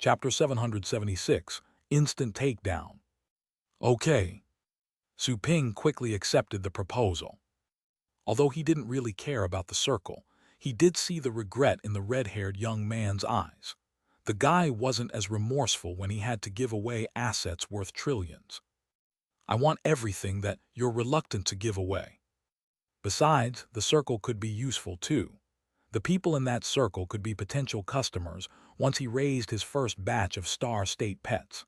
Chapter 776, Instant Takedown. Okay. Su Ping quickly accepted the proposal. Although he didn't really care about the circle, he did see the regret in the red-haired young man's eyes. The guy wasn't as remorseful when he had to give away assets worth trillions. I want everything that you're reluctant to give away. Besides, the circle could be useful too. The people in that circle could be potential customers once he raised his first batch of Star State pets.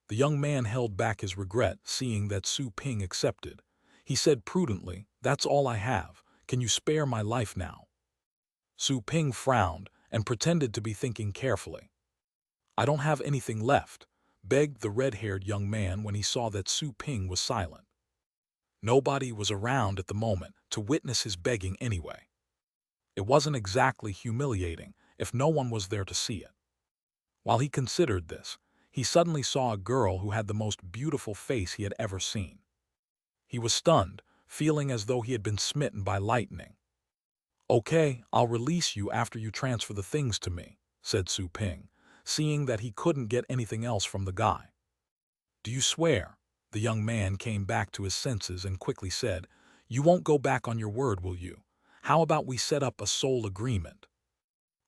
The young man held back his regret, seeing that Su Ping accepted. He said prudently, "That's all I have. Can you spare my life now?" Su Ping frowned and pretended to be thinking carefully. "I don't have anything left," begged the red-haired young man when he saw that Su Ping was silent. Nobody was around at the moment to witness his begging anyway. It wasn't exactly humiliating if no one was there to see it. While he considered this, he suddenly saw a girl who had the most beautiful face he had ever seen. He was stunned, feeling as though he had been smitten by lightning. "Okay, I'll release you after you transfer the things to me," said Su Ping, seeing that he couldn't get anything else from the guy. "Do you swear?" The young man came back to his senses and quickly said, "You won't go back on your word, will you? How about we set up a soul agreement?"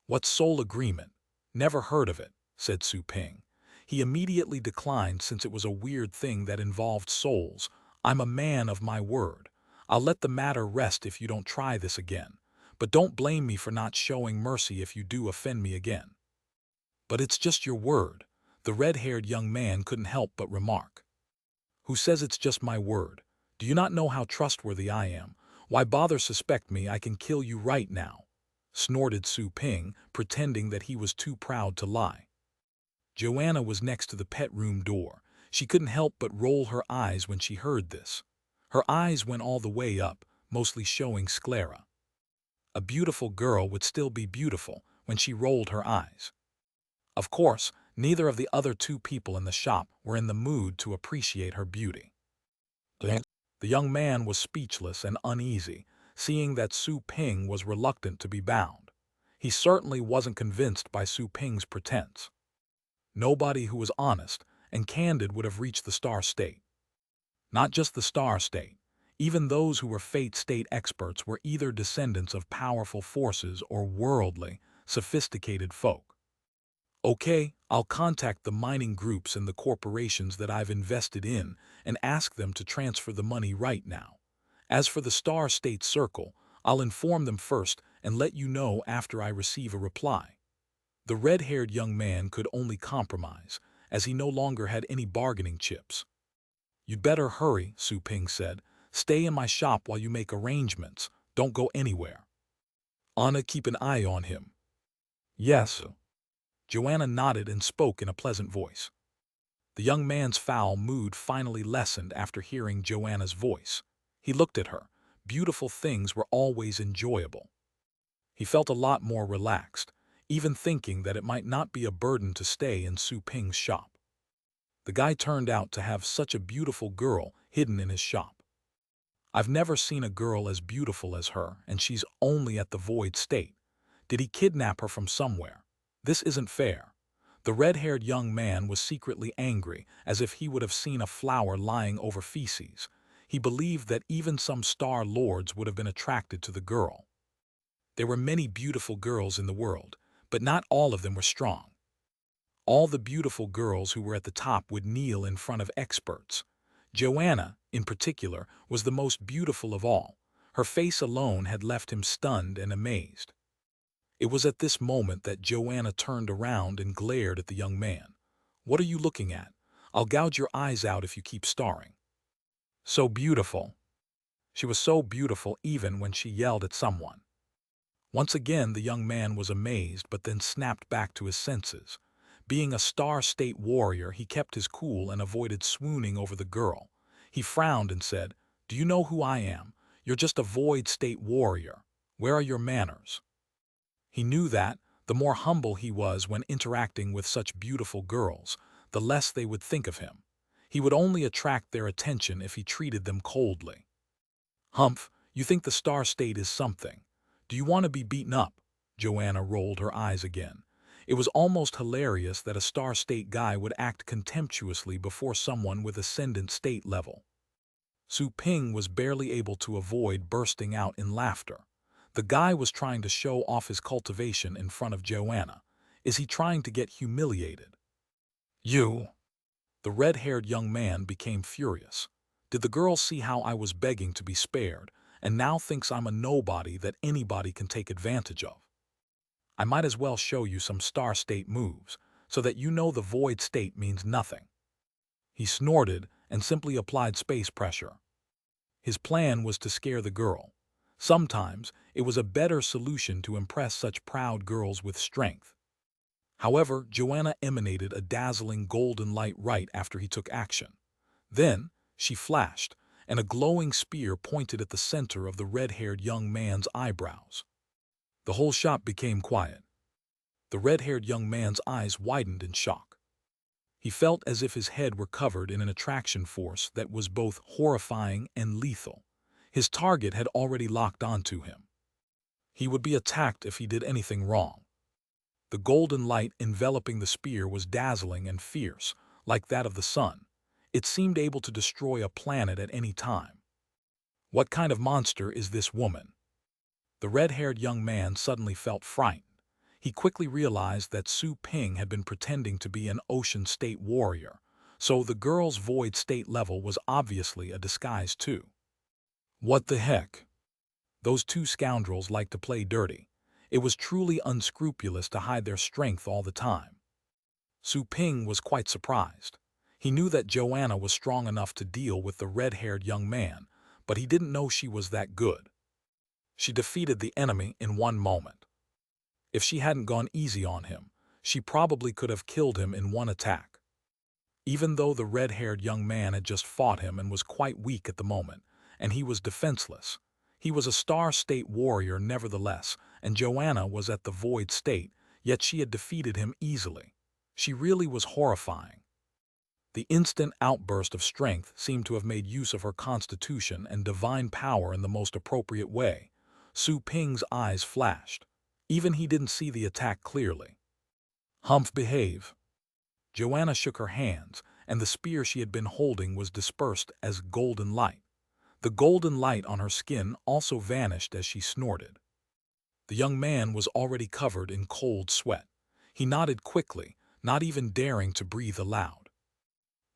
"What soul agreement? Never heard of it," said Su Ping. He immediately declined since it was a weird thing that involved souls. "I'm a man of my word. I'll let the matter rest if you don't try this again. But don't blame me for not showing mercy if you do offend me again." "But it's just your word," the red-haired young man couldn't help but remark. "Who says it's just my word? Do you not know how trustworthy I am? Why bother suspect me? I can kill you right now," snorted Su Ping, pretending that he was too proud to lie. Joanna was next to the pet room door. She couldn't help but roll her eyes when she heard this. Her eyes went all the way up, mostly showing sclera. A beautiful girl would still be beautiful when she rolled her eyes. Of course, neither of the other two people in the shop were in the mood to appreciate her beauty. The young man was speechless and uneasy, seeing that Su Ping was reluctant to be bound. He certainly wasn't convinced by Su Ping's pretense. Nobody who was honest and candid would have reached the Star State. Not just the Star State. Even those who were Fate State experts were either descendants of powerful forces or worldly, sophisticated folk. "Okay, I'll contact the mining groups and the corporations that I've invested in and ask them to transfer the money right now. As for the Star State Circle, I'll inform them first and let you know after I receive a reply." The red-haired young man could only compromise, as he no longer had any bargaining chips. "You'd better hurry," Su Ping said. "Stay in my shop while you make arrangements. Don't go anywhere." "Anna, keep an eye on him." "Yes." Joanna nodded and spoke in a pleasant voice. The young man's foul mood finally lessened after hearing Joanna's voice. He looked at her. Beautiful things were always enjoyable. He felt a lot more relaxed, even thinking that it might not be a burden to stay in Su Ping's shop. The guy turned out to have such a beautiful girl hidden in his shop. "I've never seen a girl as beautiful as her, and she's only at the void state. Did he kidnap her from somewhere? This isn't fair." The red-haired young man was secretly angry, as if he would have seen a flower lying over feces. He believed that even some star lords would have been attracted to the girl. There were many beautiful girls in the world, but not all of them were strong. All the beautiful girls who were at the top would kneel in front of experts. Joanna, in particular, was the most beautiful of all. Her face alone had left him stunned and amazed. It was at this moment that Joanna turned around and glared at the young man. "What are you looking at? I'll gouge your eyes out if you keep staring." So beautiful. She was so beautiful even when she yelled at someone. Once again the young man was amazed, but then snapped back to his senses. Being a Star State warrior, he kept his cool and avoided swooning over the girl. He frowned and said, "Do you know who I am? You're just a void state warrior. Where are your manners?" He knew that, the more humble he was when interacting with such beautiful girls, the less they would think of him. He would only attract their attention if he treated them coldly. "Humph, you think the Star State is something. Do you want to be beaten up?" Joanna rolled her eyes again. It was almost hilarious that a star state guy would act contemptuously before someone with ascendant state level. Su Ping was barely able to avoid bursting out in laughter. The guy was trying to show off his cultivation in front of Joanna. Is he trying to get humiliated? You! The red-haired young man became furious. Did the girl see how I was begging to be spared, and now thinks I'm a nobody that anybody can take advantage of? I might as well show you some star state moves, so that you know the void state means nothing. He snorted and simply applied space pressure. His plan was to scare the girl. Sometimes it was a better solution to impress such proud girls with strength. However, Joanna emanated a dazzling golden light right after he took action. Then she flashed, and a glowing spear pointed at the center of the red-haired young man's eyebrows. The whole shop became quiet. The red-haired young man's eyes widened in shock. He felt as if his head were covered in an attraction force that was both horrifying and lethal. His target had already locked onto him. He would be attacked if he did anything wrong. The golden light enveloping the spear was dazzling and fierce, like that of the sun. It seemed able to destroy a planet at any time. What kind of monster is this woman? The red-haired young man suddenly felt frightened. He quickly realized that Su Ping had been pretending to be an ocean state warrior, so the girl's void state level was obviously a disguise too. What the heck? Those two scoundrels liked to play dirty. It was truly unscrupulous to hide their strength all the time. Su Ping was quite surprised. He knew that Joanna was strong enough to deal with the red-haired young man, but he didn't know she was that good. She defeated the enemy in one moment. If she hadn't gone easy on him, she probably could have killed him in one attack. Even though the red-haired young man had just fought him and was quite weak at the moment, and he was defenseless, he was a star state warrior nevertheless, and Joanna was at the void state, yet she had defeated him easily. She really was horrifying. The instant outburst of strength seemed to have made use of her constitution and divine power in the most appropriate way. Su Ping's eyes flashed. Even he didn't see the attack clearly. Humph, behave. Joanna shook her hands, and the spear she had been holding was dispersed as golden light. The golden light on her skin also vanished as she snorted. The young man was already covered in cold sweat. He nodded quickly, not even daring to breathe aloud.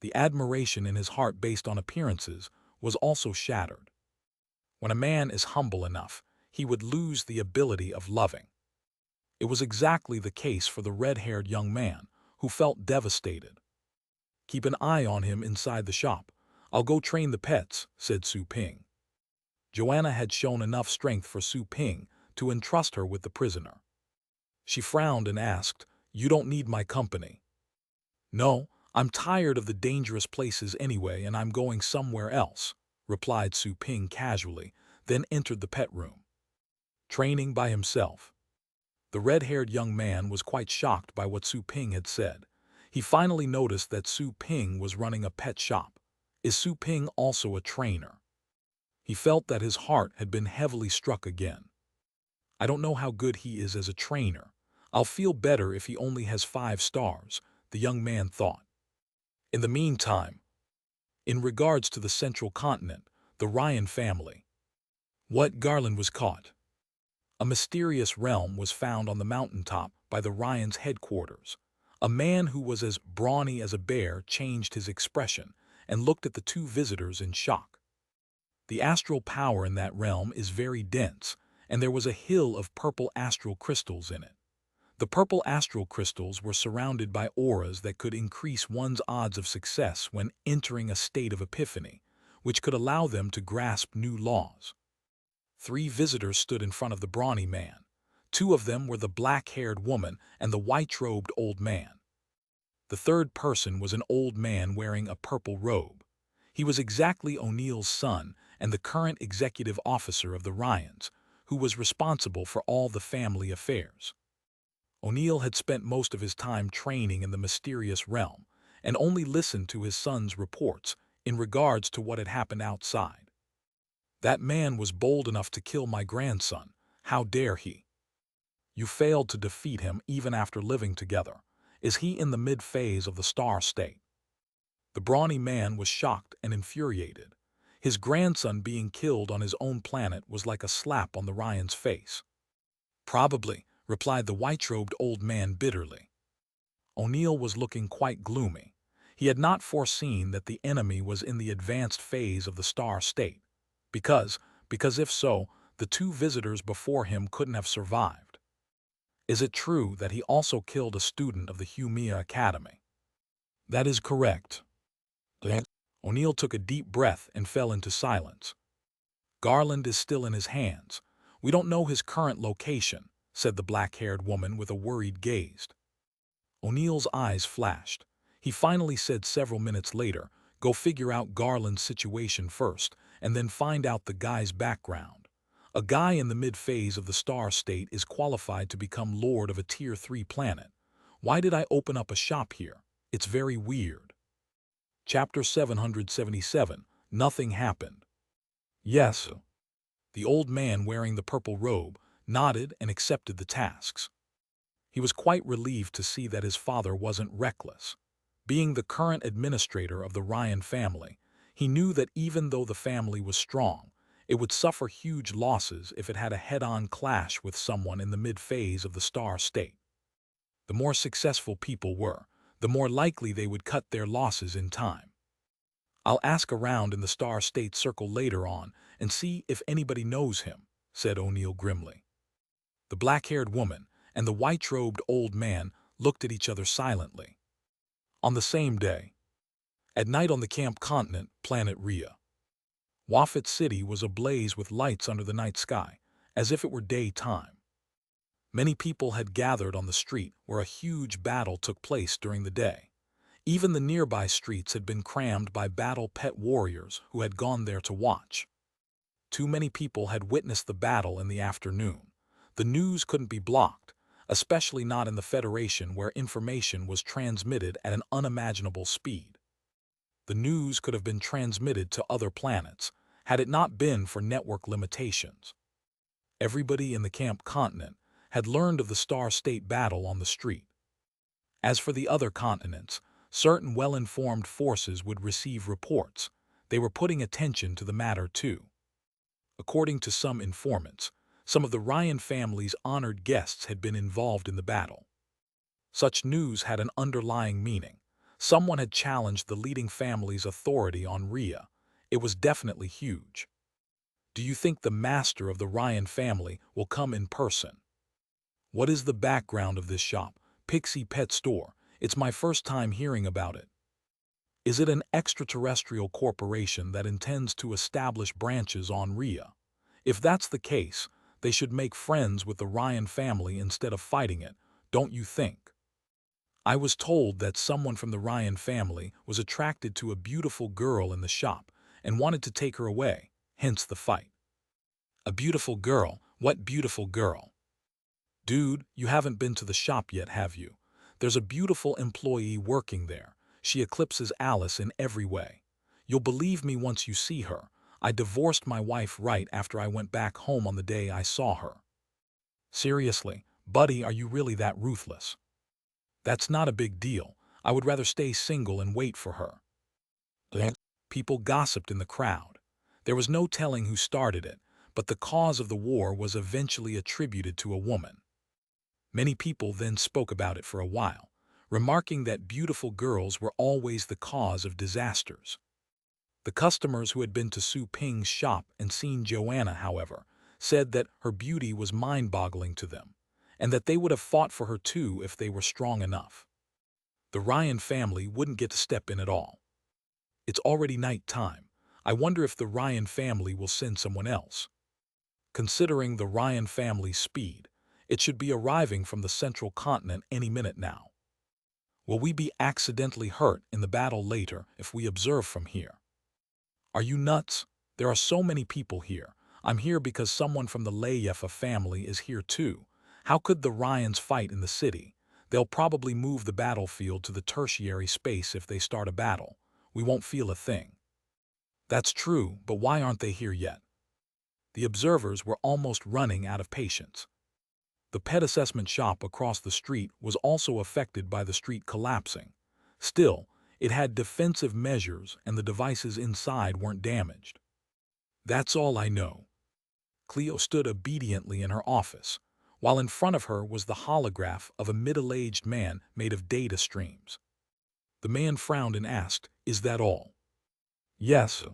The admiration in his heart based on appearances was also shattered. When a man is humble enough, he would lose the ability of loving. It was exactly the case for the red-haired young man, who felt devastated. Keep an eye on him inside the shop. I'll go train the pets, said Su Ping. Joanna had shown enough strength for Su Ping to entrust her with the prisoner. She frowned and asked, "You don't need my company." "No, I'm tired of the dangerous places anyway, and I'm going somewhere else," replied Su Ping casually, then entered the pet room. Training by himself. The red-haired young man was quite shocked by what Su Ping had said. He finally noticed that Su Ping was running a pet shop. Is Su Ping also a trainer? He felt that his heart had been heavily struck again. I don't know how good he is as a trainer. I'll feel better if he only has 5 stars, the young man thought. In the meantime, in regards to the central continent, the Ryan family. What Garland was caught. A mysterious realm was found on the mountaintop by the Ryans' headquarters. A man who was as brawny as a bear changed his expression and looked at the 2 visitors in shock. The astral power in that realm is very dense, and there was a hill of purple astral crystals in it. The purple astral crystals were surrounded by auras that could increase one's odds of success when entering a state of epiphany, which could allow them to grasp new laws. 3 visitors stood in front of the brawny man. 2 of them were the black-haired woman and the white-robed old man. The third person was an old man wearing a purple robe. He was exactly O'Neill's son and the current executive officer of the Ryans, who was responsible for all the family affairs. O'Neill had spent most of his time training in the mysterious realm and only listened to his son's reports in regards to what had happened outside. That man was bold enough to kill my grandson. How dare he? You failed to defeat him even after living together. Is he in the mid-phase of the star state? The brawny man was shocked and infuriated. His grandson being killed on his own planet was like a slap on the Ryan's face. Probably, replied the white-robed old man bitterly. O'Neill was looking quite gloomy. He had not foreseen that the enemy was in the advanced phase of the star state. Because if so, the two visitors before him couldn't have survived. Is it true that he also killed a student of the Humia Academy? That is correct. O'Neill took a deep breath and fell into silence. Garland is still in his hands. We don't know his current location, said the black-haired woman with a worried gaze. O'Neill's eyes flashed. He finally said several minutes later, go figure out Garland's situation first, and then find out the guy's background. A guy in the mid-phase of the star state is qualified to become lord of a Tier 3 planet. Why did I open up a shop here? It's very weird. Chapter 777. Nothing happened. Yes. The old man wearing the purple robe nodded and accepted the tasks. He was quite relieved to see that his father wasn't reckless. Being the current administrator of the Ryan family, he knew that even though the family was strong, it would suffer huge losses if it had a head-on clash with someone in the mid-phase of the star state. The more successful people were, the more likely they would cut their losses in time. I'll ask around in the star state circle later on and see if anybody knows him, said O'Neill grimly. The black-haired woman and the white-robed old man looked at each other silently. On the same day, at night on the camp continent, planet Rhea, Wafat City was ablaze with lights under the night sky, as if it were daytime. Many people had gathered on the street where a huge battle took place during the day. Even the nearby streets had been crammed by battle pet warriors who had gone there to watch. Too many people had witnessed the battle in the afternoon. The news couldn't be blocked, especially not in the Federation where information was transmitted at an unimaginable speed. The news could have been transmitted to other planets had it not been for network limitations. Everybody in the camp continent had learned of the Star State battle on the street. As for the other continents, certain well-informed forces would receive reports. They were putting attention to the matter too. According to some informants, some of the Ryan family's honored guests had been involved in the battle. Such news had an underlying meaning. Someone had challenged the leading family's authority on Rhea. It was definitely huge. Do you think the master of the Ryan family will come in person? What is the background of this shop, Pixie Pet Store? It's my first time hearing about it. Is it an extraterrestrial corporation that intends to establish branches on Rhea? If that's the case, they should make friends with the Ryan family instead of fighting it, don't you think? I was told that someone from the Ryan family was attracted to a beautiful girl in the shop and wanted to take her away, hence the fight. A beautiful girl? What beautiful girl? Dude, you haven't been to the shop yet, have you? There's a beautiful employee working there. She eclipses Alice in every way. You'll believe me once you see her. I divorced my wife right after I went back home on the day I saw her. Seriously, buddy, are you really that ruthless? That's not a big deal. I would rather stay single and wait for her. People gossiped in the crowd. There was no telling who started it, but the cause of the war was eventually attributed to a woman. Many people then spoke about it for a while, remarking that beautiful girls were always the cause of disasters. The customers who had been to Su Ping's shop and seen Joanna, however, said that her beauty was mind-boggling to them, and that they would have fought for her too if they were strong enough. The Ryan family wouldn't get to step in at all. It's already night time. I wonder if the Ryan family will send someone else. Considering the Ryan family's speed, it should be arriving from the central continent any minute now. Will we be accidentally hurt in the battle later if we observe from here? Are you nuts? There are so many people here. I'm here because someone from the Layefa family is here too. How could the Ryans fight in the city? They'll probably move the battlefield to the tertiary space if they start a battle. We won't feel a thing. That's true, but why aren't they here yet? The observers were almost running out of patience. The pet assessment shop across the street was also affected by the street collapsing. Still, it had defensive measures and the devices inside weren't damaged. That's all I know. Cleo stood obediently in her office, while in front of her was the holograph of a middle-aged man made of data streams. The man frowned and asked, "Is that all?" "Yes."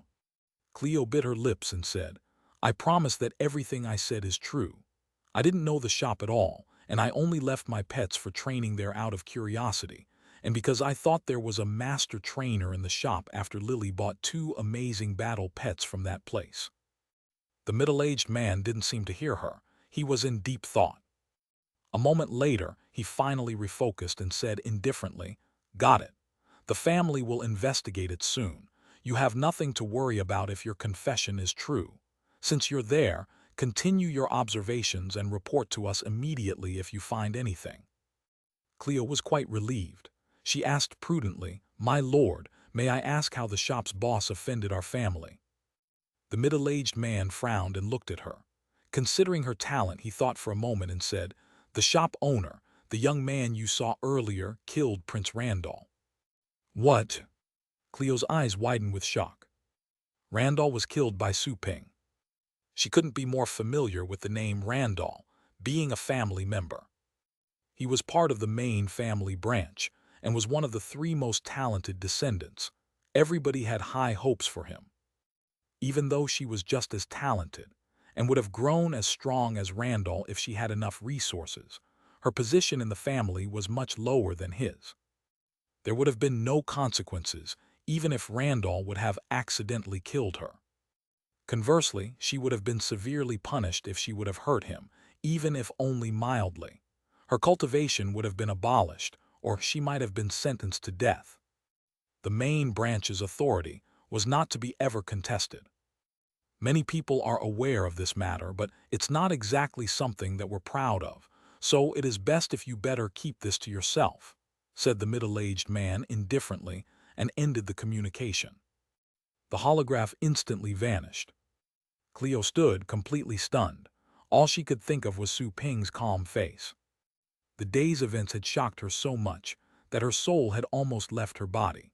Cleo bit her lips and said, "I promise that everything I said is true. I didn't know the shop at all, and I only left my pets for training there out of curiosity, and because I thought there was a master trainer in the shop after Lily bought 2 amazing battle pets from that place." The middle-aged man didn't seem to hear her. He was in deep thought. A moment later, he finally refocused and said indifferently, "Got it. The family will investigate it soon. You have nothing to worry about if your confession is true. Since you're there, continue your observations and report to us immediately if you find anything." Cleo was quite relieved. She asked prudently, "My lord, may I ask how the shop's boss offended our family?" The middle-aged man frowned and looked at her. Considering her talent, he thought for a moment and said, "The shop owner, the young man you saw earlier, killed Prince Randall." "What?" Cleo's eyes widened with shock. Randall was killed by Su Ping. She couldn't be more familiar with the name Randall, being a family member. He was part of the main family branch and was one of the 3 most talented descendants. Everybody had high hopes for him. Even though she was just as talented and would have grown as strong as Randall if she had enough resources, her position in the family was much lower than his. There would have been no consequences, even if Randall would have accidentally killed her. Conversely, she would have been severely punished if she would have hurt him, even if only mildly. Her cultivation would have been abolished, or she might have been sentenced to death. The main branch's authority was not to be ever contested. Many people are aware of this matter, but it's not exactly something that we're proud of, so it is best if you better keep this to yourself," said the middle-aged man indifferently and ended the communication. The holograph instantly vanished. Cleo stood completely stunned. All she could think of was Su Ping's calm face. The day's events had shocked her so much that her soul had almost left her body.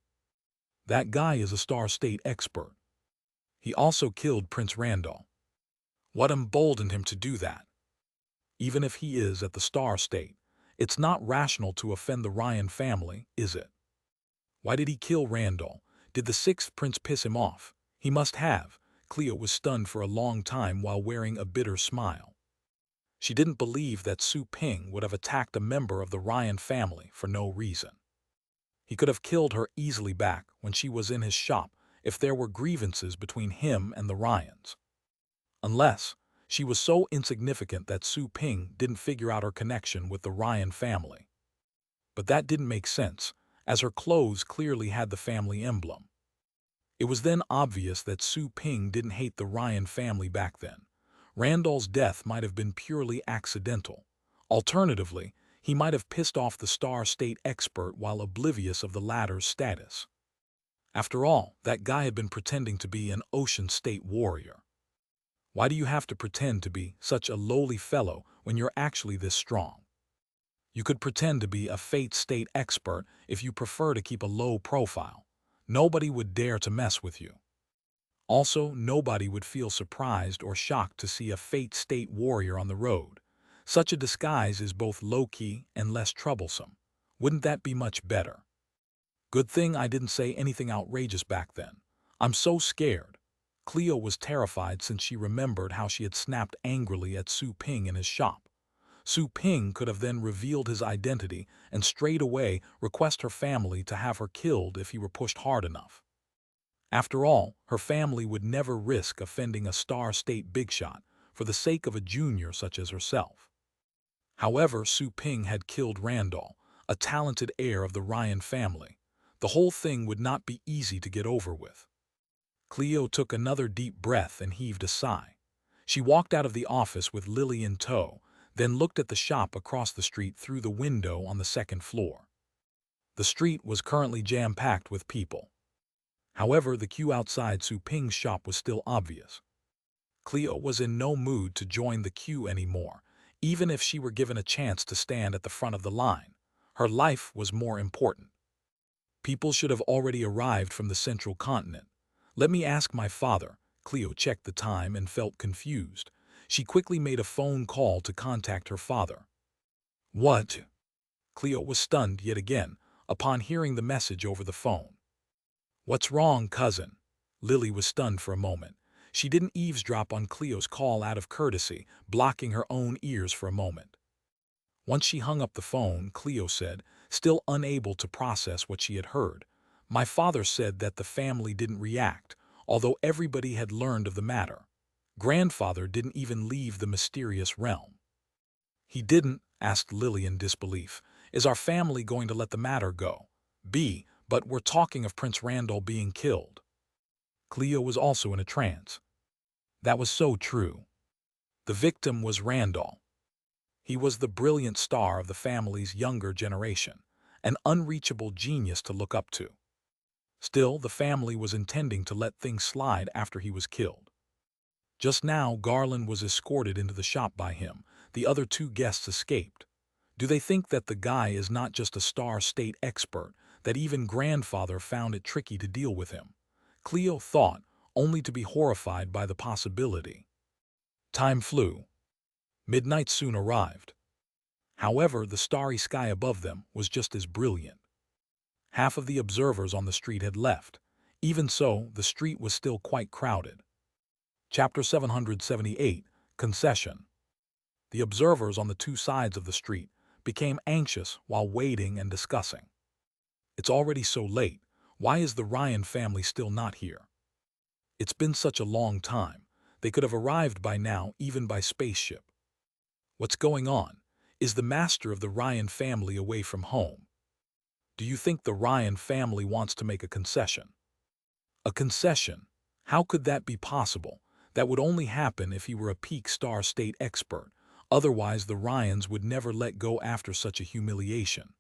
That guy is a Star State expert. He also killed Prince Randall. What emboldened him to do that? Even if he is at the Star State, it's not rational to offend the Ryan family, is it? Why did he kill Randall? Did the 6th prince piss him off? He must have. Cleo was stunned for a long time while wearing a bitter smile. She didn't believe that Su Ping would have attacked a member of the Ryan family for no reason. He could have killed her easily back when she was in his shop if there were grievances between him and the Ryans. Unless she was so insignificant that Su Ping didn't figure out her connection with the Ryan family. But that didn't make sense, as her clothes clearly had the family emblem. It was then obvious that Su Ping didn't hate the Ryan family back then. Randall's death might have been purely accidental. Alternatively, he might have pissed off the Star State expert while oblivious of the latter's status. After all, that guy had been pretending to be an Ocean State warrior. Why do you have to pretend to be such a lowly fellow when you're actually this strong? You could pretend to be a Fate State expert if you prefer to keep a low profile. Nobody would dare to mess with you. Also, nobody would feel surprised or shocked to see a Fate State warrior on the road. Such a disguise is both low-key and less troublesome. Wouldn't that be much better? Good thing I didn't say anything outrageous back then. I'm so scared. Cleo was terrified since she remembered how she had snapped angrily at Su Ping in his shop. Su Ping could have then revealed his identity and straight away request her family to have her killed if he were pushed hard enough. After all, her family would never risk offending a Star State bigshot for the sake of a junior such as herself. However, Su Ping had killed Randall, a talented heir of the Ryan family. The whole thing would not be easy to get over with. Cleo took another deep breath and heaved a sigh. She walked out of the office with Lily in tow, then looked at the shop across the street through the window on the 2nd floor. The street was currently jam-packed with people. However, the queue outside Su Ping's shop was still obvious. Cleo was in no mood to join the queue anymore, Even if she were given a chance to stand at the front of the line, her life was more important. People should have already arrived from the central continent. Let me ask my father. Cleo checked the time and felt confused. She quickly made a phone call to contact her father. What? Cleo was stunned yet again upon hearing the message over the phone. What's wrong, cousin? Lily was stunned for a moment. She didn't eavesdrop on Cleo's call out of courtesy, blocking her own ears for a moment. Once she hung up the phone, Cleo said, still unable to process what she had heard. My father said that the family didn't react, although everybody had learned of the matter. Grandfather didn't even leave the mysterious realm. He didn't, asked Lily in disbelief. Is our family going to let the matter go? But we're talking of Prince Randall being killed. Cleo was also in a trance. That was so true. The victim was Randall. He was the brilliant star of the family's younger generation, an unreachable genius to look up to. Still, the family was intending to let things slide after he was killed. Just now, Garland was escorted into the shop by him. The other two guests escaped. Do they think that the guy is not just a star state expert, that even grandfather found it tricky to deal with him? Cleo thought, only to be horrified by the possibility. Time flew. Midnight soon arrived. However, the starry sky above them was just as brilliant. Half of the observers on the street had left. Even so, the street was still quite crowded. Chapter 778, Concession. The observers on the two sides of the street became anxious while waiting and discussing. It's already so late. Why is the Ryan family still not here? It's been such a long time. They could have arrived by now, even by spaceship. What's going on? Is the master of the Ryan family away from home? Do you think the Ryan family wants to make a concession? A concession? How could that be possible? That would only happen if he were a peak star state expert. Otherwise, the Ryans would never let go after such a humiliation.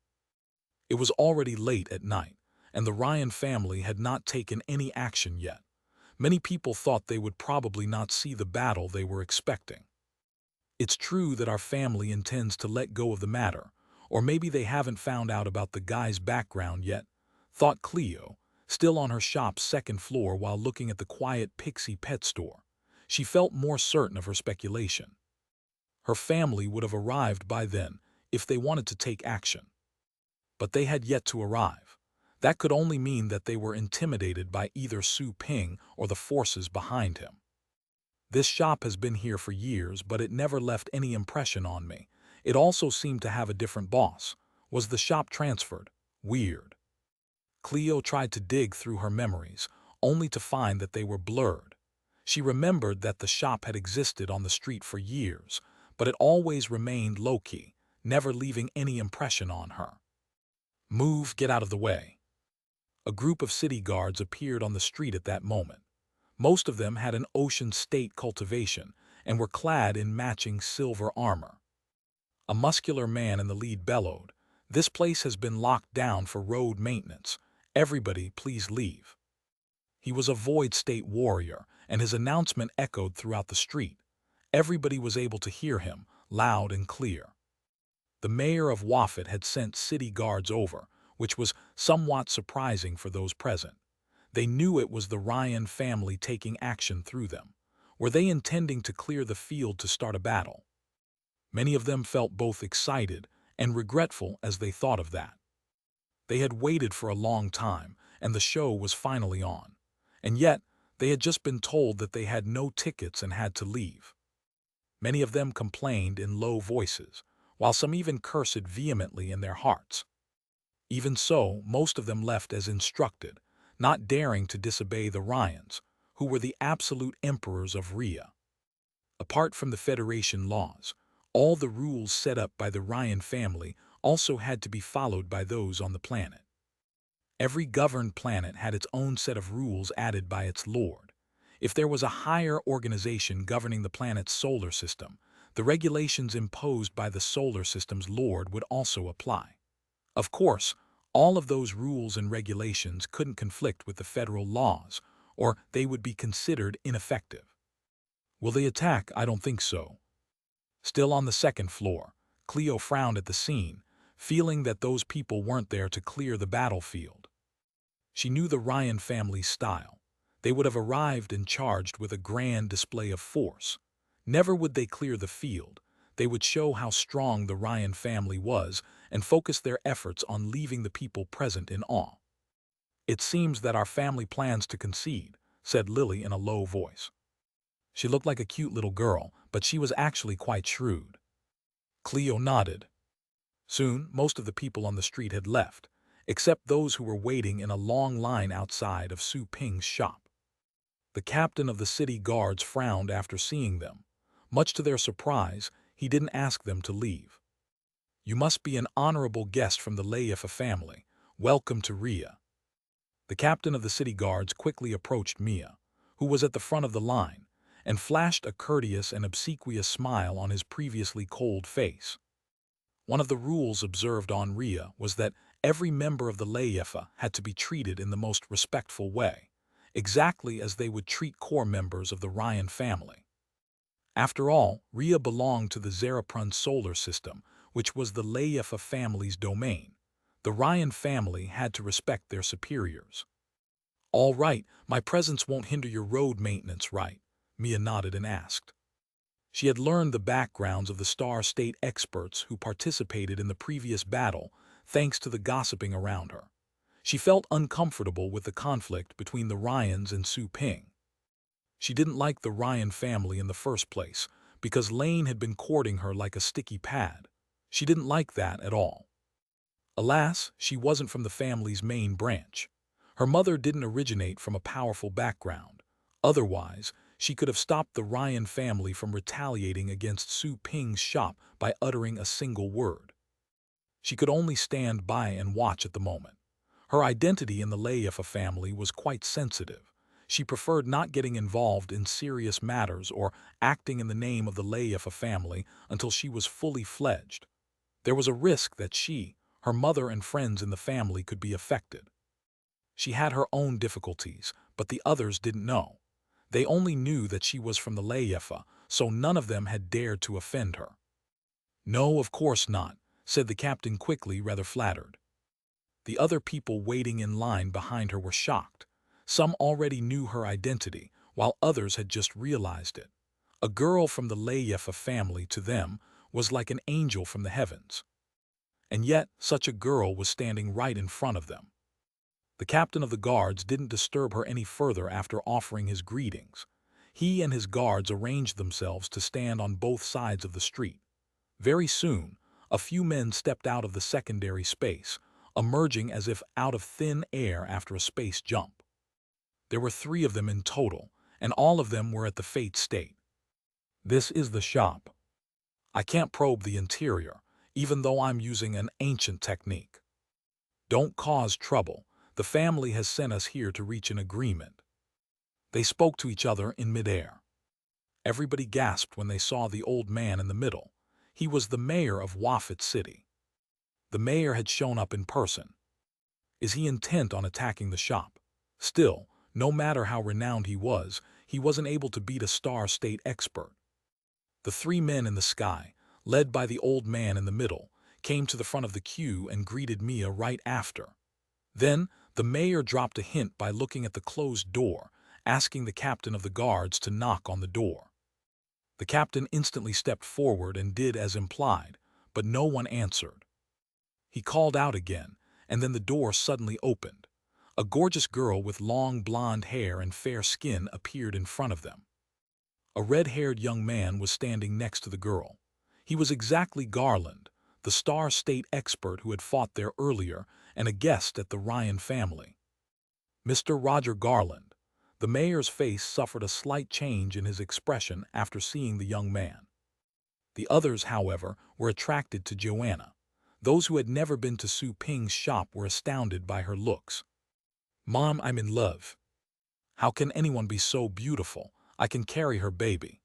It was already late at night, and the Ryan family had not taken any action yet. Many people thought they would probably not see the battle they were expecting. It's true that our family intends to let go of the matter, or maybe they haven't found out about the guy's background yet, thought Cleo, still on her shop's second floor while looking at the quiet Pixie pet store. She felt more certain of her speculation. Her family would have arrived by then if they wanted to take action. But they had yet to arrive. That could only mean that they were intimidated by either Su Ping or the forces behind him. This shop has been here for years, but it never left any impression on me. It also seemed to have a different boss. Was the shop transferred? Weird. Cleo tried to dig through her memories, only to find that they were blurred. She remembered that the shop had existed on the street for years, but it always remained low-key, never leaving any impression on her. Move, get out of the way. A group of city guards appeared on the street at that moment. Most of them had an ocean state cultivation and were clad in matching silver armor. A muscular man in the lead bellowed, "This place has been locked down for road maintenance. Everybody, please leave." He was a void state warrior, and his announcement echoed throughout the street. Everybody was able to hear him, loud and clear. The mayor of Waffet had sent city guards over, which was somewhat surprising for those present. They knew it was the Ryan family taking action through them. Were they intending to clear the field to start a battle? Many of them felt both excited and regretful as they thought of that. They had waited for a long time, and the show was finally on. And yet, they had just been told that they had no tickets and had to leave. Many of them complained in low voices, while some even cursed vehemently in their hearts. Even so, most of them left as instructed, not daring to disobey the Ryans, who were the absolute emperors of Rhea. Apart from the Federation laws, all the rules set up by the Ryan family also had to be followed by those on the planet. Every governed planet had its own set of rules added by its lord. If there was a higher organization governing the planet's solar system, the regulations imposed by the solar system's lord would also apply. Of course, all of those rules and regulations couldn't conflict with the federal laws, or they would be considered ineffective. Will they attack? I don't think so. Still on the second floor, Cleo frowned at the scene, feeling that those people weren't there to clear the battlefield. She knew the Ryan family's style. They would have arrived and charged with a grand display of force. Never would they clear the field. They would show how strong the Ryan family was and focus their efforts on leaving the people present in awe. "It seems that our family plans to concede," said Lily in a low voice. She looked like a cute little girl, but she was actually quite shrewd. Cleo nodded. Soon, most of the people on the street had left, except those who were waiting in a long line outside of Su Ping's shop. The captain of the city guards frowned after seeing them. Much to their surprise, he didn't ask them to leave. "You must be an honorable guest from the Leifa family. Welcome to Ria." The captain of the city guards quickly approached Mia, who was at the front of the line, and flashed a courteous and obsequious smile on his previously cold face. One of the rules observed on Ria was that every member of the Leifa had to be treated in the most respectful way, exactly as they would treat core members of the Ryan family. After all, Ria belonged to the Zeraprun solar system, which was the Leifa family's domain. The Ryan family had to respect their superiors. "All right, my presence won't hinder your road maintenance, right?" Mia nodded and asked. She had learned the backgrounds of the Star State experts who participated in the previous battle thanks to the gossiping around her. She felt uncomfortable with the conflict between the Ryans and Su Ping. She didn't like the Ryan family in the first place because Lane had been courting her like a sticky pad. She didn't like that at all. Alas, she wasn't from the family's main branch. Her mother didn't originate from a powerful background. Otherwise, she could have stopped the Ryan family from retaliating against Su Ping's shop by uttering a single word. She could only stand by and watch at the moment. Her identity in the Leifa family was quite sensitive. She preferred not getting involved in serious matters or acting in the name of the Leifa family until she was fully fledged. There was a risk that she, her mother and friends in the family could be affected. She had her own difficulties, but the others didn't know. They only knew that she was from the Leifa, so none of them had dared to offend her. "No, of course not," said the captain quickly, rather flattered. The other people waiting in line behind her were shocked. Some already knew her identity, while others had just realized it. A girl from the Leifa family to them was like an angel from the heavens. And yet, such a girl was standing right in front of them. The captain of the guards didn't disturb her any further after offering his greetings. He and his guards arranged themselves to stand on both sides of the street. Very soon, a few men stepped out of the secondary space, emerging as if out of thin air after a space jump. There were 3 of them in total, and all of them were at the Fate state. "This is the shop. I can't probe the interior, even though I'm using an ancient technique. Don't cause trouble. The family has sent us here to reach an agreement." They spoke to each other in midair. Everybody gasped when they saw the old man in the middle. He was the mayor of Wafat City. The mayor had shown up in person. Is he intent on attacking the shop? Still, no matter how renowned he wasn't able to beat a Star State expert. The 3 men in the sky, led by the old man in the middle, came to the front of the queue and greeted Mia right after. Then, the mayor dropped a hint by looking at the closed door, asking the captain of the guards to knock on the door. The captain instantly stepped forward and did as implied, but no one answered. He called out again, and then the door suddenly opened. A gorgeous girl with long blonde hair and fair skin appeared in front of them. A red-haired young man was standing next to the girl. He was exactly Garland, the Star State expert who had fought there earlier and a guest at the Ryan family. Mr. Roger Garland. The mayor's face suffered a slight change in his expression after seeing the young man. The others, however, were attracted to Joanna. Those who had never been to Su Ping's shop were astounded by her looks. "Mom, I'm in love. How can anyone be so beautiful? I can carry her baby.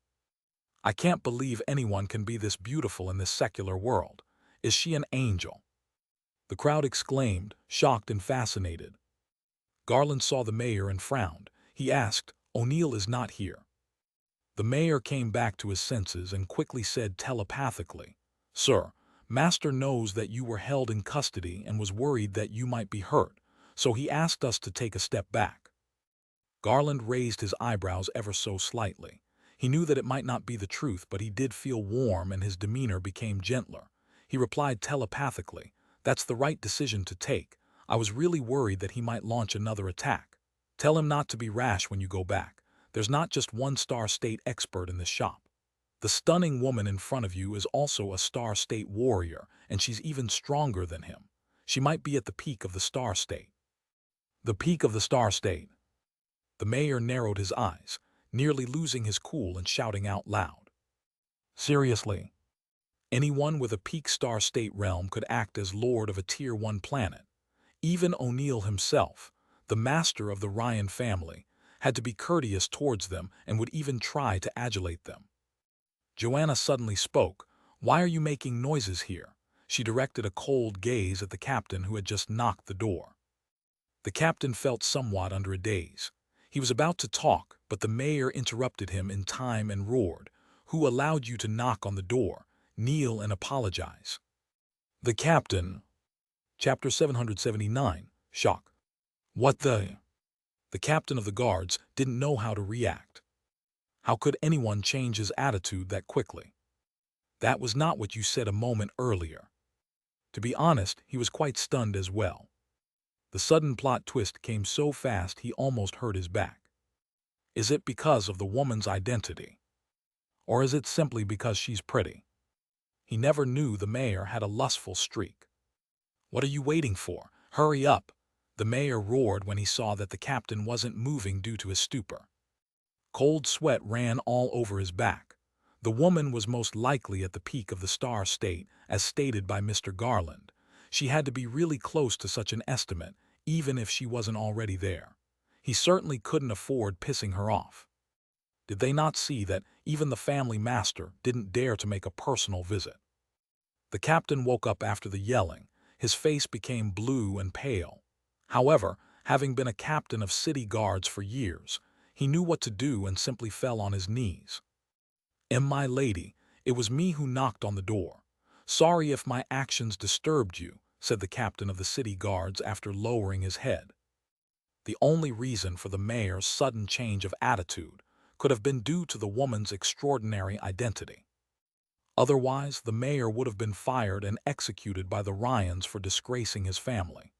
I can't believe anyone can be this beautiful in this secular world. Is she an angel?" The crowd exclaimed, shocked and fascinated. Garland saw the mayor and frowned. He asked, "O'Neill is not here." The mayor came back to his senses and quickly said telepathically, "Sir, Master knows that you were held in custody and was worried that you might be hurt, so he asked us to take a step back." Garland raised his eyebrows ever so slightly. He knew that it might not be the truth, but he did feel warm and his demeanor became gentler. He replied telepathically, "That's the right decision to take. I was really worried that he might launch another attack. Tell him not to be rash when you go back. There's not just one Star State expert in this shop. The stunning woman in front of you is also a Star State warrior, and she's even stronger than him. She might be at the peak of the Star State." The peak of the Star State. The mayor narrowed his eyes, nearly losing his cool and shouting out loud, "Seriously? Anyone with a peak Star State realm could act as lord of a Tier 1 planet. Even O'Neill himself, the master of the Ryan family, had to be courteous towards them and would even try to adulate them." Joanna suddenly spoke. "Why are you making noises here?" She directed a cold gaze at the captain who had just knocked the door. The captain felt somewhat under a daze. He was about to talk, but the mayor interrupted him in time and roared, "Who allowed you to knock on the door? Kneel and apologize." The captain. Chapter 779. Shock. What the? The captain of the guards didn't know how to react. How could anyone change his attitude that quickly? That was not what you said a moment earlier. To be honest, he was quite stunned as well. The sudden plot twist came so fast he almost hurt his back. Is it because of the woman's identity? Or is it simply because she's pretty? He never knew the mayor had a lustful streak. "What are you waiting for? Hurry up!" The mayor roared when he saw that the captain wasn't moving due to his stupor. Cold sweat ran all over his back. The woman was most likely at the peak of the Star State, as stated by Mr. Garland. She had to be really close to such an estimate, even if she wasn't already there. He certainly couldn't afford pissing her off. Did they not see that even the family master didn't dare to make a personal visit? The captain woke up after the yelling. His face became blue and pale. However, having been a captain of city guards for years, he knew what to do and simply fell on his knees. "My lady, it was me who knocked on the door. Sorry if my actions disturbed you," said the captain of the city guards after lowering his head. The only reason for the mayor's sudden change of attitude could have been due to the woman's extraordinary identity. Otherwise, the mayor would have been fired and executed by the Ryans for disgracing his family.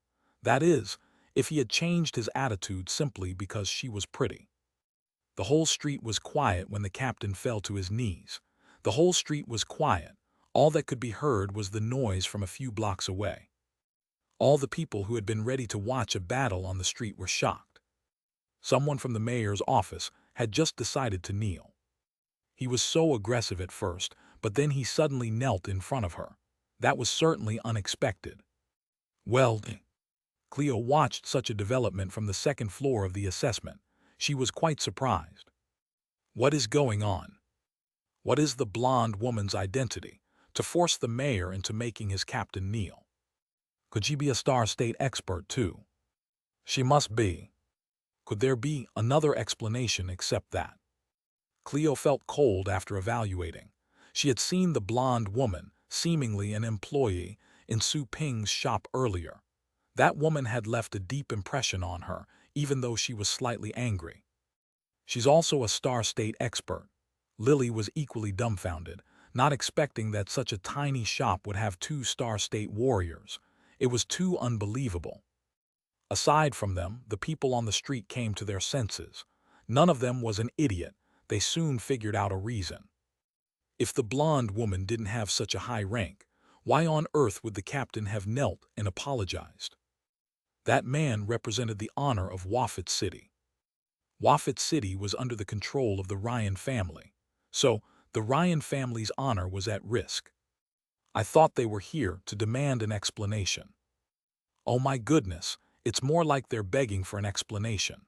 That is, if he had changed his attitude simply because she was pretty. The whole street was quiet when the captain fell to his knees. The whole street was quiet. All that could be heard was the noise from a few blocks away. All the people who had been ready to watch a battle on the street were shocked. Someone from the mayor's office had just decided to kneel. He was so aggressive at first, but then he suddenly knelt in front of her. That was certainly unexpected. Well, Cleo watched such a development from the second floor of the assessment. She was quite surprised. What is going on? What is the blonde woman's identity to force the mayor into making his captain kneel? Could she be a Star State expert too? She must be. Could there be another explanation except that? Cleo felt cold after evaluating. She had seen the blonde woman, seemingly an employee, in Su Ping's shop earlier. That woman had left a deep impression on her, even though she was slightly angry. She's also a Star State expert. Lily was equally dumbfounded, not expecting that such a tiny shop would have 2 Star State warriors. It was too unbelievable. Aside from them, the people on the street came to their senses. None of them was an idiot. They soon figured out a reason. If the blonde woman didn't have such a high rank, why on earth would the captain have knelt and apologized? That man represented the honor of Wafat City. Wafat City was under the control of the Ryan family, so the Ryan family's honor was at risk. I thought they were here to demand an explanation. Oh my goodness, it's more like they're begging for an explanation.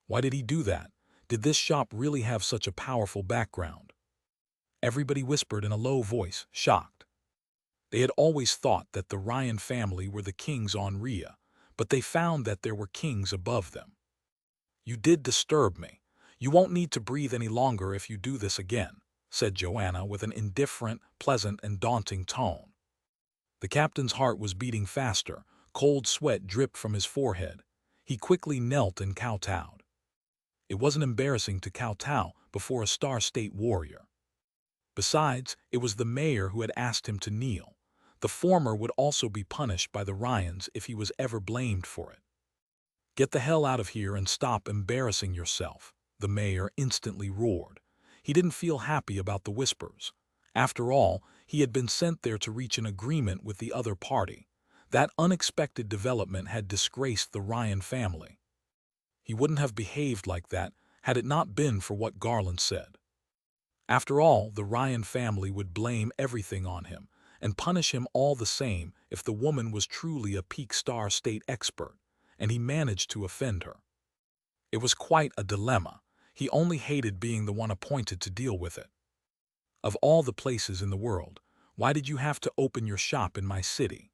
Why did he do that? Did this shop really have such a powerful background? Everybody whispered in a low voice, shocked. They had always thought that the Ryan family were the kings on Rhea, but they found that there were kings above them. You did disturb me. "You won't need to breathe any longer if you do this again," said Joanna with an indifferent, pleasant, and daunting tone. The captain's heart was beating faster, cold sweat dripped from his forehead. He quickly knelt and kowtowed. It wasn't embarrassing to kowtow before a Star State warrior. Besides, it was the mayor who had asked him to kneel. The former would also be punished by the Ryans if he was ever blamed for it. "Get the hell out of here and stop embarrassing yourself," the mayor instantly roared. He didn't feel happy about the whispers. After all, he had been sent there to reach an agreement with the other party. That unexpected development had disgraced the Ryan family. He wouldn't have behaved like that had it not been for what Garland said. After all, the Ryan family would blame everything on him and punish him all the same if the woman was truly a peak Star State expert, and he managed to offend her. It was quite a dilemma. He only hated being the one appointed to deal with it. "Of all the places in the world, why did you have to open your shop in my city?"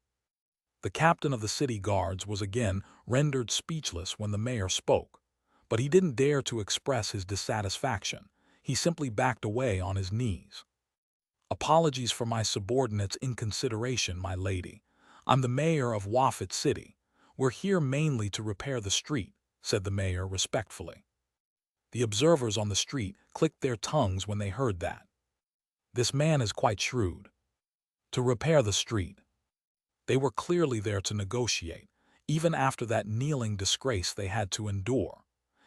The captain of the city guards was again rendered speechless when the mayor spoke, but he didn't dare to express his dissatisfaction. He simply backed away on his knees. "Apologies for my subordinate's inconsideration, my lady. I'm the mayor of Waffet City. We're here mainly to repair the street," said the mayor respectfully. The observers on the street clicked their tongues when they heard that. This man is quite shrewd. To repair the street. They were clearly there to negotiate, even after that kneeling disgrace they had to endure.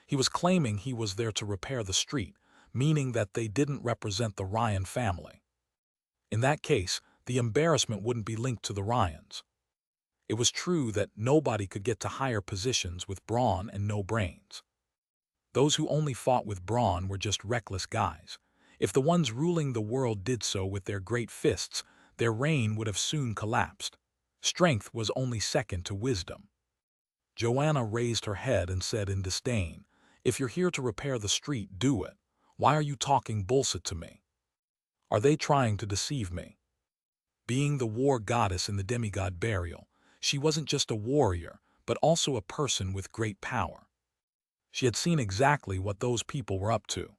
He was claiming he was there to repair the street, meaning that they didn't represent the Ryan family. In that case, the embarrassment wouldn't be linked to the Ryans. It was true that nobody could get to higher positions with brawn and no brains. Those who only fought with brawn were just reckless guys. If the ones ruling the world did so with their great fists, their reign would have soon collapsed. Strength was only second to wisdom. Joanna raised her head and said in disdain, "If you're here to repair the street, do it. Why are you talking bullshit to me? Are they trying to deceive me?" Being the war goddess in the demigod burial, she wasn't just a warrior, but also a person with great power. She had seen exactly what those people were up to.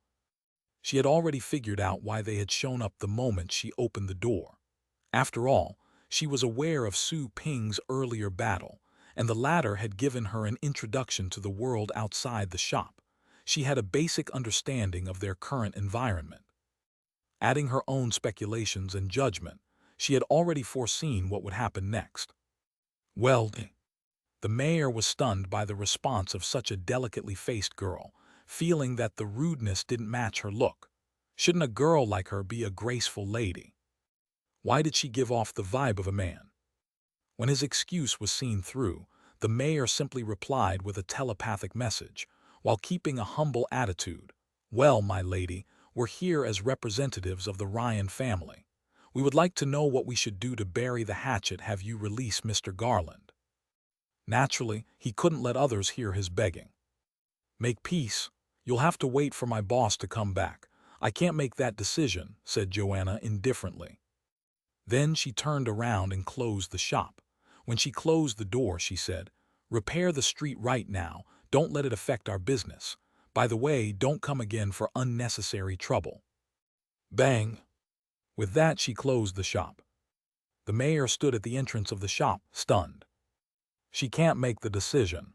She had already figured out why they had shown up the moment she opened the door. After all, she was aware of Su Ping's earlier battle, and the latter had given her an introduction to the world outside the shop. She had a basic understanding of their current environment. Adding her own speculations and judgment, she had already foreseen what would happen next. "Well," the mayor was stunned by the response of such a delicately faced girl, feeling that the rudeness didn't match her look. Shouldn't a girl like her be a graceful lady? Why did she give off the vibe of a man? When his excuse was seen through, the mayor simply replied with a telepathic message, while keeping a humble attitude. "Well, my lady, we're here as representatives of the Ryan family. We would like to know what we should do to bury the hatchet. Have you release Mr. Garland?" Naturally, he couldn't let others hear his begging. "Make peace? You'll have to wait for my boss to come back. I can't make that decision," said Joanna indifferently. Then she turned around and closed the shop. When she closed the door, she said, "Repair the street right now. Don't let it affect our business. By the way, don't come again for unnecessary trouble." Bang! With that, she closed the shop. The mayor stood at the entrance of the shop, stunned. She can't make the decision.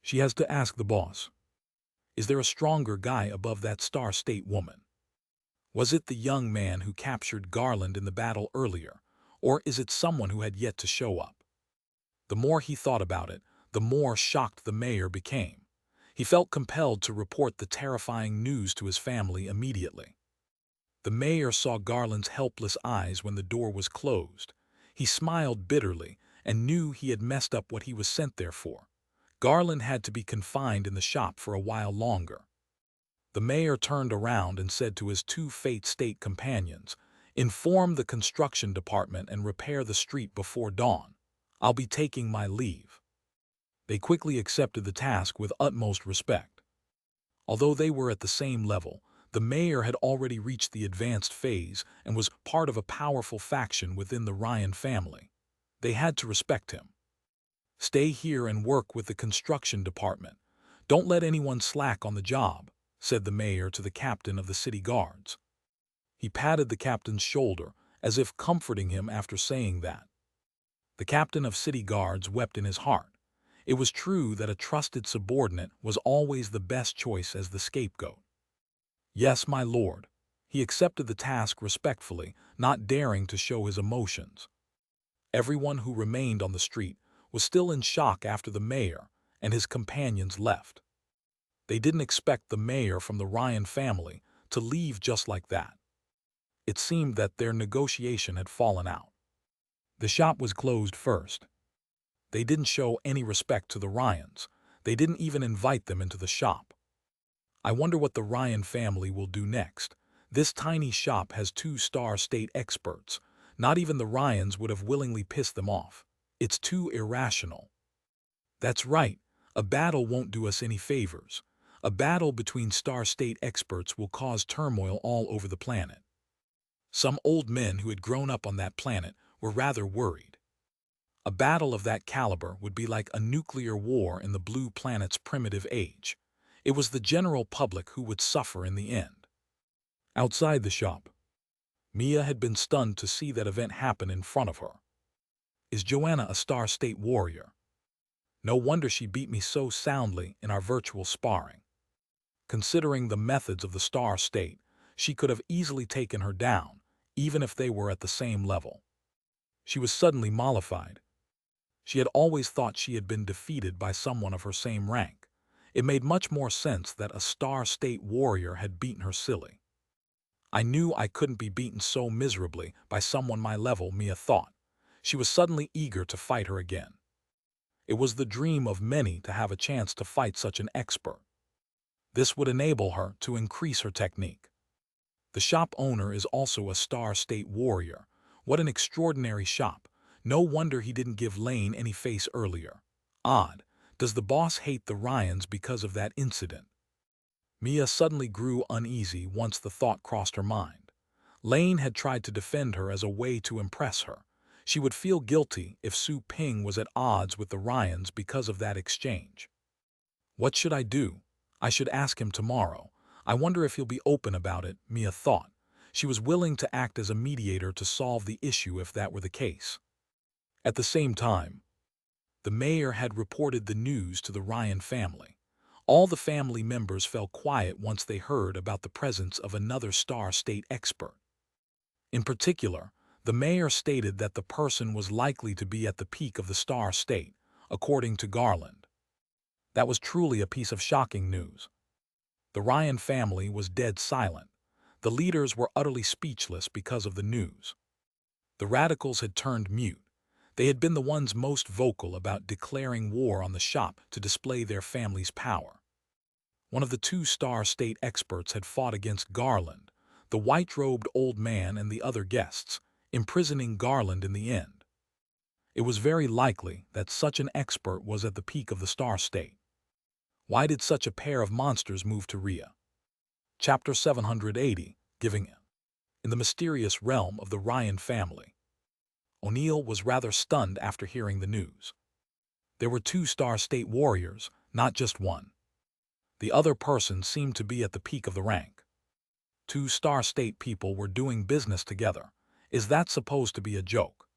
She has to ask the boss. Is there a stronger guy above that Star State woman? Was it the young man who captured Garland in the battle earlier, or is it someone who had yet to show up? The more he thought about it, the more shocked the mayor became. He felt compelled to report the terrifying news to his family immediately. The mayor saw Garland's helpless eyes when the door was closed. He smiled bitterly and knew he had messed up what he was sent there for. Garland had to be confined in the shop for a while longer. The mayor turned around and said to his two Fate State companions, "Inform the construction department and repair the street before dawn. I'll be taking my leave." They quickly accepted the task with utmost respect. Although they were at the same level, the mayor had already reached the advanced phase and was part of a powerful faction within the Ryan family. They had to respect him. "Stay here and work with the construction department. Don't let anyone slack on the job," said the mayor to the captain of the city guards. He patted the captain's shoulder, as if comforting him after saying that. The captain of city guards wept in his heart. It was true that a trusted subordinate was always the best choice as the scapegoat. Yes, my lord. He accepted the task respectfully, not daring to show his emotions. Everyone who remained on the street was still in shock after the mayor and his companions left. They didn't expect the mayor from the Ryan family to leave just like that. It seemed that their negotiation had fallen out. The shop was closed first. They didn't show any respect to the Ryans. They didn't even invite them into the shop. I wonder what the Ryan family will do next. This tiny shop has 2-star state experts. Not even the Ryans would have willingly pissed them off. It's too irrational. That's right. A battle won't do us any favors. A battle between star state experts will cause turmoil all over the planet. Some old men who had grown up on that planet were rather worried. A battle of that caliber would be like a nuclear war in the blue planet's primitive age. It was the general public who would suffer in the end. Outside the shop, Mia had been stunned to see that event happen in front of her. Is Joanna a star state warrior? No wonder she beat me so soundly in our virtual sparring. Considering the methods of the star state, she could have easily taken her down, even if they were at the same level. She was suddenly mollified. She had always thought she had been defeated by someone of her same rank. It made much more sense that a star state warrior had beaten her silly. I knew I couldn't be beaten so miserably by someone my level, Mia thought. She was suddenly eager to fight her again. It was the dream of many to have a chance to fight such an expert. This would enable her to increase her technique. The shop owner is also a star state warrior. What an extraordinary shop. No wonder he didn't give Lane any face earlier. Odd. Does the boss hate the Ryans because of that incident? Mia suddenly grew uneasy once the thought crossed her mind. Lane had tried to defend her as a way to impress her. She would feel guilty if Su Ping was at odds with the Ryans because of that exchange. What should I do? I should ask him tomorrow. I wonder if he'll be open about it, Mia thought. She was willing to act as a mediator to solve the issue if that were the case. At the same time, the mayor had reported the news to the Ryan family. All the family members fell quiet once they heard about the presence of another star state expert. In particular, the mayor stated that the person was likely to be at the peak of the star state, according to Garland. That was truly a piece of shocking news. The Ryan family was dead silent. The leaders were utterly speechless because of the news. The radicals had turned mute. They had been the ones most vocal about declaring war on the shop to display their family's power. One of the 2-star state experts had fought against Garland, the white-robed old man and the other guests, imprisoning Garland in the end. It was very likely that such an expert was at the peak of the star state. Why did such a pair of monsters move to Rhea? Chapter 780, Giving In. In the mysterious realm of the Ryan family. O'Neill was rather stunned after hearing the news. There were 2-star state warriors, not just one. The other person seemed to be at the peak of the rank. 2-star state people were doing business together. Is that supposed to be a joke?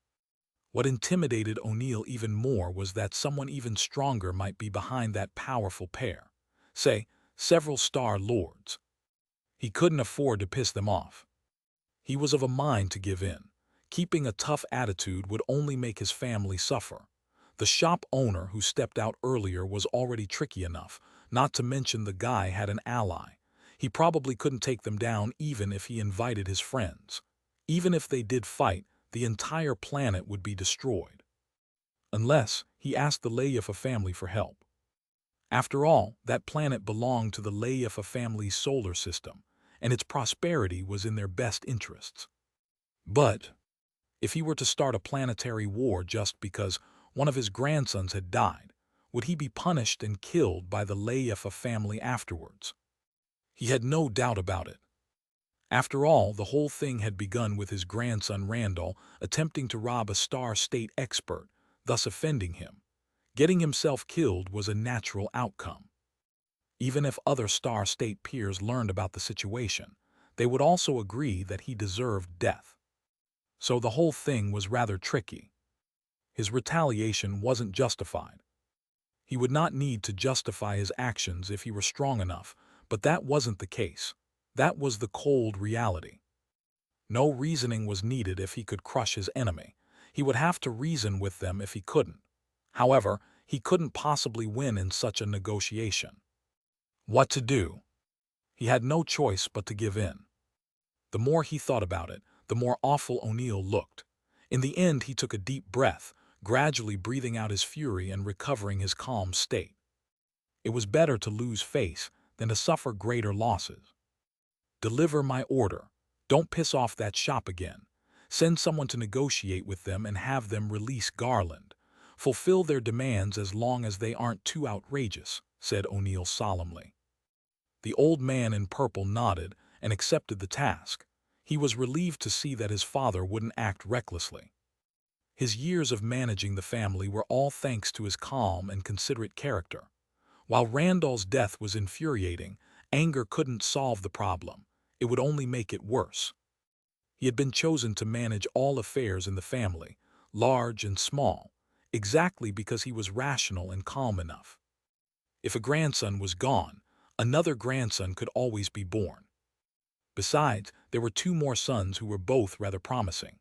What intimidated O'Neill even more was that someone even stronger might be behind that powerful pair. Say, several star lords. He couldn't afford to piss them off. He was of a mind to give in. Keeping a tough attitude would only make his family suffer. The shop owner who stepped out earlier was already tricky enough, not to mention the guy had an ally. He probably couldn't take them down even if he invited his friends. Even if they did fight, the entire planet would be destroyed. Unless he asked the Leyafa family for help. After all, that planet belonged to the Leyafa family's solar system, and its prosperity was in their best interests. But if he were to start a planetary war just because one of his grandsons had died, would he be punished and killed by the Leyafa family afterwards? He had no doubt about it. After all, the whole thing had begun with his grandson Randall attempting to rob a star state expert, thus offending him. Getting himself killed was a natural outcome. Even if other Star State peers learned about the situation, they would also agree that he deserved death. So the whole thing was rather tricky. His retaliation wasn't justified. He would not need to justify his actions if he were strong enough, but that wasn't the case. That was the cold reality. No reasoning was needed if he could crush his enemy. He would have to reason with them if he couldn't. However, he couldn't possibly win in such a negotiation. What to do? He had no choice but to give in. The more he thought about it, the more awful O'Neill looked. In the end, he took a deep breath, gradually breathing out his fury and recovering his calm state. It was better to lose face than to suffer greater losses. Deliver my order. Don't piss off that shop again. Send someone to negotiate with them and have them release Garland. Fulfill their demands as long as they aren't too outrageous, said O'Neill solemnly. The old man in purple nodded and accepted the task. He was relieved to see that his father wouldn't act recklessly. His years of managing the family were all thanks to his calm and considerate character. While Randall's death was infuriating, anger couldn't solve the problem. It would only make it worse. He had been chosen to manage all affairs in the family, large and small, exactly because he was rational and calm enough. If a grandson was gone, another grandson could always be born. Besides, there were two more sons who were both rather promising.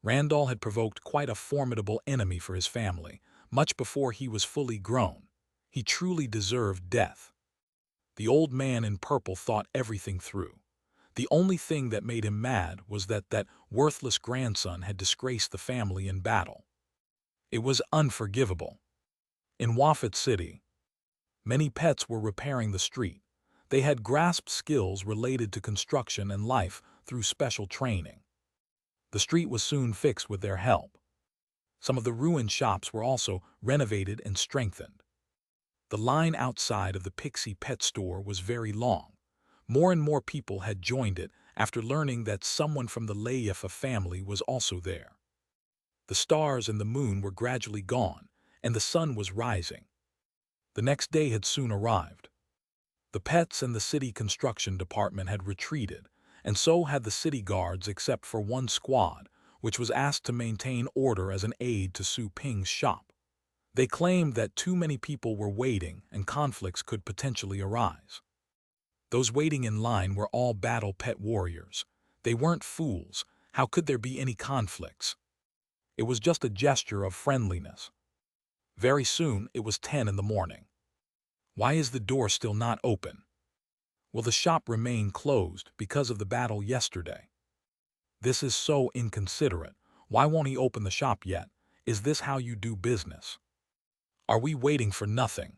Randall had provoked quite a formidable enemy for his family, much before he was fully grown. He truly deserved death. The old man in purple thought everything through. The only thing that made him mad was that worthless grandson had disgraced the family in battle. It was unforgivable. In Waffet City, many pets were repairing the street. They had grasped skills related to construction and life through special training. The street was soon fixed with their help. Some of the ruined shops were also renovated and strengthened. The line outside of the Pixie Pet store was very long. More and more people had joined it after learning that someone from the Layefa family was also there. The stars and the moon were gradually gone, and the sun was rising. The next day had soon arrived. The pets and the city construction department had retreated, and so had the city guards except for one squad, which was asked to maintain order as an aid to Su Ping's shop. They claimed that too many people were waiting and conflicts could potentially arise. Those waiting in line were all battle pet warriors. They weren't fools. How could there be any conflicts? It was just a gesture of friendliness. Very soon it was 10 in the morning. Why is the door still not open? Will the shop remain closed because of the battle yesterday? This is so inconsiderate. Why won't he open the shop yet? Is this how you do business? Are we waiting for nothing?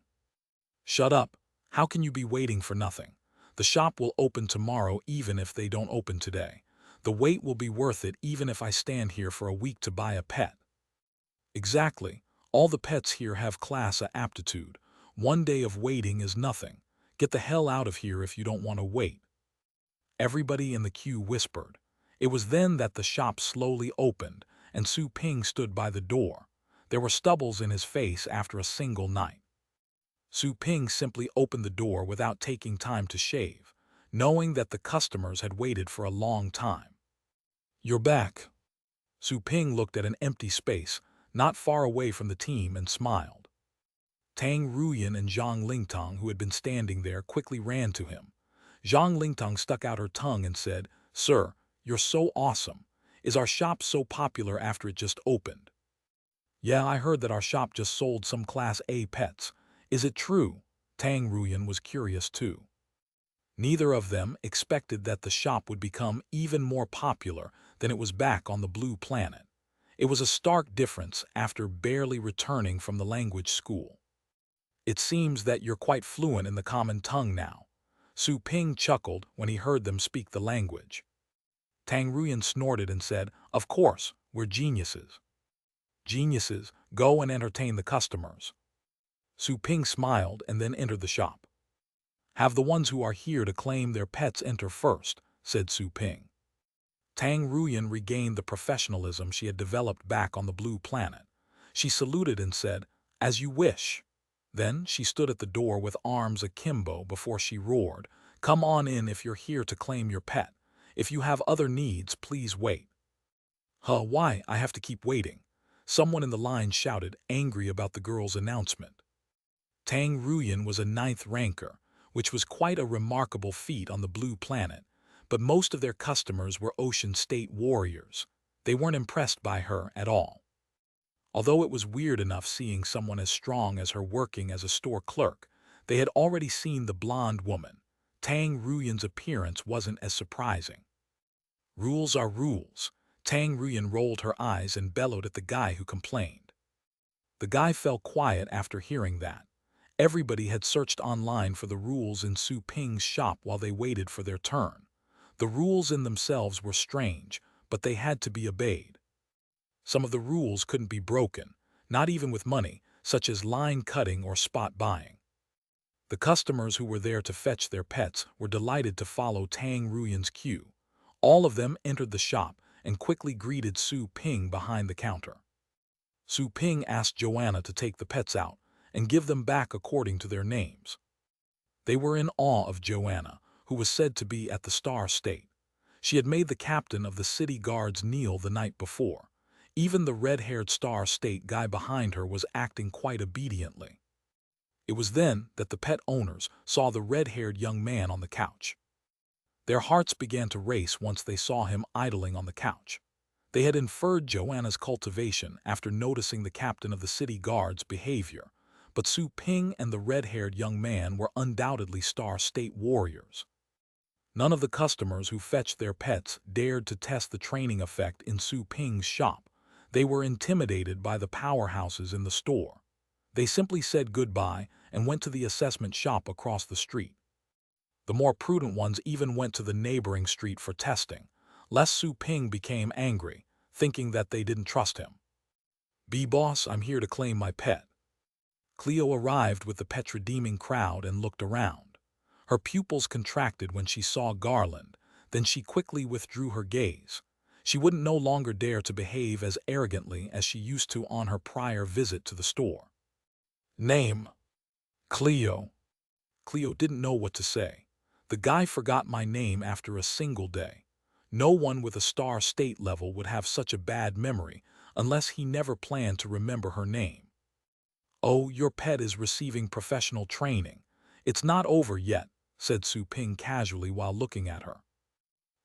Shut up. How can you be waiting for nothing? The shop will open tomorrow even if they don't open today. The wait will be worth it even if I stand here for a week to buy a pet. Exactly. All the pets here have class A aptitude. 1 day of waiting is nothing. Get the hell out of here if you don't want to wait. Everybody in the queue whispered. It was then that the shop slowly opened, and Su Ping stood by the door. There were stubbles in his face after a single night. Su Ping simply opened the door without taking time to shave, knowing that the customers had waited for a long time. You're back. Su Ping looked at an empty space, not far away from the team, and smiled. Tang Ruyan and Zhang Lingtong, who had been standing there, quickly ran to him. Zhang Lingtong stuck out her tongue and said, "Sir, you're so awesome. Is our shop so popular after it just opened?" "Yeah, I heard that our shop just sold some Class A pets. Is it true?" Tang Ruyan was curious too. Neither of them expected that the shop would become even more popular than it was back on the blue planet. It was a stark difference after barely returning from the language school. "It seems that you're quite fluent in the common tongue now." Su Ping chuckled when he heard them speak the language. Tang Ruyan snorted and said, "Of course, we're geniuses." "Geniuses, go and entertain the customers." Su Ping smiled and then entered the shop. "Have the ones who are here to claim their pets enter first," said Su Ping. Tang Ruyan regained the professionalism she had developed back on the blue planet. She saluted and said, "As you wish." Then she stood at the door with arms akimbo before she roared, "Come on in if you're here to claim your pet. If you have other needs, please wait." "Huh, why? I have to keep waiting?" Someone in the line shouted, angry about the girl's announcement. Tang Ruyan was a ninth ranker, which was quite a remarkable feat on the blue planet, but most of their customers were ocean state warriors. They weren't impressed by her at all. Although it was weird enough seeing someone as strong as her working as a store clerk, they had already seen the blonde woman. Tang Ruyan's appearance wasn't as surprising. Rules are rules. Tang Ruyan rolled her eyes and bellowed at the guy who complained. The guy fell quiet after hearing that. Everybody had searched online for the rules in Su Ping's shop while they waited for their turn. The rules in themselves were strange, but they had to be obeyed. Some of the rules couldn't be broken, not even with money, such as line cutting or spot buying. The customers who were there to fetch their pets were delighted to follow Tang Ruyan's cue. All of them entered the shop and quickly greeted Su Ping behind the counter. Su Ping asked Joanna to take the pets out and give them back according to their names. They were in awe of Joanna, who was said to be at the Star State. She had made the captain of the city guards kneel the night before. Even the red-haired Star State guy behind her was acting quite obediently. It was then that the pet owners saw the red-haired young man on the couch. Their hearts began to race once they saw him idling on the couch. They had inferred Joanna's cultivation after noticing the captain of the city guard's behavior, but Su Ping and the red-haired young man were undoubtedly Star State warriors. None of the customers who fetched their pets dared to test the training effect in Su Ping's shop. They were intimidated by the powerhouses in the store. They simply said goodbye and went to the assessment shop across the street. The more prudent ones even went to the neighboring street for testing, lest Su Ping became angry, thinking that they didn't trust him. "B-boss, I'm here to claim my pet." Cleo arrived with the pet-redeeming crowd and looked around. Her pupils contracted when she saw Garland, then she quickly withdrew her gaze. She wouldn't no longer dare to behave as arrogantly as she used to on her prior visit to the store. "Name?" "Cleo." Cleo didn't know what to say. The guy forgot my name after a single day. No one with a Star State level would have such a bad memory unless he never planned to remember her name. "Oh, your pet is receiving professional training. It's not over yet," said Su Ping casually while looking at her.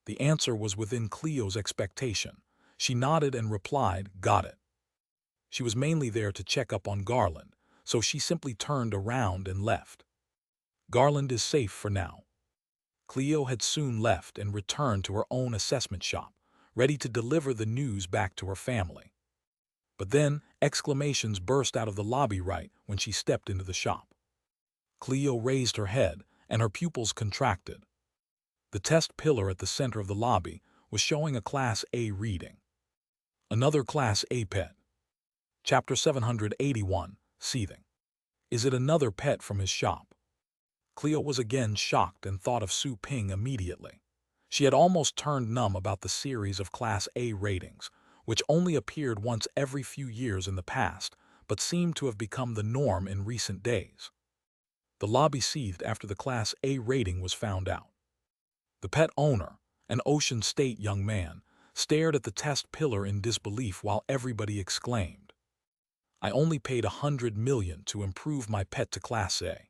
The answer was within Cleo's expectation. She nodded and replied, "Got it." She was mainly there to check up on Garland, so she simply turned around and left. Garland is safe for now. Cleo had soon left and returned to her own assessment shop, ready to deliver the news back to her family. But then, exclamations burst out of the lobby right when she stepped into the shop. Cleo raised her head, and her pupils contracted. The test pillar at the center of the lobby was showing a Class A reading. Another Class A pet. Chapter 781, Seething. Is it another pet from his shop? Cleo was again shocked and thought of Su Ping immediately. She had almost turned numb about the series of Class A ratings, which only appeared once every few years in the past, but seemed to have become the norm in recent days. The lobby seethed after the Class A rating was found out. The pet owner, an Ocean State young man, stared at the test pillar in disbelief while everybody exclaimed, "I only paid $100 million to improve my pet to Class A.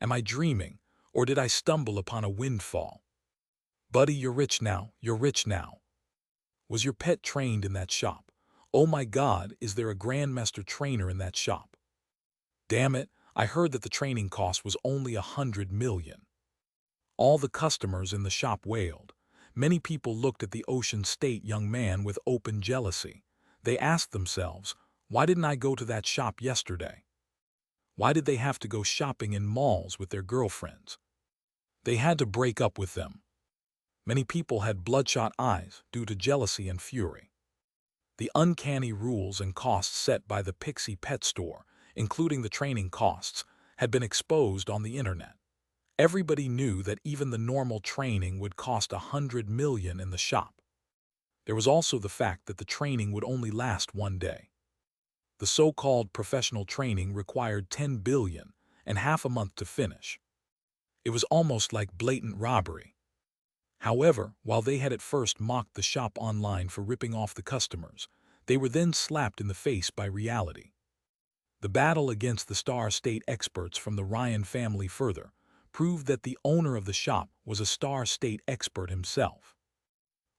Am I dreaming, or did I stumble upon a windfall? Buddy, you're rich now, you're rich now. Was your pet trained in that shop? Oh my God, is there a Grandmaster trainer in that shop? Damn it, I heard that the training cost was only $100 million. All the customers in the shop wailed. Many people looked at the Ocean State young man with open jealousy. They asked themselves, why didn't I go to that shop yesterday? Why did they have to go shopping in malls with their girlfriends? They had to break up with them. Many people had bloodshot eyes due to jealousy and fury. The uncanny rules and costs set by the Pixie Pet Store, including the training costs, had been exposed on the internet. Everybody knew that even the normal training would cost $100 million in the shop. There was also the fact that the training would only last one day. The so-called professional training required 10 billion and half a month to finish. It was almost like blatant robbery. However, while they had at first mocked the shop online for ripping off the customers, they were then slapped in the face by reality. The battle against the Star State experts from the Ryan family further proved that the owner of the shop was a Star State expert himself.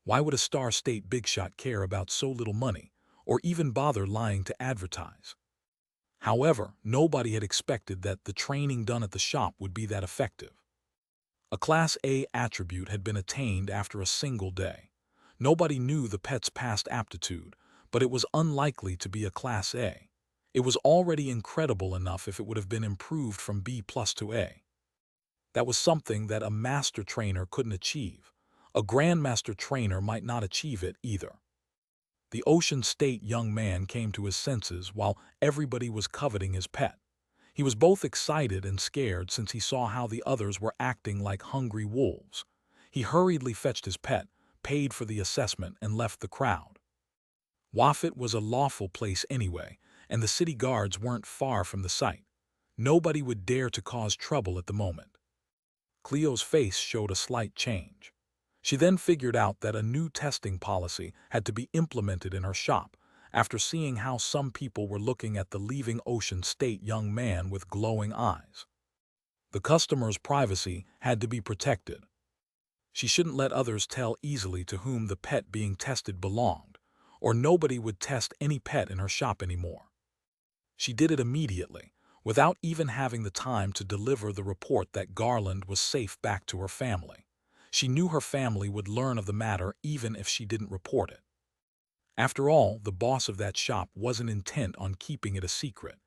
Why would a Star State big shot care about so little money, or even bother lying to advertise? However, nobody had expected that the training done at the shop would be that effective. A Class A attribute had been attained after a single day. Nobody knew the pet's past aptitude, but it was unlikely to be a Class A. It was already incredible enough if it would have been improved from B+ to A. That was something that a master trainer couldn't achieve. A grandmaster trainer might not achieve it either. The Ocean State young man came to his senses while everybody was coveting his pet. He was both excited and scared since he saw how the others were acting like hungry wolves. He hurriedly fetched his pet, paid for the assessment, and left the crowd. Wafit was a lawful place anyway, and the city guards weren't far from the site. Nobody would dare to cause trouble at the moment. Cleo's face showed a slight change. She then figured out that a new testing policy had to be implemented in her shop, after seeing how some people were looking at the leaving Ocean State young man with glowing eyes. The customer's privacy had to be protected. She shouldn't let others tell easily to whom the pet being tested belonged, or nobody would test any pet in her shop anymore. She did it immediately, without even having the time to deliver the report that Garland was safe back to her family. She knew her family would learn of the matter even if she didn't report it. After all, the boss of that shop wasn't intent on keeping it a secret.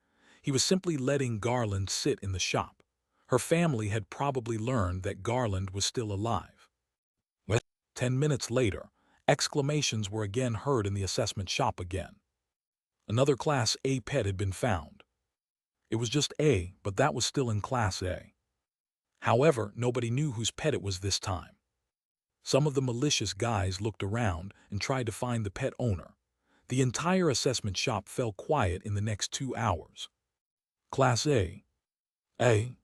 He was simply letting Garland sit in the shop. Her family had probably learned that Garland was still alive. Well, 10 minutes later, exclamations were again heard in the assessment shop again. Another Class A pet had been found. It was just A, but that was still in Class A. However, nobody knew whose pet it was this time. Some of the malicious guys looked around and tried to find the pet owner. The entire assessment shop fell quiet in the next 2 hours. Class A. A.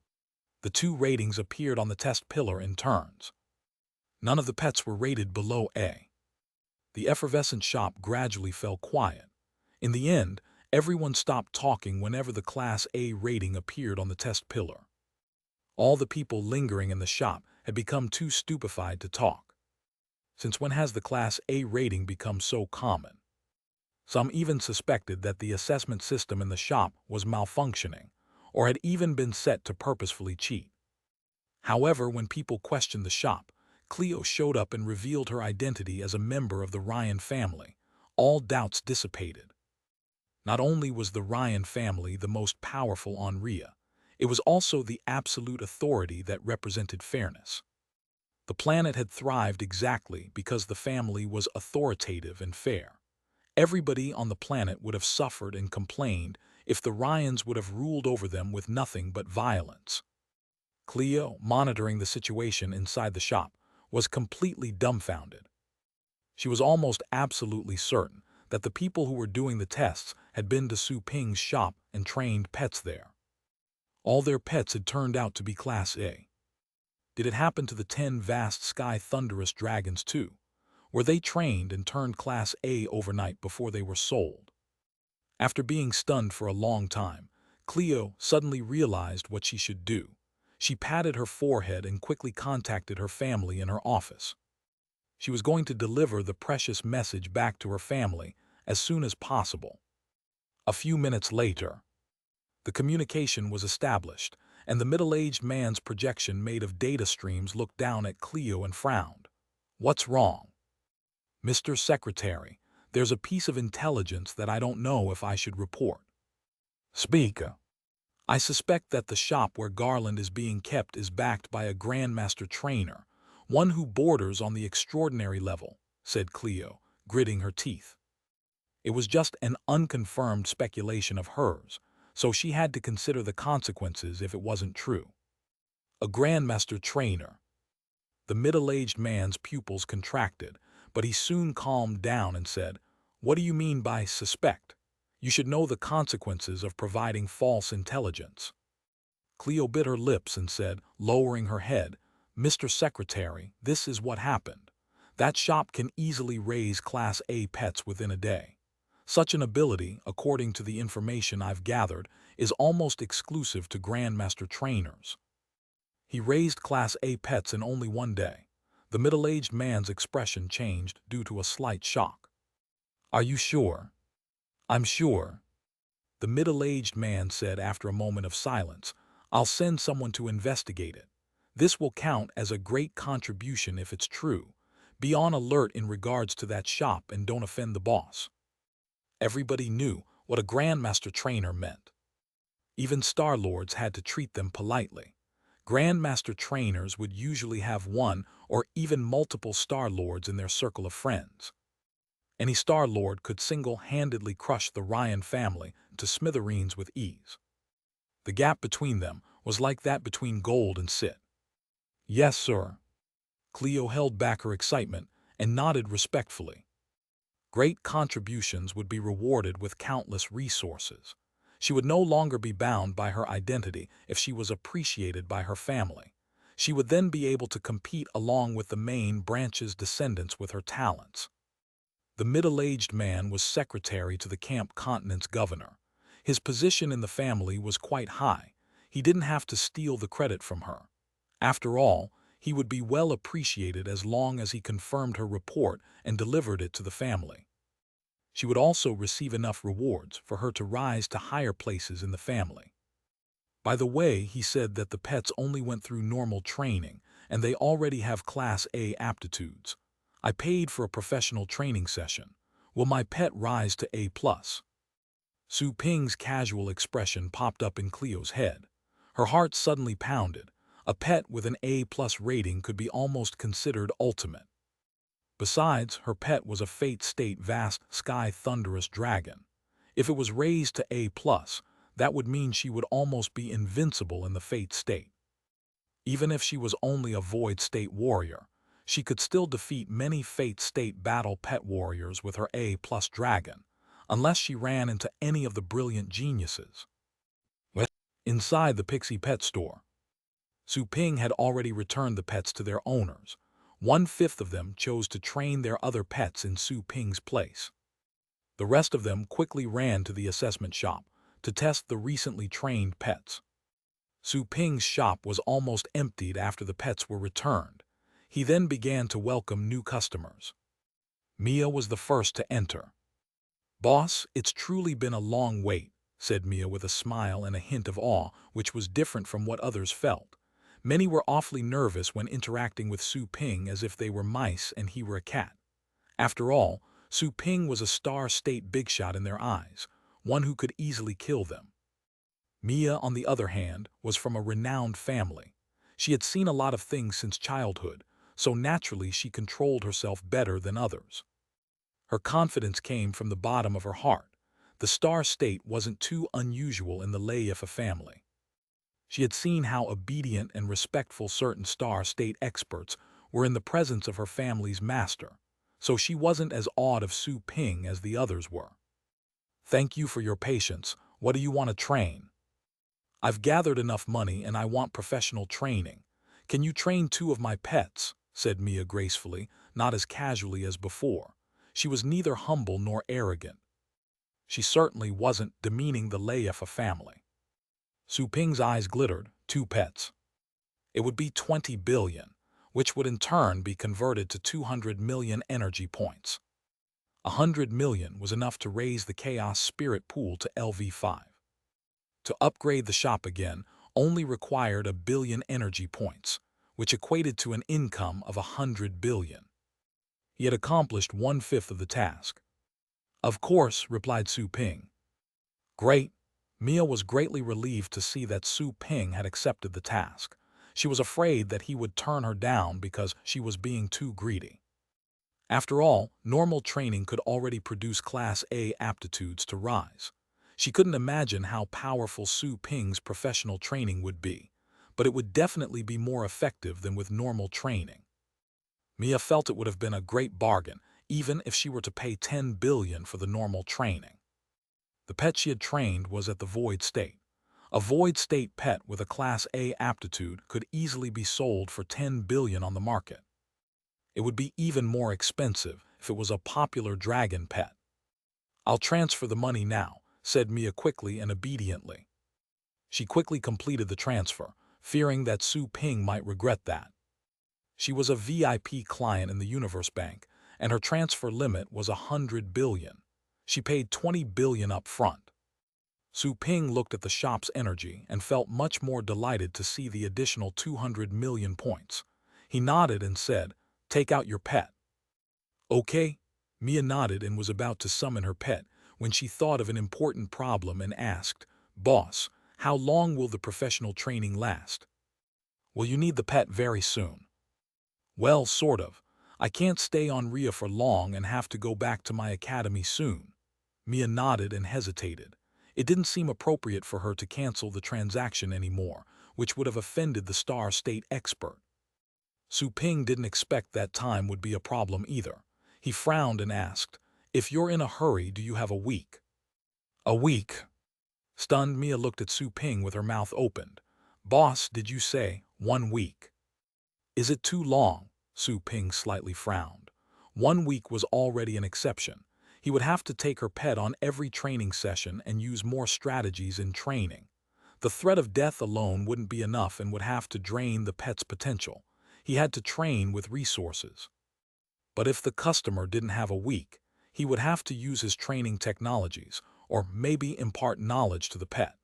The two ratings appeared on the test pillar in turns. None of the pets were rated below A. The effervescent shop gradually fell quiet. In the end, everyone stopped talking whenever the Class A rating appeared on the test pillar. All the people lingering in the shop had become too stupefied to talk. Since when has the Class A rating become so common? Some even suspected that the assessment system in the shop was malfunctioning, or had even been set to purposefully cheat. However, when people questioned the shop, Cleo showed up and revealed her identity as a member of the Ryan family. All doubts dissipated. Not only was the Ryan family the most powerful on Rhea, it was also the absolute authority that represented fairness. The planet had thrived exactly because the family was authoritative and fair. Everybody on the planet would have suffered and complained if the Ryans would have ruled over them with nothing but violence. Cleo, monitoring the situation inside the shop, was completely dumbfounded. She was almost absolutely certain that the people who were doing the tests had been to Su Ping's shop and trained pets there. All their pets had turned out to be Class A. Did it happen to the 10 vast sky thunderous dragons too? Were they trained and turned Class A overnight before they were sold? After being stunned for a long time, Cleo suddenly realized what she should do. She patted her forehead and quickly contacted her family in her office. She was going to deliver the precious message back to her family as soon as possible. A few minutes later, the communication was established, and the middle-aged man's projection made of data streams looked down at Cleo and frowned. "What's wrong?" "Mr. Secretary, there's a piece of intelligence that I don't know if I should report." "Speak." "I suspect that the shop where Garland is being kept is backed by a Grandmaster trainer, one who borders on the extraordinary level," said Cleo, gritting her teeth. It was just an unconfirmed speculation of hers, so she had to consider the consequences if it wasn't true. A Grandmaster trainer. The middle-aged man's pupils contracted, but he soon calmed down and said, "What do you mean by suspect? You should know the consequences of providing false intelligence. Cleo bit her lips and said, lowering her head, Mr. Secretary, this is what happened. That shop can easily raise Class A pets within a day. Such an ability, according to the information I've gathered, is almost exclusive to Grandmaster trainers. He raised Class A pets in only one day. The middle-aged man's expression changed due to a slight shock. Are you sure? I'm sure. The middle-aged man said after a moment of silence, I'll send someone to investigate it. This will count as a great contribution if it's true. Be on alert in regards to that shop and don't offend the boss. Everybody knew what a Grandmaster trainer meant. Even Star Lords had to treat them politely. Grandmaster trainers would usually have one or even multiple Star Lords in their circle of friends. Any Star Lord could single-handedly crush the Ryan family to smithereens with ease. The gap between them was like that between Gold and Sid. Yes, sir. Cleo held back her excitement and nodded respectfully. Great contributions would be rewarded with countless resources. She would no longer be bound by her identity if she was appreciated by her family. She would then be able to compete along with the main branch's descendants with her talents. The middle-aged man was secretary to the Camp Continent's governor. His position in the family was quite high. He didn't have to steal the credit from her. After all, he would be well appreciated as long as he confirmed her report and delivered it to the family. She would also receive enough rewards for her to rise to higher places in the family. By the way, he said that the pets only went through normal training and they already have Class A aptitudes. I paid for a professional training session. Will my pet rise to A+? Su Ping's casual expression popped up in Cleo's head. Her heart suddenly pounded. A pet with an A+ rating could be almost considered ultimate. Besides, her pet was a Fate State vast sky thunderous dragon. If it was raised to A+, that would mean she would almost be invincible in the Fate State. Even if she was only a Void State warrior, she could still defeat many Fate State battle pet warriors with her A+ dragon, unless she ran into any of the brilliant geniuses. Inside the Pixie Pet Store, Su Ping had already returned the pets to their owners. 1/5 of them chose to train their other pets in Su Ping's place. The rest of them quickly ran to the assessment shop to test the recently trained pets. Su Ping's shop was almost emptied after the pets were returned. He then began to welcome new customers. Mia was the first to enter. Boss, it's truly been a long wait, said Mia with a smile and a hint of awe, which was different from what others felt. Many were awfully nervous when interacting with Su Ping as if they were mice and he were a cat. After all, Su Ping was a Star State big shot in their eyes, one who could easily kill them. Mia, on the other hand, was from a renowned family. She had seen a lot of things since childhood, so naturally she controlled herself better than others. Her confidence came from the bottom of her heart. The Star State wasn't too unusual in the Leifa family. She had seen how obedient and respectful certain Star State experts were in the presence of her family's master, so she wasn't as awed of Su Ping as the others were. Thank you for your patience. What do you want to train? I've gathered enough money and I want professional training. Can you train 2 of my pets? Said Mia gracefully, not as casually as before. She was neither humble nor arrogant. She certainly wasn't demeaning the Leifa family. Su Ping's eyes glittered. 2 pets. It would be 20 billion, which would in turn be converted to 200 million energy points. 100 million was enough to raise the Chaos Spirit pool to LV5. To upgrade the shop again only required 1 billion energy points, which equated to an income of 100 billion. He had accomplished 1/5 of the task. Of course, replied Su Ping. Great. Mia was greatly relieved to see that Su Ping had accepted the task. She was afraid that he would turn her down because she was being too greedy. After all, normal training could already produce Class A aptitudes to rise. She couldn't imagine how powerful Su Ping's professional training would be, but it would definitely be more effective than with normal training. Mia felt it would have been a great bargain, even if she were to pay 10 billion for the normal training. The pet she had trained was at the void state. A void state pet with a Class A aptitude could easily be sold for 10 billion on the market. It would be even more expensive if it was a popular dragon pet. "I'll transfer the money now," said Mia quickly and obediently. She quickly completed the transfer, fearing that Su Ping might regret that. She was a VIP client in the Universe Bank, and her transfer limit was 100 billion. She paid 20 billion up front. Su Ping looked at the shop's energy and felt much more delighted to see the additional 200 million points. He nodded and said, "Take out your pet." "Okay." Mia nodded and was about to summon her pet when she thought of an important problem and asked, "Boss, how long will the professional training last? Will you need the pet very soon?" "Well, sort of. I can't stay on Ria for long and have to go back to my academy soon." Mia nodded and hesitated. It didn't seem appropriate for her to cancel the transaction anymore, which would have offended the Star State expert. Su Ping didn't expect that time would be a problem either. He frowned and asked, "If you're in a hurry, do you have a week?" "A week?" Stunned, Mia looked at Su Ping with her mouth opened. "Boss, did you say 1 week?" "Is it too long?" Su Ping slightly frowned. 1 week was already an exception. He would have to take her pet on every training session and use more strategies in training. The threat of death alone wouldn't be enough and would have to drain the pet's potential. He had to train with resources. But if the customer didn't have a week, he would have to use his training technologies, or maybe impart knowledge to the pet.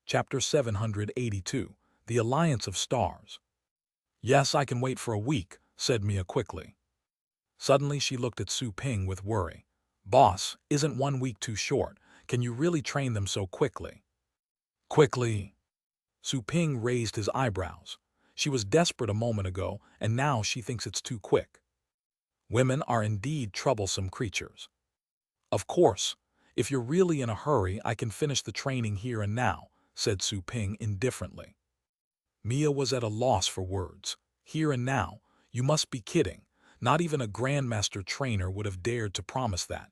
Chapter 782, The Alliance of Stars. "Yes, I can wait for a week," said Mia quickly. Suddenly she looked at Su Ping with worry. "Boss, isn't 1 week too short? Can you really train them so quickly?" "Quickly?" Su Ping raised his eyebrows. She was desperate a moment ago, and now she thinks it's too quick. Women are indeed troublesome creatures. "Of course, if you're really in a hurry, I can finish the training here and now," said Su Ping indifferently. Mia was at a loss for words. Here and now? You must be kidding. Not even a grandmaster trainer would have dared to promise that.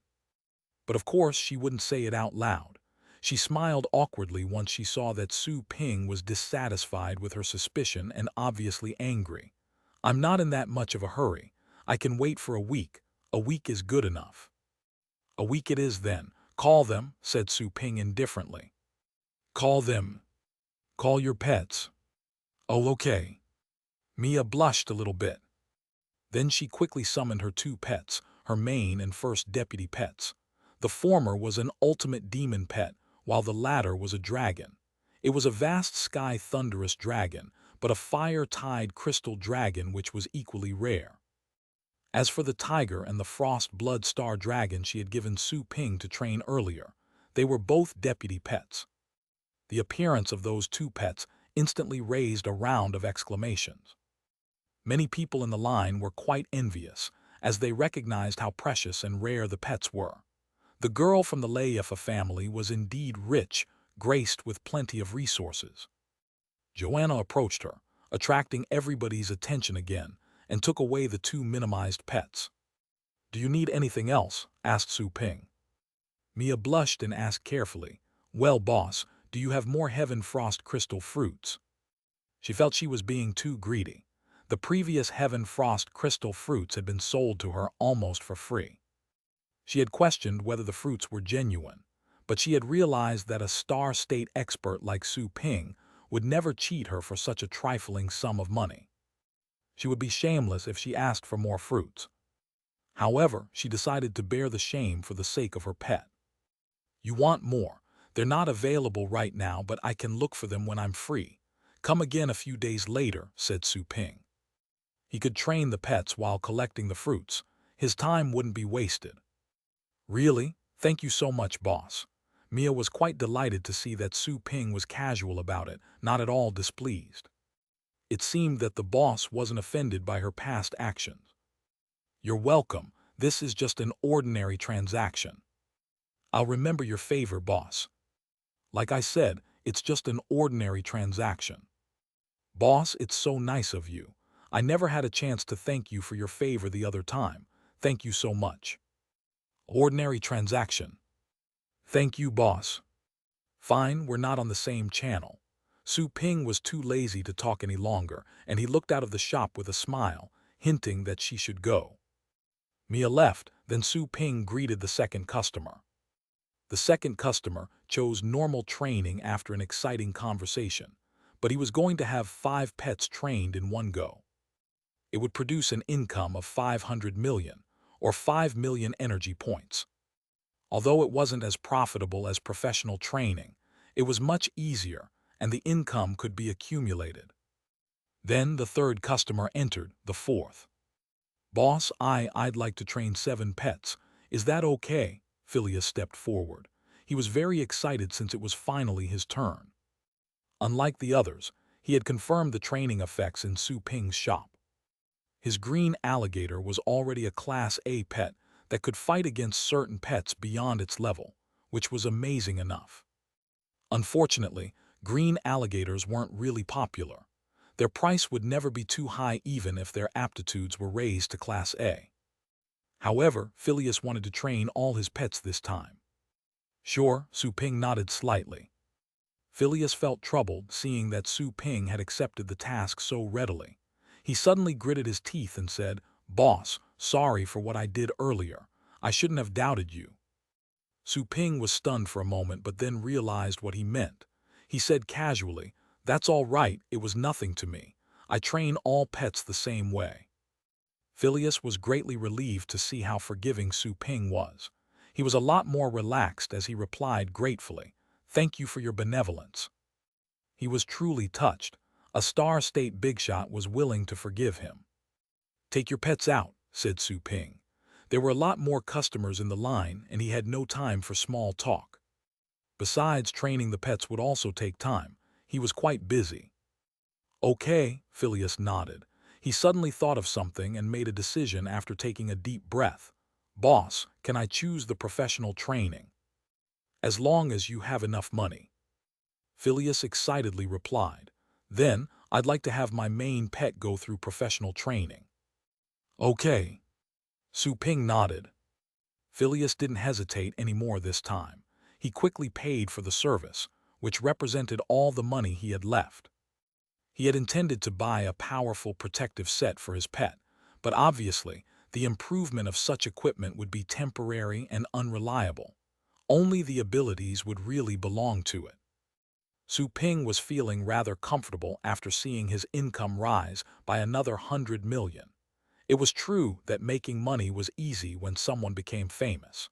But of course she wouldn't say it out loud. She smiled awkwardly once she saw that Su Ping was dissatisfied with her suspicion and obviously angry. "I'm not in that much of a hurry. I can wait for a week. A week is good enough." "A week it is then. Call them," said Su Ping indifferently. "Call them. Call your pets." "Oh, okay." Mia blushed a little bit. Then she quickly summoned her 2 pets, her main and first deputy pets. The former was an ultimate demon pet, while the latter was a dragon. It was a vast sky thunderous dragon, but a fire-tide crystal dragon which was equally rare. As for the tiger and the frost blood star dragon she had given Su Ping to train earlier, they were both deputy pets. The appearance of those 2 pets instantly raised a round of exclamations. Many people in the line were quite envious, as they recognized how precious and rare the pets were. The girl from the Layefa family was indeed rich, graced with plenty of resources. Joanna approached her, attracting everybody's attention again, and took away the 2 minimized pets. "Do you need anything else?" asked Su Ping. Mia blushed and asked carefully, "Well, boss, do you have more Heaven Frost crystal fruits?" She felt she was being too greedy. The previous Heaven Frost crystal fruits had been sold to her almost for free. She had questioned whether the fruits were genuine, but she had realized that a Star State expert like Su Ping would never cheat her for such a trifling sum of money. She would be shameless if she asked for more fruits. However, she decided to bear the shame for the sake of her pet. "You want more. They're not available right now, but I can look for them when I'm free. Come again a few days later," said Su Ping. He could train the pets while collecting the fruits. His time wouldn't be wasted. "Really? Thank you so much, boss." Mia was quite delighted to see that Su Ping was casual about it, not at all displeased. It seemed that the boss wasn't offended by her past actions. "You're welcome. This is just an ordinary transaction." "I'll remember your favor, boss." "Like I said, it's just an ordinary transaction." "Boss, it's so nice of you. I never had a chance to thank you for your favor the other time. Thank you so much." "Ordinary transaction." Thank you, boss. Fine, we're not on the same channel. Su Ping was too lazy to talk any longer, and he looked out of the shop with a smile, hinting that she should go. Mia left, then Su Ping greeted the second customer. The second customer chose normal training after an exciting conversation, but he was going to have 5 pets trained in one go. It would produce an income of 500 million, or 5 million energy points. Although it wasn't as profitable as professional training, it was much easier, and the income could be accumulated. Then the third customer entered, the fourth. Boss, I'd like to train 7 pets. Is that okay? Phileas stepped forward. He was very excited since it was finally his turn. Unlike the others, he had confirmed the training effects in Su Ping's shop. His green alligator was already a Class A pet that could fight against certain pets beyond its level, which was amazing enough. Unfortunately, green alligators weren't really popular. Their price would never be too high even if their aptitudes were raised to Class A. However, Phileas wanted to train all his pets this time. Sure, Su Ping nodded slightly. Phileas felt troubled seeing that Su Ping had accepted the task so readily. He suddenly gritted his teeth and said, "Boss, sorry for what I did earlier. I shouldn't have doubted you." Su Ping was stunned for a moment but then realized what he meant. He said casually, "That's all right, it was nothing to me. I train all pets the same way." Phileas was greatly relieved to see how forgiving Su Ping was. He was a lot more relaxed as he replied gratefully, "Thank you for your benevolence." He was truly touched. A Star State bigshot was willing to forgive him. "Take your pets out," said Su Ping. There were a lot more customers in the line and he had no time for small talk. Besides, training the pets would also take time. He was quite busy. "Okay," Phileas nodded. He suddenly thought of something and made a decision after taking a deep breath. "Boss, can I choose the professional training?" "As long as you have enough money." Phileas excitedly replied. "Then, I'd like to have my main pet go through professional training." "Okay." Su Ping nodded. Phileas didn't hesitate anymore this time. He quickly paid for the service, which represented all the money he had left. He had intended to buy a powerful protective set for his pet, but obviously, the improvement of such equipment would be temporary and unreliable. Only the abilities would really belong to it. Su Ping was feeling rather comfortable after seeing his income rise by another 100 million. It was true that making money was easy when someone became famous.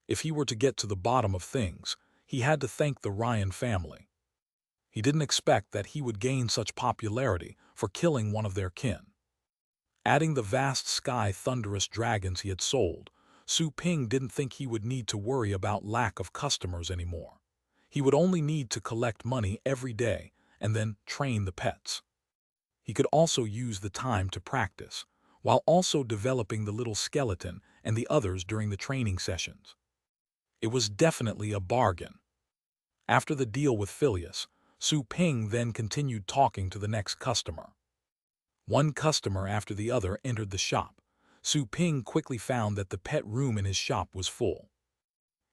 If he were to get to the bottom of things, he had to thank the Ryan family. He didn't expect that he would gain such popularity for killing one of their kin. Adding the vast sky thunderous dragons he had sold, Su Ping didn't think he would need to worry about lack of customers anymore. He would only need to collect money every day and then train the pets. He could also use the time to practice, while also developing the little skeleton and the others during the training sessions. It was definitely a bargain. After the deal with Phileas, Su Ping then continued talking to the next customer. One customer after the other entered the shop. Su Ping quickly found that the pet room in his shop was full.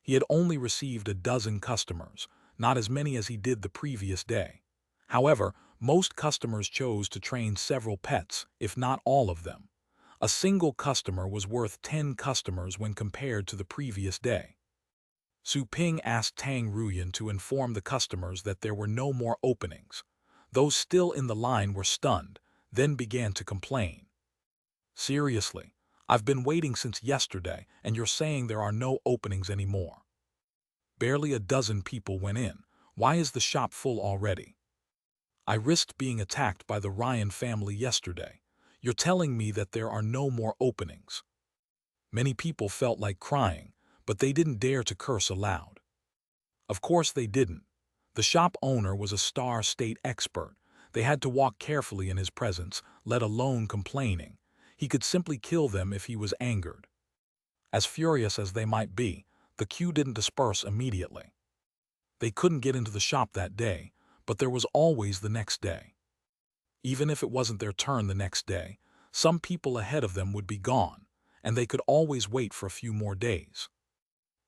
He had only received a dozen customers, not as many as he did the previous day. However, most customers chose to train several pets, if not all of them. A single customer was worth 10 customers when compared to the previous day. Su Ping asked Tang Ruyan to inform the customers that there were no more openings. Those still in the line were stunned, then began to complain. "Seriously, I've been waiting since yesterday and you're saying there are no openings anymore. Barely a dozen people went in. Why is the shop full already? I risked being attacked by the Ryan family yesterday. You're telling me that there are no more openings." Many people felt like crying, but they didn't dare to curse aloud. Of course they didn't. The shop owner was a Star State expert. They had to walk carefully in his presence, let alone complaining. He could simply kill them if he was angered. As furious as they might be, the queue didn't disperse immediately. They couldn't get into the shop that day, but there was always the next day. Even if it wasn't their turn the next day, some people ahead of them would be gone, and they could always wait for a few more days.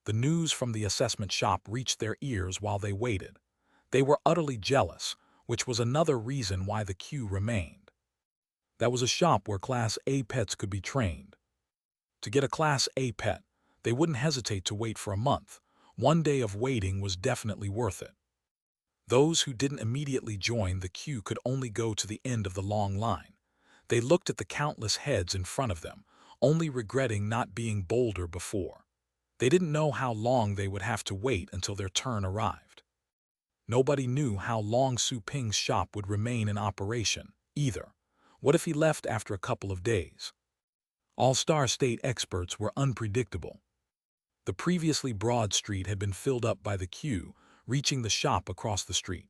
The news from the assessment shop reached their ears while they waited. They were utterly jealous, which was another reason why the queue remained. That was a shop where Class A pets could be trained. To get a Class A pet, they wouldn't hesitate to wait for a month. One day of waiting was definitely worth it. Those who didn't immediately join the queue could only go to the end of the long line. They looked at the countless heads in front of them, only regretting not being bolder before. They didn't know how long they would have to wait until their turn arrived. Nobody knew how long Su Ping's shop would remain in operation, either. What if he left after a couple of days? All-Star State experts were unpredictable. The previously broad street had been filled up by the queue, reaching the shop across the street.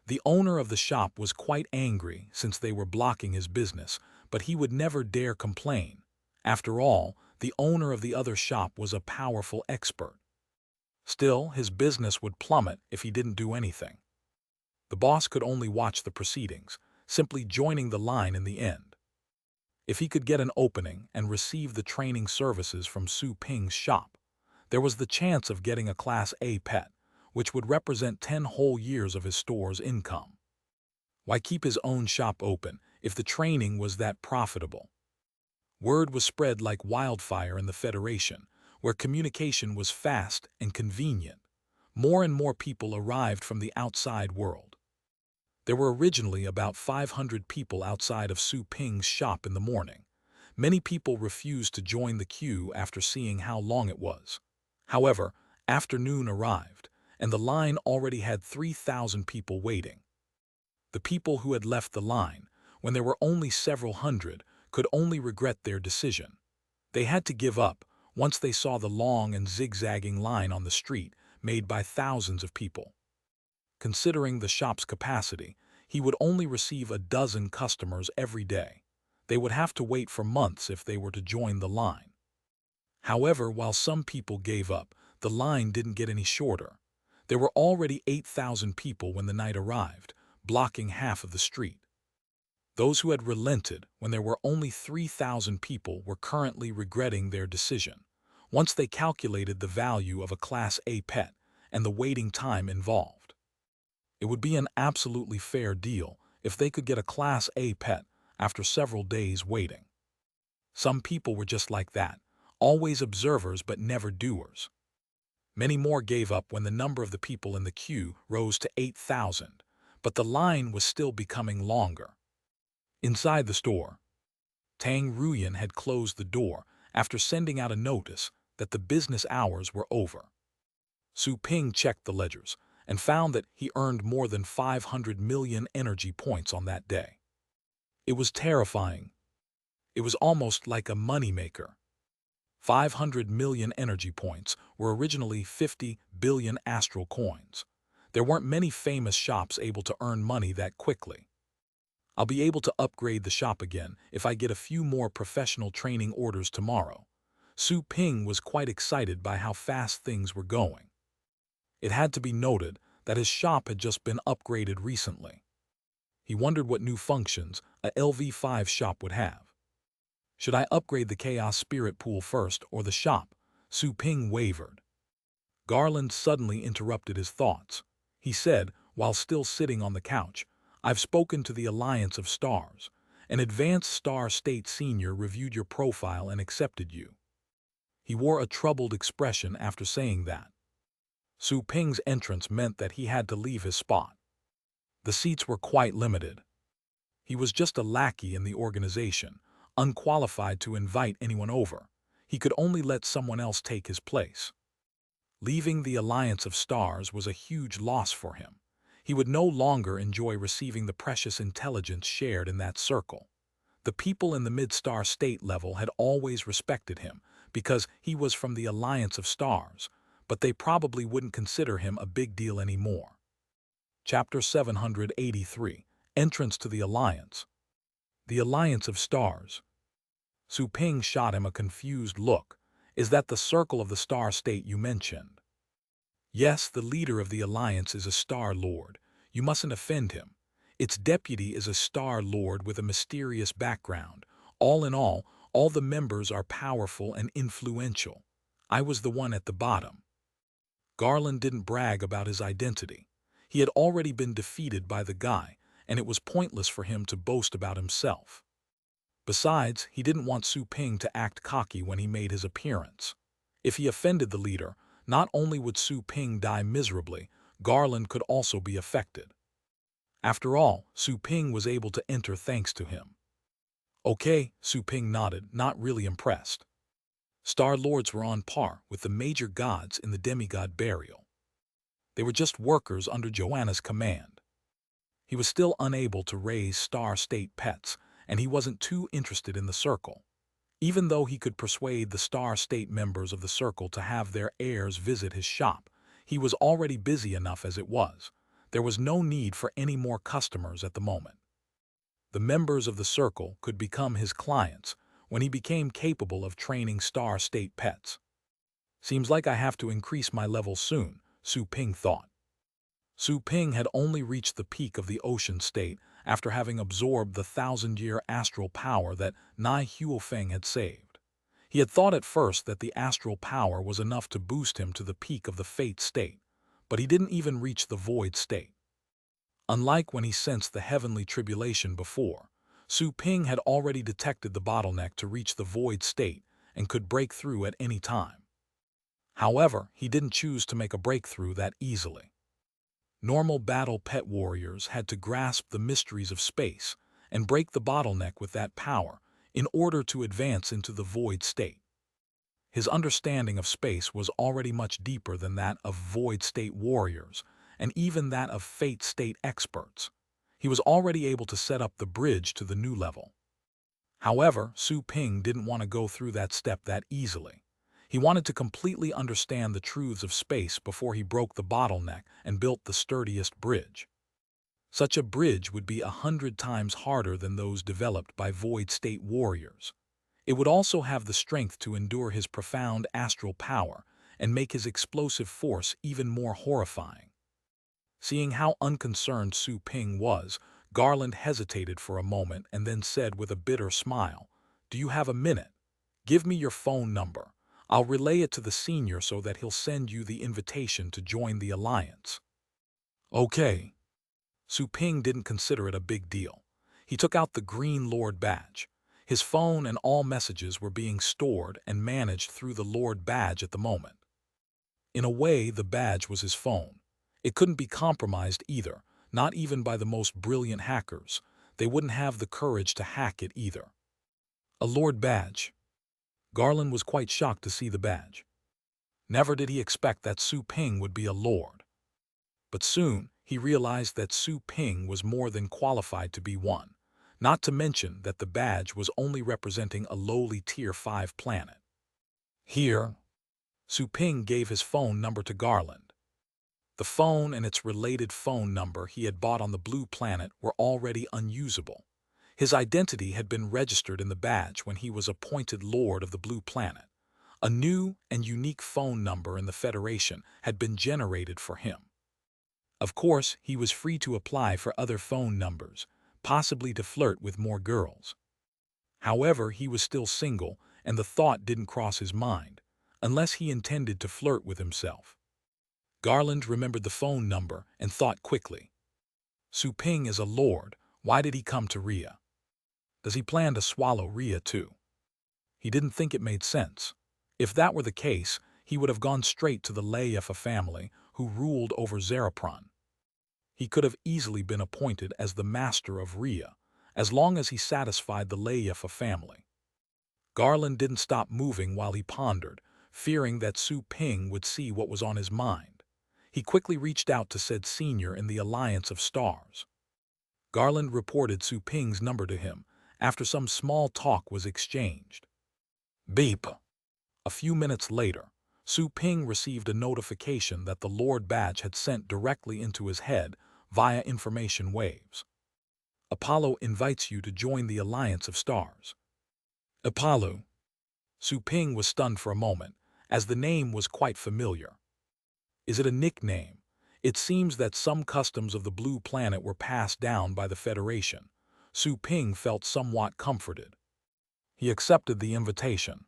The owner of the shop was quite angry since they were blocking his business, but he would never dare complain. After all, the owner of the other shop was a powerful expert. Still, his business would plummet if he didn't do anything. The boss could only watch the proceedings, simply joining the line in the end. If he could get an opening and receive the training services from Su Ping's shop, there was the chance of getting a Class A pet, which would represent 10 whole years of his store's income. Why keep his own shop open if the training was that profitable? Word was spread like wildfire in the Federation, where communication was fast and convenient. More and more people arrived from the outside world. There were originally about 500 people outside of Su Ping's shop in the morning. Many people refused to join the queue after seeing how long it was. However, afternoon arrived, and the line already had 3,000 people waiting. The people who had left the line, when there were only several hundred, could only regret their decision. They had to give up once they saw the long and zigzagging line on the street made by thousands of people. Considering the shop's capacity, he would only receive a dozen customers every day. They would have to wait for months if they were to join the line. However, while some people gave up, the line didn't get any shorter. There were already 8,000 people when the night arrived, blocking half of the street. Those who had relented when there were only 3,000 people were currently regretting their decision, once they calculated the value of a Class A pet and the waiting time involved. It would be an absolutely fair deal if they could get a Class A pet after several days waiting. Some people were just like that, always observers but never doers. Many more gave up when the number of the people in the queue rose to 8,000, but the line was still becoming longer. Inside the store, Tang Ruyan had closed the door after sending out a notice that the business hours were over. Su Ping checked the ledgers and found that he earned more than 500 million energy points on that day. It was terrifying. It was almost like a moneymaker. 500 million energy points were originally 50 billion astral coins. There weren't many famous shops able to earn money that quickly. I'll be able to upgrade the shop again if I get a few more professional training orders tomorrow. Su Ping was quite excited by how fast things were going. It had to be noted that his shop had just been upgraded recently. He wondered what new functions a LV5 shop would have. Should I upgrade the Chaos Spirit Pool first or the shop? Su Ping wavered. Garland suddenly interrupted his thoughts. He said, while still sitting on the couch, "I've spoken to the Alliance of Stars. An advanced Star State Senior reviewed your profile and accepted you." He wore a troubled expression after saying that. Su Ping's entrance meant that he had to leave his spot. The seats were quite limited. He was just a lackey in the organization, unqualified to invite anyone over. He could only let someone else take his place. Leaving the Alliance of Stars was a huge loss for him. He would no longer enjoy receiving the precious intelligence shared in that circle. The people in the mid-star state level had always respected him because he was from the Alliance of Stars, but they probably wouldn't consider him a big deal anymore. Chapter 783, Entrance to the Alliance. The Alliance of Stars. Su Ping shot him a confused look. Is that the circle of the star state you mentioned? Yes, the leader of the Alliance is a Star Lord. You mustn't offend him. Its deputy is a Star Lord with a mysterious background. All in all the members are powerful and influential. I was the one at the bottom. Garland didn't brag about his identity. He had already been defeated by the guy, and it was pointless for him to boast about himself. Besides, he didn't want Su Ping to act cocky when he made his appearance. If he offended the leader, not only would Su Ping die miserably, Garland could also be affected. After all, Su Ping was able to enter thanks to him. Okay, Su Ping nodded, not really impressed. Star Lords were on par with the major gods in the demigod burial. They were just workers under Joanna's command. He was still unable to raise Star State pets, and he wasn't too interested in the Circle. Even though he could persuade the Star State members of the Circle to have their heirs visit his shop, he was already busy enough as it was. There was no need for any more customers at the moment. The members of the Circle could become his clients when he became capable of training Star State pets. Seems like I have to increase my level soon, Su Ping thought. Su Ping had only reached the peak of the ocean state after having absorbed the 1,000-year astral power that Nai Huofeng had saved. He had thought at first that the astral power was enough to boost him to the peak of the fate state, but he didn't even reach the void state. Unlike when he sensed the heavenly tribulation before, Su Ping had already detected the bottleneck to reach the void state and could break through at any time. However, he didn't choose to make a breakthrough that easily. Normal battle pet warriors had to grasp the mysteries of space and break the bottleneck with that power in order to advance into the void state. His understanding of space was already much deeper than that of void state warriors and even that of fate state experts. He was already able to set up the bridge to the new level. However, Su Ping didn't want to go through that step that easily. He wanted to completely understand the truths of space before he broke the bottleneck and built the sturdiest bridge. Such a bridge would be 100 times harder than those developed by void state warriors. It would also have the strength to endure his profound astral power and make his explosive force even more horrifying. Seeing how unconcerned Su Ping was, Garland hesitated for a moment and then said with a bitter smile, "Do you have a minute? Give me your phone number. I'll relay it to the senior so that he'll send you the invitation to join the alliance." Okay. Su Ping didn't consider it a big deal. He took out the Green Lord badge. His phone and all messages were being stored and managed through the Lord badge at the moment. In a way, the badge was his phone. It couldn't be compromised either, not even by the most brilliant hackers. They wouldn't have the courage to hack it either. A Lord badge. Garland was quite shocked to see the badge. Never did he expect that Su Ping would be a lord. But soon, he realized that Su Ping was more than qualified to be one, not to mention that the badge was only representing a lowly Tier 5 planet. Here, Su Ping gave his phone number to Garland. The phone and its related phone number he had bought on the Blue Planet were already unusable. His identity had been registered in the badge when he was appointed Lord of the Blue Planet. A new and unique phone number in the Federation had been generated for him. Of course, he was free to apply for other phone numbers, possibly to flirt with more girls. However, he was still single, and the thought didn't cross his mind, unless he intended to flirt with himself. Garland remembered the phone number and thought quickly. Su Ping is a lord. Why did he come to Rhea? Does he plan to swallow Rhea too? He didn't think it made sense. If that were the case, he would have gone straight to the Laefa family who ruled over Zerapron. He could have easily been appointed as the master of Rhea, as long as he satisfied the Laefa family. Garland didn't stop moving while he pondered, fearing that Su Ping would see what was on his mind. He quickly reached out to said senior in the Alliance of Stars. Garland reported Su Ping's number to him after some small talk was exchanged. Beep. A few minutes later, Su Ping received a notification that the Lord badge had sent directly into his head via information waves. Apollo invites you to join the Alliance of Stars. Apollo. Su Ping was stunned for a moment, as the name was quite familiar. Is it a nickname? It seems that some customs of the Blue Planet were passed down by the Federation. Su Ping felt somewhat comforted. He accepted the invitation.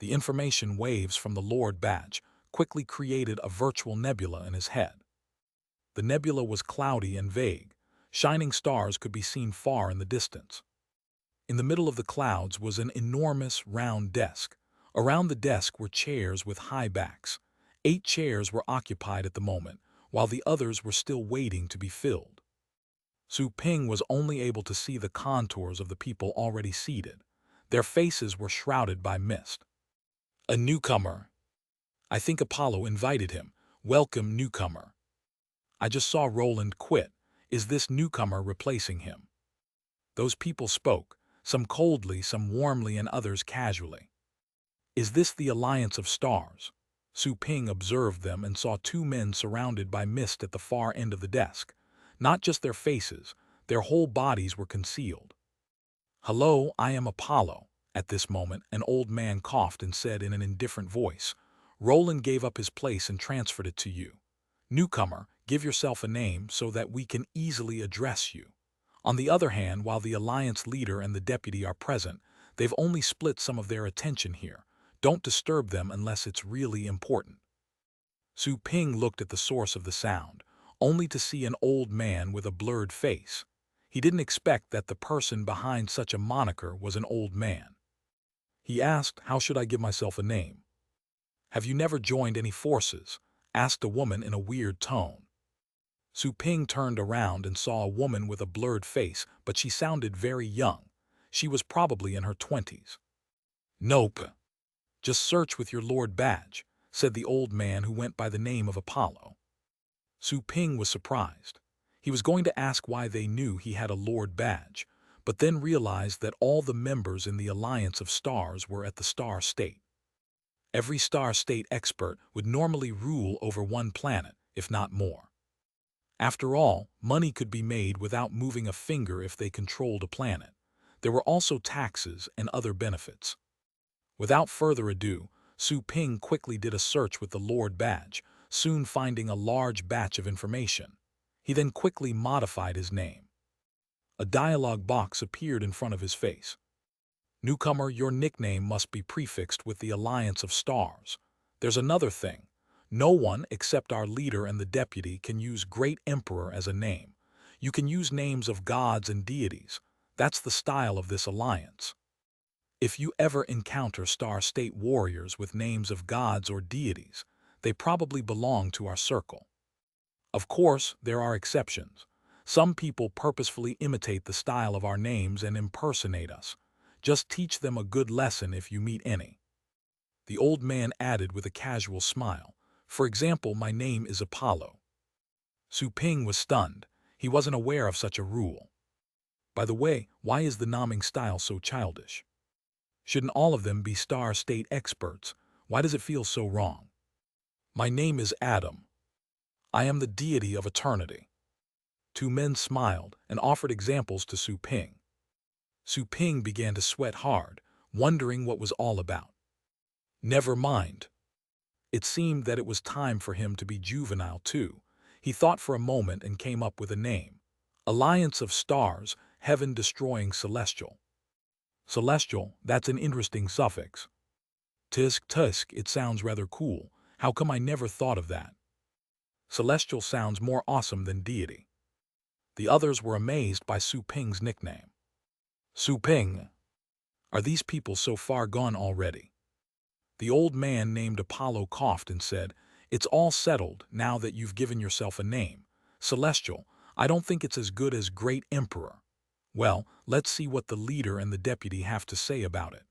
The information waves from the Lord badge quickly created a virtual nebula in his head. The nebula was cloudy and vague. Shining stars could be seen far in the distance. In the middle of the clouds was an enormous, round desk. Around the desk were chairs with high backs. 8 chairs were occupied at the moment, while the others were still waiting to be filled. Su Ping was only able to see the contours of the people already seated. Their faces were shrouded by mist. A newcomer. I think Apollo invited him. Welcome, newcomer. I just saw Roland quit. Is this newcomer replacing him? Those people spoke, some coldly, some warmly, and others casually. Is this the Alliance of Stars? Su Ping observed them and saw 2 men surrounded by mist at the far end of the desk. Not just their faces, their whole bodies were concealed. Hello, I am Apollo. At this moment, an old man coughed and said in an indifferent voice, Roland gave up his place and transferred it to you. Newcomer, give yourself a name so that we can easily address you. On the other hand, while the Alliance leader and the deputy are present, they've only split some of their attention here. Don't disturb them unless it's really important. Su Ping looked at the source of the sound, only to see an old man with a blurred face. He didn't expect that the person behind such a moniker was an old man. He asked, how should I give myself a name? Have you never joined any forces? Asked a woman in a weird tone. Su Ping turned around and saw a woman with a blurred face, but she sounded very young. She was probably in her 20s. Nope. Just search with your Lord badge, said the old man who went by the name of Apollo. Su Ping was surprised. He was going to ask why they knew he had a Lord badge, but then realized that all the members in the Alliance of Stars were at the Star State. Every Star State expert would normally rule over one planet, if not more. After all, money could be made without moving a finger if they controlled a planet. There were also taxes and other benefits. Without further ado, Su Ping quickly did a search with the Lord badge, soon finding a large batch of information. He then quickly modified his name. A dialog box appeared in front of his face. Newcomer, your nickname must be prefixed with the Alliance of Stars. There's another thing. No one except our leader and the deputy can use Great Emperor as a name. You can use names of gods and deities. That's the style of this alliance. If you ever encounter Star State warriors with names of gods or deities, they probably belong to our circle. Of course, there are exceptions. Some people purposefully imitate the style of our names and impersonate us. Just teach them a good lesson if you meet any. The old man added with a casual smile, for example, my name is Apollo. Su Ping was stunned. He wasn't aware of such a rule. By the way, why is the naming style so childish? Shouldn't all of them be Star State experts? Why does it feel so wrong? My name is Adam. I am the deity of eternity. 2 men smiled and offered examples to Su Ping. Su Ping began to sweat hard, wondering what was all about. Never mind. It seemed that it was time for him to be juvenile too. He thought for a moment and came up with a name. Alliance of Stars, Heaven-Destroying Celestial. Celestial, that's an interesting suffix. Tisk, it sounds rather cool. How come I never thought of that? Celestial sounds more awesome than deity. The others were amazed by Su Ping's nickname. Su Ping. Are these people so far gone already? The old man named Apollo coughed and said, it's all settled now that you've given yourself a name. Celestial, I don't think it's as good as Great Emperor. Well, let's see what the leader and the deputy have to say about it.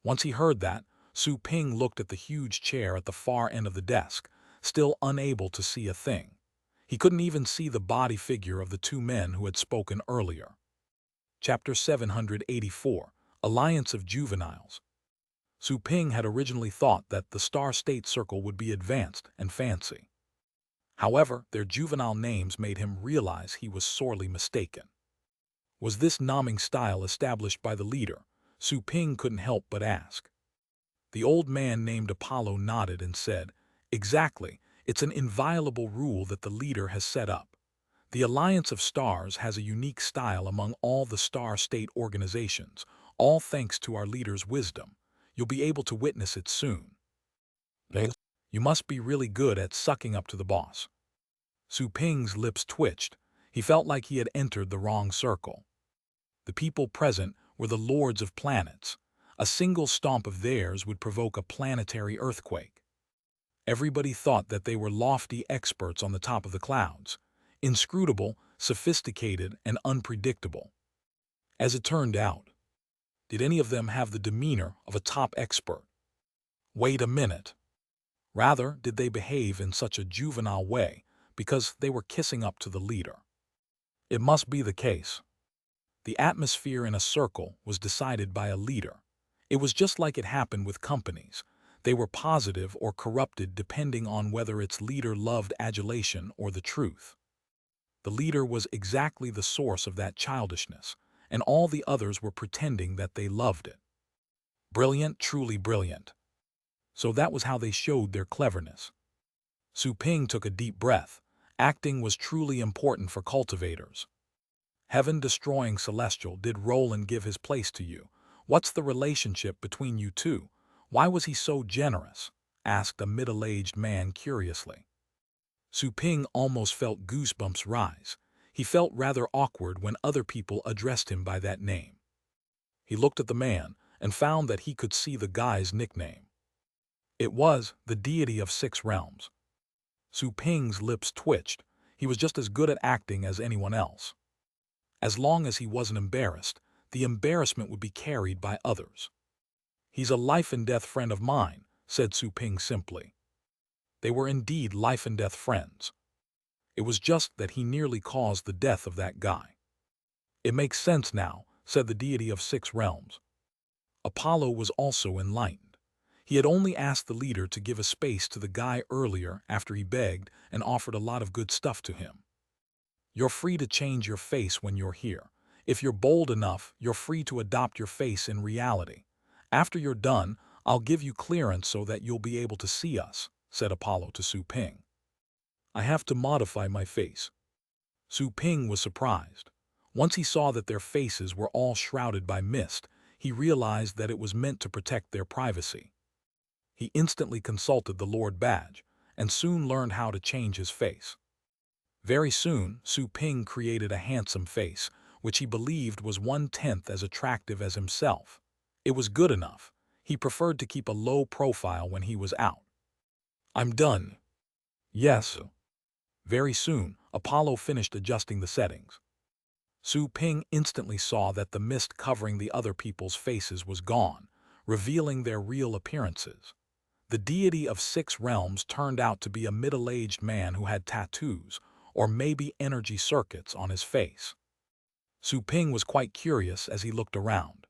Once he heard that, Su Ping looked at the huge chair at the far end of the desk, still unable to see a thing. He couldn't even see the body figure of the 2 men who had spoken earlier. Chapter 784, Alliance of Juveniles. Su Ping had originally thought that the Star State Circle would be advanced and fancy. However, their juvenile names made him realize he was sorely mistaken. Was this naming style established by the leader? Su Ping couldn't help but ask. The old man named Apollo nodded and said, exactly, it's an inviolable rule that the leader has set up. The Alliance of Stars has a unique style among all the Star State organizations, all thanks to our leader's wisdom. You'll be able to witness it soon. You must be really good at sucking up to the boss. Su Ping's lips twitched. He felt like he had entered the wrong circle. The people present were the lords of planets. A single stomp of theirs would provoke a planetary earthquake. Everybody thought that they were lofty experts on the top of the clouds, inscrutable, sophisticated, and unpredictable. As it turned out, did any of them have the demeanor of a top expert? Wait a minute. Rather, did they behave in such a juvenile way because they were kissing up to the leader? It must be the case. The atmosphere in a circle was decided by a leader. It was just like it happened with companies. They were positive or corrupted depending on whether its leader loved adulation or the truth. The leader was exactly the source of that childishness, and all the others were pretending that they loved it. Brilliant, truly brilliant. So that was how they showed their cleverness. Su Ping took a deep breath. Acting was truly important for cultivators. Heaven-destroying Celestial, did Roland give his place to you? What's the relationship between you two? Why was he so generous? Asked a middle-aged man curiously. Su Ping almost felt goosebumps rise. He felt rather awkward when other people addressed him by that name. He looked at the man and found that he could see the guy's nickname. It was the deity of 6 realms. Su Ping's lips twitched. He was just as good at acting as anyone else. As long as he wasn't embarrassed, the embarrassment would be carried by others. He's a life-and-death friend of mine, said Su Ping simply. They were indeed life-and-death friends. It was just that he nearly caused the death of that guy. It makes sense now, said the deity of 6 realms. Apollo was also enlightened. He had only asked the leader to give a space to the guy earlier after he begged and offered a lot of good stuff to him. You're free to change your face when you're here. If you're bold enough, you're free to adopt your face in reality. After you're done, I'll give you clearance so that you'll be able to see us, said Apollo to Su Ping. I have to modify my face. Su Ping was surprised. Once he saw that their faces were all shrouded by mist, he realized that it was meant to protect their privacy. He instantly consulted the Lord Badge and soon learned how to change his face. Very soon, Su Ping created a handsome face, which he believed was 1/10 as attractive as himself. It was good enough. He preferred to keep a low profile when he was out. I'm done. Yes. Very soon, Apollo finished adjusting the settings. Su Ping instantly saw that the mist covering the other people's faces was gone, revealing their real appearances. The deity of 6 realms turned out to be a middle-aged man who had tattoos, or maybe energy circuits, on his face. Su Ping was quite curious as he looked around.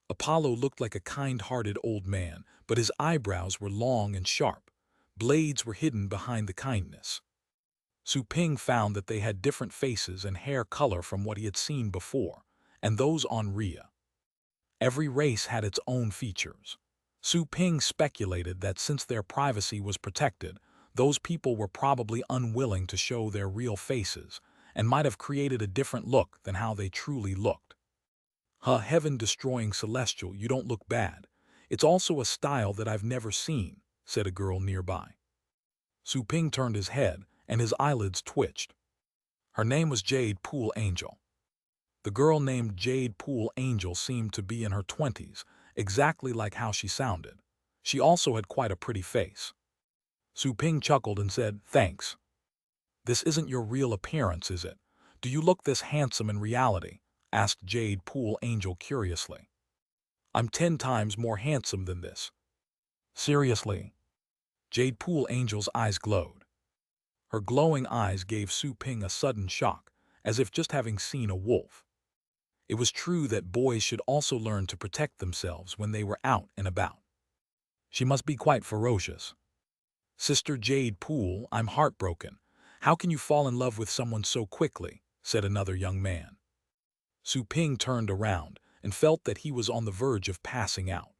Apollo looked like a kind-hearted old man, but his eyebrows were long and sharp. Blades were hidden behind the kindness. Su Ping found that they had different faces and hair color from what he had seen before, and those on Rhea. Every race had its own features. Su Ping speculated that since their privacy was protected, those people were probably unwilling to show their real faces and might have created a different look than how they truly looked. Heaven-destroying Celestial, you don't look bad. It's also a style that I've never seen, said a girl nearby. Su Ping turned his head, and his eyelids twitched. Her name was Jade Pool Angel. The girl named Jade Pool Angel seemed to be in her 20s, exactly like how she sounded. She also had quite a pretty face. Su Ping chuckled and said, thanks. This isn't your real appearance, is it? Do you look this handsome in reality? Asked Jade Pool Angel curiously. I'm 10 times more handsome than this. Seriously? Jade Pool Angel's eyes glowed. Her glowing eyes gave Su Ping a sudden shock, as if just having seen a wolf. It was true that boys should also learn to protect themselves when they were out and about. She must be quite ferocious. Sister Jade Pool, I'm heartbroken. How can you fall in love with someone so quickly? Said another young man. Su Ping turned around and felt that he was on the verge of passing out.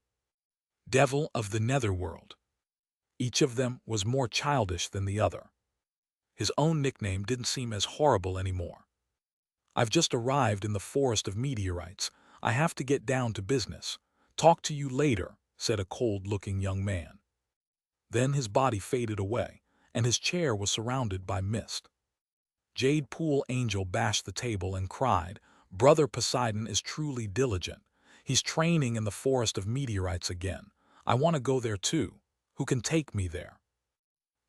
Devil of the Netherworld. Each of them was more childish than the other. His own nickname didn't seem as horrible anymore. I've just arrived in the forest of meteorites. I have to get down to business. Talk to you later, said a cold-looking young man. Then his body faded away, and his chair was surrounded by mist. Jade Pool Angel bashed the table and cried, "Brother Poseidon is truly diligent. He's training in the forest of meteorites again. I want to go there too. Who can take me there?"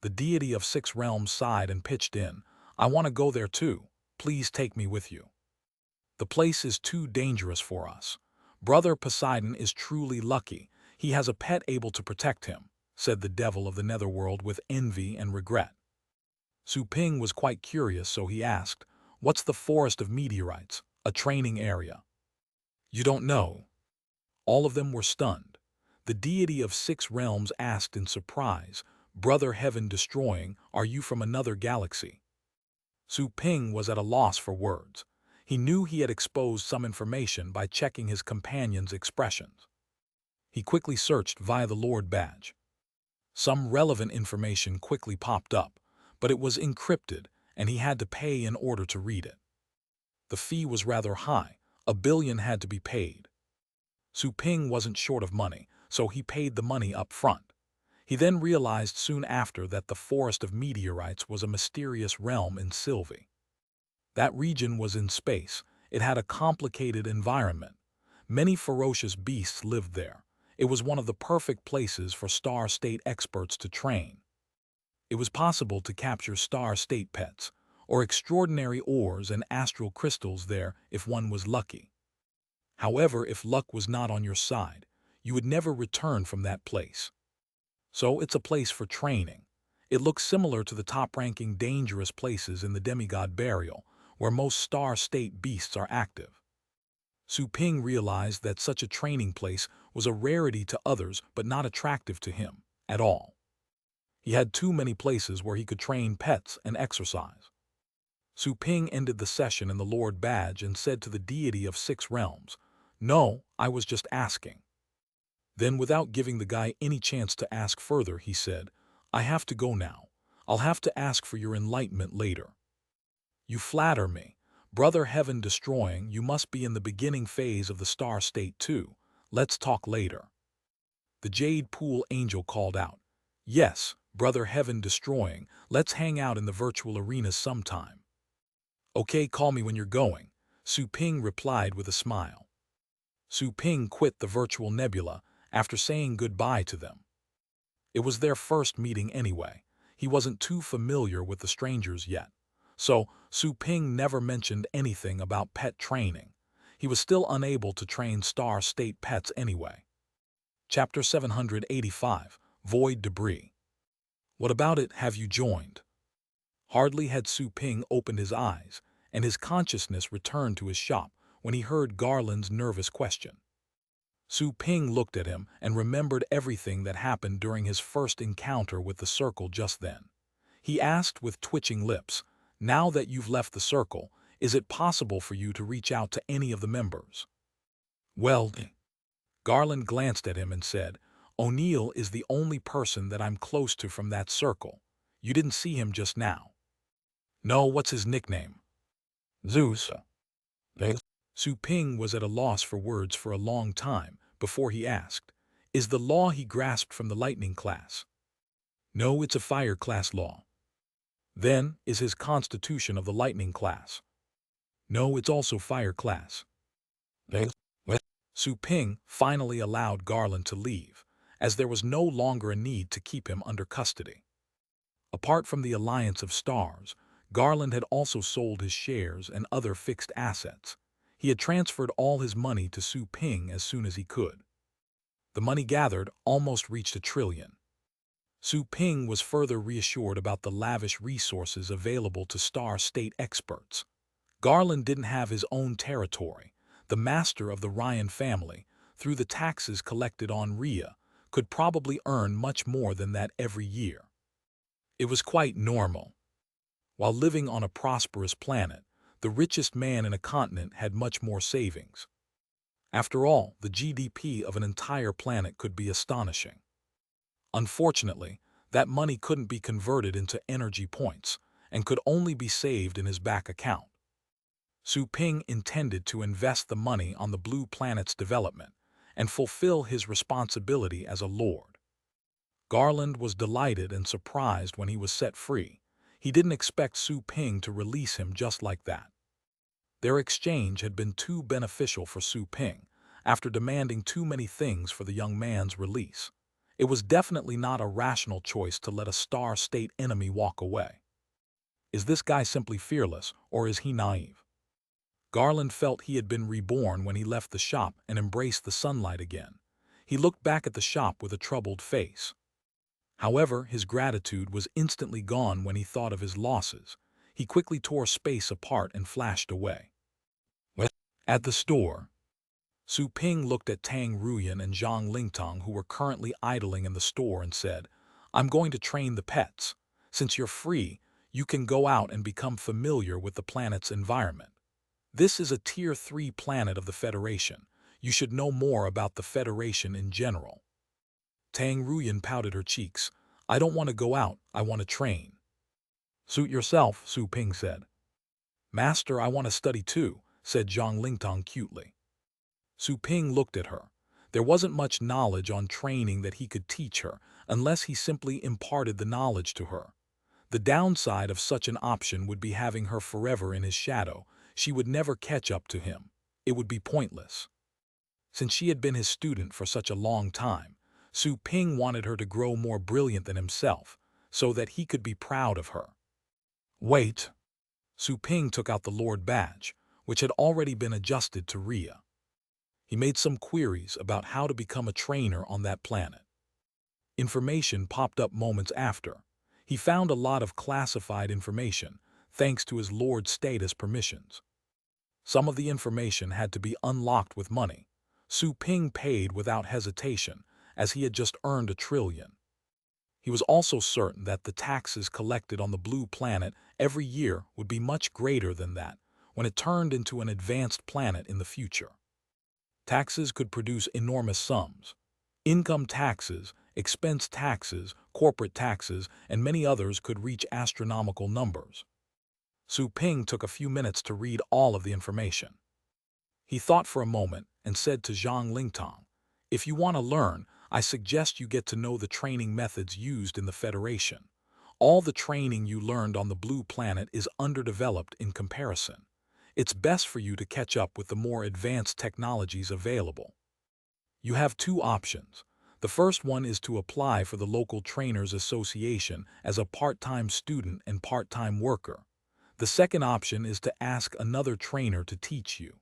The deity of 6 realms sighed and pitched in, "I want to go there too. Please take me with you. The place is too dangerous for us. Brother Poseidon is truly lucky. He has a pet able to protect him," said the devil of the netherworld with envy and regret. Su Ping was quite curious, so he asked, "What's the forest of meteorites, a training area?" "You don't know?" All of them were stunned. The deity of 6 realms asked in surprise, "Brother Heaven Destroying, are you from another galaxy?" Su Ping was at a loss for words. He knew he had exposed some information by checking his companion's expressions. He quickly searched via the Lord badge. Some relevant information quickly popped up, but it was encrypted, and he had to pay in order to read it. The fee was rather high. 1 billion had to be paid. Su Ping wasn't short of money, so he paid the money up front. He then realized soon after that the forest of meteorites was a mysterious realm in Sylvie. That region was in space. It had a complicated environment. Many ferocious beasts lived there. It was one of the perfect places for Star State experts to train. It was possible to capture Star State pets, or extraordinary ores and astral crystals there if one was lucky. However, if luck was not on your side, you would never return from that place. So it's a place for training. It looks similar to the top-ranking dangerous places in the demigod burial, where most Star State beasts are active. Su Ping realized that such a training place was a rarity to others but not attractive to him at all. He had too many places where he could train pets and exercise. Su Ping ended the session in the Lord badge and said to the deity of 6 realms, "No, I was just asking." Then, without giving the guy any chance to ask further, he said, "I have to go now. I'll have to ask for your enlightenment later." "You flatter me. Brother Heaven Destroying, you must be in the beginning phase of the Star State too. Let's talk later." The Jade Pool Angel called out, "Yes, Brother Heaven Destroying, let's hang out in the virtual arena sometime." "Okay, call me when you're going," Su Ping replied with a smile. Su Ping quit the virtual nebula after saying goodbye to them. It was their first meeting anyway. He wasn't too familiar with the strangers yet. So, Su Ping never mentioned anything about pet training. He was still unable to train Star State pets anyway. Chapter 785, Void Debris. "What about it, have you joined?" Hardly had Su Ping opened his eyes, and his consciousness returned to his shop when he heard Garland's nervous question. Su Ping looked at him and remembered everything that happened during his first encounter with the circle just then. He asked with twitching lips, "Now that you've left the circle, is it possible for you to reach out to any of the members?" "Well," Garland glanced at him and said, "O'Neill is the only person that I'm close to from that circle. You didn't see him just now." "No, what's his nickname?" "Zeus." Su Ping was at a loss for words for a long time before he asked, "Is the law he grasped from the lightning class?" "No, it's a fire class law." "Then, is his constitution of the lightning class?" "No, it's also fire class." Su Ping finally allowed Garland to leave, as there was no longer a need to keep him under custody. Apart from the Alliance of Stars, Garland had also sold his shares and other fixed assets. He had transferred all his money to Su Ping as soon as he could. The money gathered almost reached 1 trillion. Su Ping was further reassured about the lavish resources available to Star State experts. Garland didn't have his own territory. The master of the Ryan family, through the taxes collected on Rhea, could probably earn much more than that every year. It was quite normal. While living on a prosperous planet, the richest man in a continent had much more savings. After all, the GDP of an entire planet could be astonishing. Unfortunately, that money couldn't be converted into energy points and could only be saved in his back account. Su Ping intended to invest the money on the blue planet's development and fulfill his responsibility as a lord. Garland was delighted and surprised when he was set free. He didn't expect Su Ping to release him just like that. Their exchange had been too beneficial for Su Ping, after demanding too many things for the young man's release. It was definitely not a rational choice to let a star state enemy walk away. Is this guy simply fearless, or is he naive? Garland felt he had been reborn when he left the shop and embraced the sunlight again. He looked back at the shop with a troubled face. However, his gratitude was instantly gone when he thought of his losses. He quickly tore space apart and flashed away. At the store, Su Ping looked at Tang Ruyan and Zhang Lingtong, who were currently idling in the store, and said, "I'm going to train the pets. Since you're free, you can go out and become familiar with the planet's environment. This is a Tier 3 planet of the Federation. You should know more about the Federation in general." Tang Ruyan pouted her cheeks. "I don't want to go out, I want to train." "Suit yourself," Su Ping said. "Master, I want to study too," said Zhang Lingtong cutely. Su Ping looked at her. There wasn't much knowledge on training that he could teach her, unless he simply imparted the knowledge to her. The downside of such an option would be having her forever in his shadow. She would never catch up to him. It would be pointless. Since she had been his student for such a long time, Su Ping wanted her to grow more brilliant than himself, so that he could be proud of her. "Wait." Su Ping took out the Lord badge, which had already been adjusted to Rhea. He made some queries about how to become a trainer on that planet. Information popped up moments after. He found a lot of classified information, thanks to his Lord status permissions. Some of the information had to be unlocked with money. Su Ping paid without hesitation, as he had just earned 1,000,000,000. He was also certain that the taxes collected on the blue planet every year would be much greater than that when it turned into an advanced planet in the future. Taxes could produce enormous sums. Income taxes, expense taxes, corporate taxes, and many others could reach astronomical numbers. Su Ping took a few minutes to read all of the information. He thought for a moment and said to Zhang Lingtong, "If you want to learn, I suggest you get to know the training methods used in the Federation. All the training you learned on the blue planet is underdeveloped in comparison. It's best for you to catch up with the more advanced technologies available. You have two options. The first one is to apply for the local Trainers Association as a part-time student and part-time worker. The second option is to ask another trainer to teach you."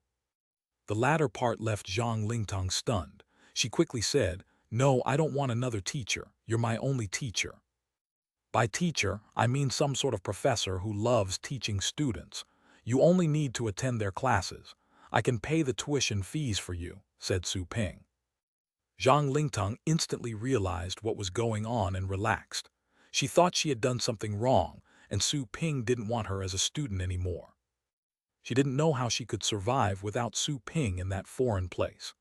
The latter part left Zhang Lingtong stunned. She quickly said, "No, I don't want another teacher. You're my only teacher." "By teacher, I mean some sort of professor who loves teaching students. You only need to attend their classes. I can pay the tuition fees for you," said Su Ping. Zhang Lingtong instantly realized what was going on and relaxed. She thought she had done something wrong, and Su Ping didn't want her as a student anymore. She didn't know how she could survive without Su Ping in that foreign place.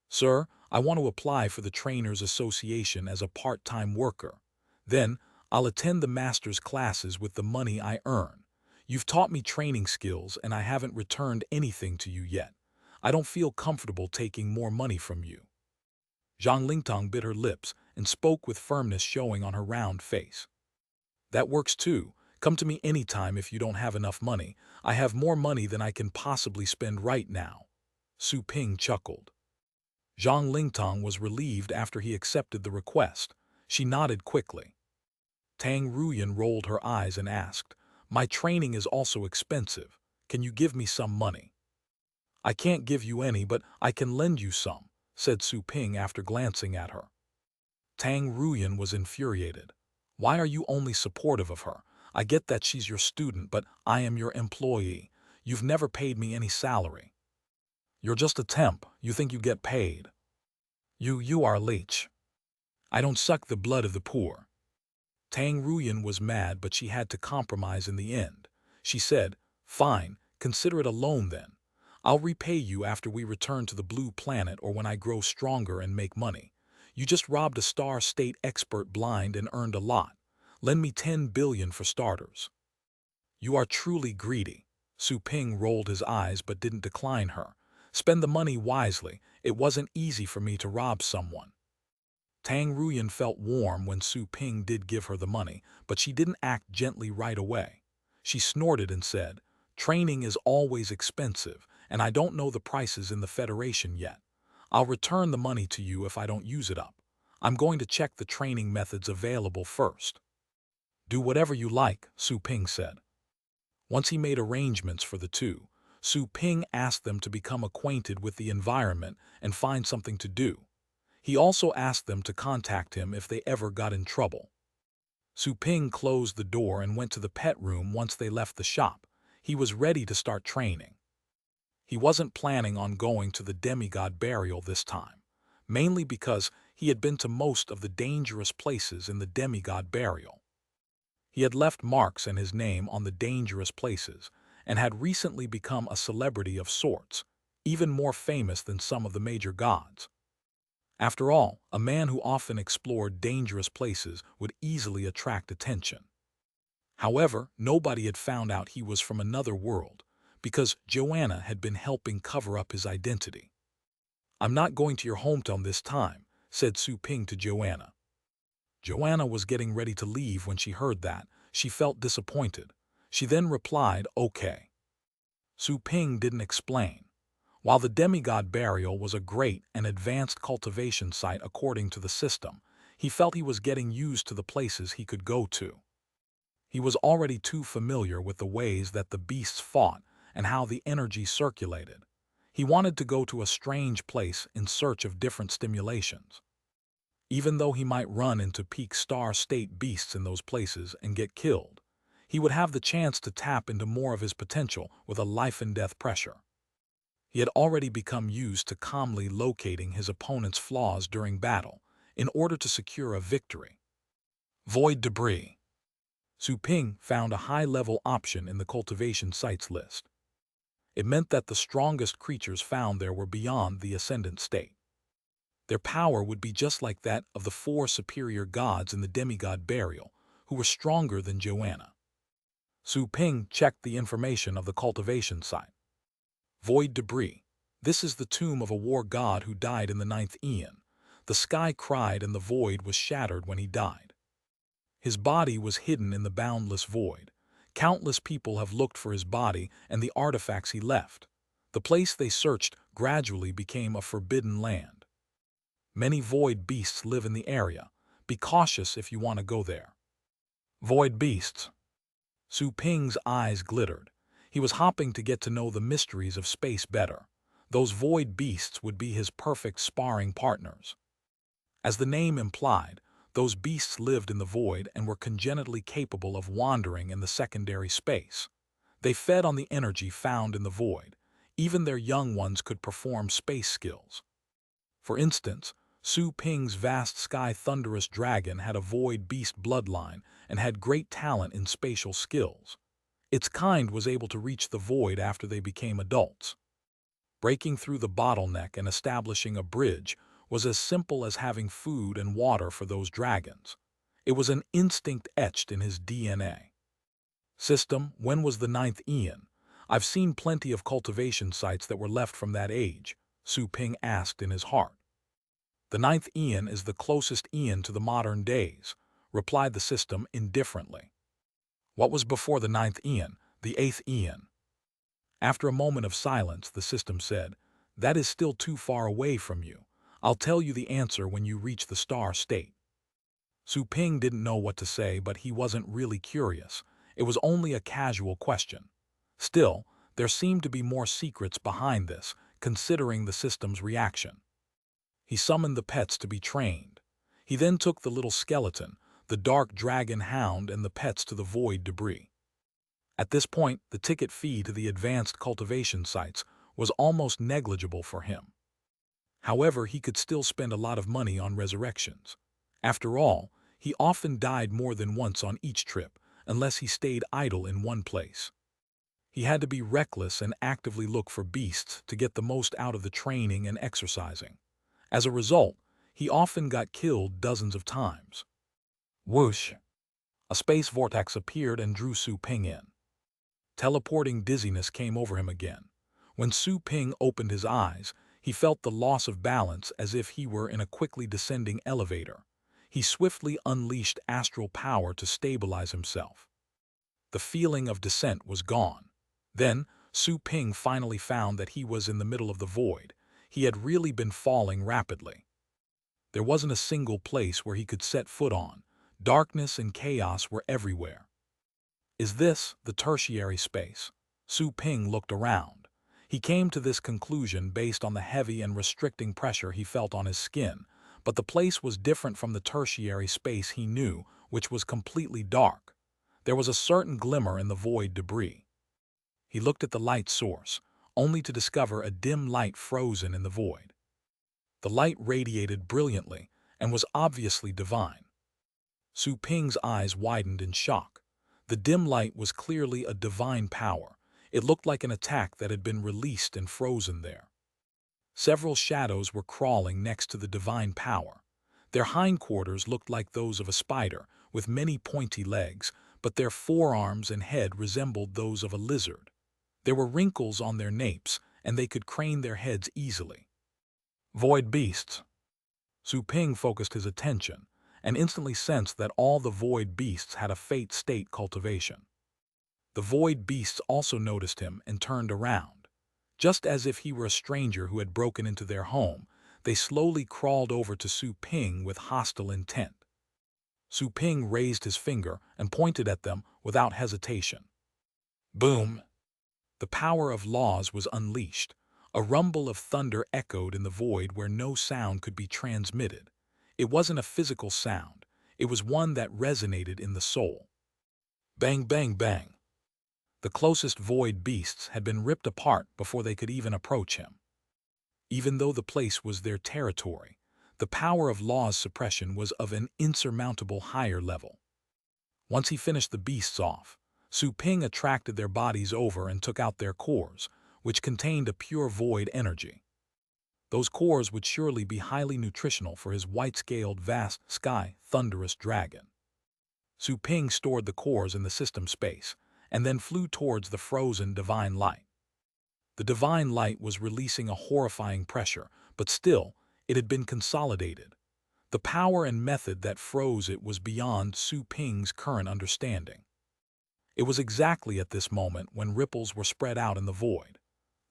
"Sir, I want to apply for the Trainers Association as a part-time worker. Then, I'll attend the master's classes with the money I earn. You've taught me training skills and I haven't returned anything to you yet. I don't feel comfortable taking more money from you." Zhang Lingtong bit her lips and spoke with firmness showing on her round face. "That works too. Come to me anytime if you don't have enough money. I have more money than I can possibly spend right now." Su Ping chuckled. Zhang Lingtong was relieved after he accepted the request. She nodded quickly. Tang Ruyan rolled her eyes and asked, "My training is also expensive. Can you give me some money?" "I can't give you any, but I can lend you some," said Su Ping after glancing at her. Tang Ruyan was infuriated. "Why are you only supportive of her? I get that she's your student, but I am your employee. You've never paid me any salary. You're just a temp. You think you get paid. You are a leech. I don't suck the blood of the poor." Tang Ruyan was mad, but she had to compromise in the end. She said, "Fine, consider it a loan then. I'll repay you after we return to the blue planet or when I grow stronger and make money. You just robbed a star state expert blind and earned a lot. Lend me 10 billion for starters." "You are truly greedy." Su Ping rolled his eyes but didn't decline her. "Spend the money wisely. It wasn't easy for me to rob someone." Tang Ruyan felt warm when Su Ping did give her the money, but she didn't act gently right away. She snorted and said, "Training is always expensive, and I don't know the prices in the Federation yet. I'll return the money to you if I don't use it up. I'm going to check the training methods available first." "Do whatever you like," Su Ping said. Once he made arrangements for the two, Su Ping asked them to become acquainted with the environment and find something to do. He also asked them to contact him if they ever got in trouble. Su Ping closed the door and went to the pet room once they left the shop. He was ready to start training. He wasn't planning on going to the demigod burial this time, mainly because he had been to most of the dangerous places in the demigod burial. He had left marks and his name on the dangerous places and had recently become a celebrity of sorts, even more famous than some of the major gods. After all, a man who often explored dangerous places would easily attract attention. However, nobody had found out he was from another world, because Joanna had been helping cover up his identity. "I'm not going to your hometown this time," said Su Ping to Joanna. Joanna was getting ready to leave when she heard that. She felt disappointed. She then replied, "Okay." Su Ping didn't explain. While the demigod burial was a great and advanced cultivation site according to the system, he felt he was getting used to the places he could go to. He was already too familiar with the ways that the beasts fought and how the energy circulated. He wanted to go to a strange place in search of different stimulations. Even though he might run into peak star state beasts in those places and get killed, he would have the chance to tap into more of his potential with a life-and-death pressure. He had already become used to calmly locating his opponent's flaws during battle in order to secure a victory. Void debris. Su Ping found a high-level option in the cultivation sites list. It meant that the strongest creatures found there were beyond the ascendant state. Their power would be just like that of the 4 superior gods in the demigod burial, who were stronger than Joanna. Su Ping checked the information of the cultivation site. Void debris. This is the tomb of a war god who died in the 9th Aeon. The sky cried and the void was shattered when he died. His body was hidden in the boundless void. Countless people have looked for his body and the artifacts he left. The place they searched gradually became a forbidden land. Many void beasts live in the area. Be cautious if you want to go there. Void beasts. Su Ping's eyes glittered. He was hoping to get to know the mysteries of space better. Those void beasts would be his perfect sparring partners. As the name implied, those beasts lived in the void and were congenitally capable of wandering in the secondary space. They fed on the energy found in the void. Even their young ones could perform space skills. For instance, Su Ping's vast sky thunderous dragon had a void beast bloodline and had great talent in spatial skills. Its kind was able to reach the void after they became adults. Breaking through the bottleneck and establishing a bridge was as simple as having food and water for those dragons. It was an instinct etched in his DNA. System, when was the 9th Aeon? I've seen plenty of cultivation sites that were left from that age, Su Ping asked in his heart. The 9th Aeon is the closest Aeon to the modern days, replied the system indifferently. What was before the 9th Aeon, the 8th Aeon? After a moment of silence, the system said, "That is still too far away from you. I'll tell you the answer when you reach the star state." Su Ping didn't know what to say, but he wasn't really curious. It was only a casual question. Still, there seemed to be more secrets behind this, considering the system's reaction. He summoned the pets to be trained. He then took the little skeleton, the dark dragon hound, and the pets to the void debris. At this point, the ticket fee to the advanced cultivation sites was almost negligible for him. However, he could still spend a lot of money on resurrections. After all, he often died more than once on each trip, unless he stayed idle in one place. He had to be reckless and actively look for beasts to get the most out of the training and exercising. As a result, he often got killed dozens of times. Whoosh! A space vortex appeared and drew Su Ping in. Teleporting dizziness came over him again. When Su Ping opened his eyes, He felt the loss of balance as if he were in a quickly descending elevator. He swiftly unleashed astral power to stabilize himself. The feeling of descent was gone. Then, Su Ping finally found that he was in the middle of the void. He had really been falling rapidly. There wasn't a single place where he could set foot on. Darkness and chaos were everywhere. Is this the tertiary space? Su Ping looked around. He came to this conclusion based on the heavy and restricting pressure he felt on his skin, but the place was different from the tertiary space he knew, which was completely dark. There was a certain glimmer in the void debris. He looked at the light source, only to discover a dim light frozen in the void. The light radiated brilliantly and was obviously divine. Su Ping's eyes widened in shock. The dim light was clearly a divine power. It looked like an attack that had been released and frozen there. Several shadows were crawling next to the divine power. Their hindquarters looked like those of a spider, with many pointy legs, but their forearms and head resembled those of a lizard. There were wrinkles on their napes, and they could crane their heads easily. Void beasts. Su Ping focused his attention, and instantly sensed that all the void beasts had a fate state cultivation. The void beasts also noticed him and turned around. Just as if he were a stranger who had broken into their home, they slowly crawled over to Su Ping with hostile intent. Su Ping raised his finger and pointed at them without hesitation. Boom! The power of laws was unleashed. A rumble of thunder echoed in the void where no sound could be transmitted. It wasn't a physical sound. It was one that resonated in the soul. Bang, bang, bang. The closest void beasts had been ripped apart before they could even approach him. Even though the place was their territory, the power of law's suppression was of an insurmountable higher level. Once he finished the beasts off, Su Ping attracted their bodies over and took out their cores, which contained a pure void energy. Those cores would surely be highly nutritional for his white-scaled, vast, sky, thunderous dragon. Su Ping stored the cores in the system space, and then flew towards the frozen divine light. The divine light was releasing a horrifying pressure, but still, it had been consolidated. The power and method that froze it was beyond Su Ping's current understanding. It was exactly at this moment when ripples were spread out in the void.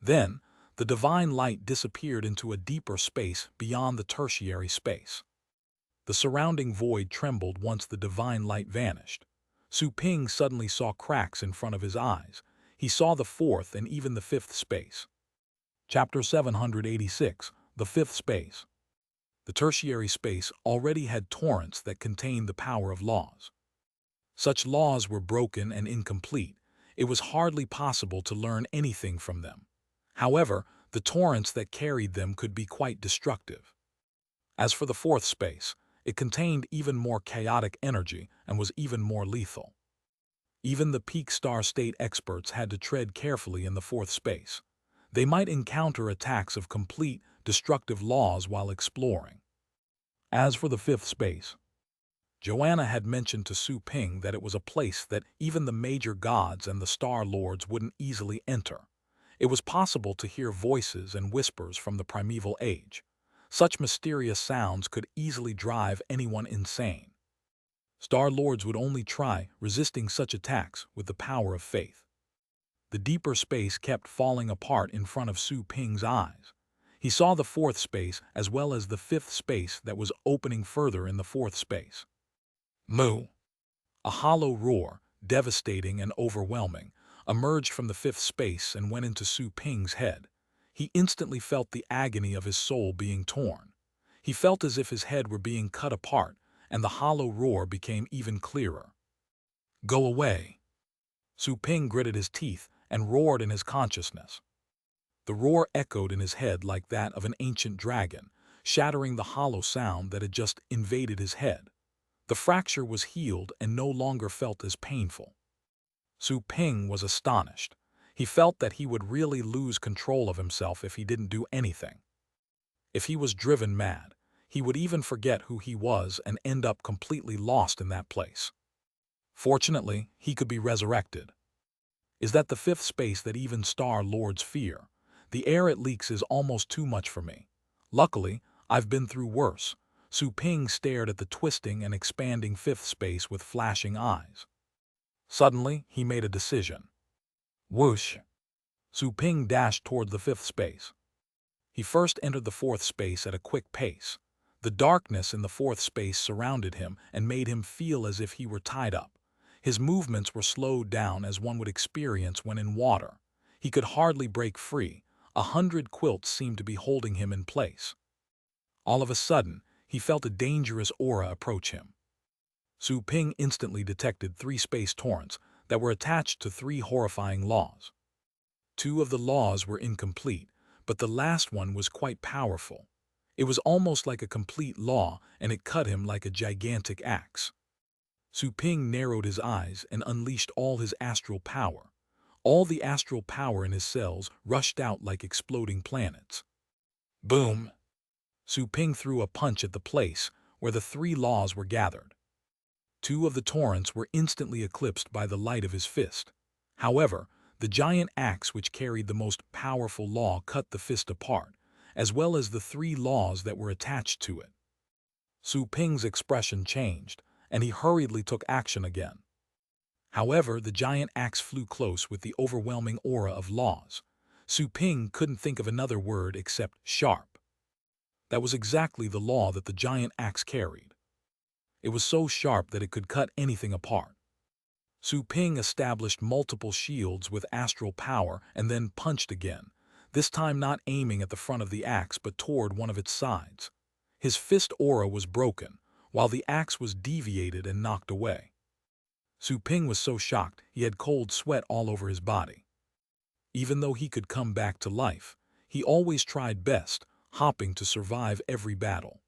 Then, the divine light disappeared into a deeper space beyond the tertiary space. The surrounding void trembled once the divine light vanished. Su Ping suddenly saw cracks in front of his eyes. He saw the fourth and even the fifth space. Chapter 786, The Fifth Space. The tertiary space already had torrents that contained the power of laws. Such laws were broken and incomplete. It was hardly possible to learn anything from them. However, the torrents that carried them could be quite destructive. As for the fourth space, it contained even more chaotic energy and was even more lethal. Even the peak star state experts had to tread carefully in the fourth space. They might encounter attacks of complete, destructive laws while exploring. As for the fifth space, Joanna had mentioned to Su Ping that it was a place that even the major gods and the Star Lords wouldn't easily enter. It was possible to hear voices and whispers from the primeval age. Such mysterious sounds could easily drive anyone insane. Star Lords would only try resisting such attacks with the power of faith. The deeper space kept falling apart in front of Su Ping's eyes. He saw the fourth space as well as the fifth space that was opening further in the fourth space. Moo! A hollow roar, devastating and overwhelming, emerged from the fifth space and went into Su Ping's head. He instantly felt the agony of his soul being torn. He felt as if his head were being cut apart, and the hollow roar became even clearer. Go away! Su Ping gritted his teeth and roared in his consciousness. The roar echoed in his head like that of an ancient dragon, shattering the hollow sound that had just invaded his head. The fracture was healed and no longer felt as painful. Su Ping was astonished. He felt that he would really lose control of himself if he didn't do anything. If he was driven mad, he would even forget who he was and end up completely lost in that place. Fortunately, he could be resurrected. Is that the fifth space that even Star Lords fear? The air it leaks is almost too much for me. Luckily, I've been through worse. Su Ping stared at the twisting and expanding fifth space with flashing eyes. Suddenly, he made a decision. Whoosh! Su Ping dashed toward the fifth space. He first entered the fourth space at a quick pace. The darkness in the fourth space surrounded him and made him feel as if he were tied up. His movements were slowed down as one would experience when in water. He could hardly break free. 100 quilts seemed to be holding him in place. All of a sudden, he felt a dangerous aura approach him. Su Ping instantly detected 3 space torrents that were attached to 3 horrifying laws. 2 of the laws were incomplete, but the last one was quite powerful. It was almost like a complete law, and it cut him like a gigantic axe. Su Ping narrowed his eyes and unleashed all his astral power. All the astral power in his cells rushed out like exploding planets. Boom! Su Ping threw a punch at the place where the 3 laws were gathered. 2 of the torrents were instantly eclipsed by the light of his fist. However, the giant axe which carried the most powerful law cut the fist apart, as well as the 3 laws that were attached to it. Su Ping's expression changed, and he hurriedly took action again. However, the giant axe flew close with the overwhelming aura of laws. Su Ping couldn't think of another word except sharp. That was exactly the law that the giant axe carried. It was so sharp that it could cut anything apart. Su Ping established multiple shields with astral power and then punched again, this time not aiming at the front of the axe but toward one of its sides. His fist aura was broken, while the axe was deviated and knocked away. Su Ping was so shocked he had cold sweat all over his body. Even though he could come back to life, he always tried best, hopping to survive every battle.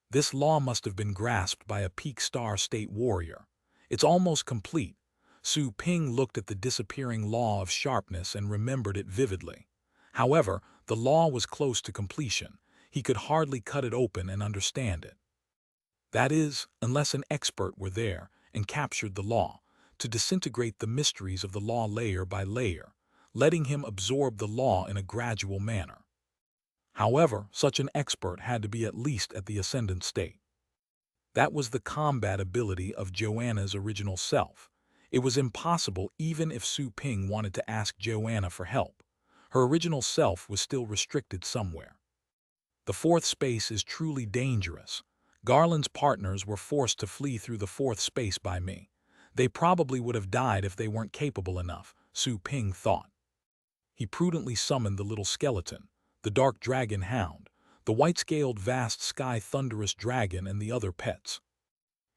This law must have been grasped by a peak star state warrior. It's almost complete. Su Ping looked at the disappearing law of sharpness and remembered it vividly. However, the law was close to completion. He could hardly cut it open and understand it. That is, unless an expert were there and captured the law, to disintegrate the mysteries of the law layer by layer, letting him absorb the law in a gradual manner. However, such an expert had to be at least at the ascendant state. That was the combat ability of Joanna's original self. It was impossible even if Su Ping wanted to ask Joanna for help. Her original self was still restricted somewhere. The fourth space is truly dangerous. Garland's partners were forced to flee through the fourth space by me. They probably would have died if they weren't capable enough, Su Ping thought. He prudently summoned the little skeleton, the dark dragon hound, the white-scaled vast sky thunderous dragon and the other pets.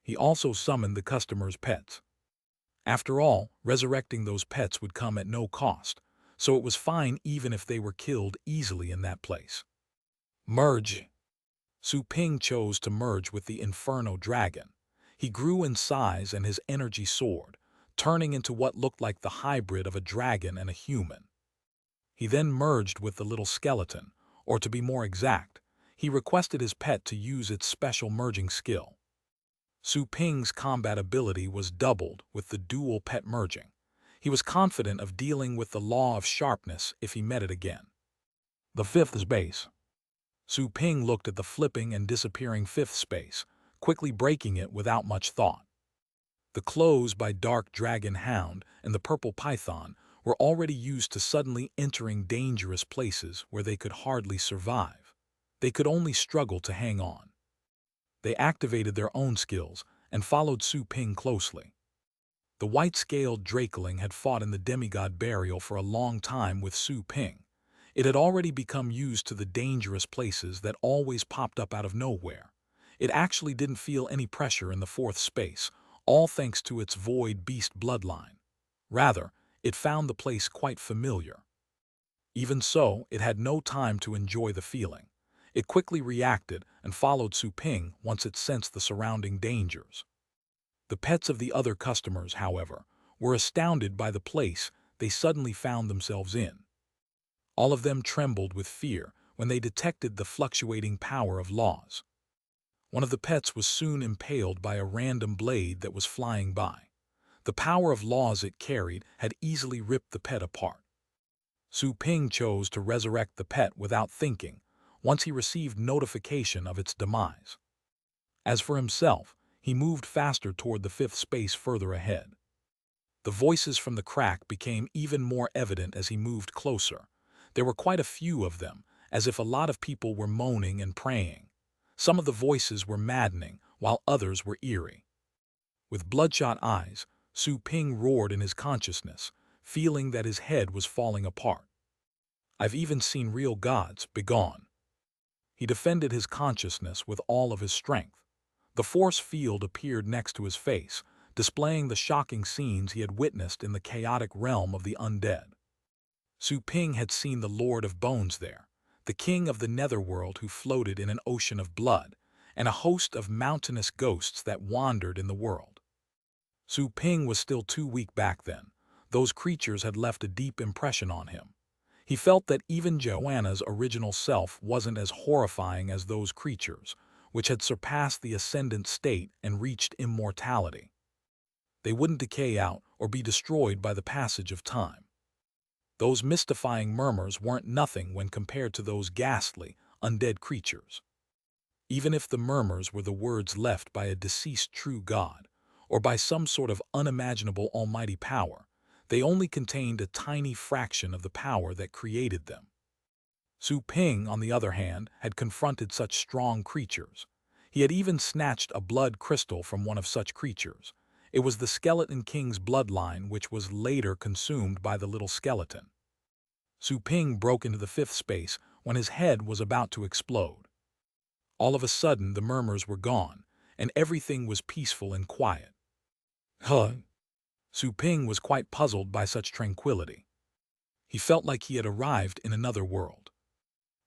He also summoned the customer's pets. After all, resurrecting those pets would come at no cost, so it was fine even if they were killed easily in that place. Merge. Su Ping chose to merge with the Inferno Dragon. He grew in size and his energy soared, turning into what looked like the hybrid of a dragon and a human. He then merged with the little skeleton, or to be more exact, he requested his pet to use its special merging skill. Su Ping's combat ability was doubled with the dual pet merging. He was confident of dealing with the law of sharpness if he met it again. The fifth space. Su Ping looked at the flipping and disappearing fifth space, quickly breaking it without much thought. The clothes by Dark Dragon Hound and the Purple Python were already used to suddenly entering dangerous places where they could hardly survive. They could only struggle to hang on. They activated their own skills and followed Su Ping closely. The white-scaled drakeling had fought in the demigod burial for a long time with Su Ping. It had already become used to the dangerous places that always popped up out of nowhere. It actually didn't feel any pressure in the fourth space, all thanks to its void beast bloodline. Rather, it found the place quite familiar. Even so, it had no time to enjoy the feeling. It quickly reacted and followed Su Ping once it sensed the surrounding dangers. The pets of the other customers, however, were astounded by the place they suddenly found themselves in. All of them trembled with fear when they detected the fluctuating power of laws. One of the pets was soon impaled by a random blade that was flying by. The power of laws it carried had easily ripped the pet apart. Su Ping chose to resurrect the pet without thinking, once he received notification of its demise. As for himself, he moved faster toward the fifth space further ahead. The voices from the crack became even more evident as he moved closer. There were quite a few of them, as if a lot of people were moaning and praying. Some of the voices were maddening, while others were eerie. With bloodshot eyes, Su Ping roared in his consciousness, feeling that his head was falling apart. "I've even seen real gods, begone." He defended his consciousness with all of his strength. The force field appeared next to his face, displaying the shocking scenes he had witnessed in the chaotic realm of the undead. Su Ping had seen the Lord of Bones there, the king of the netherworld who floated in an ocean of blood, and a host of mountainous ghosts that wandered in the world. Su Ping was still too weak back then. Those creatures had left a deep impression on him. He felt that even Joanna's original self wasn't as horrifying as those creatures, which had surpassed the ascendant state and reached immortality. They wouldn't decay out or be destroyed by the passage of time. Those mystifying murmurs weren't nothing when compared to those ghastly, undead creatures. Even if the murmurs were the words left by a deceased true god, or by some sort of unimaginable almighty power, they only contained a tiny fraction of the power that created them. Su Ping, on the other hand, had confronted such strong creatures. He had even snatched a blood crystal from one of such creatures. It was the Skeleton King's bloodline, which was later consumed by the little skeleton. Su Ping broke into the fifth space when his head was about to explode. All of a sudden, the murmurs were gone, and everything was peaceful and quiet. Huh? Su Ping was quite puzzled by such tranquility. He felt like he had arrived in another world.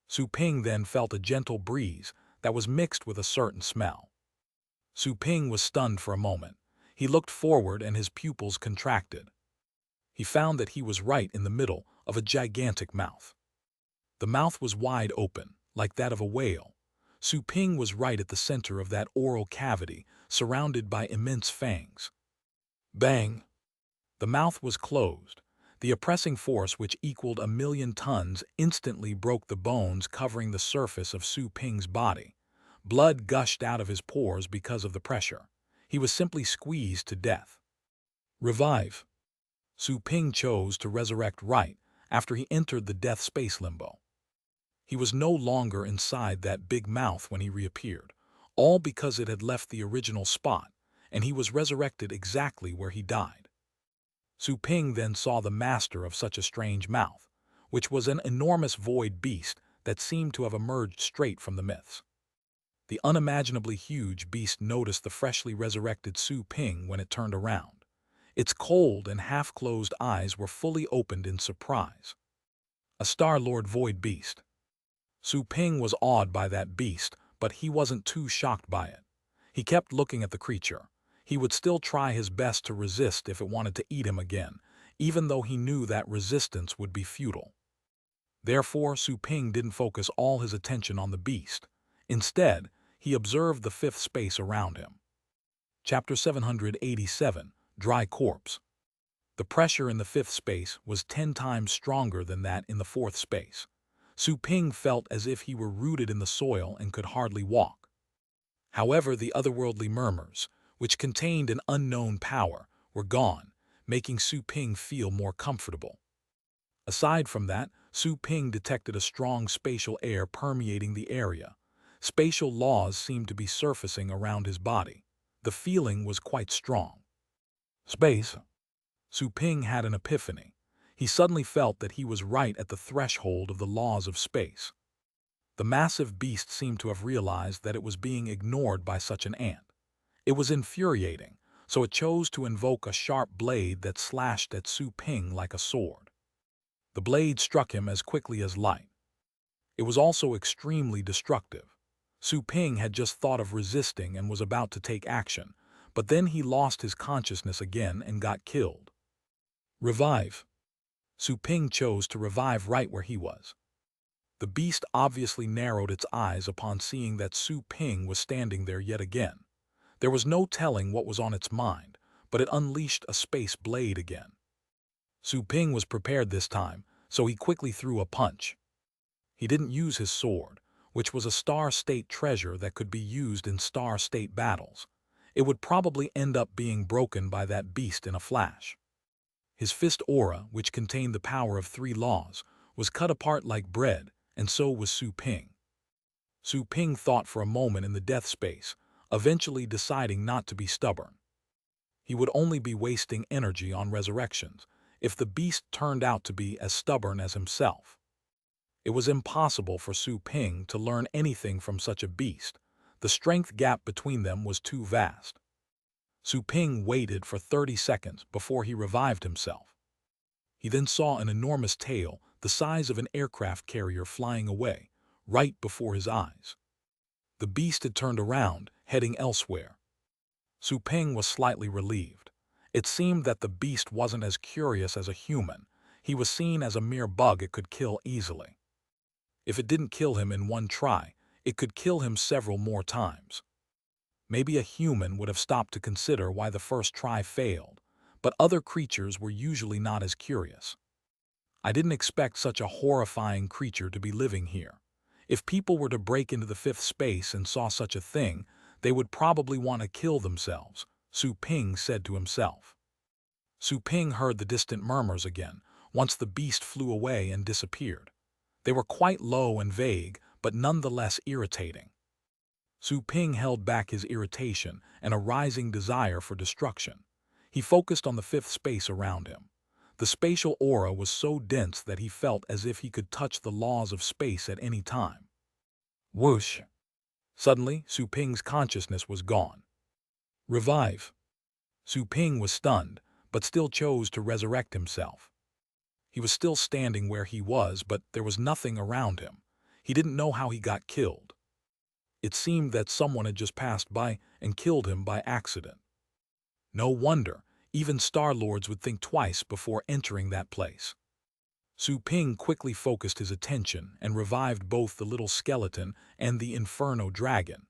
Su Ping then felt a gentle breeze that was mixed with a certain smell. Su Ping was stunned for a moment. He looked forward and his pupils contracted. He found that he was right in the middle of a gigantic mouth. The mouth was wide open, like that of a whale. Su Ping was right at the center of that oral cavity, surrounded by immense fangs. Bang! The mouth was closed. The oppressing force, which equaled 1,000,000 tons, instantly broke the bones covering the surface of Su Ping's body. Blood gushed out of his pores because of the pressure. He was simply squeezed to death. Revive. Su Ping chose to resurrect right after he entered the death space limbo. He was no longer inside that big mouth when he reappeared, all because it had left the original spot, and he was resurrected exactly where he died. Su Ping then saw the master of such a strange mouth, which was an enormous void beast that seemed to have emerged straight from the myths. The unimaginably huge beast noticed the freshly resurrected Su Ping when it turned around. Its cold and half-closed eyes were fully opened in surprise. A Star-Lord void beast. Su Ping was awed by that beast, but he wasn't too shocked by it. He kept looking at the creature. He would still try his best to resist if it wanted to eat him again, even though he knew that resistance would be futile. Therefore, Su Ping didn't focus all his attention on the beast. Instead, he observed the fifth space around him. Chapter 787, Dry Corpse. The pressure in the fifth space was 10 times stronger than that in the fourth space. Su Ping felt as if he were rooted in the soil and could hardly walk. However, the otherworldly murmurs, which contained an unknown power, were gone, making Su Ping feel more comfortable. Aside from that, Su Ping detected a strong spatial air permeating the area. Spatial laws seemed to be surfacing around his body. The feeling was quite strong. Space. Su Ping had an epiphany. He suddenly felt that he was right at the threshold of the laws of space. The massive beast seemed to have realized that it was being ignored by such an ant. It was infuriating, so it chose to invoke a sharp blade that slashed at Su Ping like a sword. The blade struck him as quickly as light. It was also extremely destructive. Su Ping had just thought of resisting and was about to take action, but then he lost his consciousness again and got killed. Revive. Su Ping chose to revive right where he was. The beast obviously narrowed its eyes upon seeing that Su Ping was standing there yet again. There was no telling what was on its mind, but it unleashed a space blade again. Su Ping was prepared this time, so he quickly threw a punch. He didn't use his sword, which was a Star State treasure that could be used in Star State battles. It would probably end up being broken by that beast in a flash. His fist aura, which contained the power of 3 laws, was cut apart like bread, and so was Su Ping. Su Ping thought for a moment in the death space, eventually deciding not to be stubborn. He would only be wasting energy on resurrections if the beast turned out to be as stubborn as himself. It was impossible for Su Ping to learn anything from such a beast. The strength gap between them was too vast. Su Ping waited for 30 seconds before he revived himself. He then saw an enormous tail, the size of an aircraft carrier, flying away, right before his eyes. The beast had turned around, heading elsewhere. Su Ping was slightly relieved. It seemed that the beast wasn't as curious as a human. He was seen as a mere bug it could kill easily. If it didn't kill him in one try, it could kill him several more times. Maybe a human would have stopped to consider why the first try failed, but other creatures were usually not as curious. I didn't expect such a horrifying creature to be living here. If people were to break into the 5th space and saw such a thing, they would probably want to kill themselves, Su Ping said to himself. Su Ping heard the distant murmurs again, once the beast flew away and disappeared. They were quite low and vague, but nonetheless irritating. Su Ping held back his irritation and a rising desire for destruction. He focused on the 5th space around him. The spatial aura was so dense that he felt as if he could touch the laws of space at any time. Whoosh! Suddenly, Su Ping's consciousness was gone. Revive! Su Ping was stunned, but still chose to resurrect himself. He was still standing where he was, but there was nothing around him. He didn't know how he got killed. It seemed that someone had just passed by and killed him by accident. No wonder, even Star-Lords would think twice before entering that place. Su Ping quickly focused his attention and revived both the little skeleton and the Inferno dragon.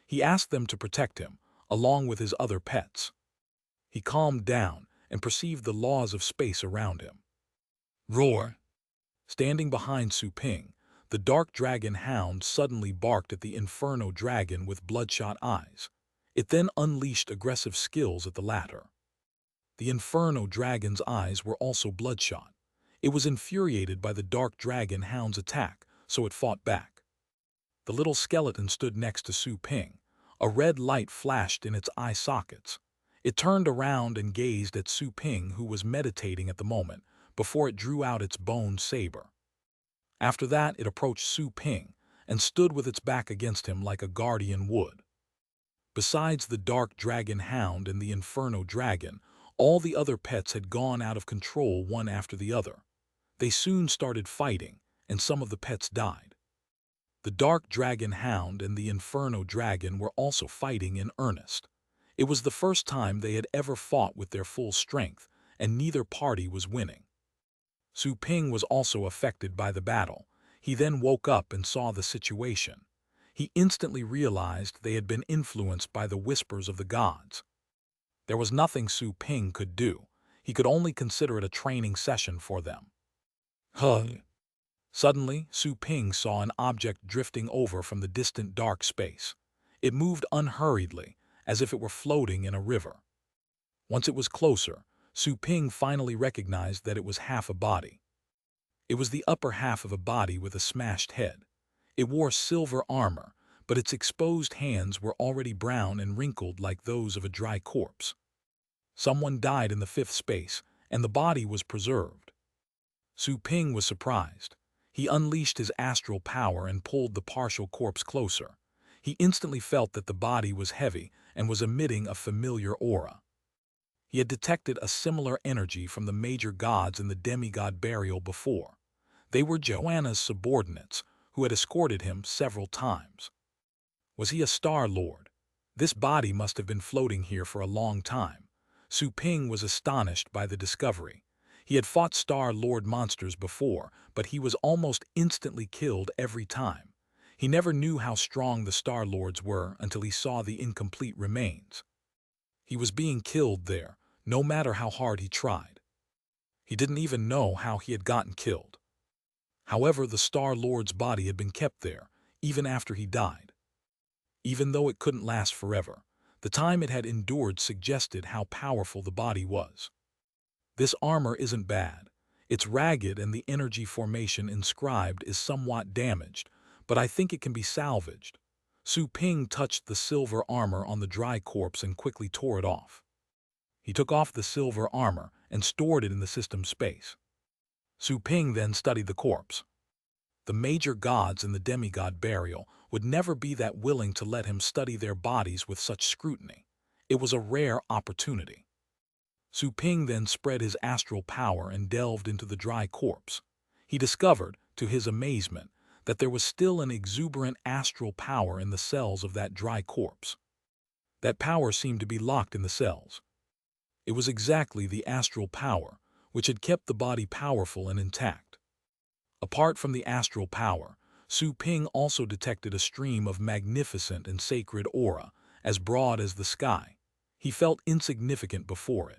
He asked them to protect him, along with his other pets. He calmed down and perceived the laws of space around him. Roar! Standing behind Su Ping, the dark dragon hound suddenly barked at the Inferno dragon with bloodshot eyes. It then unleashed aggressive skills at the latter. The Inferno dragon's eyes were also bloodshot. It was infuriated by the dark dragon hound's attack, so it fought back. The little skeleton stood next to Su Ping. A red light flashed in its eye sockets. It turned around and gazed at Su Ping, who was meditating at the moment, before it drew out its bone saber. After that, it approached Su Ping and stood with its back against him like a guardian would. Besides the dark dragon hound and the Inferno dragon, all the other pets had gone out of control one after the other. They soon started fighting, and some of the pets died. The dark dragon hound and the Inferno dragon were also fighting in earnest. It was the first time they had ever fought with their full strength, and neither party was winning. Su Ping was also affected by the battle. He then woke up and saw the situation. He instantly realized they had been influenced by the whispers of the gods. There was nothing Su Ping could do. He could only consider it a training session for them. Suddenly, Su Ping saw an object drifting over from the distant dark space. It moved unhurriedly, as if it were floating in a river. Once it was closer, Su Ping finally recognized that it was half a body. It was the upper half of a body with a smashed head. It wore silver armor, but its exposed hands were already brown and wrinkled like those of a dry corpse. Someone died in the 5th space, and the body was preserved. Su Ping was surprised. He unleashed his astral power and pulled the partial corpse closer. He instantly felt that the body was heavy and was emitting a familiar aura. He had detected a similar energy from the major gods in the demigod burial before. They were Joanna's subordinates, who had escorted him several times. Was he a Star-Lord? This body must have been floating here for a long time. Su Ping was astonished by the discovery. He had fought Star-Lord monsters before, but he was almost instantly killed every time. He never knew how strong the Star-Lords were until he saw the incomplete remains. He was being killed there, no matter how hard he tried. He didn't even know how he had gotten killed. However, the Star Lord's body had been kept there, even after he died. Even though it couldn't last forever, the time it had endured suggested how powerful the body was. This armor isn't bad. It's ragged and the energy formation inscribed is somewhat damaged, but I think it can be salvaged. Su Ping touched the silver armor on the dry corpse and quickly tore it off. He took off the silver armor and stored it in the system space. Su Ping then studied the corpse. The major gods in the demigod burial would never be that willing to let him study their bodies with such scrutiny. It was a rare opportunity. Su Ping then spread his astral power and delved into the dry corpse. He discovered, to his amazement, that there was still an exuberant astral power in the cells of that dry corpse. That power seemed to be locked in the cells. It was exactly the astral power which had kept the body powerful and intact. Apart from the astral power, Su Ping also detected a stream of magnificent and sacred aura, as broad as the sky. He felt insignificant before it.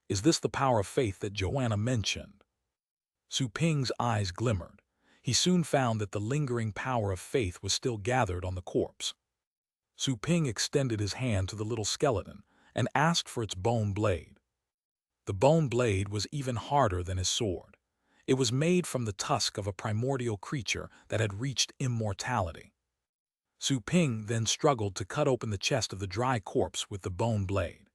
Is this the power of faith that Joanna mentioned? Su Ping's eyes glimmered. He soon found that the lingering power of faith was still gathered on the corpse. Su Ping extended his hand to the little skeleton and asked for its bone blade. The bone blade was even harder than his sword. It was made from the tusk of a primordial creature that had reached immortality. Su Ping then struggled to cut open the chest of the dry corpse with the bone blade.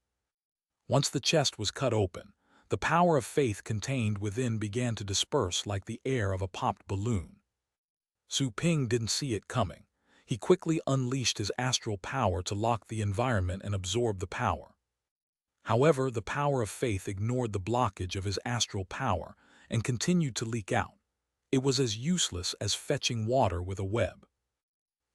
Once the chest was cut open, the power of faith contained within began to disperse like the air of a popped balloon. Su Ping didn't see it coming. He quickly unleashed his astral power to lock the environment and absorb the power. However, the power of faith ignored the blockage of his astral power and continued to leak out. It was as useless as fetching water with a web.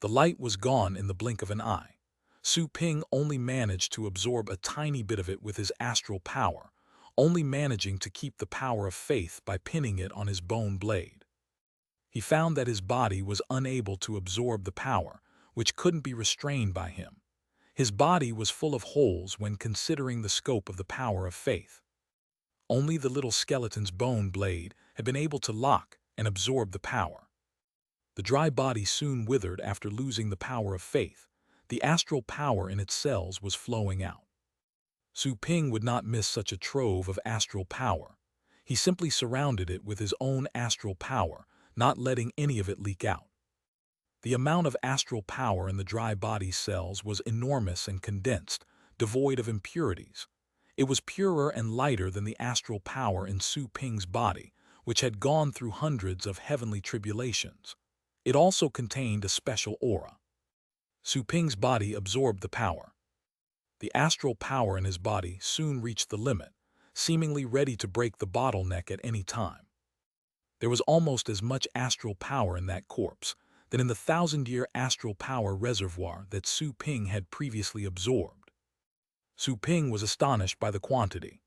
The light was gone in the blink of an eye. Su Ping only managed to absorb a tiny bit of it with his astral power, only managing to keep the power of faith by pinning it on his bone blade. He found that his body was unable to absorb the power, which couldn't be restrained by him. His body was full of holes when considering the scope of the power of faith. Only the little skeleton's bone blade had been able to lock and absorb the power. The dry body soon withered after losing the power of faith. The astral power in its cells was flowing out. Su Ping would not miss such a trove of astral power. He simply surrounded it with his own astral power, not letting any of it leak out. The amount of astral power in the dry body cells was enormous and condensed, devoid of impurities. It was purer and lighter than the astral power in Su Ping's body, which had gone through hundreds of heavenly tribulations. It also contained a special aura. Su Ping's body absorbed the power. The astral power in his body soon reached the limit, seemingly ready to break the bottleneck at any time. There was almost as much astral power in that corpse than in the 1,000-year astral power reservoir that Su Ping had previously absorbed. Su Ping was astonished by the quantity.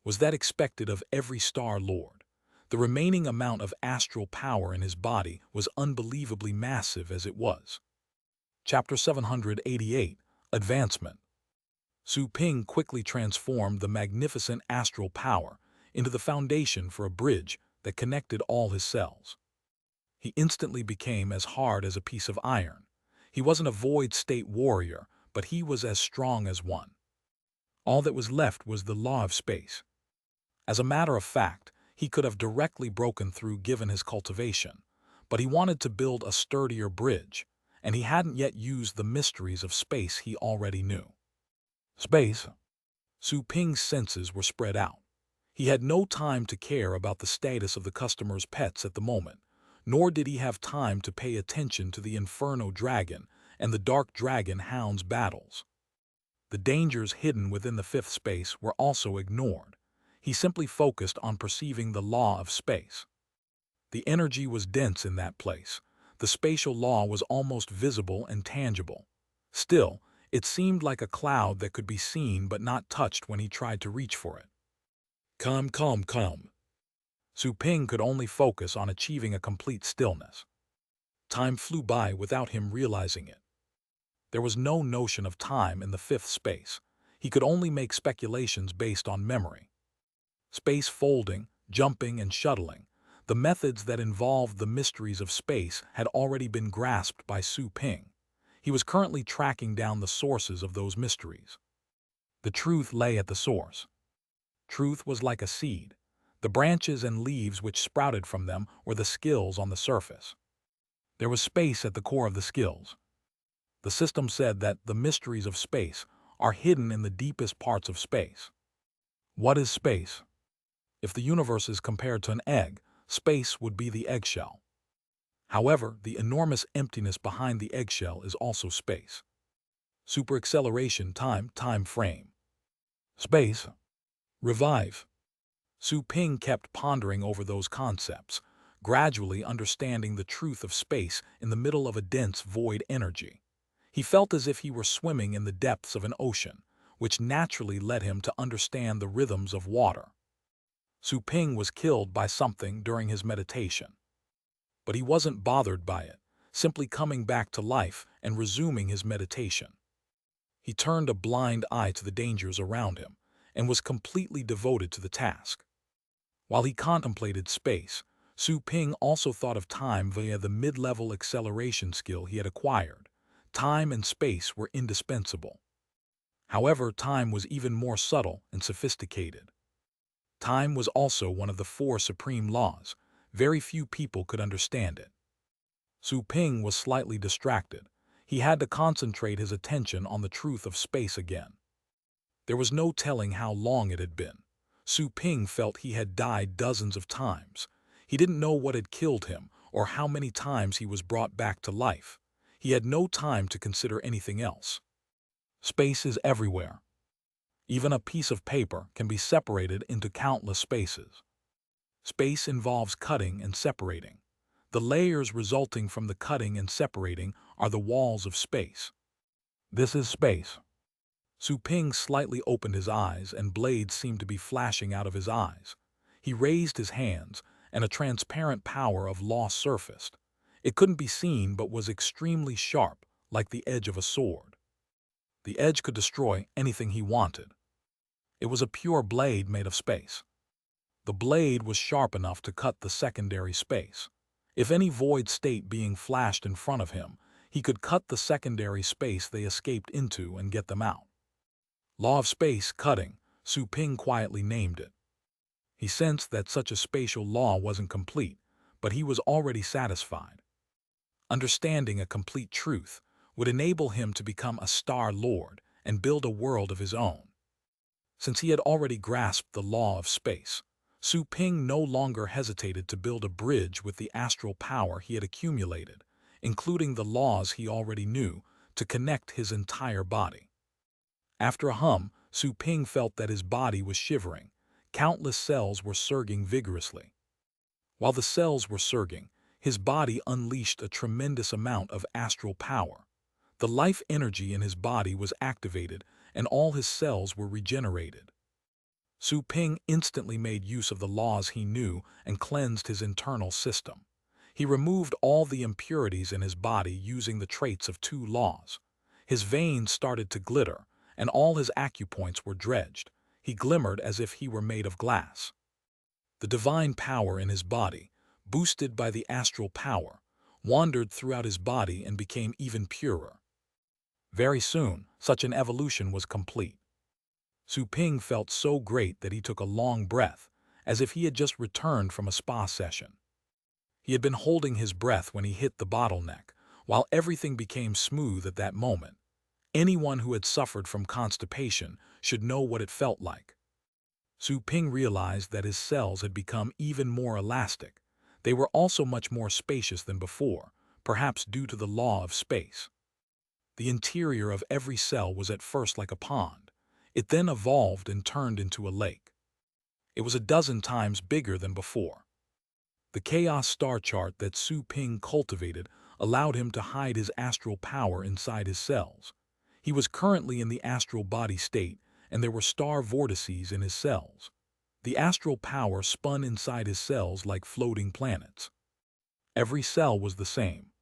Was that expected of every Star Lord? The remaining amount of astral power in his body was unbelievably massive as it was. Chapter 788, Advancement. Su Ping quickly transformed the magnificent astral power into the foundation for a bridge that connected all his cells. He instantly became as hard as a piece of iron. He wasn't a void state warrior, but he was as strong as one. All that was left was the law of space. As a matter of fact, he could have directly broken through given his cultivation, but he wanted to build a sturdier bridge, and he hadn't yet used the mysteries of space he already knew. Space. Su Ping's senses were spread out. He had no time to care about the status of the customer's pets at the moment, nor did he have time to pay attention to the Inferno Dragon and the Dark Dragon Hound's battles. The dangers hidden within the fifth space were also ignored. He simply focused on perceiving the law of space. The energy was dense in that place. The spatial law was almost visible and tangible. Still, it seemed like a cloud that could be seen but not touched when he tried to reach for it. Calm. Su Ping could only focus on achieving a complete stillness. Time flew by without him realizing it. There was no notion of time in the fifth space. He could only make speculations based on memory. Space folding, jumping, and shuttling. The methods that involved the mysteries of space had already been grasped by Su Ping. He was currently tracking down the sources of those mysteries. The truth lay at the source. Truth was like a seed. The branches and leaves which sprouted from them were the skills on the surface. There was space at the core of the skills. The system said that the mysteries of space are hidden in the deepest parts of space. What is space? If the universe is compared to an egg, space would be the eggshell. However, the enormous emptiness behind the eggshell is also space. Superacceleration time frame. Space. Revive. Su Ping kept pondering over those concepts, gradually understanding the truth of space in the middle of a dense void energy. He felt as if he were swimming in the depths of an ocean, which naturally led him to understand the rhythms of water. Su Ping was killed by something during his meditation. But he wasn't bothered by it, simply coming back to life and resuming his meditation. He turned a blind eye to the dangers around him and was completely devoted to the task. While he contemplated space, Su Ping also thought of time via the mid-level acceleration skill he had acquired. Time and space were indispensable. However, time was even more subtle and sophisticated. Time was also one of the 4 supreme laws. Very few people could understand it. Su Ping was slightly distracted. He had to concentrate his attention on the truth of space again. There was no telling how long it had been. Su Ping felt he had died dozens of times. He didn't know what had killed him or how many times he was brought back to life. He had no time to consider anything else. Space is everywhere. Even a piece of paper can be separated into countless spaces. Space involves cutting and separating. The layers resulting from the cutting and separating are the walls of space. This is space. Su Ping slightly opened his eyes and blades seemed to be flashing out of his eyes. He raised his hands and a transparent power of law surfaced. It couldn't be seen but was extremely sharp, like the edge of a sword. The edge could destroy anything he wanted. It was a pure blade made of space. The blade was sharp enough to cut the secondary space. If any void state being flashed in front of him, he could cut the secondary space they escaped into and get them out. Law of space cutting, Su Ping quietly named it. He sensed that such a spatial law wasn't complete, but he was already satisfied. Understanding a complete truth would enable him to become a Star Lord and build a world of his own. Since he had already grasped the law of space, Su Ping no longer hesitated to build a bridge with the astral power he had accumulated, including the laws he already knew, to connect his entire body. After a hum, Su Ping felt that his body was shivering. Countless cells were surging vigorously. While the cells were surging, his body unleashed a tremendous amount of astral power. The life energy in his body was activated, and all his cells were regenerated. Su Ping instantly made use of the laws he knew and cleansed his internal system. He removed all the impurities in his body using the traits of 2 laws. His veins started to glitter, and all his acupoints were dredged. He glimmered as if he were made of glass. The divine power in his body, boosted by the astral power, wandered throughout his body and became even purer. Very soon, such an evolution was complete. Su Ping felt so great that he took a long breath, as if he had just returned from a spa session. He had been holding his breath when he hit the bottleneck, while everything became smooth at that moment. Anyone who had suffered from constipation should know what it felt like. Su Ping realized that his cells had become even more elastic. They were also much more spacious than before, perhaps due to the law of space. The interior of every cell was at first like a pond. It then evolved and turned into a lake. It was a dozen times bigger than before. The chaos star chart that Su Ping cultivated allowed him to hide his astral power inside his cells. He was currently in the astral body state, and there were star vortices in his cells. The astral power spun inside his cells like floating planets. Every cell was the same.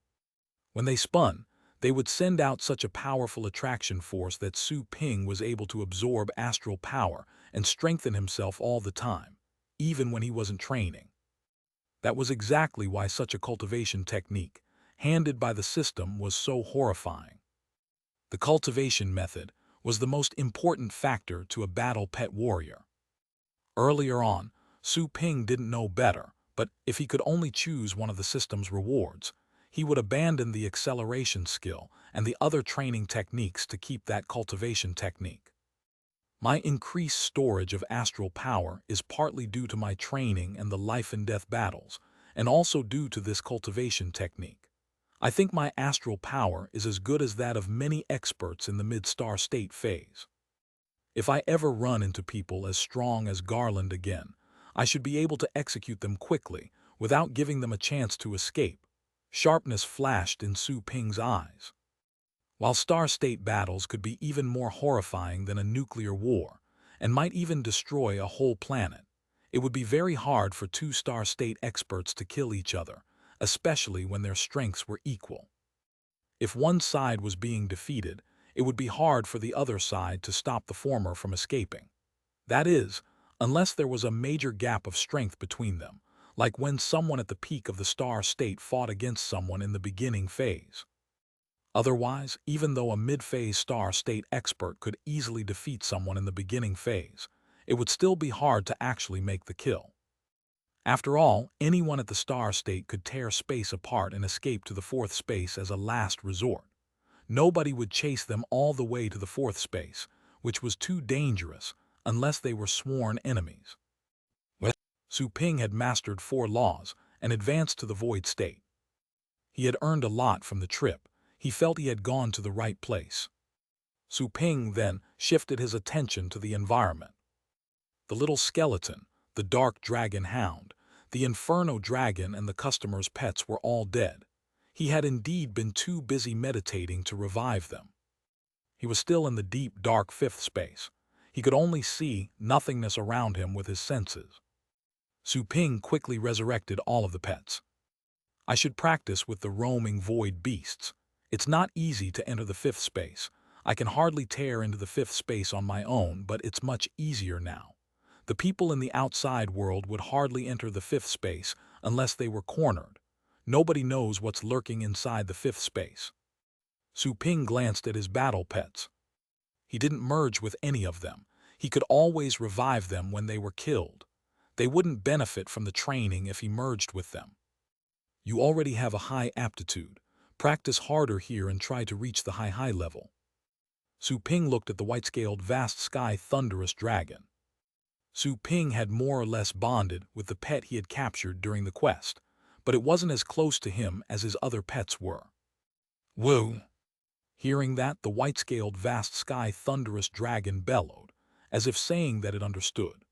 When they spun, they would send out such a powerful attraction force that Su Ping was able to absorb astral power and strengthen himself all the time, even when he wasn't training. That was exactly why such a cultivation technique, handed by the system, was so horrifying. The cultivation method was the most important factor to a battle pet warrior. Earlier on, Su Ping didn't know better, but if he could only choose one of the system's rewards, he would abandon the acceleration skill and the other training techniques to keep that cultivation technique. My increased storage of astral power is partly due to my training and the life-and-death battles, and also due to this cultivation technique. I think my astral power is as good as that of many experts in the mid-star state phase. If I ever run into people as strong as Garland again, I should be able to execute them quickly, without giving them a chance to escape. Sharpness flashed in Su Ping's eyes. While star-state battles could be even more horrifying than a nuclear war, and might even destroy a whole planet, it would be very hard for two star-state experts to kill each other, especially when their strengths were equal. If one side was being defeated, it would be hard for the other side to stop the former from escaping. That is, unless there was a major gap of strength between them, like when someone at the peak of the star state fought against someone in the beginning phase. Otherwise, even though a mid-phase star state expert could easily defeat someone in the beginning phase, it would still be hard to actually make the kill. After all, anyone at the star state could tear space apart and escape to the fourth space as a last resort. Nobody would chase them all the way to the fourth space, which was too dangerous unless they were sworn enemies. Su Ping had mastered 4 laws and advanced to the void state. He had earned a lot from the trip. He felt he had gone to the right place. Su Ping then shifted his attention to the environment. The little skeleton, the dark dragon hound, the inferno dragon and the customer's pets were all dead. He had indeed been too busy meditating to revive them. He was still in the deep, dark fifth space. He could only see nothingness around him with his senses. Su Ping quickly resurrected all of the pets. I should practice with the roaming void beasts. It's not easy to enter the fifth space. I can hardly tear into the fifth space on my own, but it's much easier now. The people in the outside world would hardly enter the fifth space unless they were cornered. Nobody knows what's lurking inside the fifth space. Su Ping glanced at his battle pets. He didn't merge with any of them. He could always revive them when they were killed. They wouldn't benefit from the training if he merged with them. You already have a high aptitude. Practice harder here and try to reach the high level. Su Ping looked at the white-scaled vast sky thunderous dragon. Su Ping had more or less bonded with the pet he had captured during the quest, but it wasn't as close to him as his other pets were. Woo! Hearing that, the white-scaled vast sky thunderous dragon bellowed, as if saying that it understood.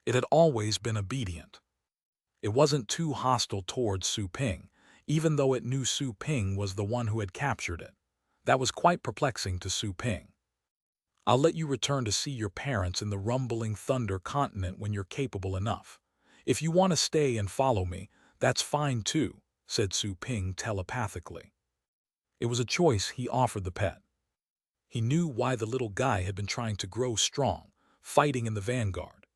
It had always been obedient. It wasn't too hostile towards Su Ping, even though it knew Su Ping was the one who had captured it. That was quite perplexing to Su Ping. I'll let you return to see your parents in the rumbling thunder continent when you're capable enough. If you want to stay and follow me, that's fine too, said Su Ping telepathically. It was a choice he offered the pet. He knew why the little guy had been trying to grow strong, fighting in the vanguard.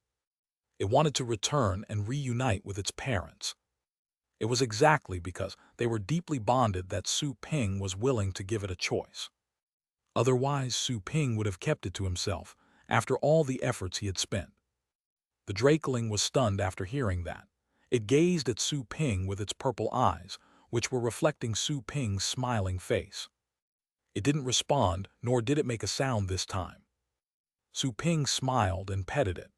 It wanted to return and reunite with its parents. It was exactly because they were deeply bonded that Su Ping was willing to give it a choice. Otherwise, Su Ping would have kept it to himself after all the efforts he had spent. The drakeling was stunned after hearing that. It gazed at Su Ping with its purple eyes, which were reflecting Su Ping's smiling face. It didn't respond, nor did it make a sound this time. Su Ping smiled and petted it.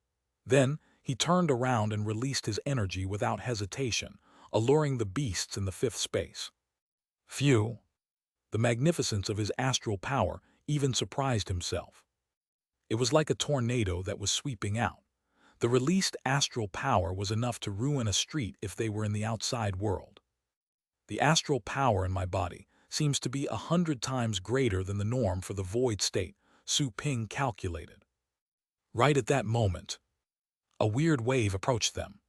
Then, he turned around and released his energy without hesitation, alluring the beasts in the fifth space. Phew! The magnificence of his astral power even surprised himself. It was like a tornado that was sweeping out. The released astral power was enough to ruin a street if they were in the outside world. The astral power in my body seems to be 100 times greater than the norm for the void state, Su Ping calculated. Right at that moment, a weird wave approached them.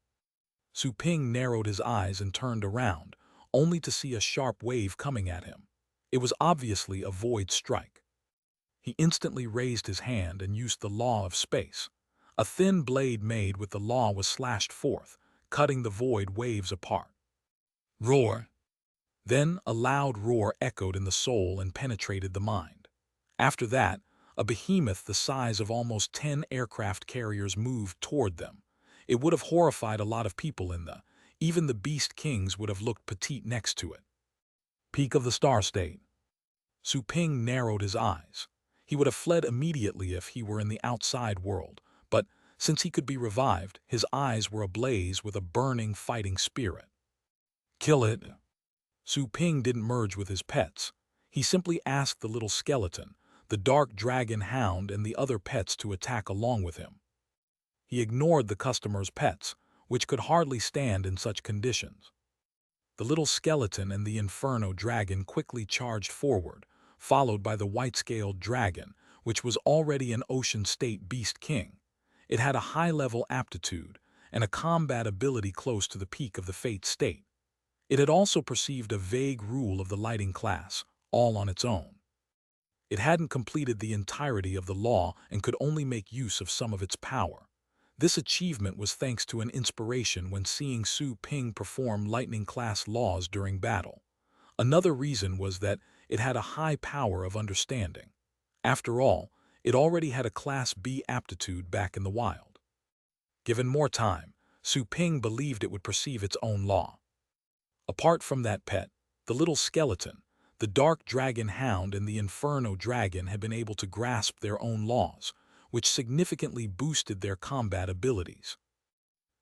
Su Ping narrowed his eyes and turned around, only to see a sharp wave coming at him. It was obviously a void strike. He instantly raised his hand and used the law of space. A thin blade made with the law was slashed forth, cutting the void waves apart. Roar! Then a loud roar echoed in the soul and penetrated the mind. After that, a behemoth the size of almost 10 aircraft carriers moved toward them. It would have horrified a lot of people even the Beast Kings would have looked petite next to it. Peak of the Star State. Su Ping narrowed his eyes. He would have fled immediately if he were in the outside world, but since he could be revived, his eyes were ablaze with a burning fighting spirit. Kill it! Su Ping didn't merge with his pets. He simply asked the little skeleton, the dark dragon hound, and the other pets to attack along with him. He ignored the customer's pets, which could hardly stand in such conditions. The little skeleton and the inferno dragon quickly charged forward, followed by the white-scaled dragon, which was already an ocean state beast king. It had a high-level aptitude and a combat ability close to the peak of the fate state. It had also perceived a vague rule of the lighting class, all on its own. It hadn't completed the entirety of the law and could only make use of some of its power. This achievement was thanks to an inspiration when seeing Su Ping perform lightning-class laws during battle. Another reason was that it had a high power of understanding. After all, it already had a Class B aptitude back in the wild. Given more time, Su Ping believed it would perceive its own law. Apart from that pet, the little skeleton, the dark dragon hound, and the inferno dragon had been able to grasp their own laws, which significantly boosted their combat abilities.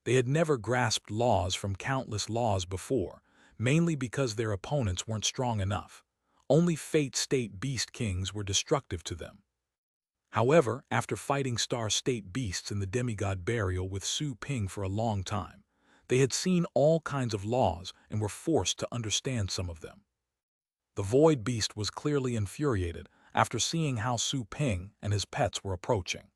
They had never grasped laws from countless laws before, mainly because their opponents weren't strong enough. Only Fate State Beast Kings were destructive to them. However, after fighting Star State Beasts in the Demigod Burial with Su Ping for a long time, they had seen all kinds of laws and were forced to understand some of them. The Void Beast was clearly infuriated after seeing how Su Ping and his pets were approaching.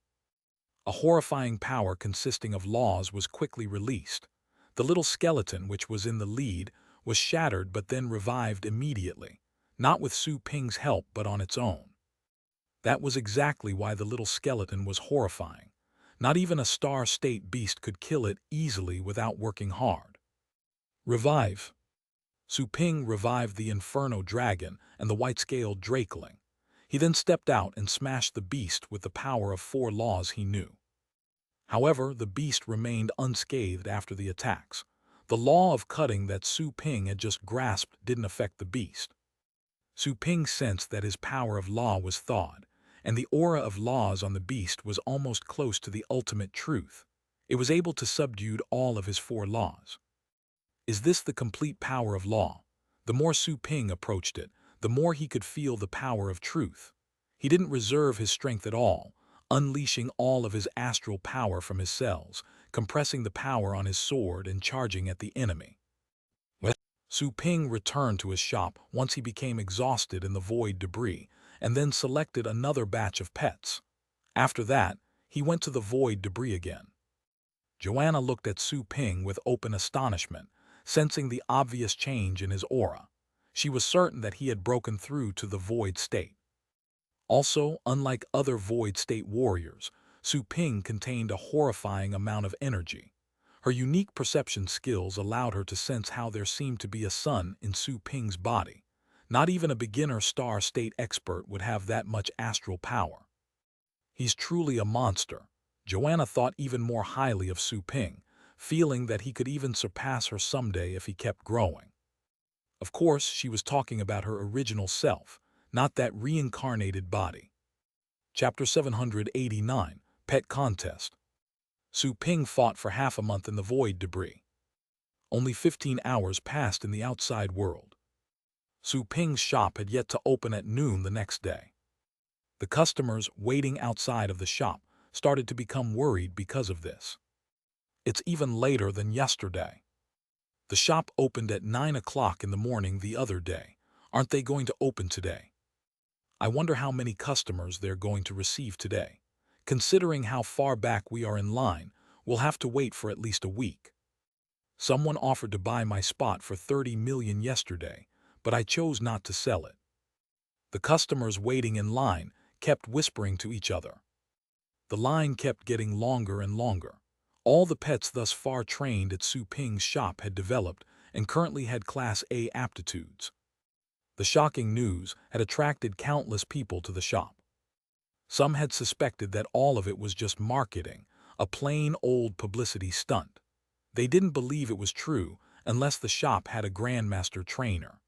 A horrifying power consisting of laws was quickly released. The little skeleton, which was in the lead, was shattered but then revived immediately, not with Su Ping's help but on its own. That was exactly why the little skeleton was horrifying. Not even a Star State Beast could kill it easily without working hard. Revive. Su Ping revived the Inferno Dragon and the white-scaled Drakeling. He then stepped out and smashed the beast with the power of 4 laws he knew. However, the beast remained unscathed after the attacks. The law of cutting that Su Ping had just grasped didn't affect the beast. Su Ping sensed that his power of law was thawed, and the aura of laws on the beast was almost close to the ultimate truth. It was able to subdue all of his 4 laws. Is this the complete power of law? The more Su Ping approached it, the more he could feel the power of truth. He didn't reserve his strength at all, unleashing all of his astral power from his cells, compressing the power on his sword and charging at the enemy. Su Ping returned to his shop once he became exhausted in the void debris, and then selected another batch of pets. After that, he went to the void debris again. Joanna looked at Su Ping with open astonishment, sensing the obvious change in his aura. She was certain that he had broken through to the void state. Also, unlike other void state warriors, Su Ping contained a horrifying amount of energy. Her unique perception skills allowed her to sense how there seemed to be a sun in Su Ping's body. Not even a beginner Star State expert would have that much astral power. He's truly a monster. Joanna thought even more highly of Su Ping, feeling that he could even surpass her someday if he kept growing. Of course, she was talking about her original self, not that reincarnated body. Chapter 789, Pet Contest. Su Ping fought for half a month in the void debris. Only 15 hours passed in the outside world. Su Ping's shop had yet to open at noon the next day. The customers waiting outside of the shop started to become worried because of this. It's even later than yesterday. The shop opened at 9 o'clock in the morning the other day. Aren't they going to open today? I wonder how many customers they're going to receive today. Considering how far back we are in line, we'll have to wait for at least a week. Someone offered to buy my spot for 30 million yesterday, but I chose not to sell it. The customers waiting in line kept whispering to each other. The line kept getting longer and longer. All the pets thus far trained at Su Ping's shop had developed and currently had Class A aptitudes. The shocking news had attracted countless people to the shop. Some had suspected that all of it was just marketing, a plain old publicity stunt. They didn't believe it was true unless the shop had a grandmaster trainer.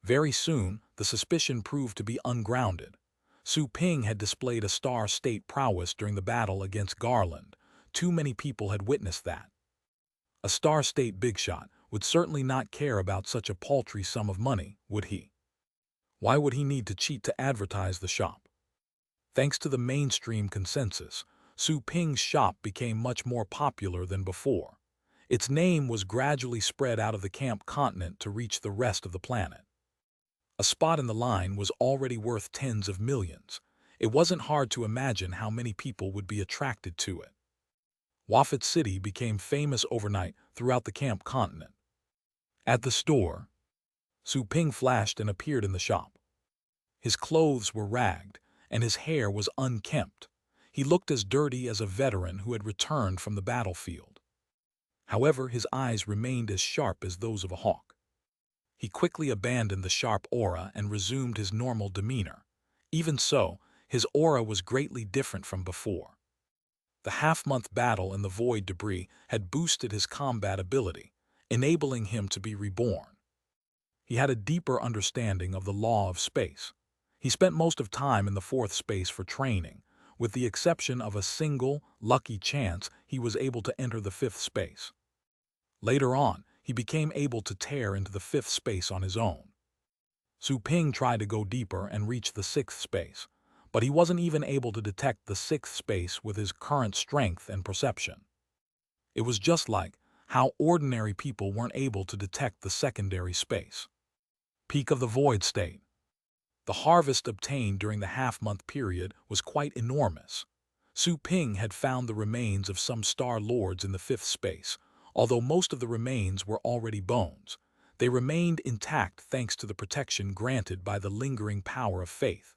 Very soon, the suspicion proved to be ungrounded. Su Ping had displayed a star-state prowess during the battle against Garland. Too many people had witnessed that. A star-state bigshot would certainly not care about such a paltry sum of money, would he? Why would he need to cheat to advertise the shop? Thanks to the mainstream consensus, Su Ping's shop became much more popular than before. Its name was gradually spread out of the camp continent to reach the rest of the planet. A spot in the line was already worth tens of millions. It wasn't hard to imagine how many people would be attracted to it. Wafat City became famous overnight throughout the camp continent. At the store, Su Ping flashed and appeared in the shop. His clothes were ragged, and his hair was unkempt. He looked as dirty as a veteran who had returned from the battlefield. However, his eyes remained as sharp as those of a hawk. He quickly abandoned the sharp aura and resumed his normal demeanor. Even so, his aura was greatly different from before. The half-month battle in the void debris had boosted his combat ability, enabling him to be reborn. He had a deeper understanding of the law of space. He spent most of time in the fourth space for training. With the exception of a single, lucky chance, he was able to enter the fifth space. Later on, he became able to tear into the fifth space on his own. Su Ping tried to go deeper and reach the sixth space, but he wasn't even able to detect the sixth space with his current strength and perception. It was just like how ordinary people weren't able to detect the secondary space. Peak of the void state. The harvest obtained during the half-month period was quite enormous. Su Ping had found the remains of some star lords in the fifth space. Although most of the remains were already bones, they remained intact thanks to the protection granted by the lingering power of faith.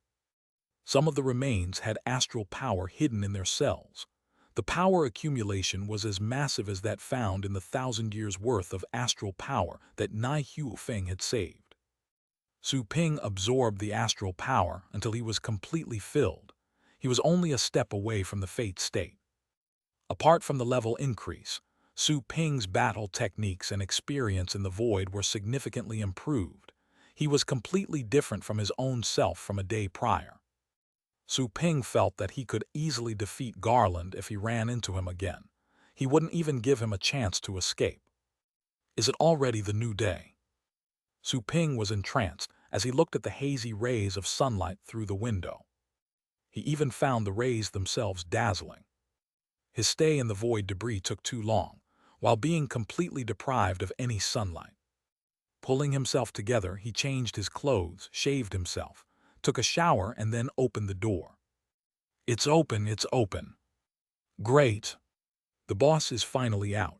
Some of the remains had astral power hidden in their cells. The power accumulation was as massive as that found in the 1,000 years' worth of astral power that Nai Hu Feng had saved. Su Ping absorbed the astral power until he was completely filled. He was only a step away from the fate state. Apart from the level increase, Su Ping's battle techniques and experience in the void were significantly improved. He was completely different from his own self from a day prior. Su Ping felt that he could easily defeat Garland if he ran into him again. He wouldn't even give him a chance to escape. Is it already the new day? Su Ping was entranced as he looked at the hazy rays of sunlight through the window. He even found the rays themselves dazzling. His stay in the void debris took too long, while being completely deprived of any sunlight. Pulling himself together, he changed his clothes, shaved himself, took a shower, and then opened the door. It's open, it's open. Great. The boss is finally out.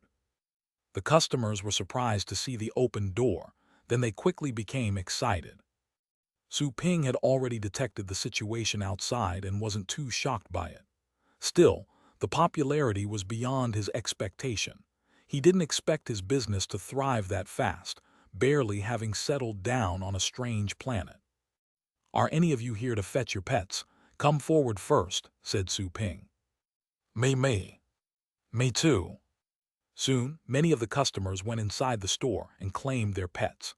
The customers were surprised to see the open door, then they quickly became excited. Su Ping had already detected the situation outside and wasn't too shocked by it. Still, the popularity was beyond his expectation. He didn't expect his business to thrive that fast, barely having settled down on a strange planet. Are any of you here to fetch your pets? Come forward first, said Su Ping. Me. Me too. Soon, many of the customers went inside the store and claimed their pets.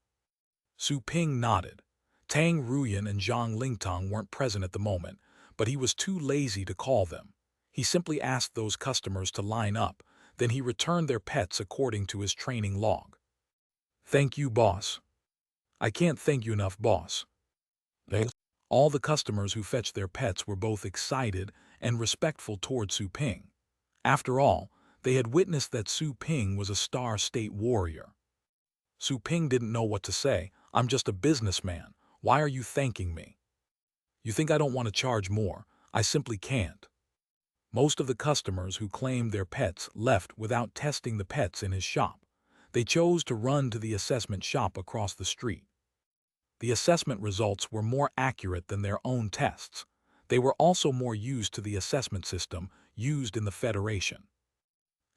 Su Ping nodded. Tang Ruyan and Zhang Lingtong weren't present at the moment, but he was too lazy to call them. He simply asked those customers to line up, then he returned their pets according to his training log. Thank you, boss. I can't thank you enough, boss. All the customers who fetched their pets were both excited and respectful toward Su Ping. After all, they had witnessed that Su Ping was a star-state warrior. Su Ping didn't know what to say. I'm just a businessman. Why are you thanking me? You think I don't want to charge more? I simply can't. Most of the customers who claimed their pets left without testing the pets in his shop. They chose to run to the assessment shop across the street. The assessment results were more accurate than their own tests. They were also more used to the assessment system used in the Federation.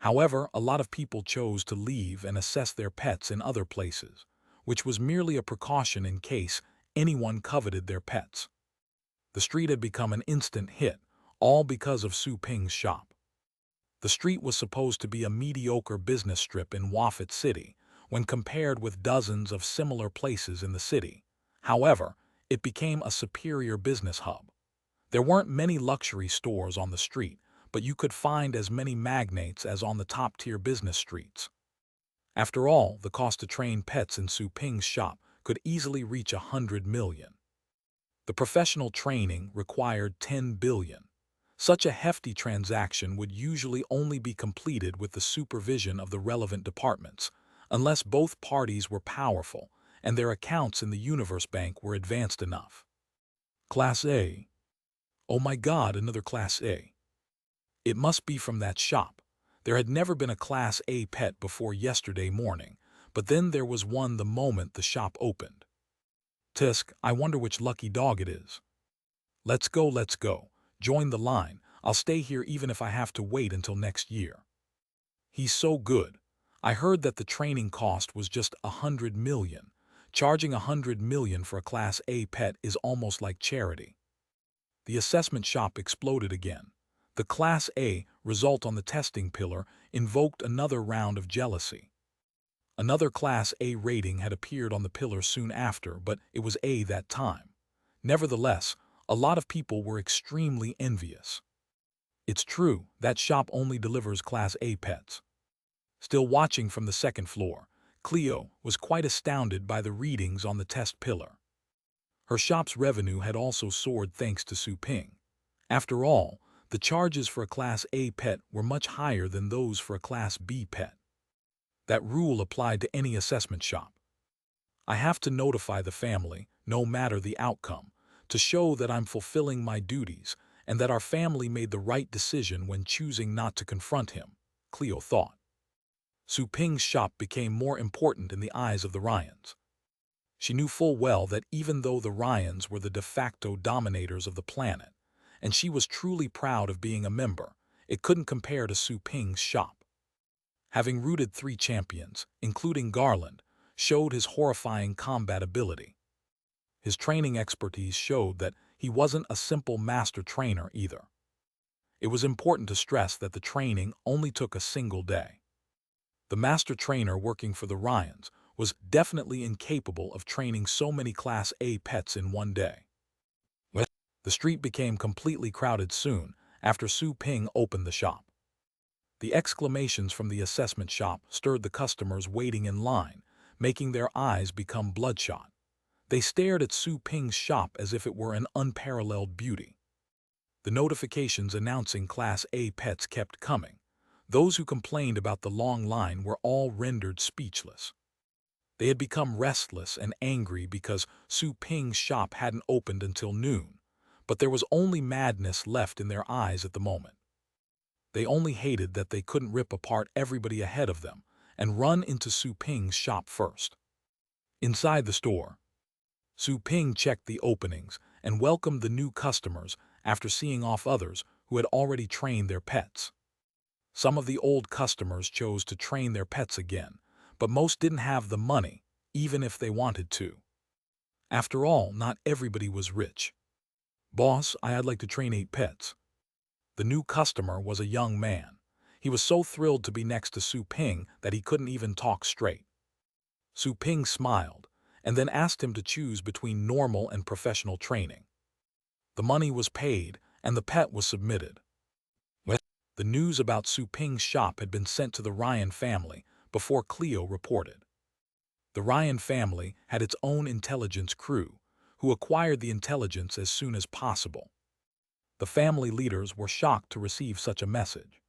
However, a lot of people chose to leave and assess their pets in other places, which was merely a precaution in case anyone coveted their pets. The street had become an instant hit, all because of Su Ping's shop. The street was supposed to be a mediocre business strip in Wafat City when compared with dozens of similar places in the city. However, it became a superior business hub. There weren't many luxury stores on the street, but you could find as many magnates as on the top-tier business streets. After all, the cost to train pets in Su Ping's shop could easily reach 100 million. The professional training required 10 billion. Such a hefty transaction would usually only be completed with the supervision of the relevant departments, unless both parties were powerful and their accounts in the Universe Bank were advanced enough. Class A. Oh my God, another Class A. It must be from that shop. There had never been a Class A pet before yesterday morning, but then there was one the moment the shop opened. Tisk, I wonder which lucky dog it is. Let's go, let's go. Join the line. I'll stay here even if I have to wait until next year. He's so good. I heard that the training cost was just 100 million. Charging 100 million for a Class A pet is almost like charity. The assessment shop exploded again. The Class A result on the testing pillar invoked another round of jealousy. Another Class A rating had appeared on the pillar soon after, but it was A that time. Nevertheless, a lot of people were extremely envious. It's true, that shop only delivers Class A pets. Still watching from the second floor, Cleo was quite astounded by the readings on the test pillar. Her shop's revenue had also soared thanks to Su Ping. After all, the charges for a Class A pet were much higher than those for a Class B pet. That rule applied to any assessment shop. I have to notify the family, no matter the outcome, to show that I'm fulfilling my duties and that our family made the right decision when choosing not to confront him, Cleo thought. Su Ping's shop became more important in the eyes of the Ryans. She knew full well that even though the Ryans were the de facto dominators of the planet, and she was truly proud of being a member, it couldn't compare to Su Ping's shop. Having rooted 3 champions, including Garland, showed his horrifying combat ability. His training expertise showed that he wasn't a simple master trainer either. It was important to stress that the training only took a single day. The master trainer working for the Ryans was definitely incapable of training so many Class A pets in one day. The street became completely crowded soon after Su Ping opened the shop. The exclamations from the assessment shop stirred the customers waiting in line, making their eyes become bloodshot. They stared at Su Ping's shop as if it were an unparalleled beauty. The notifications announcing Class A pets kept coming. Those who complained about the long line were all rendered speechless. They had become restless and angry because Su Ping's shop hadn't opened until noon, but there was only madness left in their eyes at the moment. They only hated that they couldn't rip apart everybody ahead of them and run into Su Ping's shop first. Inside the store, Su Ping checked the openings and welcomed the new customers after seeing off others who had already trained their pets. Some of the old customers chose to train their pets again, but most didn't have the money, even if they wanted to. After all, not everybody was rich. Boss, I'd like to train 8 pets. The new customer was a young man. He was so thrilled to be next to Su Ping that he couldn't even talk straight. Su Ping smiled, and then asked him to choose between normal and professional training. The money was paid, and the pet was submitted. The news about Su Ping's shop had been sent to the Ryan family before Cleo reported. The Ryan family had its own intelligence crew, who acquired the intelligence as soon as possible. The family leaders were shocked to receive such a message.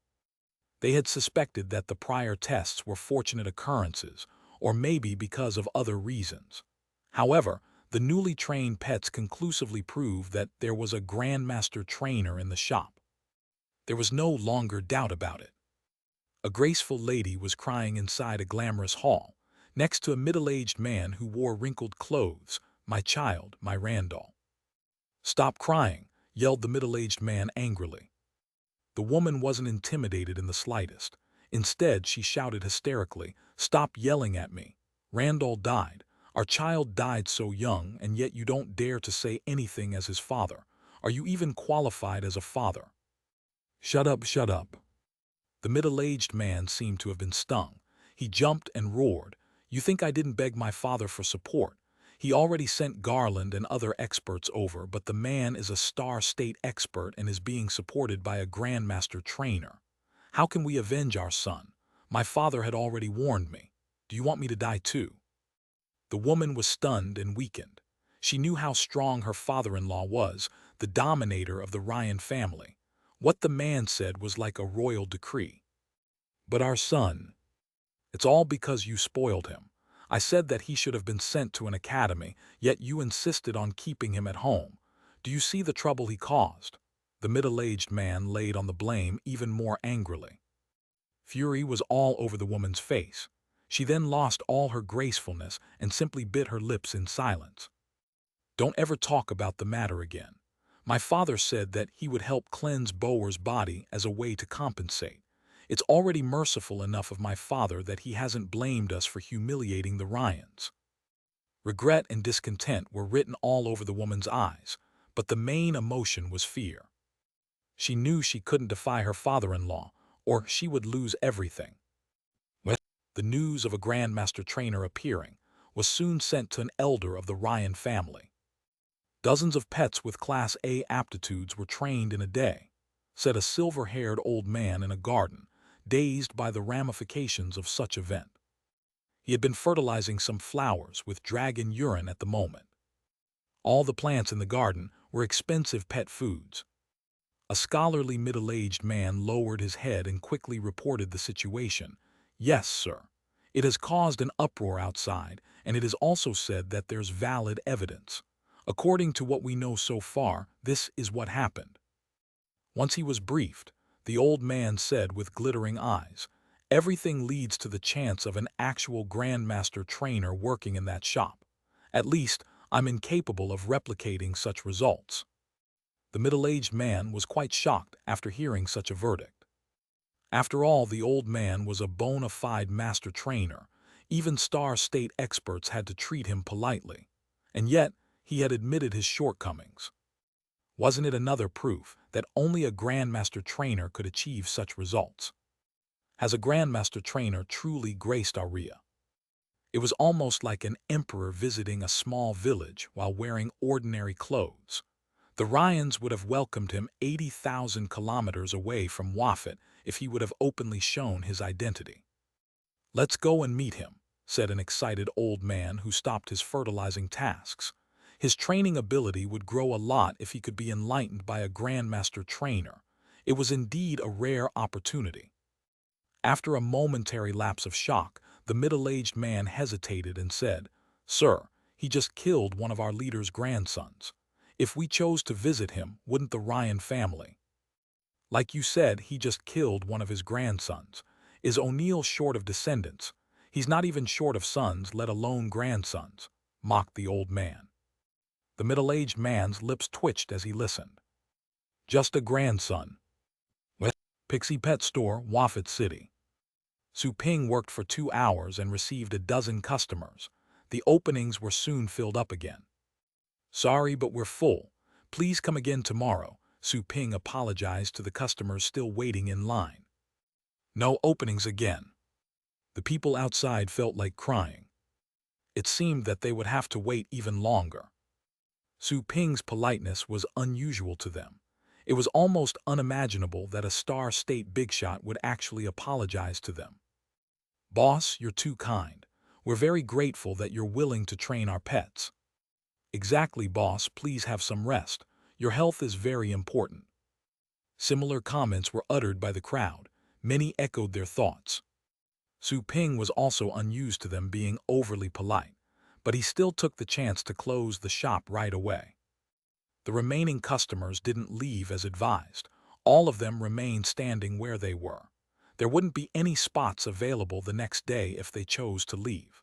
They had suspected that the prior tests were fortunate occurrences, or maybe because of other reasons. However, the newly trained pets conclusively proved that there was a grandmaster trainer in the shop. There was no longer doubt about it. A graceful lady was crying inside a glamorous hall, next to a middle-aged man who wore wrinkled clothes. "My child, my Randall." "Stop crying," yelled the middle-aged man angrily. The woman wasn't intimidated in the slightest. Instead, she shouted hysterically, "Stop yelling at me. Randall died. Our child died so young, and yet you don't dare to say anything as his father. Are you even qualified as a father?" "Shut up, shut up." The middle-aged man seemed to have been stung. He jumped and roared, "You think I didn't beg my father for support? He already sent Garland and other experts over, but the man is a Star State expert and is being supported by a Grandmaster trainer. How can we avenge our son? My father had already warned me. Do you want me to die too?" The woman was stunned and weakened. She knew how strong her father-in-law was, the dominator of the Ryan family. What the man said was like a royal decree. "But our son, it's all because you spoiled him. I said that he should have been sent to an academy, yet you insisted on keeping him at home. Do you see the trouble he caused?" The middle-aged man laid on the blame even more angrily. Fury was all over the woman's face. She then lost all her gracefulness and simply bit her lips in silence. "Don't ever talk about the matter again. My father said that he would help cleanse Bower's body as a way to compensate. It's already merciful enough of my father that he hasn't blamed us for humiliating the Ryans." Regret and discontent were written all over the woman's eyes, but the main emotion was fear. She knew she couldn't defy her father-in-law, or she would lose everything. The news of a Grandmaster trainer appearing was soon sent to an elder of the Ryan family. "Dozens of pets with Class A aptitudes were trained in a day," said a silver-haired old man in a garden, dazed by the ramifications of such event. He had been fertilizing some flowers with dragon urine at the moment. All the plants in the garden were expensive pet foods. A scholarly middle-aged man lowered his head and quickly reported the situation. "Yes, sir. It has caused an uproar outside, and it is also said that there's valid evidence. According to what we know so far, this is what happened." Once he was briefed, the old man said with glittering eyes, "Everything leads to the chance of an actual Grandmaster trainer working in that shop. At least, I'm incapable of replicating such results." The middle-aged man was quite shocked after hearing such a verdict. After all, the old man was a bona fide master trainer. Even Star State experts had to treat him politely. And yet, he had admitted his shortcomings. Wasn't it another proof that only a Grandmaster trainer could achieve such results? Has a Grandmaster trainer truly graced Aria? It was almost like an emperor visiting a small village while wearing ordinary clothes. The Ryans would have welcomed him 80,000 kilometers away from Wafet if he would have openly shown his identity. "Let's go and meet him," said an excited old man who stopped his fertilizing tasks. His training ability would grow a lot if he could be enlightened by a Grandmaster trainer. It was indeed a rare opportunity. After a momentary lapse of shock, the middle-aged man hesitated and said, "Sir, he just killed one of our leader's grandsons. If we chose to visit him, wouldn't the Ryan family?" "Like you said, he just killed one of his grandsons. Is O'Neill short of descendants? He's not even short of sons, let alone grandsons," mocked the old man. The middle-aged man's lips twitched as he listened. "Just a grandson." Pixie Pet Store, Wafet City. Su Ping worked for 2 hours and received a dozen customers. The openings were soon filled up again. "Sorry, but we're full. Please come again tomorrow," Su Ping apologized to the customers still waiting in line. No openings again. The people outside felt like crying. It seemed that they would have to wait even longer. Su Ping's politeness was unusual to them. It was almost unimaginable that a Star State bigshot would actually apologize to them. "Boss, you're too kind. We're very grateful that you're willing to train our pets." "Exactly, boss. Please have some rest. Your health is very important." Similar comments were uttered by the crowd. Many echoed their thoughts. Su Ping was also unused to them being overly polite, but he still took the chance to close the shop right away. The remaining customers didn't leave as advised. All of them remained standing where they were. There wouldn't be any spots available the next day if they chose to leave.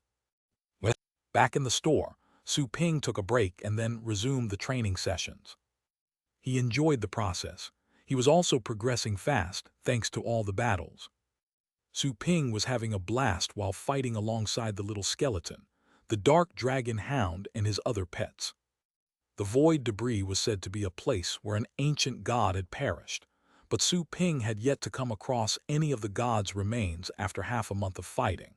Back in the store, Su Ping took a break and then resumed the training sessions. He enjoyed the process. He was also progressing fast thanks to all the battles. Su Ping was having a blast while fighting alongside the little skeleton, the dark dragon hound and his other pets. The void debris was said to be a place where an ancient god had perished, but Su Ping had yet to come across any of the god's remains after half a month of fighting.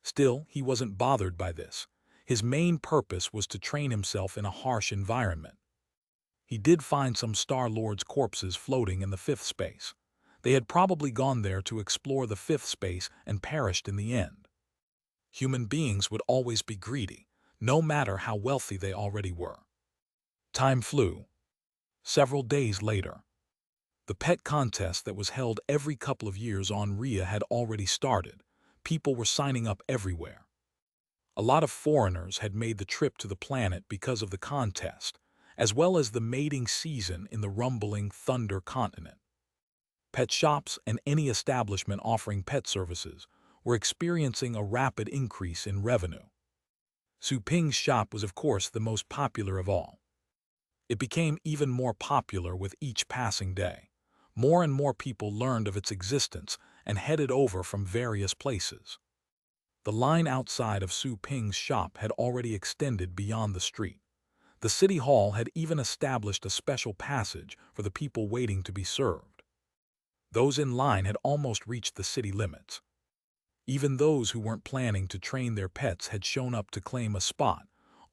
Still, he wasn't bothered by this. His main purpose was to train himself in a harsh environment. He did find some Star-Lord's corpses floating in the fifth space. They had probably gone there to explore the fifth space and perished in the end. Human beings would always be greedy, no matter how wealthy they already were. Time flew. Several days later, the pet contest that was held every couple of years on Rhea had already started. People were signing up everywhere. A lot of foreigners had made the trip to the planet because of the contest, as well as the mating season in the rumbling Thunder continent. Pet shops and any establishment offering pet services were experiencing a rapid increase in revenue. Su Ping's shop was, of course, the most popular of all. It became even more popular with each passing day. More and more people learned of its existence and headed over from various places. The line outside of Su Ping's shop had already extended beyond the street. The city hall had even established a special passage for the people waiting to be served. Those in line had almost reached the city limits. Even those who weren't planning to train their pets had shown up to claim a spot,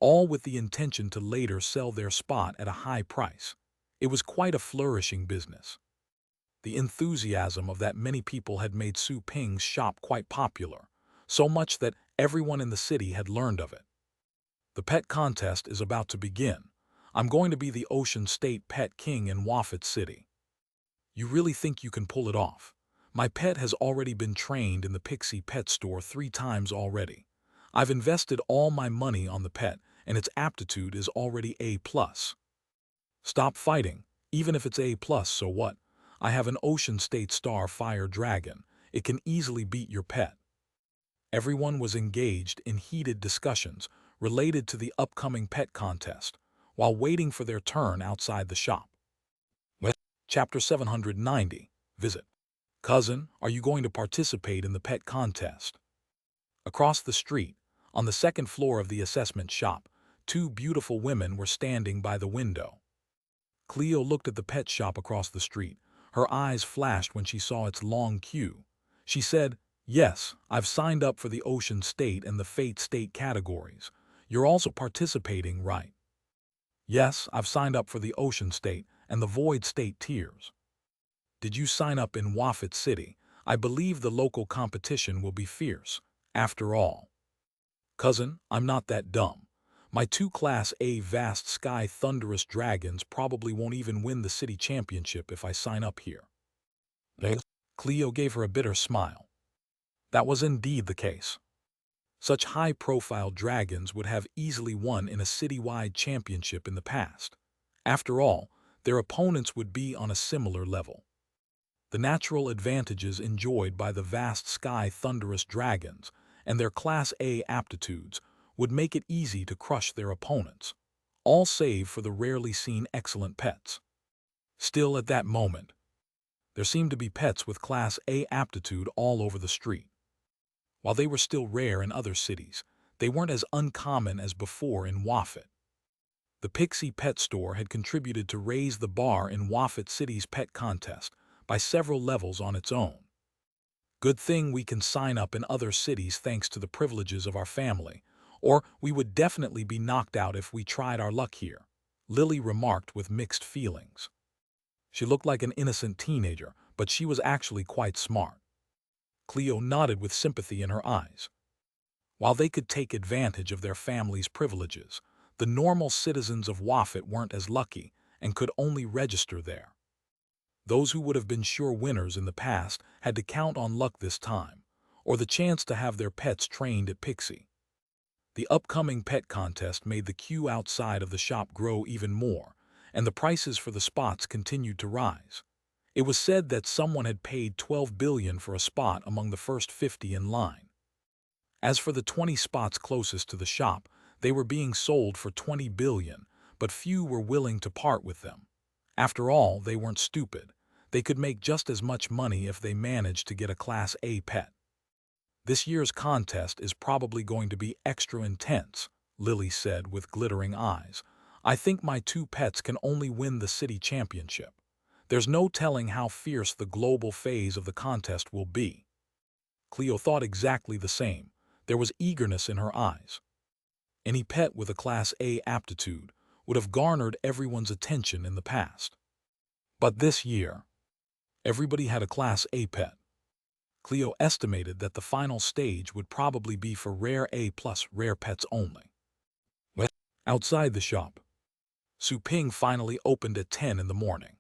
all with the intention to later sell their spot at a high price. It was quite a flourishing business. The enthusiasm of that many people had made Su Ping's shop quite popular, so much that everyone in the city had learned of it. The pet contest is about to begin. I'm going to be the Ocean State Pet King in Wafet City. You really think you can pull it off? My pet has already been trained in the Pixie Pet Store 3 times already. I've invested all my money on the pet, and its aptitude is already A+. Stop fighting. Even if it's A+, so what? I have an Ocean State Star Fire Dragon. It can easily beat your pet. Everyone was engaged in heated discussions related to the upcoming pet contest, while waiting for their turn outside the shop. Chapter 790. Visit. Cousin, are you going to participate in the pet contest? Across the street, on the second floor of the assessment shop, 2 beautiful women were standing by the window. Cleo looked at the pet shop across the street. Her eyes flashed when she saw its long queue. She said, "Yes, I've signed up for the Ocean State and the Fate State categories. You're also participating, right?" "Yes, I've signed up for the Ocean State and the Void State tiers." "Did you sign up in Wafet City? I believe the local competition will be fierce. After all." "Cousin, I'm not that dumb. My 2 Class A Vast Sky Thunderous Dragons probably won't even win the city championship if I sign up here." Cleo gave her a bitter smile. That was indeed the case. Such high-profile dragons would have easily won in a citywide championship in the past. After all, their opponents would be on a similar level. The natural advantages enjoyed by the Vast Sky Thunderous Dragons and their Class A aptitudes would make it easy to crush their opponents, all save for the rarely seen excellent pets. Still, at that moment, there seemed to be pets with Class A aptitude all over the street. While they were still rare in other cities, they weren't as uncommon as before in Wafet. The Pixie Pet Store had contributed to raise the bar in Wafet City's pet contest by several levels on its own. Good thing we can sign up in other cities thanks to the privileges of our family, or we would definitely be knocked out if we tried our luck here, Lily remarked with mixed feelings. She looked like an innocent teenager, but she was actually quite smart. Cleo nodded with sympathy in her eyes. While they could take advantage of their family's privileges, the normal citizens of Wafet weren't as lucky and could only register there. Those who would have been sure winners in the past had to count on luck this time, or the chance to have their pets trained at Pixie. The upcoming pet contest made the queue outside of the shop grow even more, and the prices for the spots continued to rise. It was said that someone had paid $12 billion for a spot among the first 50 in line. As for the 20 spots closest to the shop, they were being sold for $20 billion, but few were willing to part with them. After all, they weren't stupid. They could make just as much money if they managed to get a Class A pet. This year's contest is probably going to be extra intense, Lily said with glittering eyes. I think my 2 pets can only win the city championship. There's no telling how fierce the global phase of the contest will be. Cleo thought exactly the same. There was eagerness in her eyes. Any pet with a Class A aptitude would have garnered everyone's attention in the past. But this year, everybody had a Class A pet. Cleo estimated that the final stage would probably be for rare A+ rare pets only. Outside the shop, Su Ping finally opened at 10 in the morning.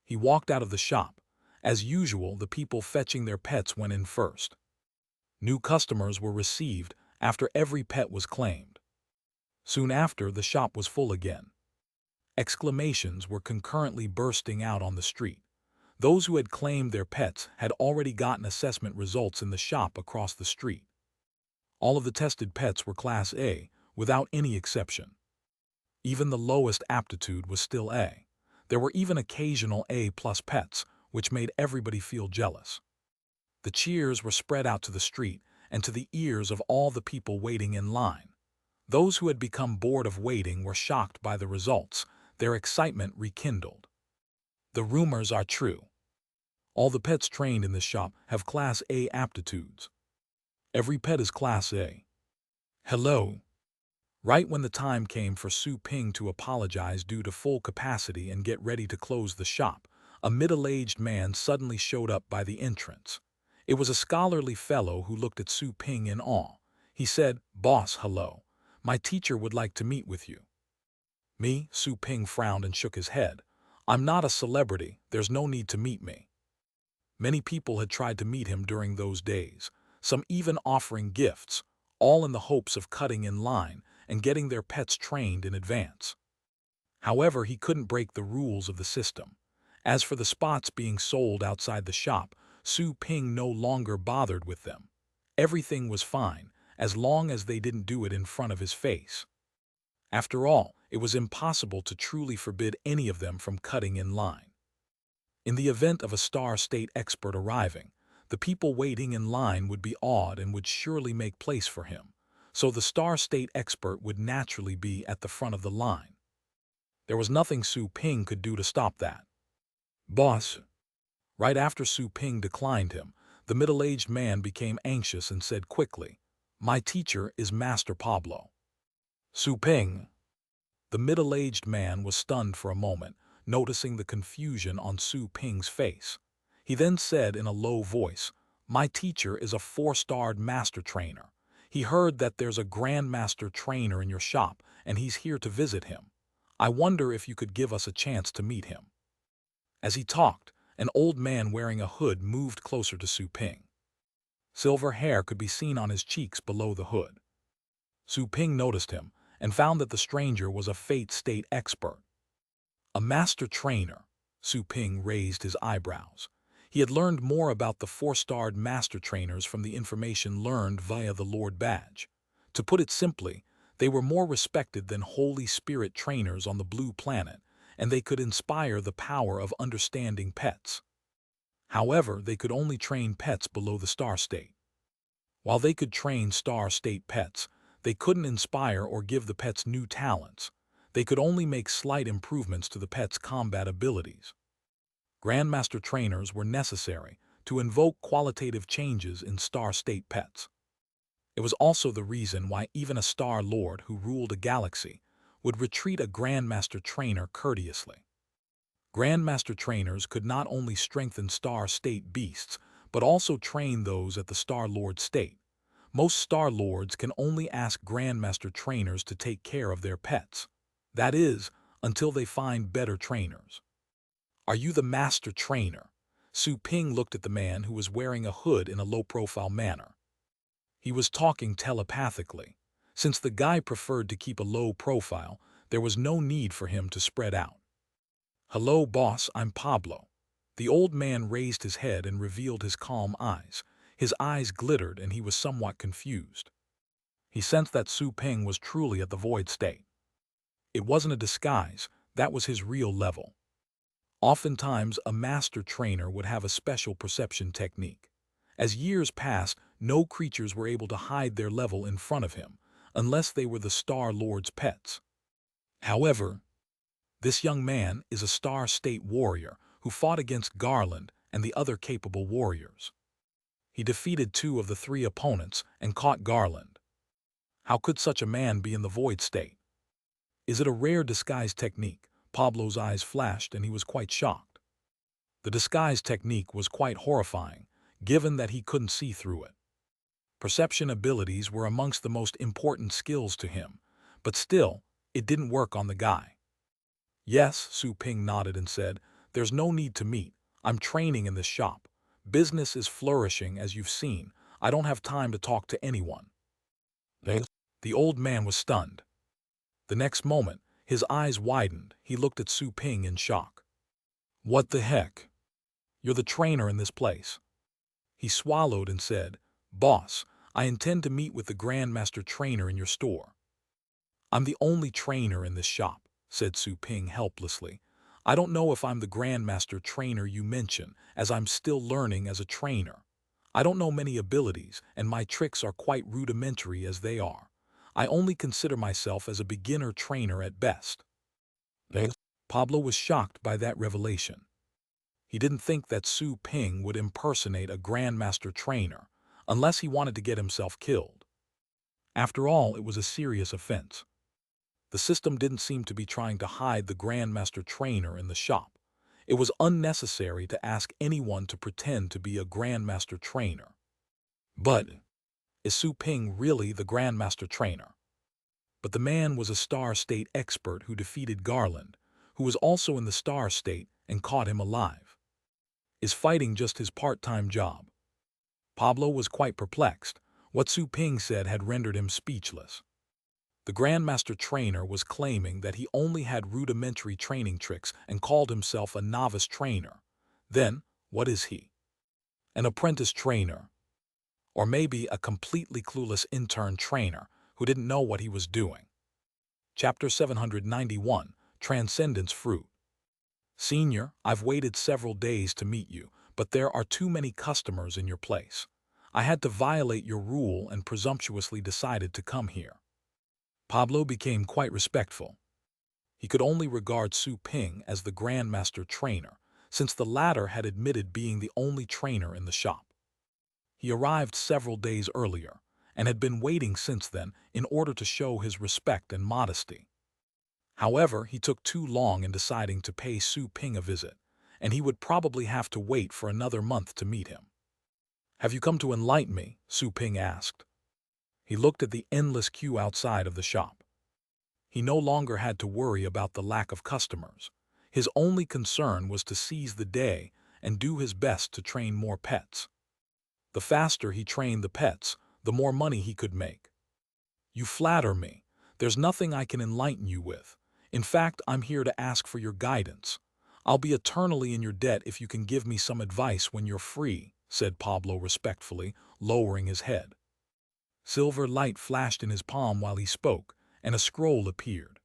He walked out of the shop. As usual, the people fetching their pets went in first. New customers were received after every pet was claimed. Soon after, the shop was full again. Exclamations were concurrently bursting out on the street. Those who had claimed their pets had already gotten assessment results in the shop across the street. All of the tested pets were Class A, without any exception. Even the lowest aptitude was still A. There were even occasional A+ pets, which made everybody feel jealous. The cheers were spread out to the street and to the ears of all the people waiting in line. Those who had become bored of waiting were shocked by the results, their excitement rekindled. The rumors are true. All the pets trained in this shop have Class A aptitudes. Every pet is Class A. Hello. Right when the time came for Su Ping to apologize due to full capacity and get ready to close the shop, a middle-aged man suddenly showed up by the entrance. It was a scholarly fellow who looked at Su Ping in awe. He said, "Boss, hello. My teacher would like to meet with you." Me? Su Ping frowned and shook his head. I'm not a celebrity. There's no need to meet me. Many people had tried to meet him during those days, some even offering gifts, all in the hopes of cutting in line and getting their pets trained in advance. However, he couldn't break the rules of the system. As for the spots being sold outside the shop, Su Ping no longer bothered with them. Everything was fine, as long as they didn't do it in front of his face. After all, it was impossible to truly forbid any of them from cutting in line. In the event of a Star State expert arriving, the people waiting in line would be awed and would surely make place for him, so the Star State expert would naturally be at the front of the line. There was nothing Su Ping could do to stop that. Boss. Right after Su Ping declined him, the middle-aged man became anxious and said quickly, "My teacher is Master Pablo." Su Ping. The middle-aged man was stunned for a moment, noticing the confusion on Su Ping's face. He then said in a low voice, "My teacher is a 4-starred master trainer. He heard that there's a grandmaster trainer in your shop, and he's here to visit him. I wonder if you could give us a chance to meet him." As he talked, an old man wearing a hood moved closer to Su Ping. Silver hair could be seen on his cheeks below the hood. Su Ping noticed him and found that the stranger was a Fate State expert. A master trainer. Su Ping raised his eyebrows. He had learned more about the 4-starred master trainers from the information learned via the Lord Badge. To put it simply, they were more respected than Holy Spirit trainers on the Blue Planet, and they could inspire the power of understanding pets. However, they could only train pets below the Star State. While they could train Star State pets, they couldn't inspire or give the pets new talents. They could only make slight improvements to the pet's combat abilities. Grandmaster trainers were necessary to invoke qualitative changes in Star State pets. It was also the reason why even a Star Lord who ruled a galaxy would retreat a Grandmaster trainer courteously. Grandmaster trainers could not only strengthen Star State beasts, but also train those at the Star Lord state. Most Star Lords can only ask Grandmaster trainers to take care of their pets. That is, until they find better trainers. Are you the master trainer? Su Ping looked at the man who was wearing a hood in a low-profile manner. He was talking telepathically. Since the guy preferred to keep a low profile, there was no need for him to spread out. "Hello, boss, I'm Pablo." The old man raised his head and revealed his calm eyes. His eyes glittered and he was somewhat confused. He sensed that Su Ping was truly at the void state. It wasn't a disguise, that was his real level. Oftentimes, a master trainer would have a special perception technique. As years passed, no creatures were able to hide their level in front of him, unless they were the Star Lord's pets. However, this young man is a Star State warrior who fought against Garland and the other capable warriors. He defeated 2 of the 3 opponents and caught Garland. How could such a man be in the void state? Is it a rare disguise technique? Pablo's eyes flashed and he was quite shocked. The disguise technique was quite horrifying, given that he couldn't see through it. Perception abilities were amongst the most important skills to him, but still, it didn't work on the guy. Yes, Su Ping nodded and said, "There's no need to meet. I'm training in this shop. Business is flourishing, as you've seen. I don't have time to talk to anyone." The old man was stunned. The next moment, his eyes widened. He looked at Su Ping in shock. "What the heck? You're the trainer in this place." He swallowed and said, "Boss, I intend to meet with the Grandmaster Trainer in your store." "I'm the only trainer in this shop," said Su Ping helplessly. "I don't know if I'm the Grandmaster Trainer you mention, as I'm still learning as a trainer. I don't know many abilities, and my tricks are quite rudimentary as they are. I only consider myself as a beginner trainer at best." Pablo was shocked by that revelation. He didn't think that Su Ping would impersonate a Grandmaster Trainer, unless he wanted to get himself killed. After all, it was a serious offense. The system didn't seem to be trying to hide the Grandmaster Trainer in the shop. It was unnecessary to ask anyone to pretend to be a Grandmaster Trainer. But is Su Ping really the Grandmaster Trainer? But the man was a Star State expert who defeated Garland, who was also in the Star State, and caught him alive. Is fighting just his part-time job? Pablo was quite perplexed. What Su Ping said had rendered him speechless. The Grandmaster Trainer was claiming that he only had rudimentary training tricks and called himself a novice trainer. Then, what is he? An apprentice trainer? Or maybe a completely clueless intern trainer who didn't know what he was doing. Chapter 791, Transcendence Fruit. "Senior, I've waited several days to meet you, but there are too many customers in your place. I had to violate your rule and presumptuously decided to come here." Pablo became quite respectful. He could only regard Su Ping as the Grandmaster Trainer, since the latter had admitted being the only trainer in the shop. He arrived several days earlier, and had been waiting since then in order to show his respect and modesty. However, he took too long in deciding to pay Su Ping a visit, and he would probably have to wait for another month to meet him. "Have you come to enlighten me?" Su Ping asked. He looked at the endless queue outside of the shop. He no longer had to worry about the lack of customers. His only concern was to seize the day and do his best to train more pets. The faster he trained the pets, the more money he could make. "You flatter me. There's nothing I can enlighten you with. In fact, I'm here to ask for your guidance. I'll be eternally in your debt if you can give me some advice when you're free," said Pablo respectfully, lowering his head. Silver light flashed in his palm while he spoke, and a scroll appeared.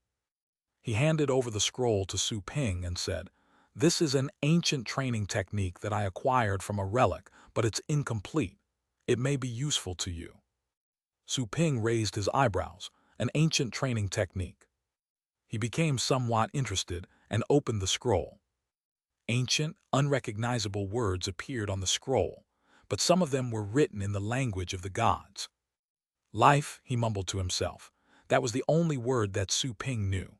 He handed over the scroll to Su Ping and said, "This is an ancient training technique that I acquired from a relic, but it's incomplete. It may be useful to you." Su Ping raised his eyebrows. An ancient training technique. He became somewhat interested and opened the scroll. Ancient, unrecognizable words appeared on the scroll, but some of them were written in the language of the gods. "Life," he mumbled to himself. That was the only word that Su Ping knew.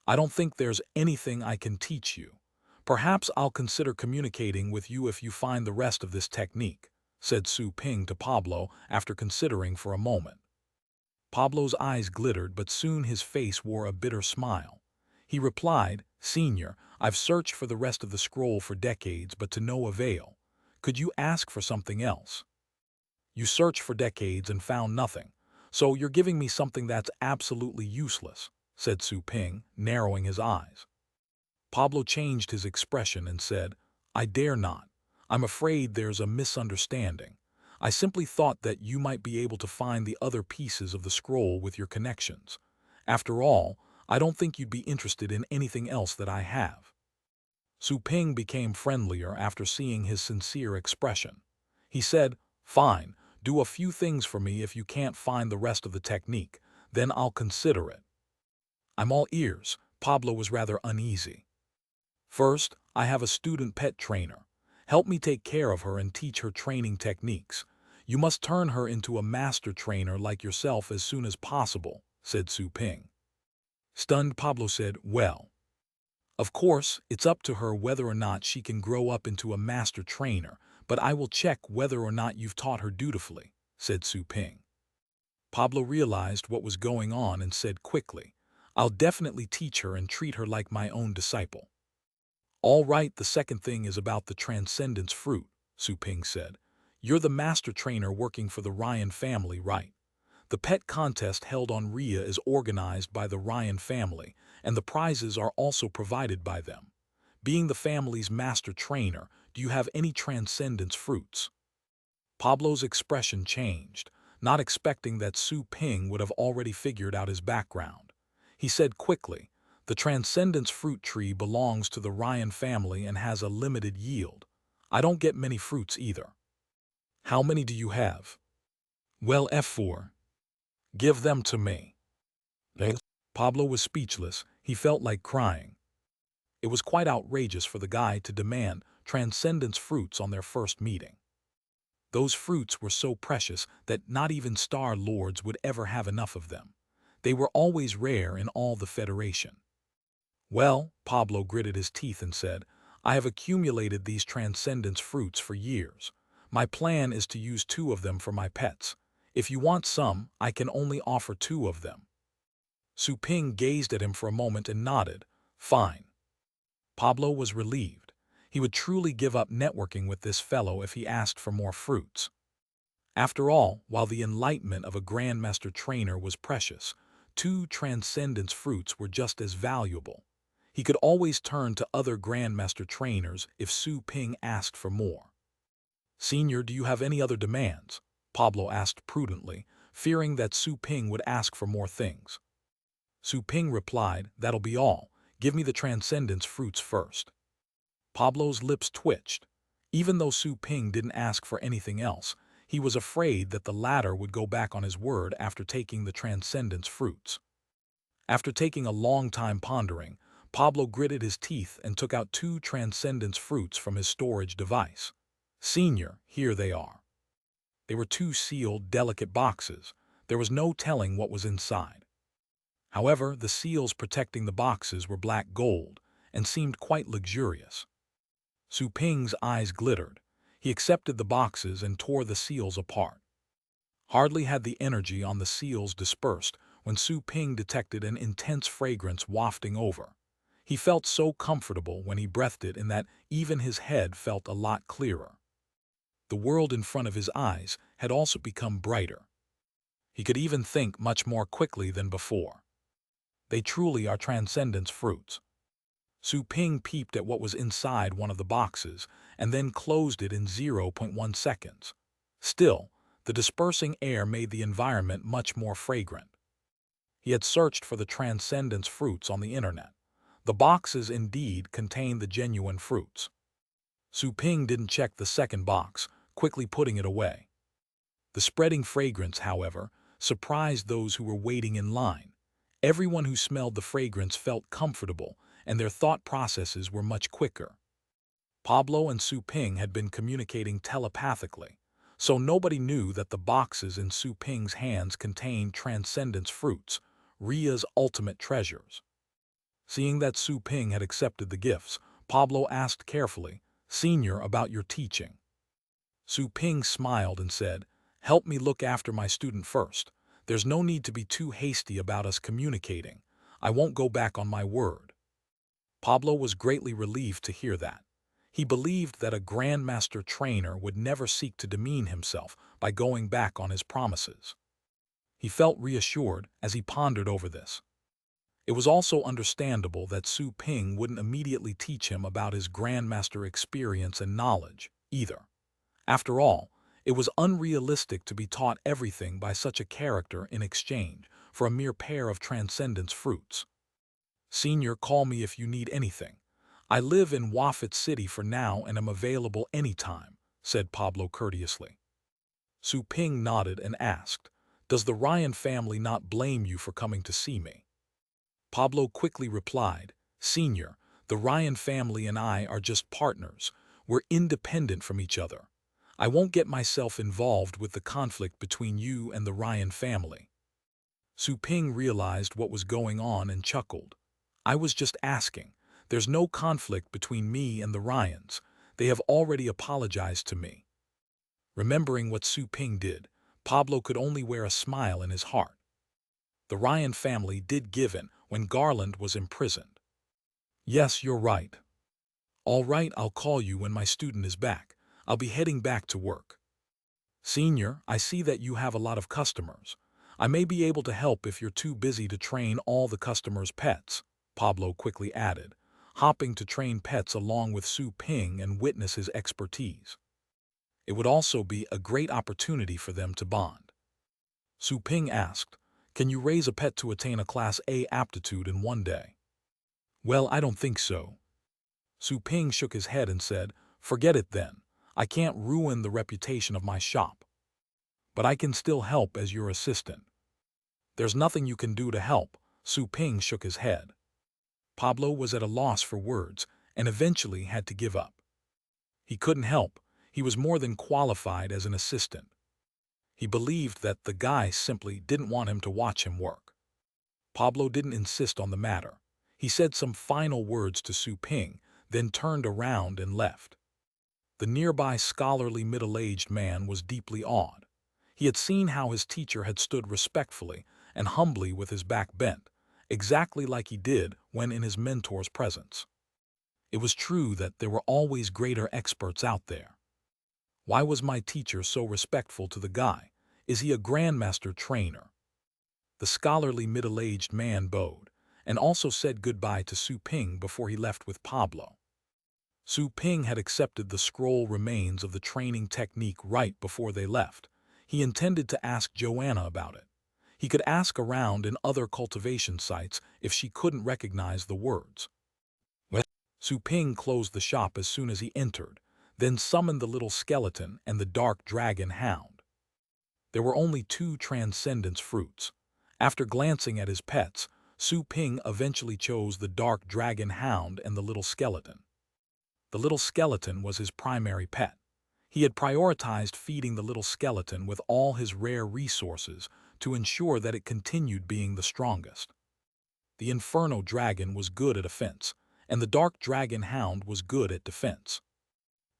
"I don't think there's anything I can teach you. Perhaps I'll consider communicating with you if you find the rest of this technique," said Su Ping to Pablo after considering for a moment. Pablo's eyes glittered, but soon his face wore a bitter smile. He replied, "Senior, I've searched for the rest of the scroll for decades, but to no avail. Could you ask for something else?" "You searched for decades and found nothing, so you're giving me something that's absolutely useless," said Su Ping, narrowing his eyes. Pablo changed his expression and said, "I dare not. I'm afraid there's a misunderstanding. I simply thought that you might be able to find the other pieces of the scroll with your connections. After all, I don't think you'd be interested in anything else that I have." Su Ping became friendlier after seeing his sincere expression. He said, "Fine, do a few things for me if you can't find the rest of the technique, then I'll consider it." "I'm all ears." Pablo was rather uneasy. "First, I have a student pet trainer. Help me take care of her and teach her training techniques. You must turn her into a master trainer like yourself as soon as possible," said Su Ping. Stunned, Pablo said, "Well, of course, it's up to her whether or not she can grow up into a master trainer, but I will check whether or not you've taught her dutifully," said Su Ping. Pablo realized what was going on and said quickly, "I'll definitely teach her and treat her like my own disciple." "All right, the second thing is about the transcendence fruit," Su Ping said. "You're the master trainer working for the Ryan family, right? The pet contest held on Rhea is organized by the Ryan family, and the prizes are also provided by them. Being the family's master trainer, do you have any transcendence fruits?" Pablo's expression changed, not expecting that Su Ping would have already figured out his background. He said quickly, "The transcendence fruit tree belongs to the Ryan family and has a limited yield. I don't get many fruits either." "How many do you have?" "Well, F4. Give them to me." Pablo was speechless. He felt like crying. It was quite outrageous for the guy to demand transcendence fruits on their first meeting. Those fruits were so precious that not even Star Lords would ever have enough of them. They were always rare in all the Federation. "Well," Pablo gritted his teeth and said, "I have accumulated these transcendence fruits for years. My plan is to use 2 of them for my pets. If you want some, I can only offer 2 of them." Su Ping gazed at him for a moment and nodded. "Fine." Pablo was relieved. He would truly give up networking with this fellow if he asked for more fruits. After all, while the enlightenment of a Grandmaster trainer was precious, 2 transcendence fruits were just as valuable. He could always turn to other Grandmaster trainers if Su Ping asked for more. "Senior, do you have any other demands?" Pablo asked prudently, fearing that Su Ping would ask for more things. Su Ping replied, "That'll be all. Give me the transcendence fruits first." Pablo's lips twitched. Even though Su Ping didn't ask for anything else, he was afraid that the latter would go back on his word after taking the transcendence fruits. After taking a long time pondering, Pablo gritted his teeth and took out 2 transcendence fruits from his storage device. "Senior, here they are." They were 2 sealed, delicate boxes. There was no telling what was inside. However, the seals protecting the boxes were black gold and seemed quite luxurious. Su Ping's eyes glittered. He accepted the boxes and tore the seals apart. Hardly had the energy on the seals dispersed when Su Ping detected an intense fragrance wafting over. He felt so comfortable when he breathed it in that even his head felt a lot clearer. The world in front of his eyes had also become brighter. He could even think much more quickly than before. They truly are transcendence fruits. Su Ping peeped at what was inside one of the boxes and then closed it in 0.1 seconds. Still, the dispersing air made the environment much more fragrant. He had searched for the transcendence fruits on the internet. The boxes indeed contained the genuine fruits. Su Ping didn't check the second box, quickly putting it away. The spreading fragrance, however, surprised those who were waiting in line. Everyone who smelled the fragrance felt comfortable, and their thought processes were much quicker. Pablo and Su Ping had been communicating telepathically, so nobody knew that the boxes in Su Ping's hands contained transcendence fruits, Rhea's ultimate treasures. Seeing that Su Ping had accepted the gifts, Pablo asked carefully, "Senior, about your teaching." Su Ping smiled and said, "Help me look after my student first. There's no need to be too hasty about us communicating. I won't go back on my word." Pablo was greatly relieved to hear that. He believed that a Grandmaster trainer would never seek to demean himself by going back on his promises. He felt reassured as he pondered over this. It was also understandable that Su Ping wouldn't immediately teach him about his Grandmaster experience and knowledge, either. After all, it was unrealistic to be taught everything by such a character in exchange for a mere pair of transcendence fruits. "Senior, call me if you need anything. I live in Wafat City for now and am available anytime, said Pablo courteously. Su Ping nodded and asked, does the Ryan family not blame you for coming to see me? Pablo quickly replied, Senior, the Ryan family and I are just partners. We're independent from each other. I won't get myself involved with the conflict between you and the Ryan family. Su Ping realized what was going on and chuckled. I was just asking. There's no conflict between me and the Ryans. They have already apologized to me. Remembering what Su Ping did, Pablo could only wear a smile in his heart. The Ryan family did give in when Garland was imprisoned. Yes, you're right. All right, I'll call you when my student is back. I'll be heading back to work. Senior, I see that you have a lot of customers. I may be able to help if you're too busy to train all the customers' pets, Pablo quickly added, hopping to train pets along with Su Ping and witness his expertise. It would also be a great opportunity for them to bond. Su Ping asked, can you raise a pet to attain a Class A aptitude in one day? Well, I don't think so. Su Ping shook his head and said, forget it then. I can't ruin the reputation of my shop. But I can still help as your assistant. There's nothing you can do to help, Su Ping shook his head. Pablo was at a loss for words and eventually had to give up. He couldn't help. He was more than qualified as an assistant. He believed that the guy simply didn't want him to watch him work. Pablo didn't insist on the matter. He said some final words to Su Ping, then turned around and left. The nearby scholarly middle-aged man was deeply awed. He had seen how his teacher had stood respectfully and humbly with his back bent, exactly like he did when in his mentor's presence. It was true that there were always greater experts out there. Why was my teacher so respectful to the guy? Is he a grandmaster trainer? The scholarly middle-aged man bowed, and also said goodbye to Su Ping before he left with Pablo. Su Ping had accepted the scroll remains of the training technique right before they left. He intended to ask Joanna about it. He could ask around in other cultivation sites if she couldn't recognize the words. Well, Su Ping closed the shop as soon as he entered, then summoned the little skeleton and the dark dragon hound. There were only 2 transcendence fruits. After glancing at his pets, Su Ping eventually chose the dark dragon hound and the little skeleton. The little skeleton was his primary pet. He had prioritized feeding the little skeleton with all his rare resources to ensure that it continued being the strongest. The Inferno dragon was good at offense, and the dark dragon hound was good at defense.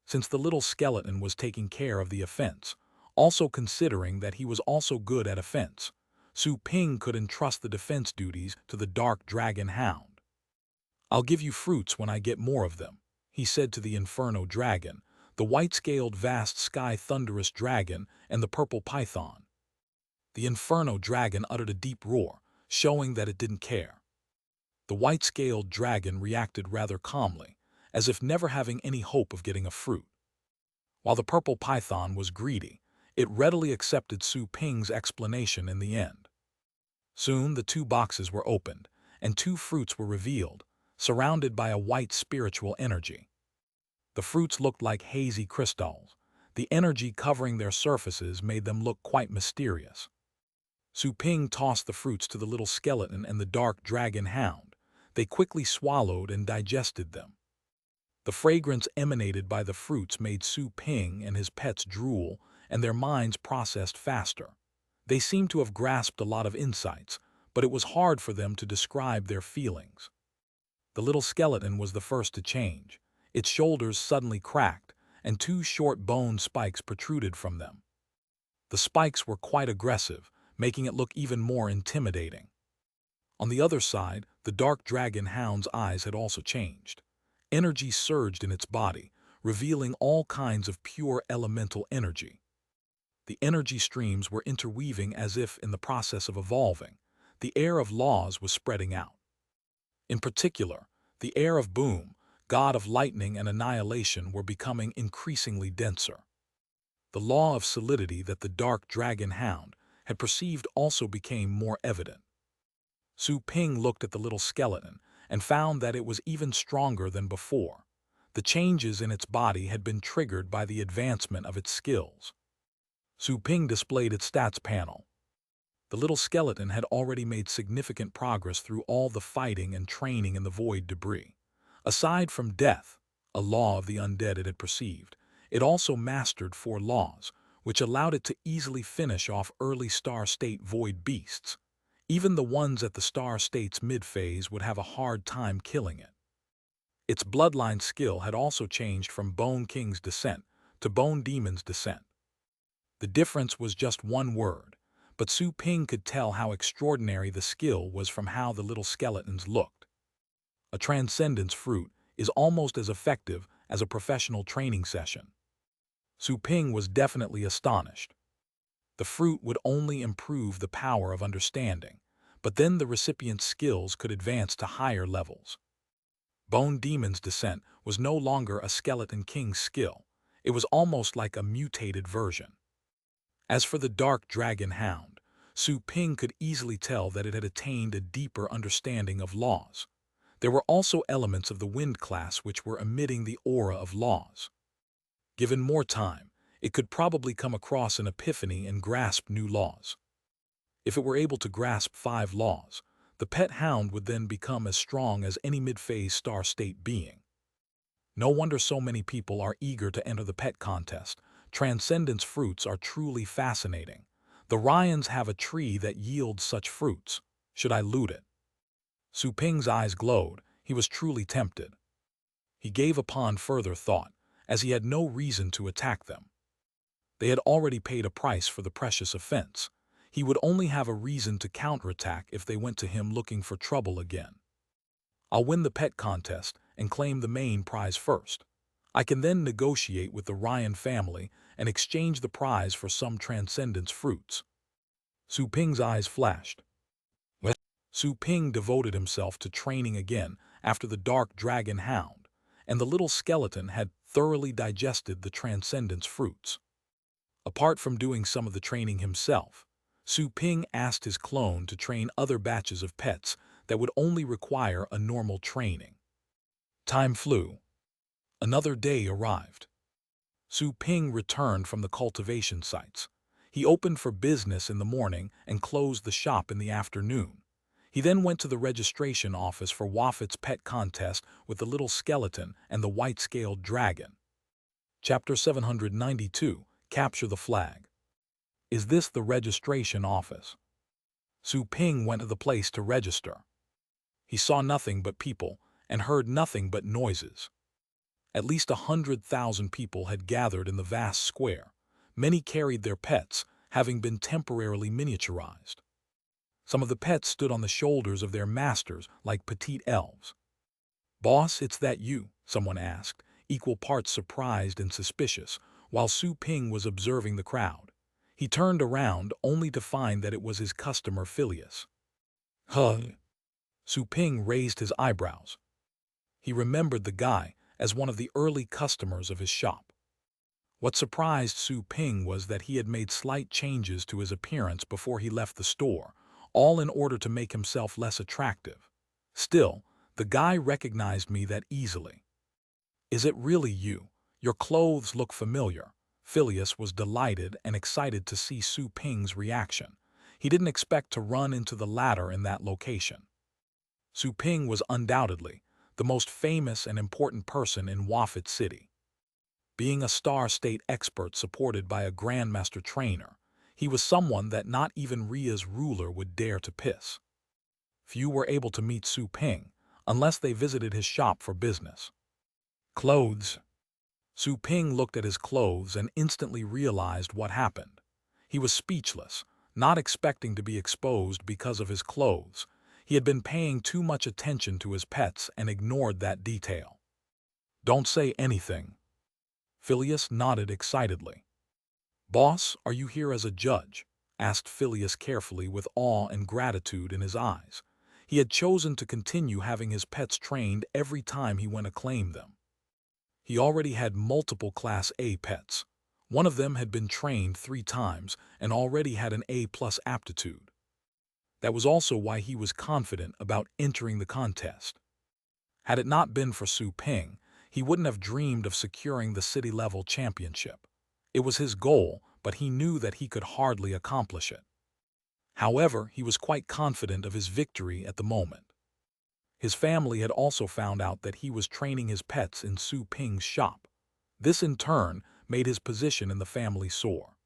Since the little skeleton was taking care of the offense, also considering that he was also good at offense, Su Ping could entrust the defense duties to the dark dragon hound. I'll give you fruits when I get more of them, he said to the Inferno dragon, the white-scaled vast sky thunderous dragon, and the purple python. The Inferno dragon uttered a deep roar, showing that it didn't care. The white-scaled dragon reacted rather calmly, as if never having any hope of getting a fruit. While the purple python was greedy, it readily accepted Su Ping's explanation in the end. Soon the 2 boxes were opened, and 2 fruits were revealed, surrounded by a white spiritual energy. The fruits looked like hazy crystals. The energy covering their surfaces made them look quite mysterious. Su Ping tossed the fruits to the little skeleton and the dark dragon hound. They quickly swallowed and digested them. The fragrance emanated by the fruits made Su Ping and his pets drool, and their minds processed faster. They seemed to have grasped a lot of insights, but it was hard for them to describe their feelings. The little skeleton was the first to change. Its shoulders suddenly cracked, and 2 short bone spikes protruded from them. The spikes were quite aggressive, making it look even more intimidating. On the other side, the dark dragon hound's eyes had also changed. Energy surged in its body, revealing all kinds of pure elemental energy. The energy streams were interweaving as if in the process of evolving. The air of laws was spreading out. In particular, the air of Boom, god of lightning and annihilation, were becoming increasingly denser. The law of solidity that the dark dragon hound had perceived also became more evident. Su Ping looked at the little skeleton and found that it was even stronger than before. The changes in its body had been triggered by the advancement of its skills. Su Ping displayed its stats panel. The little skeleton had already made significant progress through all the fighting and training in the void debris. Aside from death, a law of the undead it had perceived, it also mastered 4 laws, which allowed it to easily finish off early Star State void beasts. Even the ones at the Star State's mid-phase would have a hard time killing it. Its bloodline skill had also changed from Bone King's Descent to Bone Demon's Descent. The difference was just one word, but Su Ping could tell how extraordinary the skill was from how the little skeletons looked. A transcendence fruit is almost as effective as a professional training session. Su Ping was definitely astonished. The fruit would only improve the power of understanding, but then the recipient's skills could advance to higher levels. Bone Demon's Descent was no longer a Skeleton King's skill. It was almost like a mutated version. As for the Dark Dragon Hound, Su Ping could easily tell that it had attained a deeper understanding of laws. There were also elements of the Wind class which were emitting the aura of laws. Given more time, it could probably come across an epiphany and grasp new laws. If it were able to grasp 5 laws, the pet hound would then become as strong as any mid-phase Star State being. No wonder so many people are eager to enter the pet contest. Transcendence fruits are truly fascinating. The Ryans have a tree that yields such fruits. Should I loot it? Su Ping's eyes glowed. He was truly tempted. He gave upon further thought, as he had no reason to attack them. They had already paid a price for the precious offense. He would only have a reason to counterattack if they went to him looking for trouble again. I'll win the pet contest and claim the main prize first. I can then negotiate with the Ryan family and exchange the prize for some transcendence fruits. Su Ping's eyes flashed. Su Ping devoted himself to training again after the Dark Dragon Hound, and the little skeleton had thoroughly digested the transcendence fruits. Apart from doing some of the training himself, Su Ping asked his clone to train other batches of pets that would only require a normal training. Time flew. Another day arrived. Su Ping returned from the cultivation sites. He opened for business in the morning and closed the shop in the afternoon. He then went to the registration office for Wafit's pet contest with the little skeleton and the white-scaled dragon. Chapter 792, Capture the Flag. Is this the registration office? Su Ping went to the place to register. He saw nothing but people and heard nothing but noises. At least 100,000 people had gathered in the vast square. Many carried their pets, having been temporarily miniaturized. Some of the pets stood on the shoulders of their masters like petite elves. "Boss, it's that you?" someone asked, equal parts surprised and suspicious, while Su Ping was observing the crowd. He turned around only to find that it was his customer Phileas. Huh? Su Ping raised his eyebrows. He remembered the guy as one of the early customers of his shop. What surprised Su Ping was that he had made slight changes to his appearance before he left the store, all in order to make himself less attractive. Still, the guy recognized me that easily. "Is it really you? Your clothes look familiar." Phileas was delighted and excited to see Su Ping's reaction. He didn't expect to run into the latter in that location. Su Ping was undoubtedly the most famous and important person in Wafit City. Being a Star State expert supported by a Grandmaster trainer, he was someone that not even Ria's ruler would dare to piss. Few were able to meet Su Ping unless they visited his shop for business. Clothes. Su Ping looked at his clothes and instantly realized what happened. He was speechless, not expecting to be exposed because of his clothes. He had been paying too much attention to his pets and ignored that detail. "Don't say anything." Phileas nodded excitedly. "Boss, are you here as a judge?" asked Phileas carefully with awe and gratitude in his eyes. He had chosen to continue having his pets trained every time he went to claim them. He already had multiple Class A pets. One of them had been trained 3 times and already had an A+ aptitude. That was also why he was confident about entering the contest. Had it not been for Su Ping, he wouldn't have dreamed of securing the city-level championship. It was his goal, but he knew that he could hardly accomplish it. However, he was quite confident of his victory at the moment. His family had also found out that he was training his pets in Su Ping's shop. This, in turn, made his position in the family soar.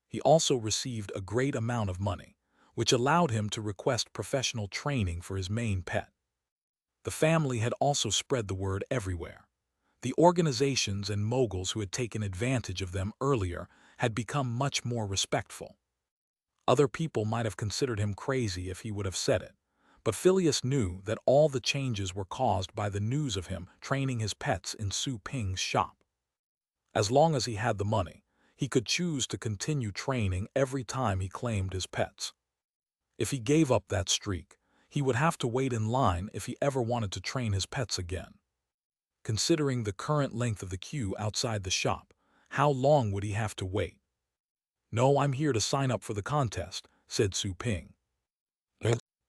He also received a great amount of money, which allowed him to request professional training for his main pet. The family had also spread the word everywhere. The organizations and moguls who had taken advantage of them earlier had become much more respectful. Other people might have considered him crazy if he would have said it, but Phileas knew that all the changes were caused by the news of him training his pets in Su Ping's shop. As long as he had the money, he could choose to continue training every time he claimed his pets. If he gave up that streak, he would have to wait in line if he ever wanted to train his pets again. Considering the current length of the queue outside the shop, how long would he have to wait? "No, I'm here to sign up for the contest," said Su Ping.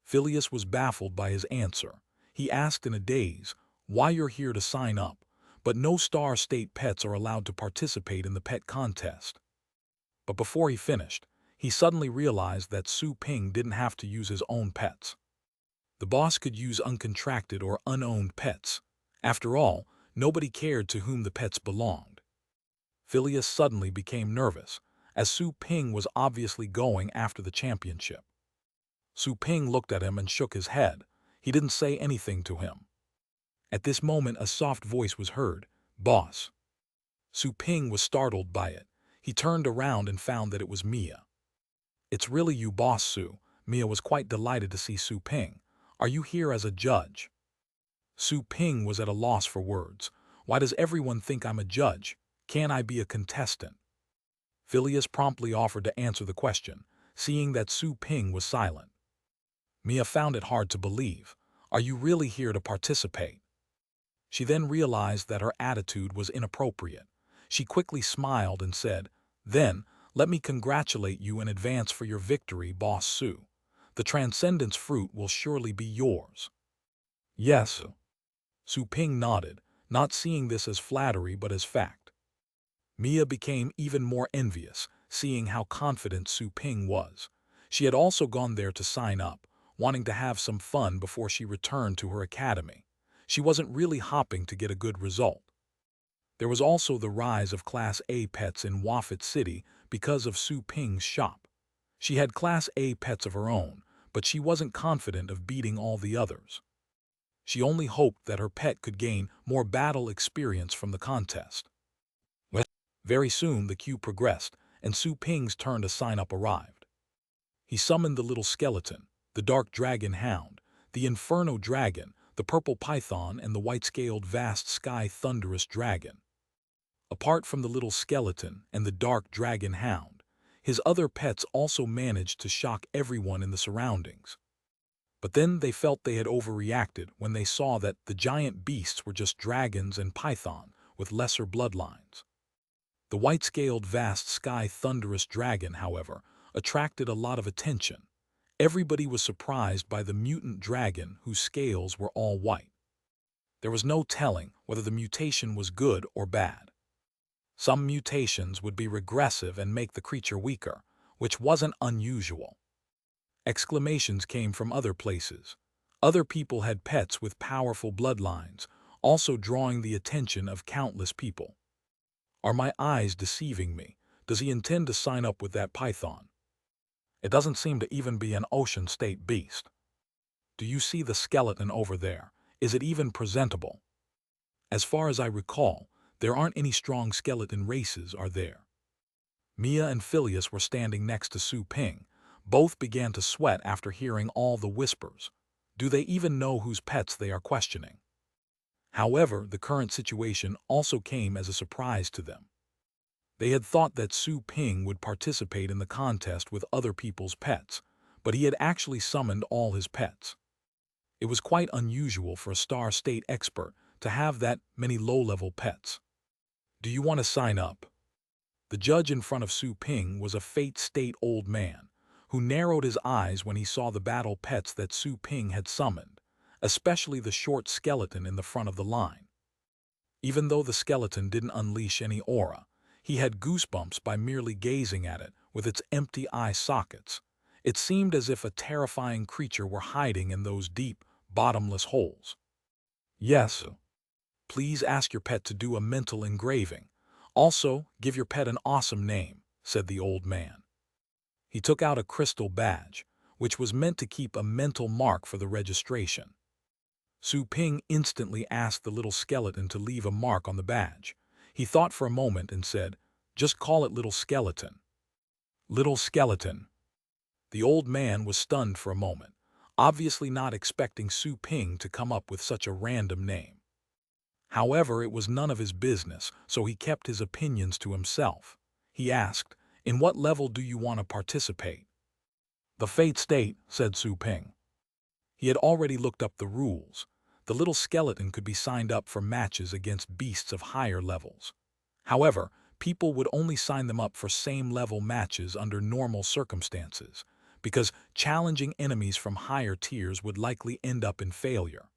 Phileas was baffled by his answer. He asked in a daze, "Why you're here to sign up, but no Star State pets are allowed to participate in the pet contest." But before he finished, he suddenly realized that Su Ping didn't have to use his own pets. The boss could use uncontracted or unowned pets. After all, nobody cared to whom the pets belonged. Phileas suddenly became nervous, as Su Ping was obviously going after the championship. Su Ping looked at him and shook his head. He didn't say anything to him. At this moment a soft voice was heard, "Boss." Su Ping was startled by it. He turned around and found that it was Mia. "It's really you, Boss Su." Mia was quite delighted to see Su Ping. "Are you here as a judge?" Su Ping was at a loss for words. "Why does everyone think I'm a judge? Can't I be a contestant?" Phileas promptly offered to answer the question, seeing that Su Ping was silent. Mia found it hard to believe. "Are you really here to participate?" She then realized that her attitude was inappropriate. She quickly smiled and said, "Then, let me congratulate you in advance for your victory, Boss Su. The Transcendence fruit will surely be yours." "Yes." Su Ping nodded, not seeing this as flattery but as fact. Mia became even more envious, seeing how confident Su Ping was. She had also gone there to sign up, wanting to have some fun before she returned to her academy. She wasn't really hopping to get a good result. There was also the rise of Class A pets in Wafat City because of Su Ping's shop. She had Class A pets of her own, but she wasn't confident of beating all the others. She only hoped that her pet could gain more battle experience from the contest. Very soon the queue progressed, and Su Ping's turn to sign up arrived. He summoned the little skeleton, the dark dragon hound, the inferno dragon, the purple python, and the white-scaled vast sky thunderous dragon. Apart from the little skeleton and the dark dragon hound, his other pets also managed to shock everyone in the surroundings. But then they felt they had overreacted when they saw that the giant beasts were just dragons and python with lesser bloodlines. The white-scaled vast sky thunderous dragon, however, attracted a lot of attention. Everybody was surprised by the mutant dragon whose scales were all white. There was no telling whether the mutation was good or bad. Some mutations would be regressive and make the creature weaker, which wasn't unusual. Exclamations came from other places. Other people had pets with powerful bloodlines, also drawing the attention of countless people. "Are my eyes deceiving me? Does he intend to sign up with that python? It doesn't seem to even be an ocean state beast. Do you see the skeleton over there? Is it even presentable? As far as I recall, there aren't any strong skeleton races, are there?" Mia and Phileas were standing next to Su Ping. Both began to sweat after hearing all the whispers. Do they even know whose pets they are questioning? However, the current situation also came as a surprise to them. They had thought that Su Ping would participate in the contest with other people's pets, but he had actually summoned all his pets. It was quite unusual for a Star State expert to have that many low-level pets. "Do you want to sign up?" The judge in front of Su Ping was a Fate State old man, who narrowed his eyes when he saw the battle pets that Su Ping had summoned. especially the short skeleton in the front of the line. Even though the skeleton didn't unleash any aura, he had goosebumps by merely gazing at it with its empty eye sockets. It seemed as if a terrifying creature were hiding in those deep, bottomless holes. Yes, please ask your pet to do a mental engraving. Also, give your pet an awesome name, said the old man. He took out a crystal badge, which was meant to keep a mental mark for the registration. Su Ping instantly asked the little skeleton to leave a mark on the badge. He thought for a moment and said, "Just call it Little Skeleton." Little Skeleton. The old man was stunned for a moment, obviously not expecting Su Ping to come up with such a random name. However, it was none of his business, so he kept his opinions to himself. He asked, "In what level do you want to participate?" "The Fate State," said Su Ping. He had already looked up the rules. The little skeleton could be signed up for matches against beasts of higher levels. However, people would only sign them up for same-level matches under normal circumstances, because challenging enemies from higher tiers would likely end up in failure.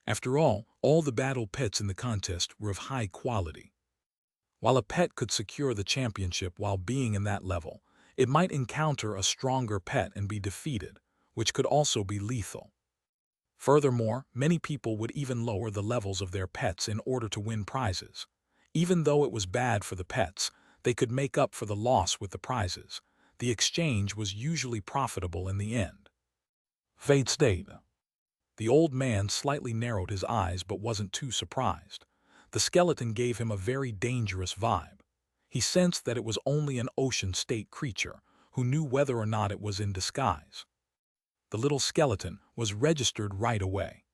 After all the battle pets in the contest were of high quality. While a pet could secure the championship while being in that level, it might encounter a stronger pet and be defeated, which could also be lethal. Furthermore, many people would even lower the levels of their pets in order to win prizes. Even though it was bad for the pets, they could make up for the loss with the prizes. The exchange was usually profitable in the end. Fate State. The old man slightly narrowed his eyes but wasn't too surprised. The skeleton gave him a very dangerous vibe. He sensed that it was only an ocean state creature who knew whether or not it was in disguise. The little skeleton was registered right away.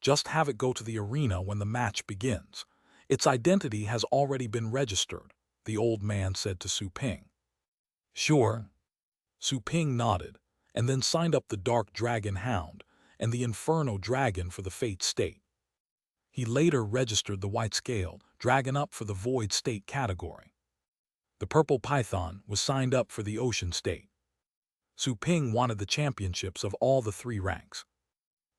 Just have it go to the arena when the match begins. Its identity has already been registered, the old man said to Su Ping. Sure. Su Ping nodded, and then signed up the Dark Dragon Hound and the Inferno Dragon for the Fate State. He later registered the White-Scaled Dragon up for the Void State category. The Purple Python was signed up for the Ocean State. Su Ping wanted the championships of all the three ranks.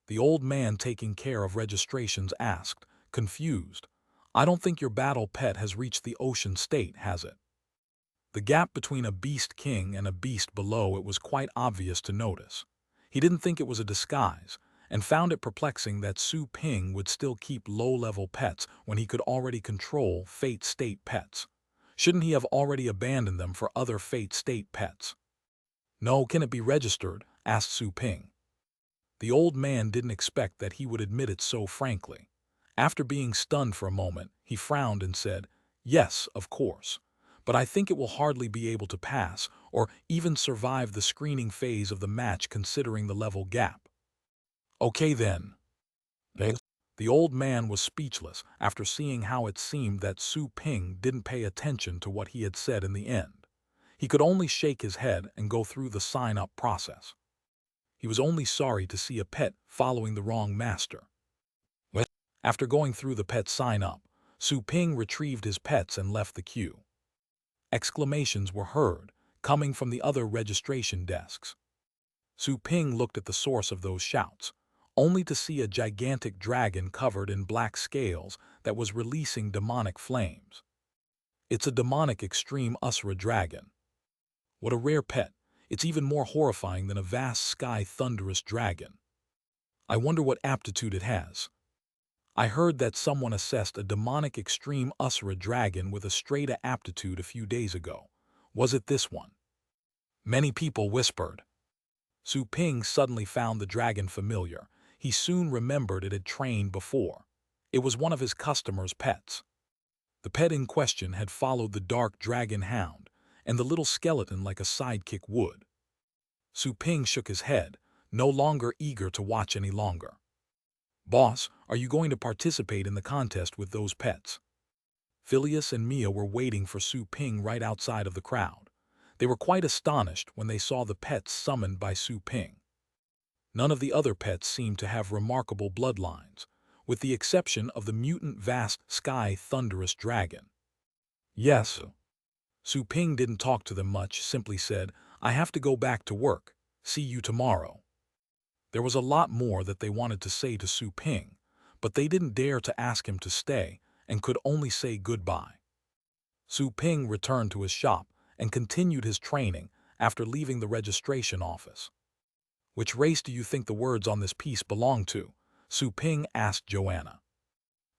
The old man taking care of registrations asked, confused, "I don't think your battle pet has reached the Ocean State, has it?" The gap between a beast king and a beast below it was quite obvious to notice. He didn't think it was a disguise, and found it perplexing that Su Ping would still keep low-level pets when he could already control Fate State pets. Shouldn't he have already abandoned them for other Fate State pets? "No, can it be registered?" asked Su Ping. The old man didn't expect that he would admit it so frankly. After being stunned for a moment, he frowned and said, "Yes, of course. But I think it will hardly be able to pass or even survive the screening phase of the match considering the level gap." "Okay then." The old man was speechless after seeing how it seemed that Su Ping didn't pay attention to what he had said in the end. He could only shake his head and go through the sign-up process. He was only sorry to see a pet following the wrong master. After going through the pet sign-up, Su Ping retrieved his pets and left the queue. Exclamations were heard, coming from the other registration desks. Su Ping looked at the source of those shouts, only to see a gigantic dragon covered in black scales that was releasing demonic flames. It's a demonic extreme Usra dragon. What a rare pet. It's even more horrifying than a vast sky thunderous dragon. I wonder what aptitude it has. I heard that someone assessed a demonic extreme Usra dragon with a straight A aptitude a few days ago. Was it this one? Many people whispered. Su Ping suddenly found the dragon familiar. He soon remembered it had trained before. It was one of his customers' pets. The pet in question had followed the Dark Dragon Hound, and the little skeleton like a sidekick would. Su Ping shook his head, no longer eager to watch any longer. "Boss, are you going to participate in the contest with those pets?" Phileas and Mia were waiting for Su Ping right outside of the crowd. They were quite astonished when they saw the pets summoned by Su Ping. None of the other pets seemed to have remarkable bloodlines, with the exception of the mutant vast sky thunderous dragon. "Yes." Su Ping didn't talk to them much, simply said, "I have to go back to work. See you tomorrow." There was a lot more that they wanted to say to Su Ping, but they didn't dare to ask him to stay and could only say goodbye. Su Ping returned to his shop and continued his training after leaving the registration office. "Which race do you think the words on this piece belong to?" Su Ping asked Joanna.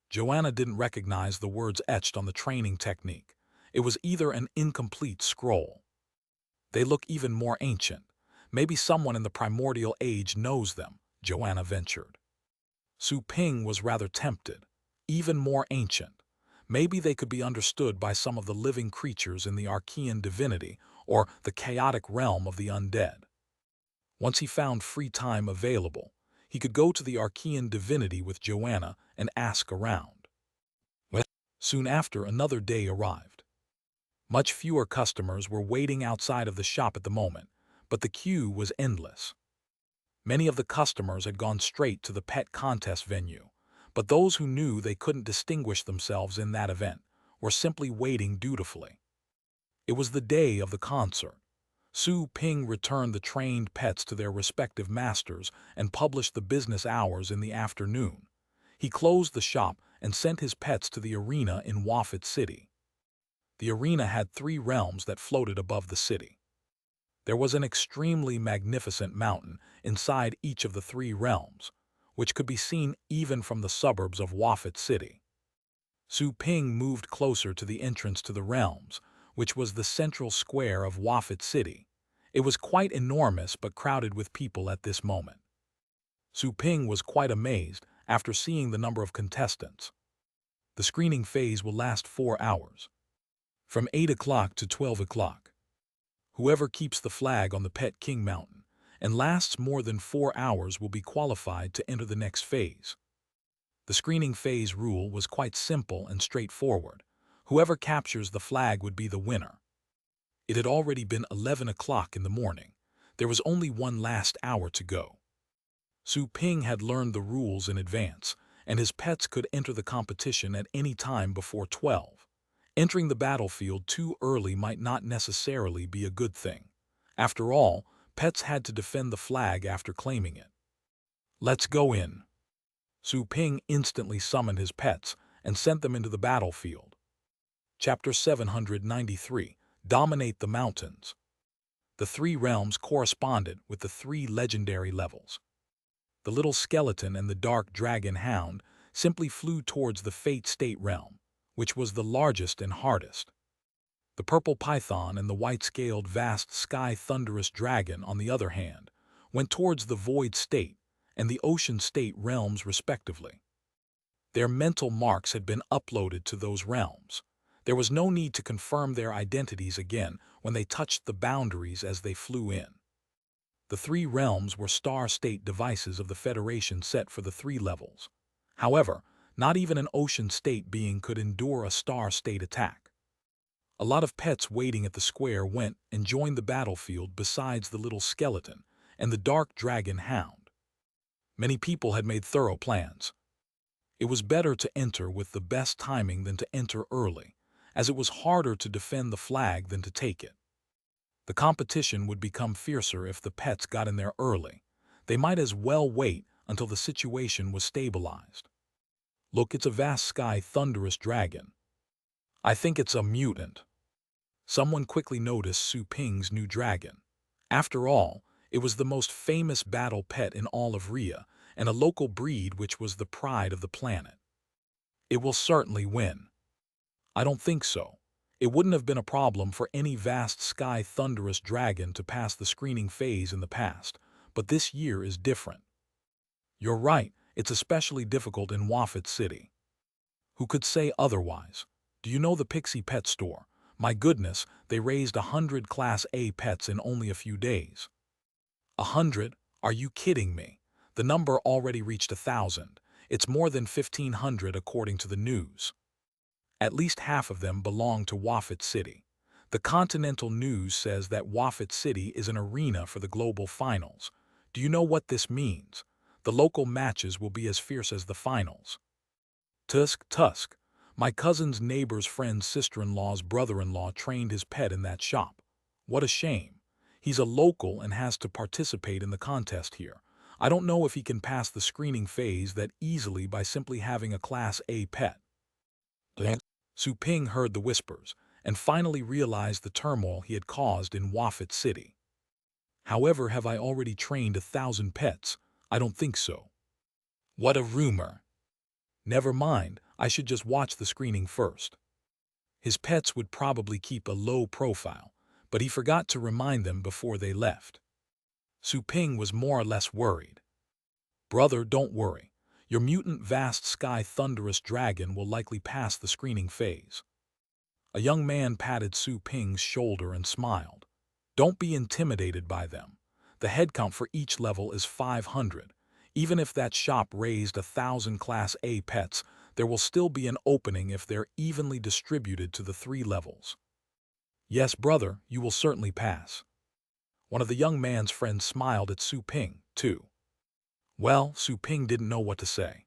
Joanna didn't recognize the words etched on the training technique. It was either an incomplete scroll. "They look even more ancient. Maybe someone in the primordial age knows them," Joanna ventured. Su Ping was rather tempted. Even more ancient. Maybe they could be understood by some of the living creatures in the Archean divinity or the chaotic realm of the undead. Once he found free time available, he could go to the Archean divinity with Joanna and ask around. Soon after, another day arrived. Much fewer customers were waiting outside of the shop at the moment, but the queue was endless. Many of the customers had gone straight to the pet contest venue, but those who knew they couldn't distinguish themselves in that event were simply waiting dutifully. It was the day of the concert. Su Ping returned the trained pets to their respective masters and published the business hours in the afternoon. He closed the shop and sent his pets to the arena in Wafat City. The arena had 3 realms that floated above the city. There was an extremely magnificent mountain inside each of the 3 realms, which could be seen even from the suburbs of Wafat City. Su Ping moved closer to the entrance to the realms, which was the central square of Wafat City. It was quite enormous but crowded with people at this moment. Su Ping was quite amazed after seeing the number of contestants. The screening phase will last 4 hours, from 8 o'clock to 12 o'clock. Whoever keeps the flag on the Pet King Mountain and lasts more than 4 hours will be qualified to enter the next phase. The screening phase rule was quite simple and straightforward. Whoever captures the flag would be the winner. It had already been 11 o'clock in the morning. There was only one last hour to go. Su Ping had learned the rules in advance, and his pets could enter the competition at any time before 12. Entering the battlefield too early might not necessarily be a good thing. After all, pets had to defend the flag after claiming it. "Let's go in." Su Ping instantly summoned his pets and sent them into the battlefield. Chapter 793, Dominate the Mountains. The 3 realms corresponded with the 3 legendary levels. The little skeleton and the dark dragon hound simply flew towards the Fate State realm, which was the largest and hardest. The purple python and the white-scaled vast sky thunderous dragon, on the other hand, went towards the Void State and the Ocean State realms respectively. Their mental marks had been uploaded to those realms. There was no need to confirm their identities again when they touched the boundaries as they flew in. The 3 realms were star state devices of the Federation set for the 3 levels. However, not even an ocean state being could endure a star state attack. A lot of pets waiting at the square went and joined the battlefield besides the little skeleton and the dark dragon hound. Many people had made thorough plans. It was better to enter with the best timing than to enter early, as it was harder to defend the flag than to take it. The competition would become fiercer if the pets got in there early. They might as well wait until the situation was stabilized. "Look, it's a vast sky thunderous dragon. I think it's a mutant." Someone quickly noticed Su Ping's new dragon. After all, it was the most famous battle pet in all of Rhea, and a local breed which was the pride of the planet. "It will certainly win." "I don't think so. It wouldn't have been a problem for any vast sky thunderous dragon to pass the screening phase in the past, but this year is different." "You're right, it's especially difficult in Wafat City." "Who could say otherwise? Do you know the Pixie Pet Store? My goodness, they raised 100 Class A pets in only a few days." 100? Are you kidding me? The number already reached 1,000. It's more than 1,500 according to the news. At least half of them belong to Wafat City. The Continental News says that Wafat City is an arena for the global finals. Do you know what this means? The local matches will be as fierce as the finals. Tusk. My cousin's neighbor's friend's sister-in-law's brother-in-law trained his pet in that shop. What a shame. He's a local and has to participate in the contest here. I don't know if he can pass the screening phase that easily by simply having a Class A pet. Su Ping heard the whispers and finally realized the turmoil he had caused in Wafat City. However, have I already trained 1,000 pets? I don't think so. What a rumor. Never mind, I should just watch the screening first. His pets would probably keep a low profile, but he forgot to remind them before they left. Su Ping was more or less worried. Brother, don't worry. Your mutant vast sky thunderous dragon will likely pass the screening phase. A young man patted Su Ping's shoulder and smiled. Don't be intimidated by them. The headcount for each level is 500. Even if that shop raised 1,000 Class A pets, there will still be an opening if they're evenly distributed to the 3 levels. Yes, brother, you will certainly pass. One of the young man's friends smiled at Su Ping, too. Well, Su Ping didn't know what to say.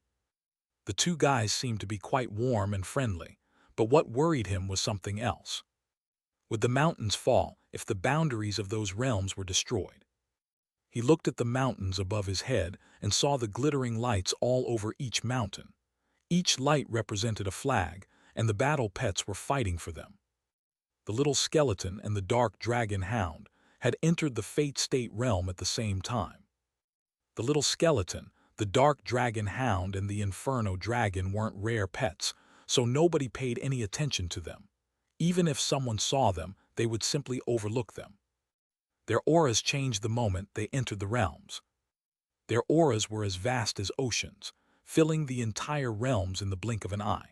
The two guys seemed to be quite warm and friendly, but what worried him was something else. Would the mountains fall if the boundaries of those realms were destroyed? He looked at the mountains above his head and saw the glittering lights all over each mountain. Each light represented a flag, and the battle pets were fighting for them. The little skeleton and the dark dragon hound had entered the Fate State realm at the same time. The little skeleton, the dark dragon hound, and the inferno dragon weren't rare pets, so nobody paid any attention to them. Even if someone saw them, they would simply overlook them. Their auras changed the moment they entered the realms. Their auras were as vast as oceans, filling the entire realms in the blink of an eye.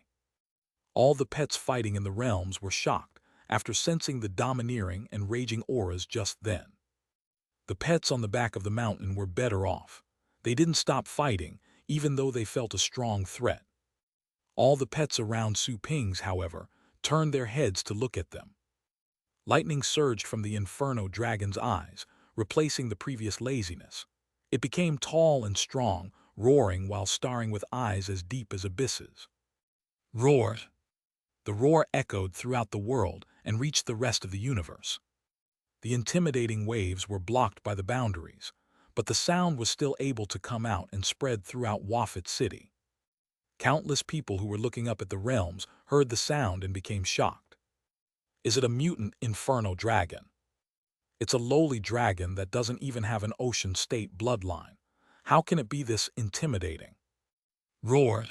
All the pets fighting in the realms were shocked after sensing the domineering and raging auras just then. The pets on the back of the mountain were better off. They didn't stop fighting, even though they felt a strong threat. All the pets around Su Ping's, however, turned their heads to look at them. Lightning surged from the inferno dragon's eyes, replacing the previous laziness. It became tall and strong, roaring while staring with eyes as deep as abysses. Roar! The roar echoed throughout the world and reached the rest of the universe. The intimidating waves were blocked by the boundaries, but the sound was still able to come out and spread throughout Wafat City. Countless people who were looking up at the realms heard the sound and became shocked. Is it a mutant inferno dragon? It's a lowly dragon that doesn't even have an ocean state bloodline. How can it be this intimidating? Roar!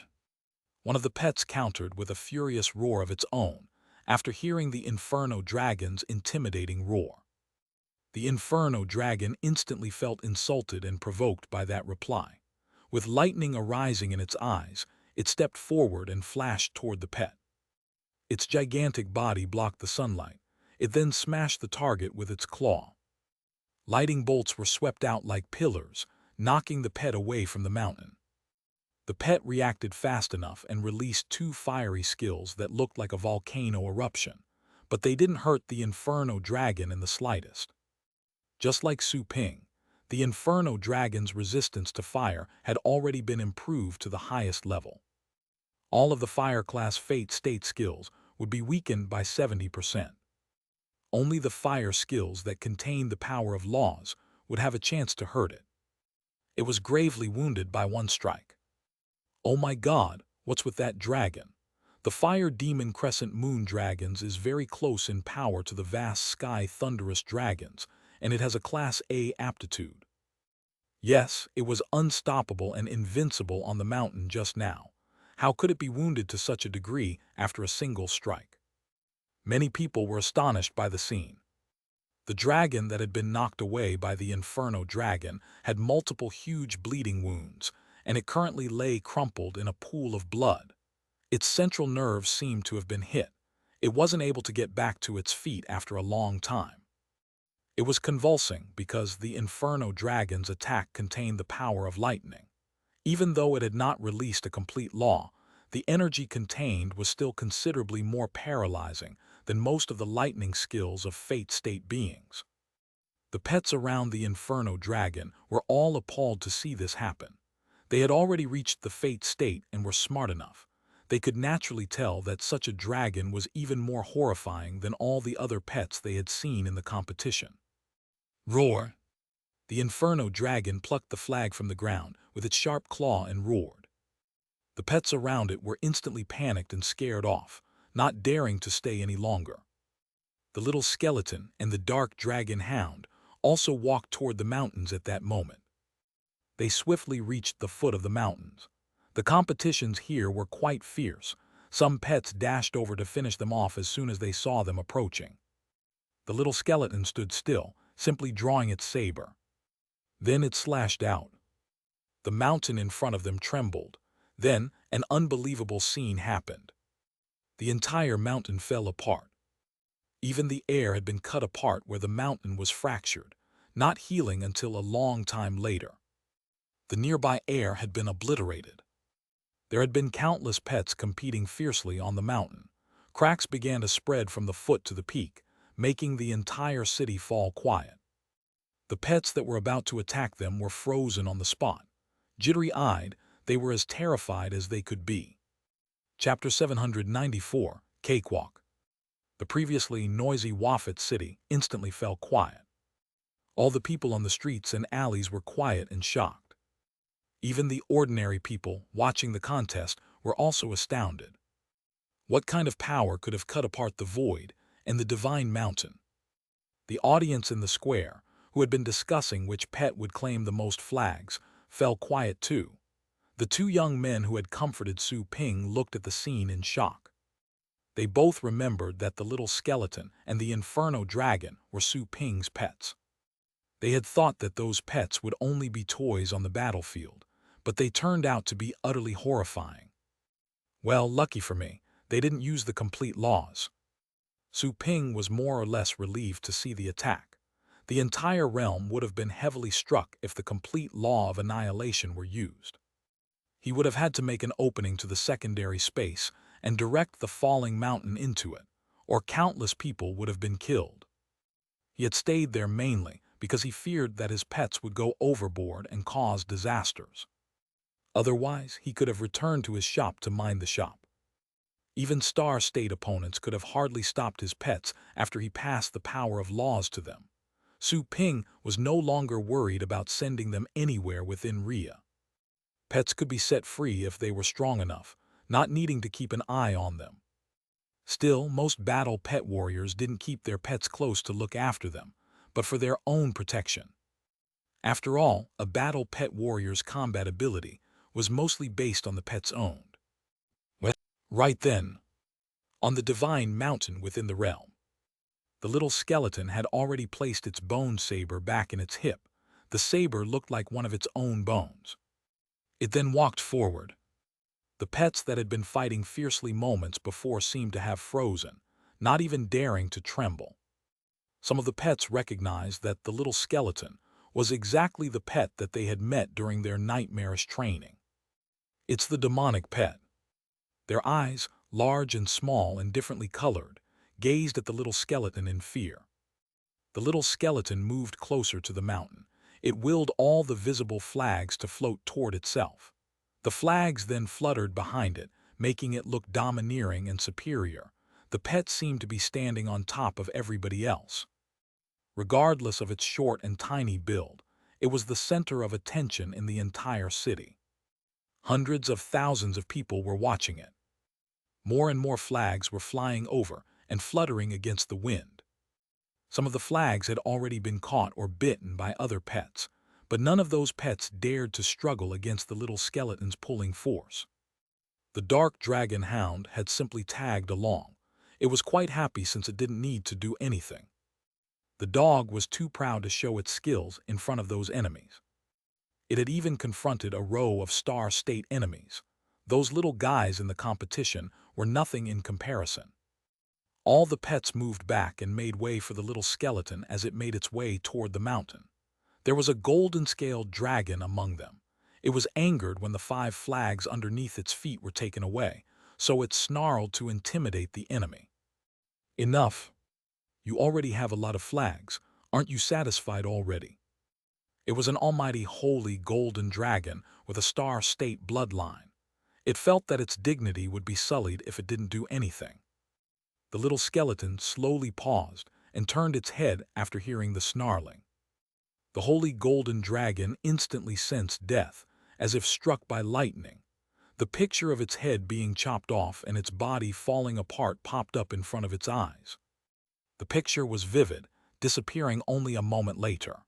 One of the pets countered with a furious roar of its own after hearing the inferno dragon's intimidating roar. The inferno dragon instantly felt insulted and provoked by that reply. With lightning arising in its eyes, it stepped forward and flashed toward the pet. Its gigantic body blocked the sunlight. It then smashed the target with its claw. Lightning bolts were swept out like pillars, knocking the pet away from the mountain. The pet reacted fast enough and released 2 fiery skills that looked like a volcano eruption, but they didn't hurt the inferno dragon in the slightest. Just like Su Ping, the inferno dragon's resistance to fire had already been improved to the highest level. All of the fire class Fate State skills would be weakened by 70%. Only the fire skills that contained the power of laws would have a chance to hurt it. It was gravely wounded by 1 strike. Oh my God, what's with that dragon? The fire demon crescent moon dragons is very close in power to the vast sky thunderous dragons, and it has a Class A aptitude. Yes, it was unstoppable and invincible on the mountain just now. How could it be wounded to such a degree after a single strike? Many people were astonished by the scene. The dragon that had been knocked away by the inferno dragon had multiple huge bleeding wounds, and it currently lay crumpled in a pool of blood. Its central nerves seemed to have been hit. It wasn't able to get back to its feet after a long time. It was convulsing because the inferno dragon's attack contained the power of lightning. Even though it had not released a complete law, the energy contained was still considerably more paralyzing than most of the lightning skills of Fate State beings. The pets around the inferno dragon were all appalled to see this happen. They had already reached the Fate State and were smart enough. They could naturally tell that such a dragon was even more horrifying than all the other pets they had seen in the competition. Roar! The inferno dragon plucked the flag from the ground with its sharp claw and roared. The pets around it were instantly panicked and scared off, not daring to stay any longer. The little skeleton and the dark dragon hound also walked toward the mountains at that moment. They swiftly reached the foot of the mountains. The competitions here were quite fierce. Some pets dashed over to finish them off as soon as they saw them approaching. The little skeleton stood still, simply drawing its saber. Then it slashed out. The mountain in front of them trembled. Then an unbelievable scene happened. The entire mountain fell apart. Even the air had been cut apart where the mountain was fractured, not healing until a long time later. The nearby air had been obliterated. There had been countless pets competing fiercely on the mountain. Cracks began to spread from the foot to the peak, making the entire city fall quiet. The pets that were about to attack them were frozen on the spot. Jittery-eyed, they were as terrified as they could be. Chapter 794, Cakewalk. The previously noisy Wafat city instantly fell quiet. All the people on the streets and alleys were quiet and shocked. Even the ordinary people watching the contest were also astounded. What kind of power could have cut apart the void and the divine mountain? The audience in the square, who had been discussing which pet would claim the most flags, fell quiet too. The two young men who had comforted Su Ping looked at the scene in shock. They both remembered that the little skeleton and the inferno dragon were Su Ping's pets. They had thought that those pets would only be toys on the battlefield, but they turned out to be utterly horrifying. Well, lucky for me, they didn't use the complete laws. Su Ping was more or less relieved to see the attack. The entire realm would have been heavily struck if the complete law of annihilation were used. He would have had to make an opening to the secondary space and direct the falling mountain into it, or countless people would have been killed. He had stayed there mainly because he feared that his pets would go overboard and cause disasters. Otherwise, he could have returned to his shop to mind the shop. Even Star State opponents could have hardly stopped his pets after he passed the power of laws to them. Su Ping was no longer worried about sending them anywhere within Rhea. Pets could be set free if they were strong enough, not needing to keep an eye on them. Still, most battle pet warriors didn't keep their pets close to look after them, but for their own protection. After all, a battle pet warrior's combat ability was mostly based on the pet's owned. Well, right then, on the divine mountain within the realm, the little skeleton had already placed its bone saber back in its hip. The saber looked like one of its own bones. It then walked forward. The pets that had been fighting fiercely moments before seemed to have frozen, not even daring to tremble. Some of the pets recognized that the little skeleton was exactly the pet that they had met during their nightmarish training. It's the demonic pet. Their eyes, large and small and differently colored, gazed at the little skeleton in fear. The little skeleton moved closer to the mountain. It willed all the visible flags to float toward itself. The flags then fluttered behind it, making it look domineering and superior. The pet seemed to be standing on top of everybody else. Regardless of its short and tiny build, it was the center of attention in the entire city. Hundreds of thousands of people were watching it. More and more flags were flying over and fluttering against the wind. Some of the flags had already been caught or bitten by other pets, but none of those pets dared to struggle against the little skeleton's pulling force. The dark dragon hound had simply tagged along. It was quite happy since it didn't need to do anything. The dog was too proud to show its skills in front of those enemies. It had even confronted a row of Star State enemies. Those little guys in the competition were nothing in comparison. All the pets moved back and made way for the little skeleton as it made its way toward the mountain. There was a golden-scaled dragon among them. It was angered when the 5 flags underneath its feet were taken away, so it snarled to intimidate the enemy. Enough. You already have a lot of flags. Aren't you satisfied already? It was an almighty holy golden dragon with a Star State bloodline. It felt that its dignity would be sullied if it didn't do anything. The little skeleton slowly paused and turned its head after hearing the snarling. The holy golden dragon instantly sensed death, as if struck by lightning. The picture of its head being chopped off and its body falling apart popped up in front of its eyes. The picture was vivid, disappearing only a moment later.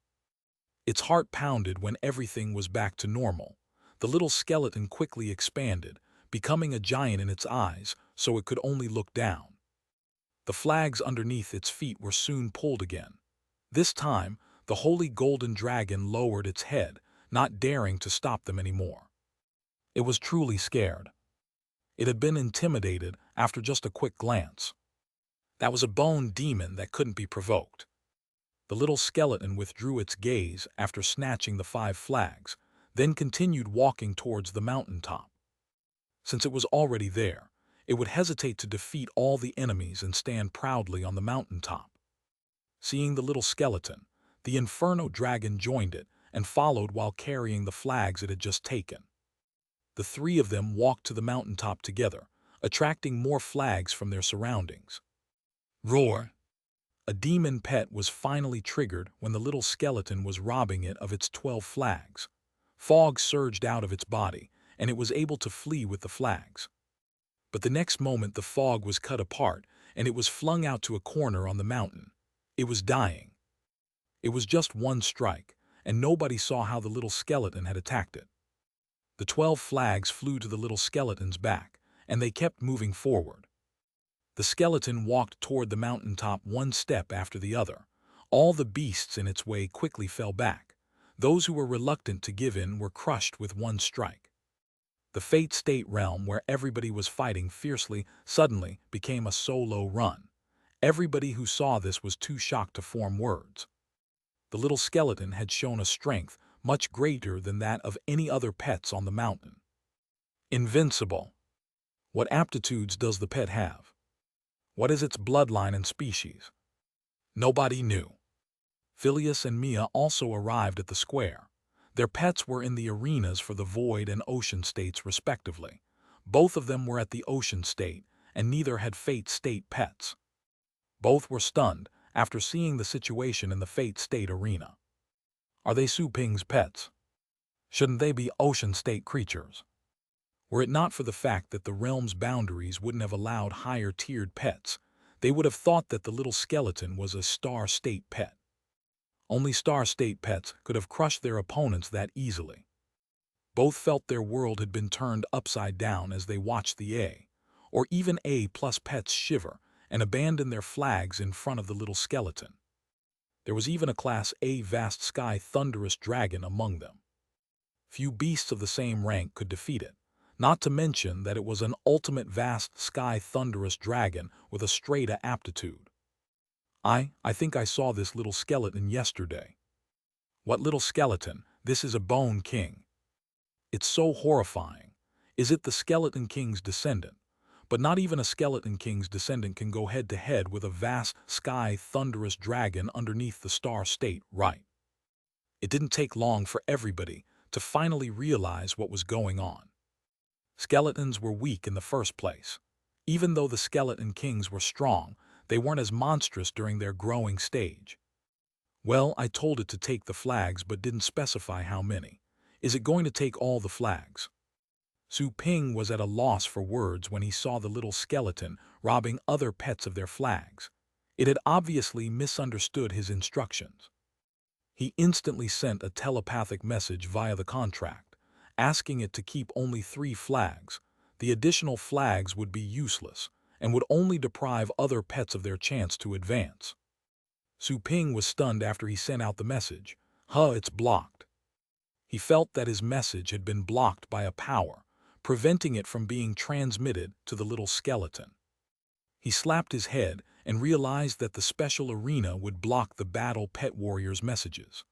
Its heart pounded when everything was back to normal. The little skeleton quickly expanded, becoming a giant in its eyes, so it could only look down. The flags underneath its feet were soon pulled again. This time, the holy golden dragon lowered its head, not daring to stop them anymore. It was truly scared. It had been intimidated after just a quick glance. That was a bone demon that couldn't be provoked. The little skeleton withdrew its gaze after snatching the 5 flags, then continued walking towards the mountaintop. Since it was already there, it would hesitate to defeat all the enemies and stand proudly on the mountaintop. Seeing the little skeleton, the Inferno dragon joined it and followed while carrying the flags it had just taken. The 3 of them walked to the mountaintop together, attracting more flags from their surroundings. Roar! A demon pet was finally triggered when the little skeleton was robbing it of its 12 flags. Fog surged out of its body, and it was able to flee with the flags. But the next moment the fog was cut apart, and it was flung out to a corner on the mountain. It was dying. It was just one strike, and nobody saw how the little skeleton had attacked it. The 12 flags flew to the little skeleton's back, and they kept moving forward. The skeleton walked toward the mountaintop one step after the other. All the beasts in its way quickly fell back. Those who were reluctant to give in were crushed with one strike. The Fate State realm where everybody was fighting fiercely suddenly became a solo run. Everybody who saw this was too shocked to form words. The little skeleton had shown a strength much greater than that of any other pets on the mountain. Invincible. What aptitudes does the pet have? What is its bloodline and species? Nobody knew. Phileas and Mia also arrived at the square. Their pets were in the arenas for the Void and Ocean states respectively. Both of them were at the Ocean state, and neither had Fate State pets. Both were stunned after seeing the situation in the Fate State arena. Are they Su Ping's pets? Shouldn't they be Ocean State creatures? Were it not for the fact that the realm's boundaries wouldn't have allowed higher-tiered pets, they would have thought that the little skeleton was a Star State pet. Only Star State pets could have crushed their opponents that easily. Both felt their world had been turned upside down as they watched the A, or even A+ pets shiver and abandon their flags in front of the little skeleton. There was even a Class A vast sky thunderous dragon among them. Few beasts of the same rank could defeat it. Not to mention that it was an ultimate vast sky thunderous dragon with a strata aptitude. I think I saw this little skeleton yesterday. What little skeleton? This is a bone king. It's so horrifying. Is it the skeleton king's descendant? But not even a skeleton king's descendant can go head to head with a vast sky thunderous dragon underneath the Star State, right? It didn't take long for everybody to finally realize what was going on. Skeletons were weak in the first place. Even though the skeleton kings were strong, they weren't as monstrous during their growing stage. Well, I told it to take the flags but didn't specify how many. Is it going to take all the flags? Su Ping was at a loss for words when he saw the little skeleton robbing other pets of their flags. It had obviously misunderstood his instructions. He instantly sent a telepathic message via the contract, asking it to keep only 3 flags. The additional flags would be useless and would only deprive other pets of their chance to advance. Su Ping was stunned after he sent out the message. It's blocked. He felt that his message had been blocked by a power, preventing it from being transmitted to the little skeleton. He slapped his head and realized that the special arena would block the Battle Pet Warriors' messages.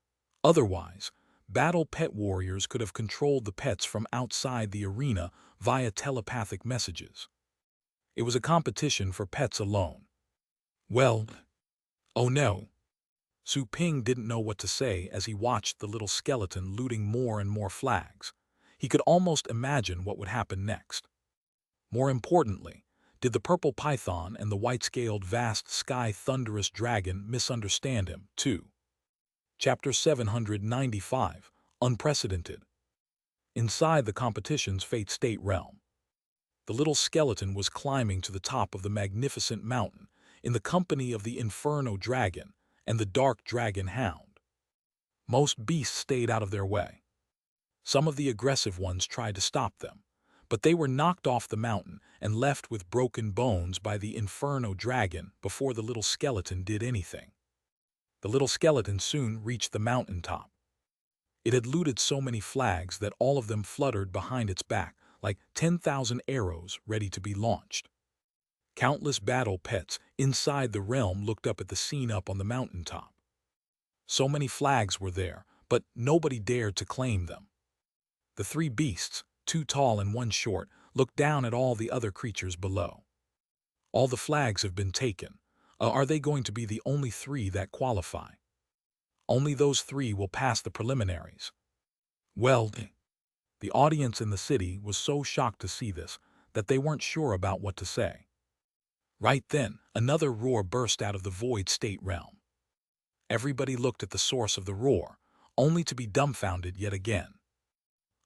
Otherwise, Battle Pet Warriors could have controlled the pets from outside the arena via telepathic messages. It was a competition for pets alone. Well, oh no. Su Ping didn't know what to say as he watched the little skeleton looting more and more flags. He could almost imagine what would happen next. More importantly, did the purple python and the white-scaled vast sky thunderous dragon misunderstand him, too? Chapter 795, Unprecedented. Inside the competition's Fate State realm, the little skeleton was climbing to the top of the magnificent mountain in the company of the Inferno Dragon and the Dark Dragon Hound. Most beasts stayed out of their way. Some of the aggressive ones tried to stop them, but they were knocked off the mountain and left with broken bones by the Inferno Dragon before the little skeleton did anything. The little skeleton soon reached the mountain top. It had looted so many flags that all of them fluttered behind its back like 10,000 arrows ready to be launched. Countless battle pets inside the realm looked up at the scene up on the mountaintop. So many flags were there, but nobody dared to claim them. The three beasts, two tall and one short, looked down at all the other creatures below. All the flags have been taken. Are they going to be the only three that qualify? Only those three will pass the preliminaries. Well, the audience in the city was so shocked to see this that they weren't sure about what to say. Right then, another roar burst out of the void state realm. Everybody looked at the source of the roar, only to be dumbfounded yet again.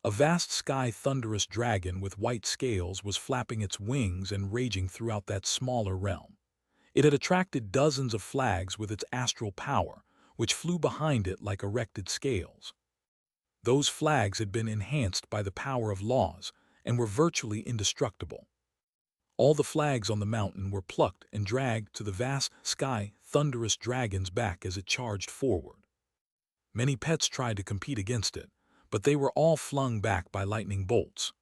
A vast sky thunderous dragon with white scales was flapping its wings and raging throughout that smaller realm. It had attracted dozens of flags with its astral power, which flew behind it like erected scales. Those flags had been enhanced by the power of laws and were virtually indestructible. All the flags on the mountain were plucked and dragged to the vast sky thunderous dragon's back as it charged forward. Many pets tried to compete against it, but they were all flung back by lightning bolts.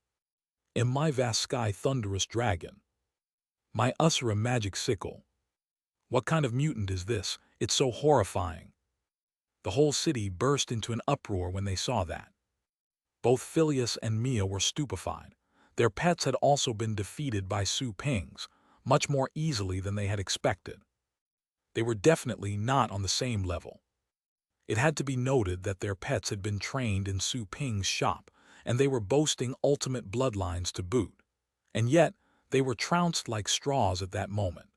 Am my vast sky thunderous dragon? My Usura magic sickle? What kind of mutant is this? It's so horrifying. The whole city burst into an uproar when they saw that. Both Phileas and Mia were stupefied. Their pets had also been defeated by Su Ping's, much more easily than they had expected. They were definitely not on the same level. It had to be noted that their pets had been trained in Su Ping's shop, and they were boasting ultimate bloodlines to boot. And yet, they were trounced like straws at that moment.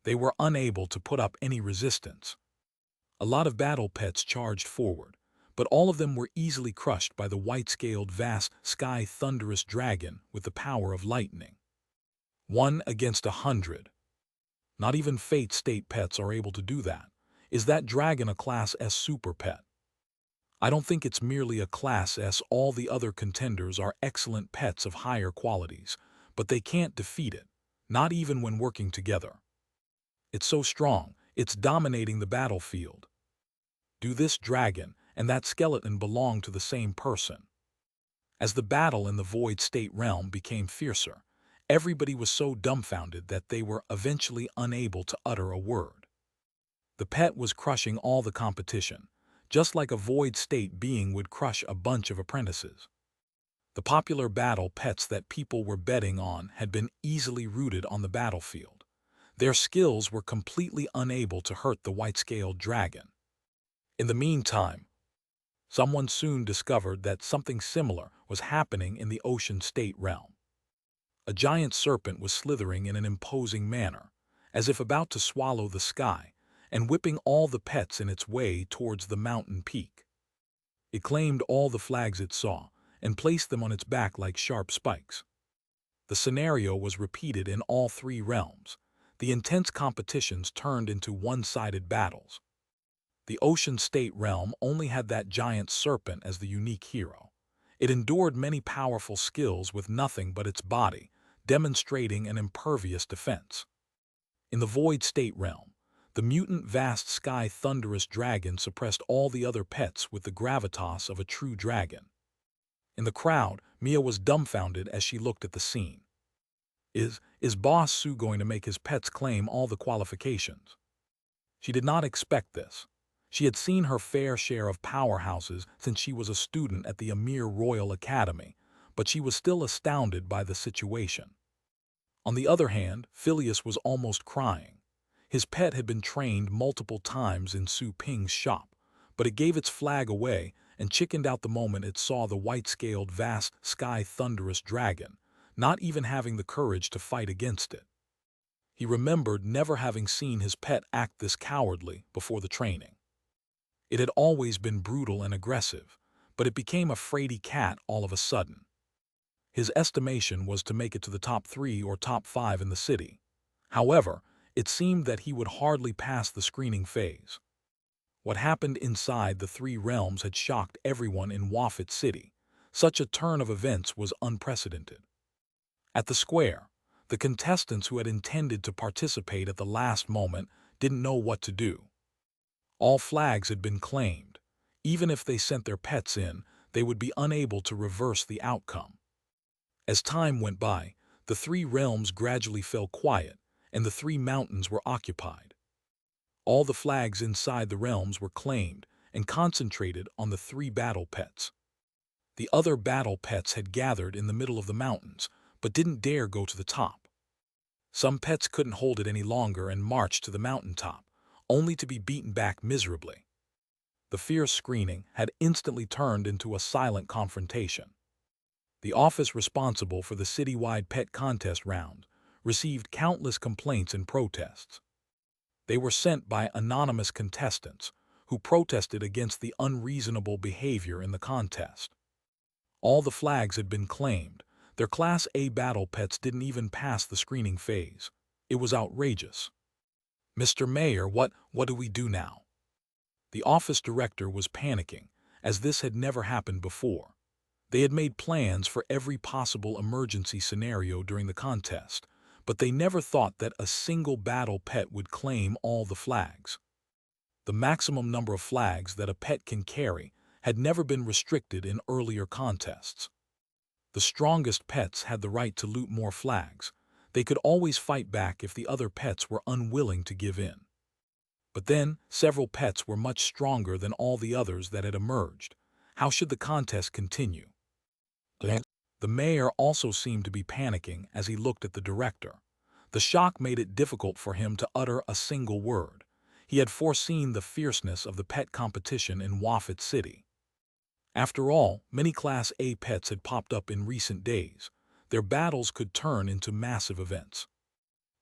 They were unable to put up any resistance. A lot of battle pets charged forward, but all of them were easily crushed by the white-scaled vast sky thunderous dragon with the power of lightning. 1 against 100. Not even Fate State pets are able to do that. Is that dragon a Class S super pet? I don't think it's merely a Class S. All the other contenders are excellent pets of higher qualities, but they can't defeat it, not even when working together. It's so strong, it's dominating the battlefield. Do this dragon and that skeleton belong to the same person? As the battle in the void state realm became fiercer, everybody was so dumbfounded that they were eventually unable to utter a word. The pet was crushing all the competition, just like a void state being would crush a bunch of apprentices. The popular battle pets that people were betting on had been easily routed on the battlefield. Their skills were completely unable to hurt the white-scaled dragon. In the meantime, someone soon discovered that something similar was happening in the ocean state realm. A giant serpent was slithering in an imposing manner, as if about to swallow the sky, and whipping all the pets in its way towards the mountain peak. It claimed all the flags it saw and placed them on its back like sharp spikes. The scenario was repeated in all three realms. The intense competitions turned into one-sided battles. The ocean state realm only had that giant serpent as the unique hero. It endured many powerful skills with nothing but its body, demonstrating an impervious defense. In the void state realm, the mutant vast sky thunderous dragon suppressed all the other pets with the gravitas of a true dragon. In the crowd, Mia was dumbfounded as she looked at the scene. Is Boss Su going to make his pets claim all the qualifications? She did not expect this. She had seen her fair share of powerhouses since she was a student at the Amir Royal Academy, but she was still astounded by the situation. On the other hand, Phileas was almost crying. His pet had been trained multiple times in Su Ping's shop, but it gave its flag away and chickened out the moment it saw the white-scaled vast sky thunderous dragon, not even having the courage to fight against it. He remembered never having seen his pet act this cowardly before the training. It had always been brutal and aggressive, but it became a fraidy cat all of a sudden. His estimation was to make it to the top 3 or top 5 in the city. However, it seemed that he would hardly pass the screening phase. What happened inside the 3 realms had shocked everyone in Wafit City. Such a turn of events was unprecedented. At the square, the contestants who had intended to participate at the last moment didn't know what to do. All flags had been claimed. Even if they sent their pets in, they would be unable to reverse the outcome. As time went by, the 3 realms gradually fell quiet, and the 3 mountains were occupied. All the flags inside the realms were claimed and concentrated on the 3 battle pets. The other battle pets had gathered in the middle of the mountains, but didn't dare go to the top. Some pets couldn't hold it any longer and marched to the mountaintop, only to be beaten back miserably. The fierce screening had instantly turned into a silent confrontation. The office responsible for the citywide pet contest round received countless complaints and protests. They were sent by anonymous contestants who protested against the unreasonable behavior in the contest. All the flags had been claimed. Their Class A battle pets didn't even pass the screening phase. It was outrageous. "Mr. Mayor, what do we do now?" The office director was panicking, as this had never happened before. They had made plans for every possible emergency scenario during the contest, but they never thought that a single battle pet would claim all the flags. The maximum number of flags that a pet can carry had never been restricted in earlier contests. The strongest pets had the right to loot more flags. They could always fight back if the other pets were unwilling to give in. But then, several pets were much stronger than all the others that had emerged. How should the contest continue? The mayor also seemed to be panicking as he looked at the director. The shock made it difficult for him to utter a single word. He had foreseen the fierceness of the pet competition in Wafit City. After all, many Class A pets had popped up in recent days. Their battles could turn into massive events.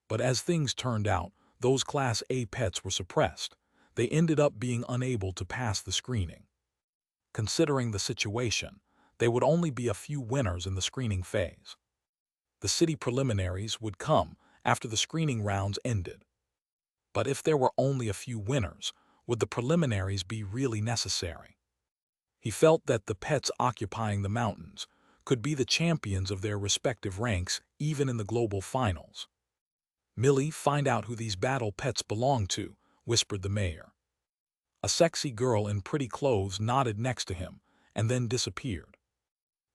But as things turned out, those Class A pets were suppressed. They ended up being unable to pass the screening. Considering the situation, there would only be a few winners in the screening phase. The city preliminaries would come after the screening rounds ended. But if there were only a few winners, would the preliminaries be really necessary? He felt that the pets occupying the mountains could be the champions of their respective ranks even in the global finals. "Millie, find out who these battle pets belong to," whispered the mayor. A sexy girl in pretty clothes nodded next to him and then disappeared.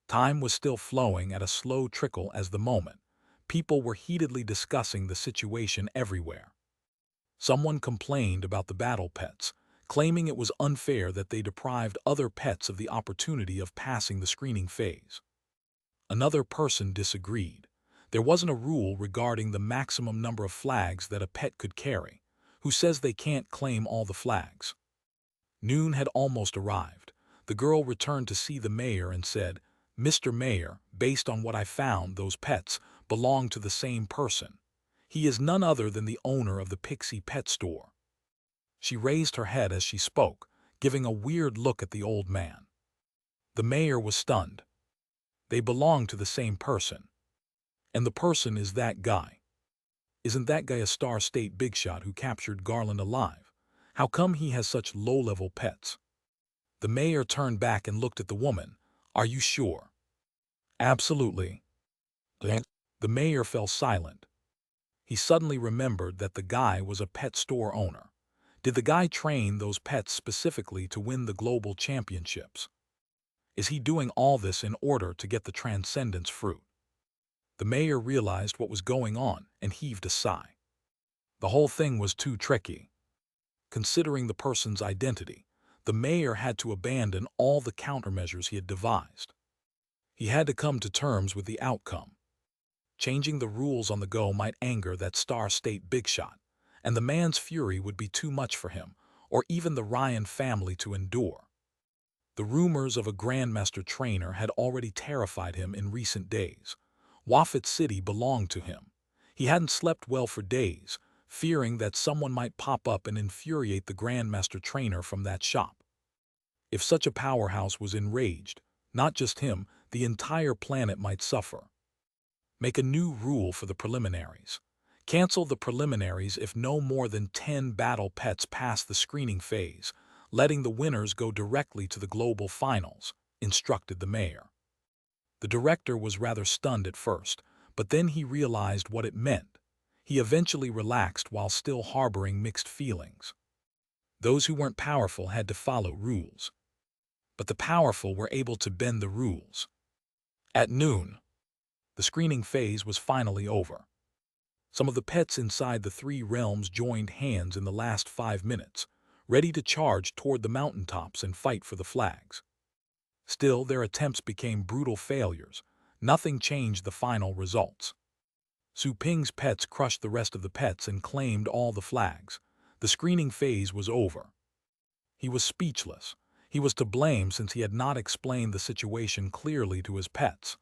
Time was still flowing at a slow trickle as the moment. People were heatedly discussing the situation everywhere. Someone complained about the battle pets, claiming it was unfair that they deprived other pets of the opportunity of passing the screening phase. Another person disagreed. There wasn't a rule regarding the maximum number of flags that a pet could carry. Who says they can't claim all the flags? Noon had almost arrived. The girl returned to see the mayor and said, "Mr. Mayor, based on what I found, those pets belong to the same person. He is none other than the owner of the Pixie Pet Store." She raised her head as she spoke, giving a weird look at the old man. The mayor was stunned. They belong to the same person. And the person is that guy. Isn't that guy a Star State big shot who captured Garland alive? How come he has such low-level pets? The mayor turned back and looked at the woman. "Are you sure?" "Absolutely." The mayor fell silent. He suddenly remembered that the guy was a pet store owner. Did the guy train those pets specifically to win the global championships? Is he doing all this in order to get the transcendence fruit? The mayor realized what was going on and heaved a sigh. The whole thing was too tricky. Considering the person's identity, the mayor had to abandon all the countermeasures he had devised. He had to come to terms with the outcome. Changing the rules on the go might anger that Star State big shot, and the man's fury would be too much for him, or even the Ryan family to endure. The rumors of a Grandmaster trainer had already terrified him in recent days. Wafit City belonged to him. He hadn't slept well for days, fearing that someone might pop up and infuriate the Grandmaster trainer from that shop. If such a powerhouse was enraged, not just him, the entire planet might suffer. Make a new rule for the preliminaries. Cancel the preliminaries if no more than 10 battle pets pass the screening phase, letting the winners go directly to the global finals, instructed the mayor. The director was rather stunned at first, but then he realized what it meant. He eventually relaxed while still harboring mixed feelings. Those who weren't powerful had to follow rules, but the powerful were able to bend the rules. At noon, the screening phase was finally over. Some of the pets inside the 3 realms joined hands in the last 5 minutes, ready to charge toward the mountaintops and fight for the flags. Still, their attempts became brutal failures. Nothing changed the final results. Su Ping's pets crushed the rest of the pets and claimed all the flags. The screening phase was over. He was speechless. He was to blame since he had not explained the situation clearly to his pets.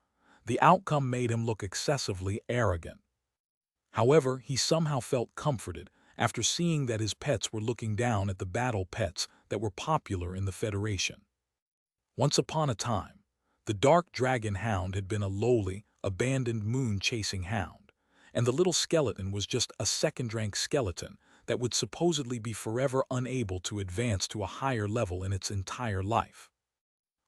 The outcome made him look excessively arrogant. However, he somehow felt comforted after seeing that his pets were looking down at the battle pets that were popular in the Federation. Once upon a time, the Dark Dragon Hound had been a lowly, abandoned moon-chasing hound, and the little skeleton was just a second-rank skeleton that would supposedly be forever unable to advance to a higher level in its entire life.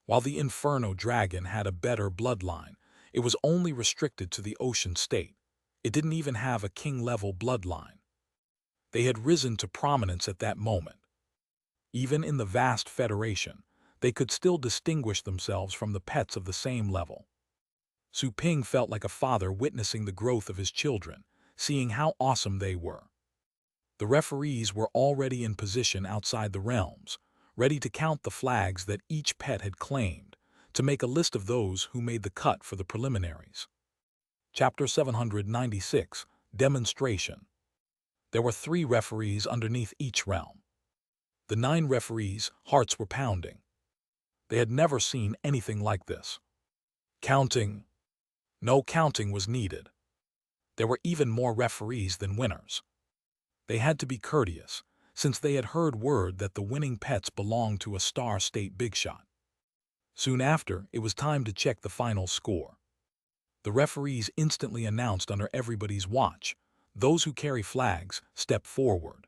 While the Inferno Dragon had a better bloodline, it was only restricted to the ocean state. It didn't even have a king-level bloodline. They had risen to prominence at that moment. Even in the vast Federation, they could still distinguish themselves from the pets of the same level. Su Ping felt like a father witnessing the growth of his children, seeing how awesome they were. The referees were already in position outside the realms, ready to count the flags that each pet had claimed, to make a list of those who made the cut for the preliminaries. Chapter 796, Demonstration. There were 3 referees underneath each realm. The 9 referees' hearts were pounding. They had never seen anything like this. Counting. No counting was needed. There were even more referees than winners. They had to be courteous, since they had heard word that the winning pets belonged to a Star State big shot. Soon after, it was time to check the final score. The referees instantly announced under everybody's watch, "Those who carry flags, step forward."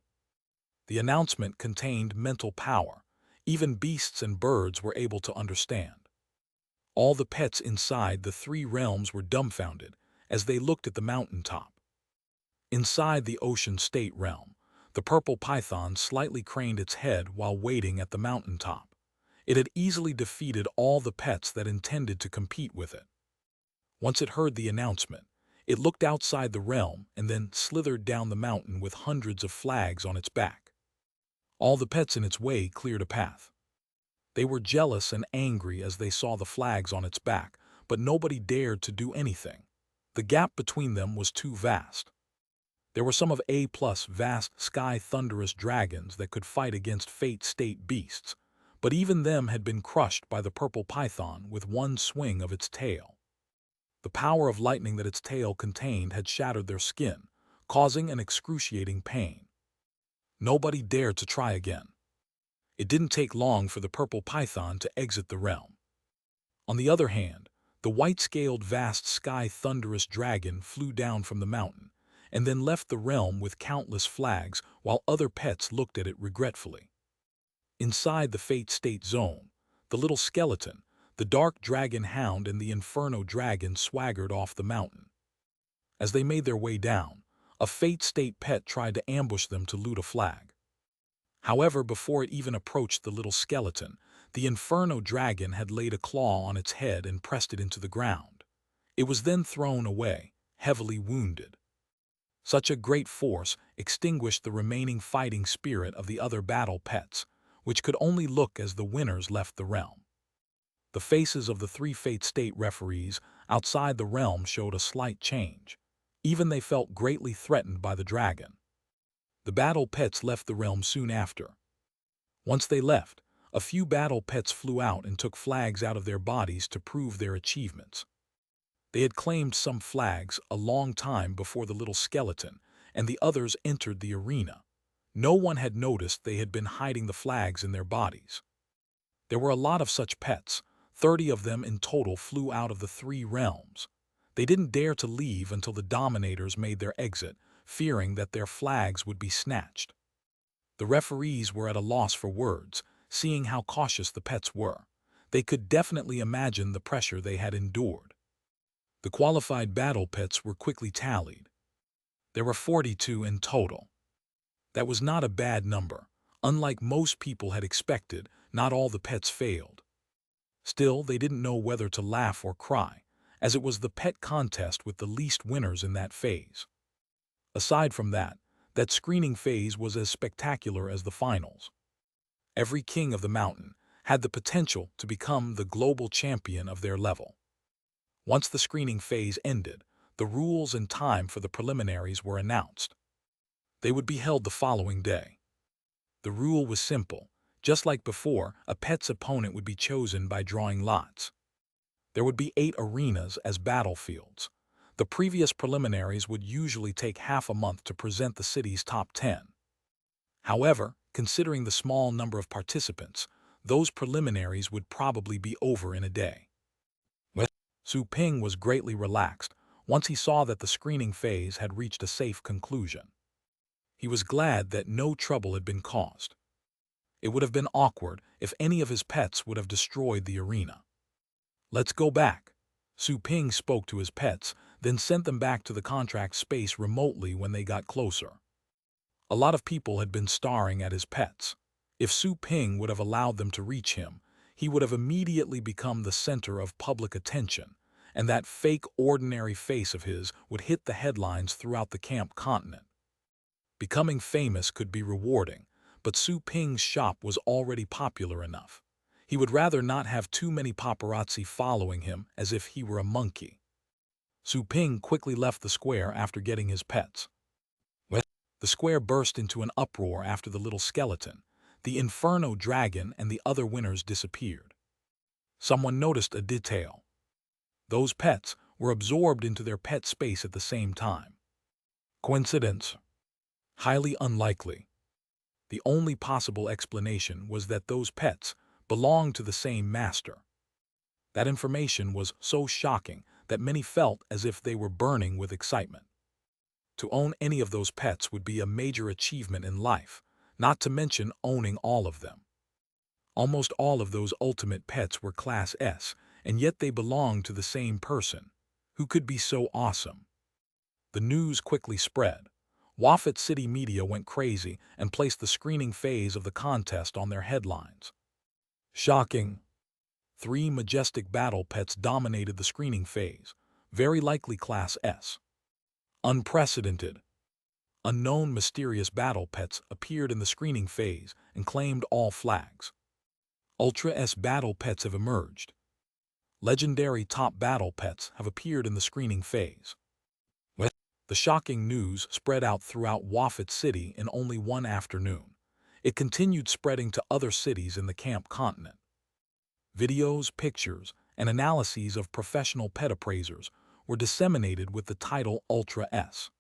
The announcement contained mental power. Even beasts and birds were able to understand. All the pets inside the 3 realms were dumbfounded as they looked at the mountaintop. Inside the ocean state realm, the purple python slightly craned its head while waiting at the mountaintop. It had easily defeated all the pets that intended to compete with it. Once it heard the announcement, it looked outside the realm and then slithered down the mountain with hundreds of flags on its back. All the pets in its way cleared a path. They were jealous and angry as they saw the flags on its back, but nobody dared to do anything. The gap between them was too vast. There were some of A+ vast sky thunderous dragons that could fight against Fate State beasts, but even them had been crushed by the purple python with one swing of its tail. The power of lightning that its tail contained had shattered their skin, causing an excruciating pain. Nobody dared to try again. It didn't take long for the purple python to exit the realm. On the other hand, the white-scaled vast sky thunderous dragon flew down from the mountain, and then left the realm with countless flags while other pets looked at it regretfully. Inside the Fate State zone, the little skeleton, the Dark Dragon Hound and the Inferno Dragon swaggered off the mountain. As they made their way down, a Fate State pet tried to ambush them to loot a flag. However, before it even approached the little skeleton, the Inferno Dragon had laid a claw on its head and pressed it into the ground. It was then thrown away, heavily wounded. Such a great force extinguished the remaining fighting spirit of the other battle pets, which could only look as the winners left the realm. The faces of the 3 Fate State referees outside the realm showed a slight change. Even they felt greatly threatened by the dragon. The battle pets left the realm soon after. Once they left, a few battle pets flew out and took flags out of their bodies to prove their achievements. They had claimed some flags a long time before the little skeleton and the others entered the arena. No one had noticed they had been hiding the flags in their bodies. There were a lot of such pets. 30 of them in total flew out of the 3 realms. They didn't dare to leave until the Dominators made their exit, fearing that their flags would be snatched. The referees were at a loss for words, seeing how cautious the pets were. They could definitely imagine the pressure they had endured. The qualified battle pets were quickly tallied. There were 42 in total. That was not a bad number. Unlike most people had expected, not all the pets failed. Still, they didn't know whether to laugh or cry, as it was the pet contest with the least winners in that phase. Aside from that, that screening phase was as spectacular as the finals. Every king of the mountain had the potential to become the global champion of their level. Once the screening phase ended, the rules and time for the preliminaries were announced. They would be held the following day. The rule was simple. Just like before, a pet's opponent would be chosen by drawing lots. There would be 8 arenas as battlefields. The previous preliminaries would usually take half a month to present the city's top 10. However, considering the small number of participants, those preliminaries would probably be over in a day. Su Ping was greatly relaxed once he saw that the screening phase had reached a safe conclusion. He was glad that no trouble had been caused. It would have been awkward if any of his pets would have destroyed the arena. Let's go back. Su Ping spoke to his pets, then sent them back to the contract space remotely when they got closer. A lot of people had been staring at his pets. If Su Ping would have allowed them to reach him, he would have immediately become the center of public attention, and that fake ordinary face of his would hit the headlines throughout the camp continent. Becoming famous could be rewarding, but Su Ping's shop was already popular enough. He would rather not have too many paparazzi following him as if he were a monkey. Su Ping quickly left the square after getting his pets. The square burst into an uproar after the little skeleton, the Inferno dragon, and the other winners disappeared. Someone noticed a detail. Those pets were absorbed into their pet space at the same time. Coincidence? Highly unlikely. The only possible explanation was that those pets belonged to the same master. That information was so shocking that many felt as if they were burning with excitement. To own any of those pets would be a major achievement in life, not to mention owning all of them. Almost all of those ultimate pets were Class S, and yet they belonged to the same person. Who could be so awesome? The news quickly spread. Wafat City media went crazy and placed the screening phase of the contest on their headlines. Shocking! 3 majestic battle pets dominated the screening phase, very likely Class S. Unprecedented! Unknown mysterious battle pets appeared in the screening phase and claimed all flags. Ultra S battle pets have emerged. Legendary top battle pets have appeared in the screening phase. The shocking news spread out throughout Wafat City in only one afternoon. It continued spreading to other cities in the camp continent. Videos, pictures, and analyses of professional pet appraisers were disseminated with the title Ultra S.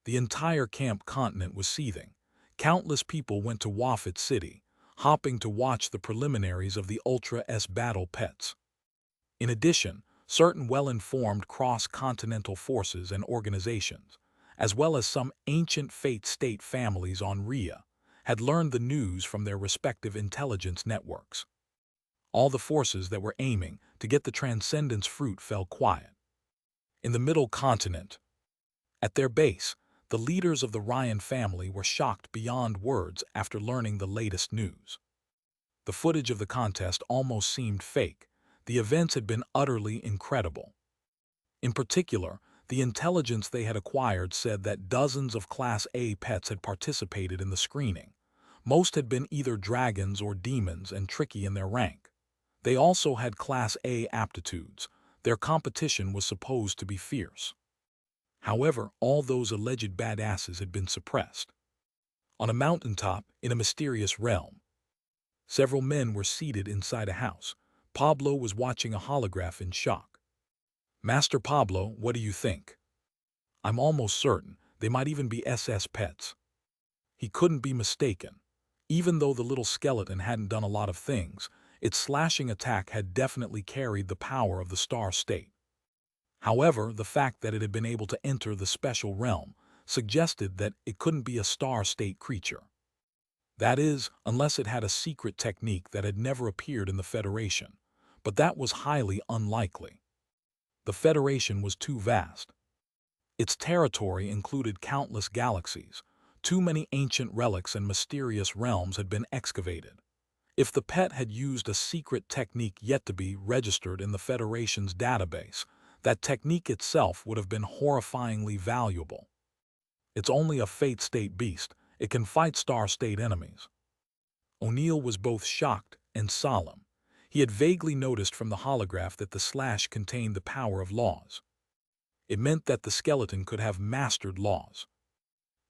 The entire camp continent was seething. Countless people went to Wafat City, hopping to watch the preliminaries of the Ultra S battle pets. In addition, certain well-informed cross-continental forces and organizations, as well as some ancient Fate state families on Rhea, had learned the news from their respective intelligence networks. All the forces that were aiming to get the Transcendence fruit fell quiet. In the Middle Continent, at their base, the leaders of the Ryan family were shocked beyond words after learning the latest news. The footage of the contest almost seemed fake. The events had been utterly incredible. In particular, the intelligence they had acquired said that dozens of Class A pets had participated in the screening. Most had been either dragons or demons and tricky in their rank. They also had Class A aptitudes. Their competition was supposed to be fierce. However, all those alleged badasses had been suppressed. On a mountaintop in a mysterious realm, several men were seated inside a house. Pablo was watching a holograph in shock. Master Pablo, what do you think? I'm almost certain they might even be SS pets. He couldn't be mistaken. Even though the little skeleton hadn't done a lot of things, Its slashing attack had definitely carried the power of the star state. However, the fact that it had been able to enter the special realm suggested that it couldn't be a star state creature. That is, unless it had a secret technique that had never appeared in the Federation, but that was highly unlikely. The Federation was too vast. Its territory included countless galaxies. Too many ancient relics and mysterious realms had been excavated. If the pet had used a secret technique yet to be registered in the Federation's database, that technique itself would have been horrifyingly valuable. It's only a fate state beast. It can fight star state enemies. O'Neill was both shocked and solemn. He had vaguely noticed from the holograph that the slash contained the power of laws. It meant that the skeleton could have mastered laws.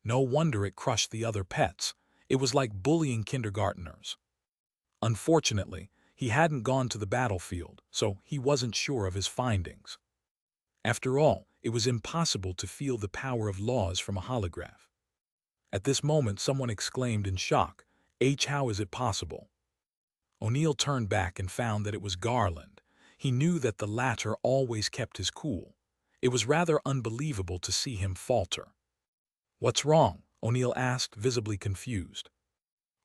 No wonder it crushed the other pets. It was like bullying kindergarteners. Unfortunately, he hadn't gone to the battlefield, so he wasn't sure of his findings. After all, it was impossible to feel the power of laws from a holograph. At this moment, someone exclaimed in shock, how is it possible?" O'Neill turned back and found that it was Garland. He knew that the latter always kept his cool. It was rather unbelievable to see him falter. "What's wrong?" O'Neill asked, visibly confused.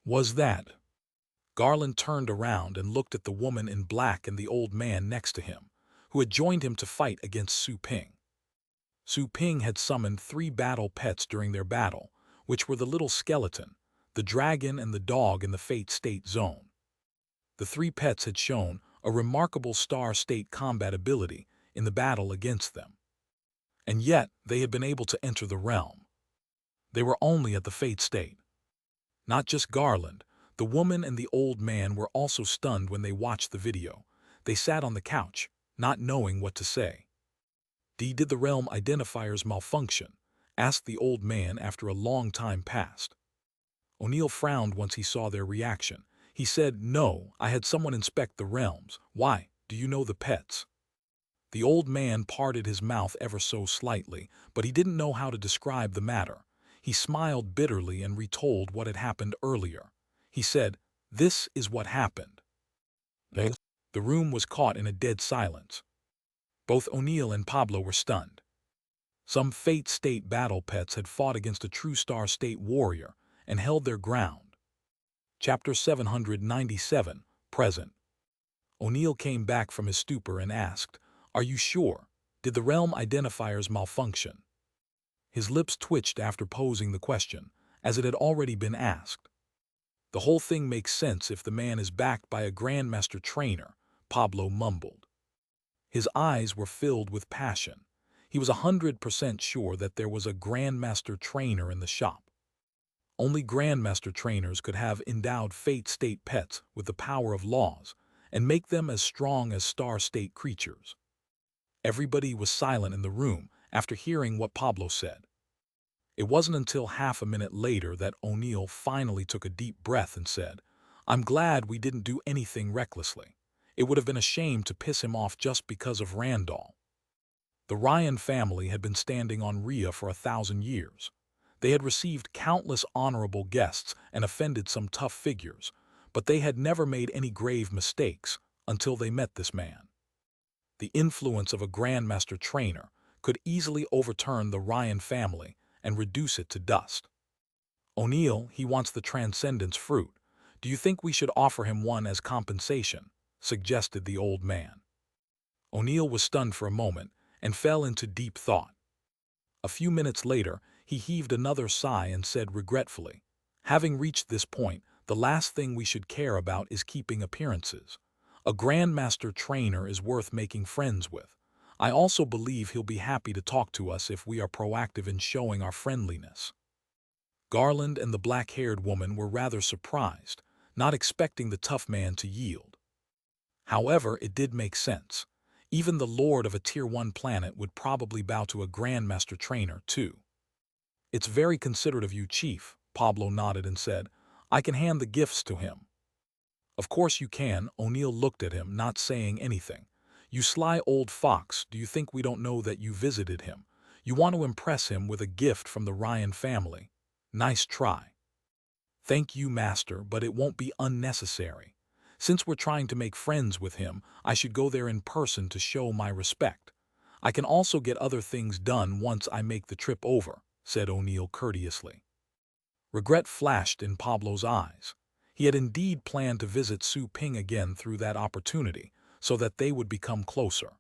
"Was that?" Garland turned around and looked at the woman in black and the old man next to him, who had joined him to fight against Su Ping. Su Ping had summoned 3 battle pets during their battle, which were the little skeleton, the dragon, and the dog in the fate state zone. The 3 pets had shown a remarkable star state combat ability in the battle against them. And yet, they had been able to enter the realm. They were only at the fate state. Not just Garland, the woman and the old man were also stunned when they watched the video. They sat on the couch, not knowing what to say. Did the realm identifiers malfunction?" asked the old man after a long time passed. O'Neill frowned once he saw their reaction. He said, "No, I had someone inspect the realms. Why, do you know the pets?" The old man parted his mouth ever so slightly, but he didn't know how to describe the matter. He smiled bitterly and retold what had happened earlier. He said, "This is what happened." The room was caught in a dead silence. Both O'Neill and Pablo were stunned. Some fate state battle pets had fought against a true star state warrior and held their ground. Chapter 797, Present. O'Neill came back from his stupor and asked, "Are you sure? Did the realm identifiers malfunction?" His lips twitched after posing the question, as it had already been asked. "The whole thing makes sense if the man is backed by a Grandmaster trainer," Pablo mumbled. His eyes were filled with passion. He was 100% sure that there was a Grandmaster trainer in the shop. Only Grandmaster trainers could have endowed fate state pets with the power of laws and make them as strong as star state creatures. Everybody was silent in the room after hearing what Pablo said. It wasn't until half a minute later that O'Neill finally took a deep breath and said, "I'm glad we didn't do anything recklessly. It would have been a shame to piss him off just because of Randall." The Ryan family had been standing on Rhea for 1,000 years. They had received countless honorable guests and offended some tough figures, but they had never made any grave mistakes until they met this man. The influence of a Grandmaster trainer could easily overturn the Ryan family and reduce it to dust. "O'Neill, he wants the Transcendence fruit. Do you think we should offer him one as compensation?" suggested the old man. O'Neill was stunned for a moment and fell into deep thought. A few minutes later, he heaved another sigh and said regretfully, "Having reached this point, the last thing we should care about is keeping appearances. A Grandmaster trainer is worth making friends with. I also believe he'll be happy to talk to us if we are proactive in showing our friendliness." Garland and the black-haired woman were rather surprised, not expecting the tough man to yield. However, it did make sense. Even the lord of a Tier 1 planet would probably bow to a Grandmaster trainer, too. "It's very considerate of you, Chief," Pablo nodded and said, "I can hand the gifts to him." "Of course you can." O'Neill looked at him, not saying anything. "You sly old fox, do you think we don't know that you visited him? You want to impress him with a gift from the Ryan family. Nice try." "Thank you, Master, but it won't be unnecessary." Since we're trying to make friends with him, I should go there in person to show my respect. I can also get other things done once I make the trip over, said O'Neill courteously. Regret flashed in Pablo's eyes. He had indeed planned to visit Su Ping again through that opportunity, so that they would become closer.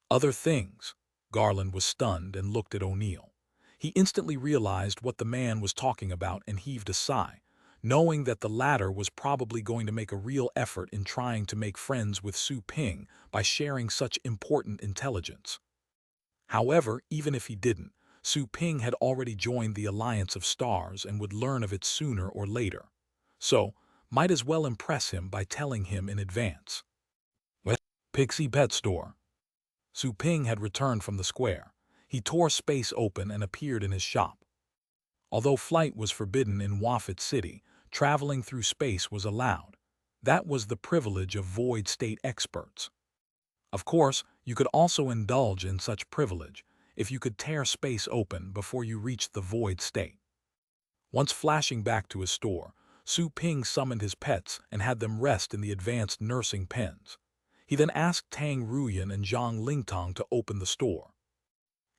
Other things. Garland was stunned and looked at O'Neill. He instantly realized what the man was talking about and heaved a sigh, knowing that the latter was probably going to make a real effort in trying to make friends with Su Ping by sharing such important intelligence. However, even if he didn't, Su Ping had already joined the Alliance of Stars and would learn of it sooner or later. So, might as well impress him by telling him in advance. Pixie Pet Store. Su Ping had returned from the square. He tore space open and appeared in his shop. Although flight was forbidden in Wafat City, traveling through space was allowed. That was the privilege of void state experts. Of course, you could also indulge in such privilege if you could tear space open before you reached the void state. Once flashing back to his store, Su Ping summoned his pets and had them rest in the advanced nursing pens. He then asked Tang Ruyan and Zhang Lingtong to open the store.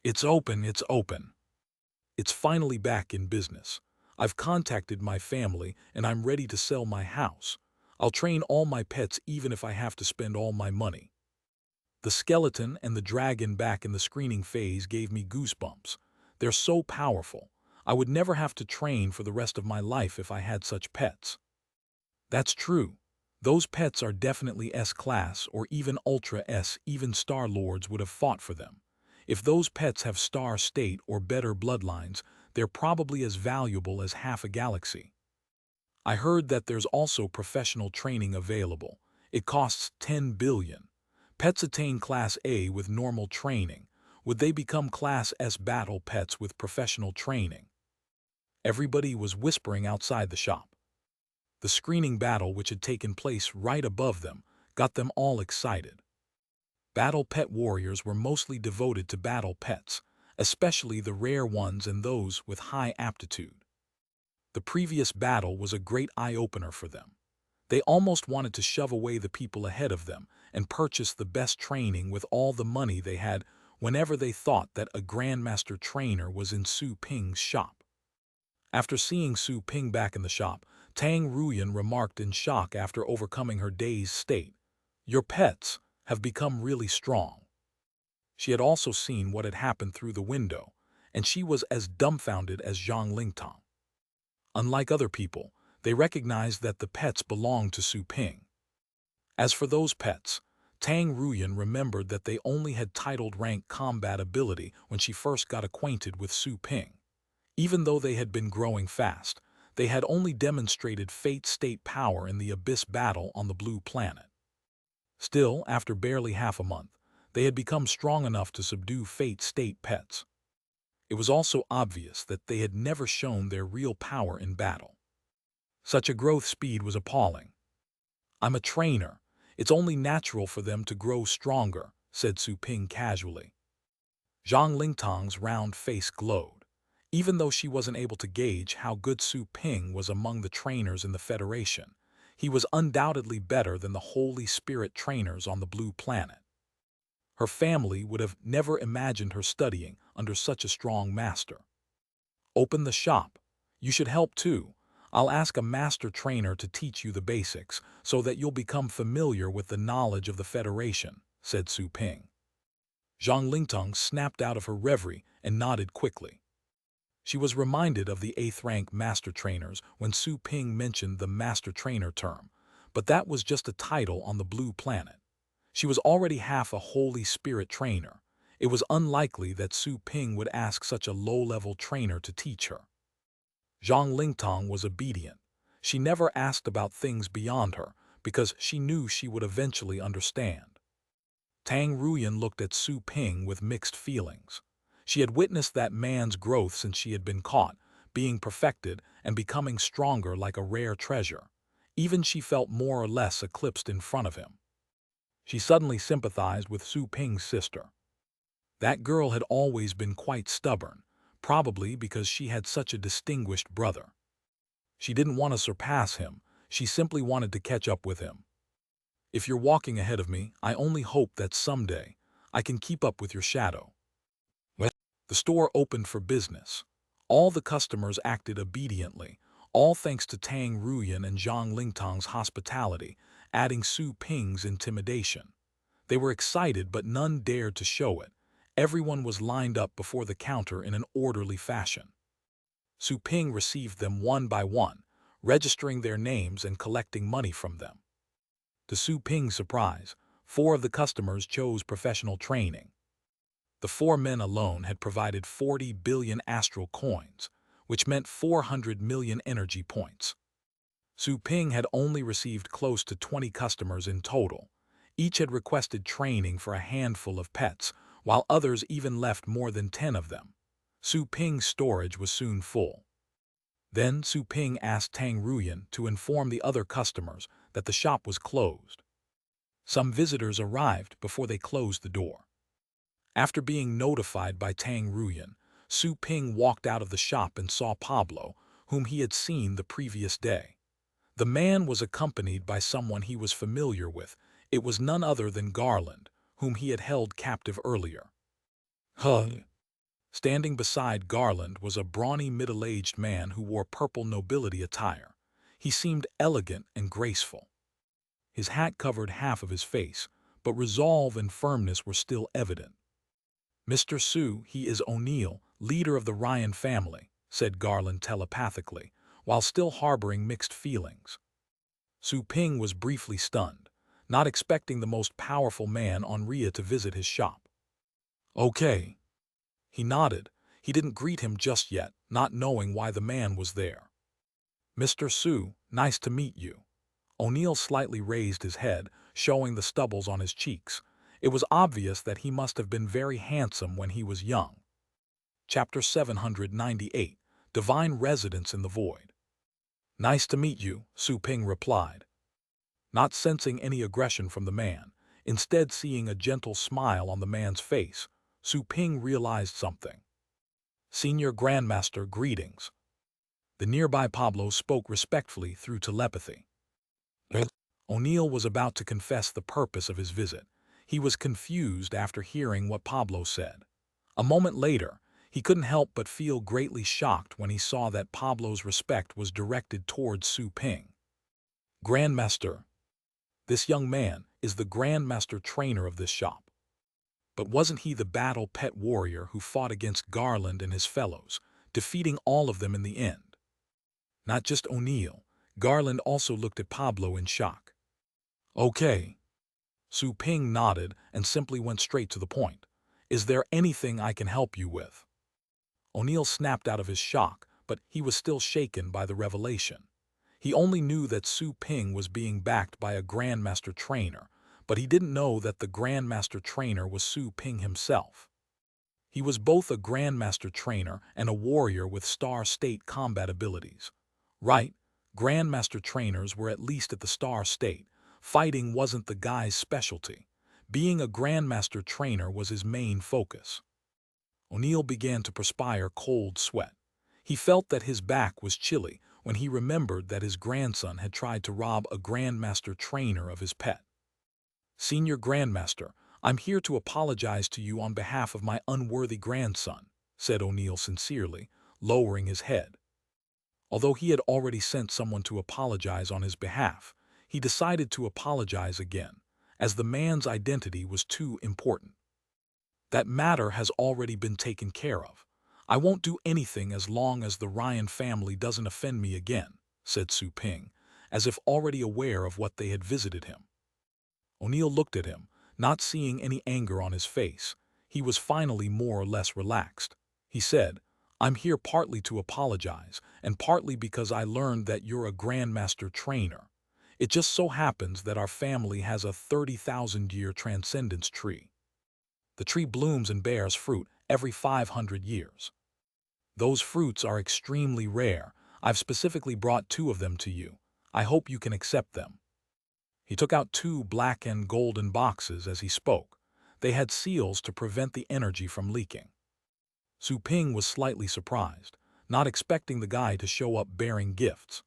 It's open, it's open. It's finally back in business. I've contacted my family and I'm ready to sell my house. I'll train all my pets even if I have to spend all my money. The skeleton and the dragon back in the screening phase gave me goosebumps. They're so powerful. I would never have to train for the rest of my life if I had such pets. That's true. Those pets are definitely S-class or even Ultra S. Even Star Lords would have fought for them. If those pets have star state or better bloodlines, they're probably as valuable as half a galaxy. I heard that there's also professional training available. It costs 10 billion. Pets attain Class A with normal training. Would they become Class S battle pets with professional training? Everybody was whispering outside the shop. The screening battle, which had taken place right above them, got them all excited. Battle pet warriors were mostly devoted to battle pets, especially the rare ones and those with high aptitude. The previous battle was a great eye-opener for them. They almost wanted to shove away the people ahead of them and purchase the best training with all the money they had whenever they thought that a Grandmaster trainer was in Su Ping's shop. After seeing Su Ping back in the shop, Tang Ruyan remarked in shock after overcoming her dazed state, "Your pets have become really strong." She had also seen what had happened through the window, and she was as dumbfounded as Zhang Lingtong. Unlike other people, they recognized that the pets belonged to Su Ping. As for those pets, Tang Ruyan remembered that they only had titled rank combat ability when she first got acquainted with Su Ping. Even though they had been growing fast, they had only demonstrated fate state power in the abyss battle on the blue planet. Still, after barely half a month, they had become strong enough to subdue fate state pets. It was also obvious that they had never shown their real power in battle. Such a growth speed was appalling. "I'm a trainer. It's only natural for them to grow stronger," said Su Ping casually. Zhang Lingtong's round face glowed. Even though she wasn't able to gauge how good Su Ping was among the trainers in the Federation, he was undoubtedly better than the Holy Spirit trainers on the blue planet. Her family would have never imagined her studying under such a strong master. "Open the shop. You should help too. I'll ask a master trainer to teach you the basics so that you'll become familiar with the knowledge of the Federation," said Su Ping. Zhang Lingtong snapped out of her reverie and nodded quickly. She was reminded of the 8th rank master trainers when Su Ping mentioned the master trainer term, but that was just a title on the blue planet. She was already half a Holy Spirit trainer. It was unlikely that Su Ping would ask such a low-level trainer to teach her. Zhang Lingtong was obedient. She never asked about things beyond her because she knew she would eventually understand. Tang Ruyan looked at Su Ping with mixed feelings. She had witnessed that man's growth since she had been caught, being perfected and becoming stronger like a rare treasure. Even she felt more or less eclipsed in front of him. She suddenly sympathized with Su Ping's sister. That girl had always been quite stubborn, probably because she had such a distinguished brother. She didn't want to surpass him, she simply wanted to catch up with him. If you're walking ahead of me, I only hope that someday I can keep up with your shadow. Well, the store opened for business. All the customers acted obediently, all thanks to Tang Ruyan and Zhang Lingtong's hospitality, adding Su Ping's intimidation. They were excited, but none dared to show it. Everyone was lined up before the counter in an orderly fashion. Su Ping received them one by one, registering their names and collecting money from them. To Su Ping's surprise, 4 of the customers chose professional training. The 4 men alone had provided 40 billion astral coins, which meant 400 million energy points. Su Ping had only received close to 20 customers in total. Each had requested training for a handful of pets, while others even left more than 10 of them. Su Ping's storage was soon full. Then Su Ping asked Tang Ruyan to inform the other customers that the shop was closed. Some visitors arrived before they closed the door. After being notified by Tang Ruyan, Su Ping walked out of the shop and saw Pablo, whom he had seen the previous day. The man was accompanied by someone he was familiar with. It was none other than Garland, whom he had held captive earlier. Standing beside Garland was a brawny middle-aged man who wore purple nobility attire. He seemed elegant and graceful. His hat covered half of his face, but resolve and firmness were still evident. "Mr. Su, he is O'Neill, leader of the Ryan family," said Garland telepathically, while still harboring mixed feelings. Su Ping was briefly stunned, not expecting the most powerful man on Rhea to visit his shop. "Okay." He nodded. He didn't greet him just yet, not knowing why the man was there. "Mr. Su, nice to meet you." O'Neill slightly raised his head, showing the stubbles on his cheeks. It was obvious that he must have been very handsome when he was young. Chapter 798, Divine Residence in the Void. "Nice to meet you," Su Ping replied. Not sensing any aggression from the man, instead seeing a gentle smile on the man's face, Su Ping realized something. "Senior Grandmaster, greetings." The nearby Pablo spoke respectfully through telepathy. O'Neill was about to confess the purpose of his visit. He was confused after hearing what Pablo said. A moment later, he couldn't help but feel greatly shocked when he saw that Pablo's respect was directed towards Su Ping. "Grandmaster, this young man is the Grandmaster trainer of this shop. But wasn't he the battle pet warrior who fought against Garland and his fellows, defeating all of them in the end?" Not just O'Neill, Garland also looked at Pablo in shock. "Okay." Su Ping nodded and simply went straight to the point. "Is there anything I can help you with?" O'Neill snapped out of his shock, but he was still shaken by the revelation. He only knew that Su Ping was being backed by a Grandmaster trainer, but he didn't know that the Grandmaster trainer was Su Ping himself. He was both a Grandmaster trainer and a warrior with Star State combat abilities. Right, Grandmaster trainers were at least at the Star State. Fighting wasn't the guy's specialty. Being a Grandmaster trainer was his main focus. O'Neill began to perspire cold sweat. He felt that his back was chilly when he remembered that his grandson had tried to rob a Grandmaster trainer of his pet. "Senior Grandmaster, I'm here to apologize to you on behalf of my unworthy grandson," said O'Neill sincerely, lowering his head. Although he had already sent someone to apologize on his behalf, he decided to apologize again, as the man's identity was too important. "That matter has already been taken care of. I won't do anything as long as the Ryan family doesn't offend me again," said Su Ping, as if already aware of what they had visited him. O'Neill looked at him, not seeing any anger on his face. He was finally more or less relaxed. He said, "I'm here partly to apologize, and partly because I learned that you're a Grandmaster trainer. It just so happens that our family has a 30,000-year transcendence tree. The tree blooms and bears fruit every 500 years. Those fruits are extremely rare. I've specifically brought 2 of them to you. I hope you can accept them." He took out 2 black and golden boxes as he spoke. They had seals to prevent the energy from leaking. Su Ping was slightly surprised, not expecting the guy to show up bearing gifts.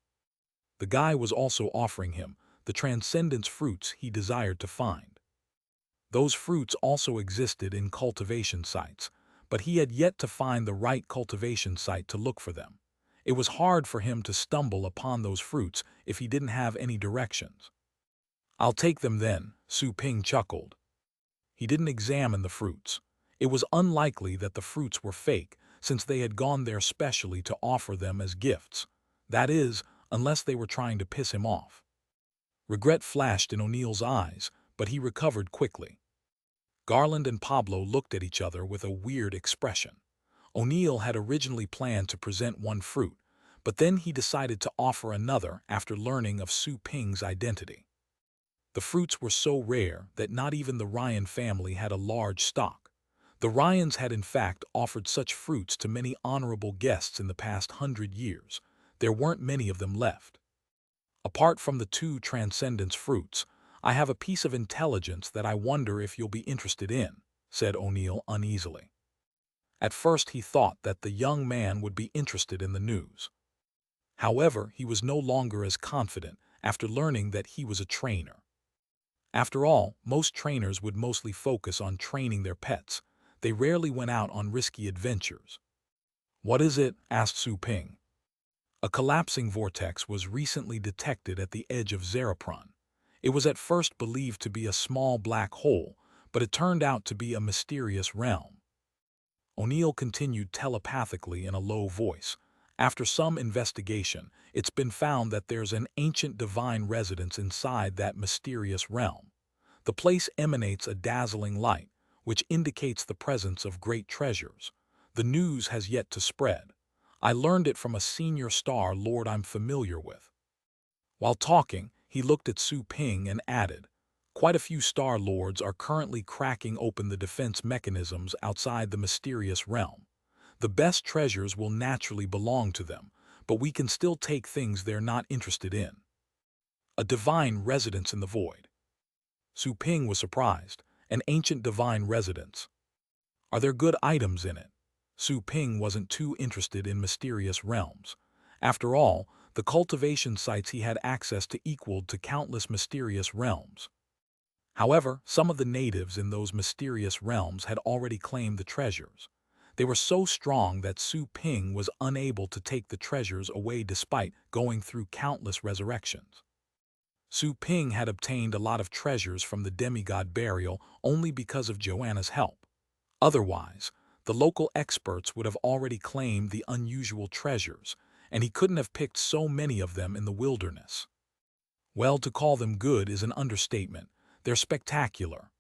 The guy was also offering him the transcendence fruits he desired to find. Those fruits also existed in cultivation sites, but he had yet to find the right cultivation site to look for them. It was hard for him to stumble upon those fruits if he didn't have any directions. "I'll take them then," Su Ping chuckled. He didn't examine the fruits. It was unlikely that the fruits were fake, since they had gone there specially to offer them as gifts. That is, unless they were trying to piss him off. Regret flashed in O'Neill's eyes, but he recovered quickly. Garland and Pablo looked at each other with a weird expression. O'Neill had originally planned to present one fruit, but then he decided to offer another after learning of Su Ping's identity. The fruits were so rare that not even the Ryan family had a large stock. The Ryans had in fact offered such fruits to many honorable guests in the past 100 years. There weren't many of them left. "Apart from the two transcendence fruits, I have a piece of intelligence that I wonder if you'll be interested in," said O'Neill uneasily. At first he thought that the young man would be interested in the news. However, he was no longer as confident after learning that he was a trainer. After all, most trainers would mostly focus on training their pets. They rarely went out on risky adventures. "What is it?" asked Su Ping. "A collapsing vortex was recently detected at the edge of Zarapron. It was at first believed to be a small black hole, but it turned out to be a mysterious realm." O'Neill continued telepathically in a low voice. "After some investigation, it's been found that there's an ancient divine residence inside that mysterious realm. The place emanates a dazzling light, which indicates the presence of great treasures. The news has yet to spread. I learned it from a senior Star Lord I'm familiar with." While talking, he looked at Su Ping and added, "Quite a few Star Lords are currently cracking open the defense mechanisms outside the mysterious realm. The best treasures will naturally belong to them, but we can still take things they're not interested in." A divine residence in the void. Su Ping was surprised. An ancient divine residence. Are there good items in it? Su Ping wasn't too interested in mysterious realms. After all, the cultivation sites he had access to equaled to countless mysterious realms. However, some of the natives in those mysterious realms had already claimed the treasures. They were so strong that Su Ping was unable to take the treasures away despite going through countless resurrections. Su Ping had obtained a lot of treasures from the demigod burial only because of Joanna's help. Otherwise, the local experts would have already claimed the unusual treasures, and he couldn't have picked so many of them in the wilderness. Well, to call them good is an understatement. They're spectacular.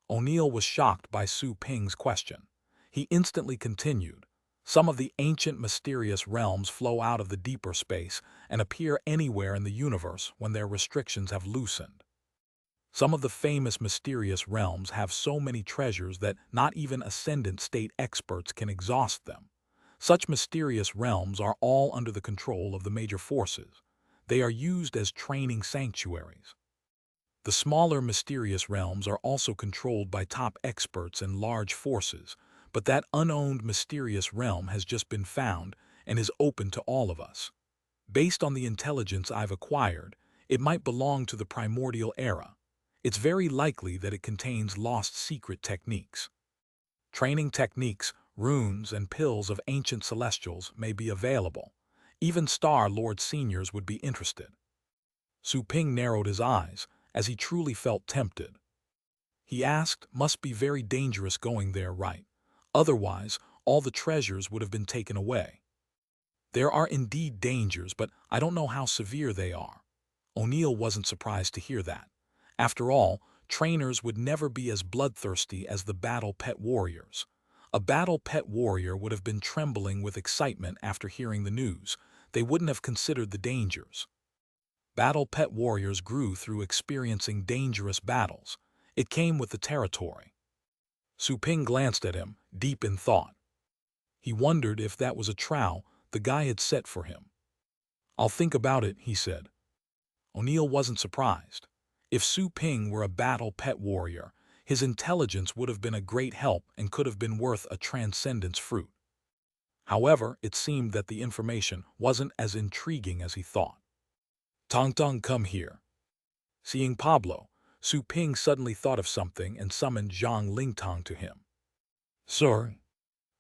O'Neill was shocked by Su Ping's question. He instantly continued, "Some of the ancient mysterious realms flow out of the deeper space and appear anywhere in the universe when their restrictions have loosened. Some of the famous mysterious realms have so many treasures that not even ascendant state experts can exhaust them. Such mysterious realms are all under the control of the major forces. They are used as training sanctuaries. The smaller mysterious realms are also controlled by top experts and large forces, but that unowned mysterious realm has just been found and is open to all of us. Based on the intelligence I've acquired, it might belong to the primordial era. It's very likely that it contains lost secret techniques. Training techniques, runes, and pills of ancient celestials may be available. Even Star Lord Seniors would be interested." Su Ping narrowed his eyes, as he truly felt tempted. He asked, "Must be very dangerous going there, right? Otherwise, all the treasures would have been taken away." "There are indeed dangers, but I don't know how severe they are." O'Neill wasn't surprised to hear that. After all, trainers would never be as bloodthirsty as the battle pet warriors. A battle pet warrior would have been trembling with excitement after hearing the news. They wouldn't have considered the dangers. Battle pet warriors grew through experiencing dangerous battles. It came with the territory. Su Ping glanced at him, deep in thought. He wondered if that was a trap the guy had set for him. "I'll think about it," he said. O'Neill wasn't surprised. If Su Ping were a battle pet warrior, his intelligence would have been a great help and could have been worth a transcendence fruit. However, it seemed that the information wasn't as intriguing as he thought. "Tong Tong, come here." Seeing Pablo, Su Ping suddenly thought of something and summoned Zhang Lingtang to him. "Sir."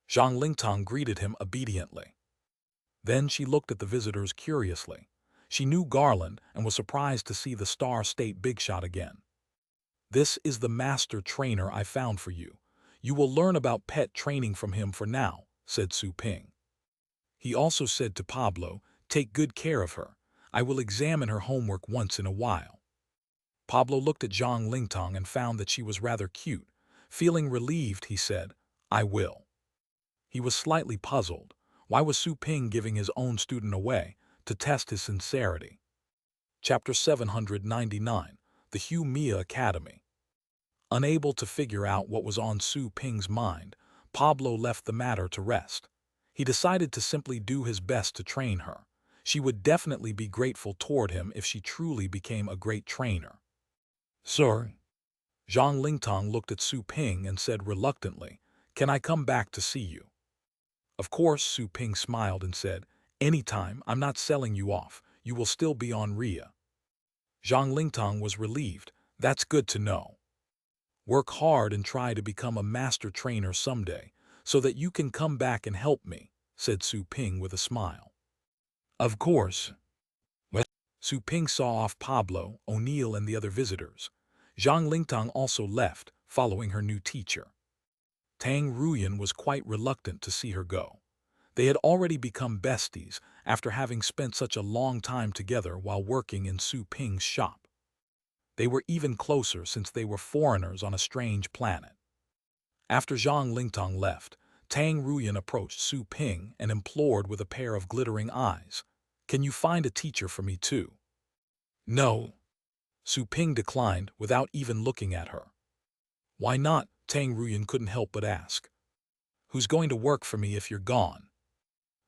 Zhang Lingtang greeted him obediently. Then she looked at the visitors curiously. She knew Garland and was surprised to see the Star State big shot again. "This is the master trainer I found for you. You will learn about pet training from him for now," said Su Ping. He also said to Pablo, "Take good care of her. I will examine her homework once in a while." Pablo looked at Zhang Lingtang and found that she was rather cute. Feeling relieved, he said, "I will." He was slightly puzzled. Why was Su Ping giving his own student away? To test his sincerity. Chapter 799, The Hugh Mia Academy. Unable to figure out what was on Su Ping's mind, Pablo left the matter to rest. He decided to simply do his best to train her. She would definitely be grateful toward him if she truly became a great trainer. "Sir." Zhang Lingtang looked at Su Ping and said reluctantly, "Can I come back to see you?" Of course, Su Ping smiled and said, "Anytime, I'm not selling you off. You will still be on Ria." Zhang Lingtang was relieved. "That's good to know. Work hard and try to become a master trainer someday, so that you can come back and help me," said Su Ping with a smile. "Of course." Su Ping saw off Pablo, O'Neill, and the other visitors. Zhang Lingtang also left, following her new teacher. Tang Ruyan was quite reluctant to see her go. They had already become besties after having spent such a long time together while working in Su Ping's shop. They were even closer since they were foreigners on a strange planet. After Zhang Lingtang left, Tang Ruyan approached Su Ping and implored with a pair of glittering eyes, "Can you find a teacher for me too?" "No." Su Ping declined without even looking at her. "Why not?" Tang Ruyan couldn't help but ask. "Who's going to work for me if you're gone?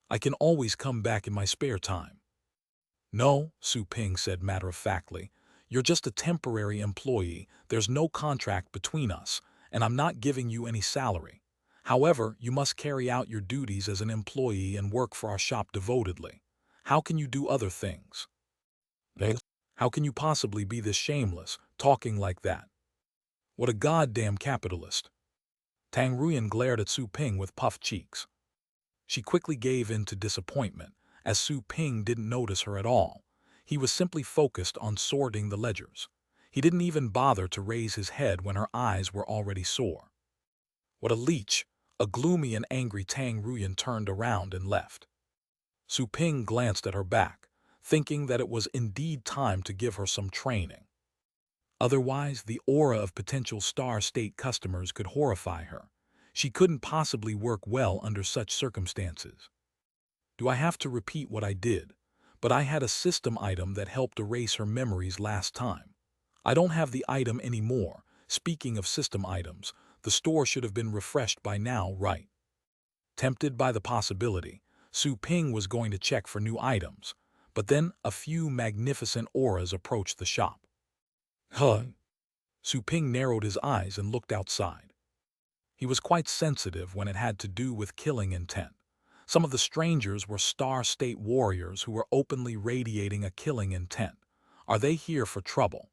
I can always come back in my spare time." "No," Su Ping said matter-of-factly. "You're just a temporary employee. There's no contract between us, and I'm not giving you any salary. However, you must carry out your duties as an employee and work for our shop devotedly. How can you do other things? How can you possibly be this shameless, talking like that? What a goddamn capitalist." Tang Ruyan glared at Su Ping with puffed cheeks. She quickly gave in to disappointment, as Su Ping didn't notice her at all. He was simply focused on sorting the ledgers. He didn't even bother to raise his head when her eyes were already sore. "What a leech!" A gloomy and angry Tang Ruyan turned around and left. Su Ping glanced at her back, thinking that it was indeed time to give her some training. Otherwise, the aura of potential Star State customers could horrify her. She couldn't possibly work well under such circumstances. Do I have to repeat what I did? But I had a system item that helped erase her memories last time. I don't have the item anymore. Speaking of system items, the store should have been refreshed by now, right? Tempted by the possibility, Su Ping was going to check for new items, but then a few magnificent auras approached the shop. "Huh?" Su Ping narrowed his eyes and looked outside. He was quite sensitive when it had to do with killing intent. Some of the strangers were Star State warriors who were openly radiating a killing intent. Are they here for trouble?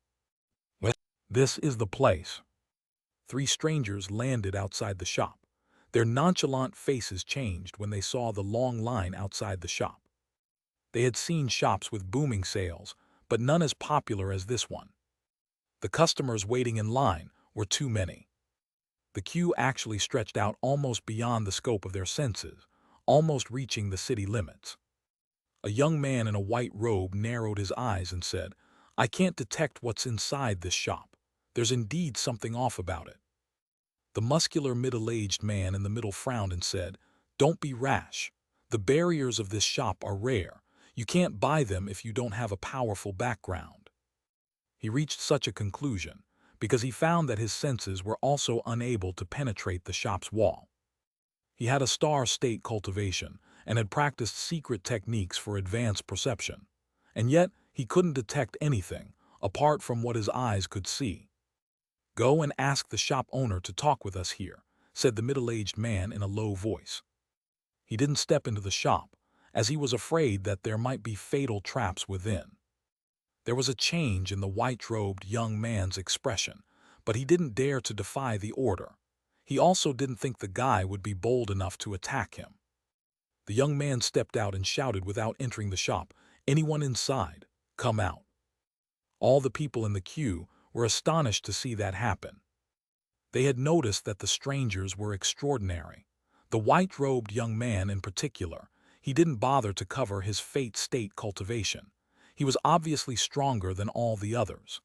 This is the place. 3 strangers landed outside the shop. Their nonchalant faces changed when they saw the long line outside the shop. They had seen shops with booming sales, but none as popular as this one. The customers waiting in line were too many. The queue actually stretched out almost beyond the scope of their senses, almost reaching the city limits. A young man in a white robe narrowed his eyes and said, "I can't detect what's inside this shop. There's indeed something off about it." The muscular middle-aged man in the middle frowned and said, "Don't be rash. The barriers of this shop are rare. You can't buy them if you don't have a powerful background." He reached such a conclusion because he found that his senses were also unable to penetrate the shop's wall. He had a Star State cultivation and had practiced secret techniques for advanced perception, and yet he couldn't detect anything apart from what his eyes could see. "Go and ask the shop owner to talk with us here," said the middle-aged man in a low voice. He didn't step into the shop, as he was afraid that there might be fatal traps within. There was a change in the white-robed young man's expression, but he didn't dare to defy the order. He also didn't think the guy would be bold enough to attack him. The young man stepped out and shouted without entering the shop, "Anyone inside, come out." All the people in the queue were astonished to see that happen. They had noticed that the strangers were extraordinary. The white-robed young man in particular, he didn't bother to cover his fate state cultivation. He was obviously stronger than all the others.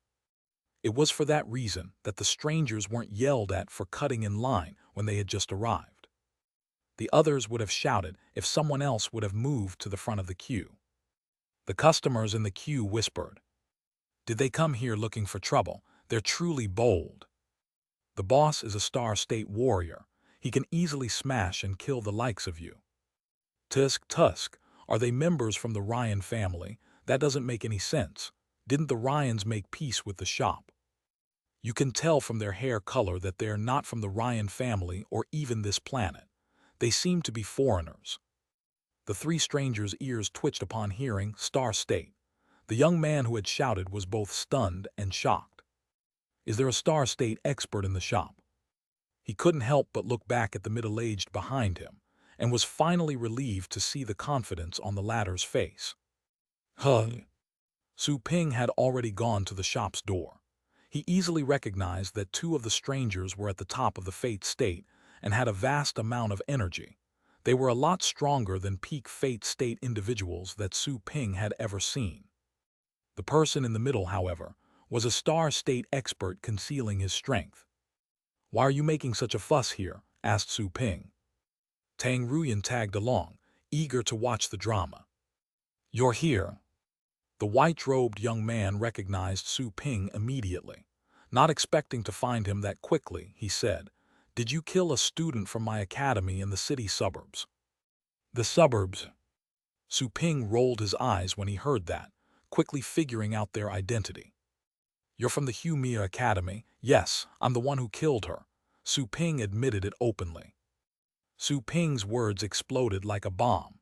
It was for that reason that the strangers weren't yelled at for cutting in line when they had just arrived. The others would have shouted if someone else would have moved to the front of the queue. The customers in the queue whispered, "Did they come here looking for trouble? They're truly bold." The boss is a Star State warrior. He can easily smash and kill the likes of you. Tusk, are they members from the Ryan family? That doesn't make any sense. Didn't the Ryans make peace with the shop? You can tell from their hair color that they're not from the Ryan family or even this planet. They seem to be foreigners. The three strangers' ears twitched upon hearing Star State. The young man who had shouted was both stunned and shocked. Is there a Star State expert in the shop? He couldn't help but look back at the middle-aged behind him, and was finally relieved to see the confidence on the latter's face. Su Ping had already gone to the shop's door. He easily recognized that two of the strangers were at the top of the Fate State and had a vast amount of energy. They were a lot stronger than peak Fate State individuals that Su Ping had ever seen. The person in the middle, however, was a Star State expert concealing his strength. "Why are you making such a fuss here?" asked Su Ping. Tang Ruyan tagged along, eager to watch the drama. "You're here." The white-robed young man recognized Su Ping immediately. Not expecting to find him that quickly, he said, "Did you kill a student from my academy in the city suburbs?" "The suburbs?" Su Ping rolled his eyes when he heard that, quickly figuring out their identity. "You're from the Humia Academy?" "Yes, I'm the one who killed her." Su Ping admitted it openly. Su Ping's words exploded like a bomb.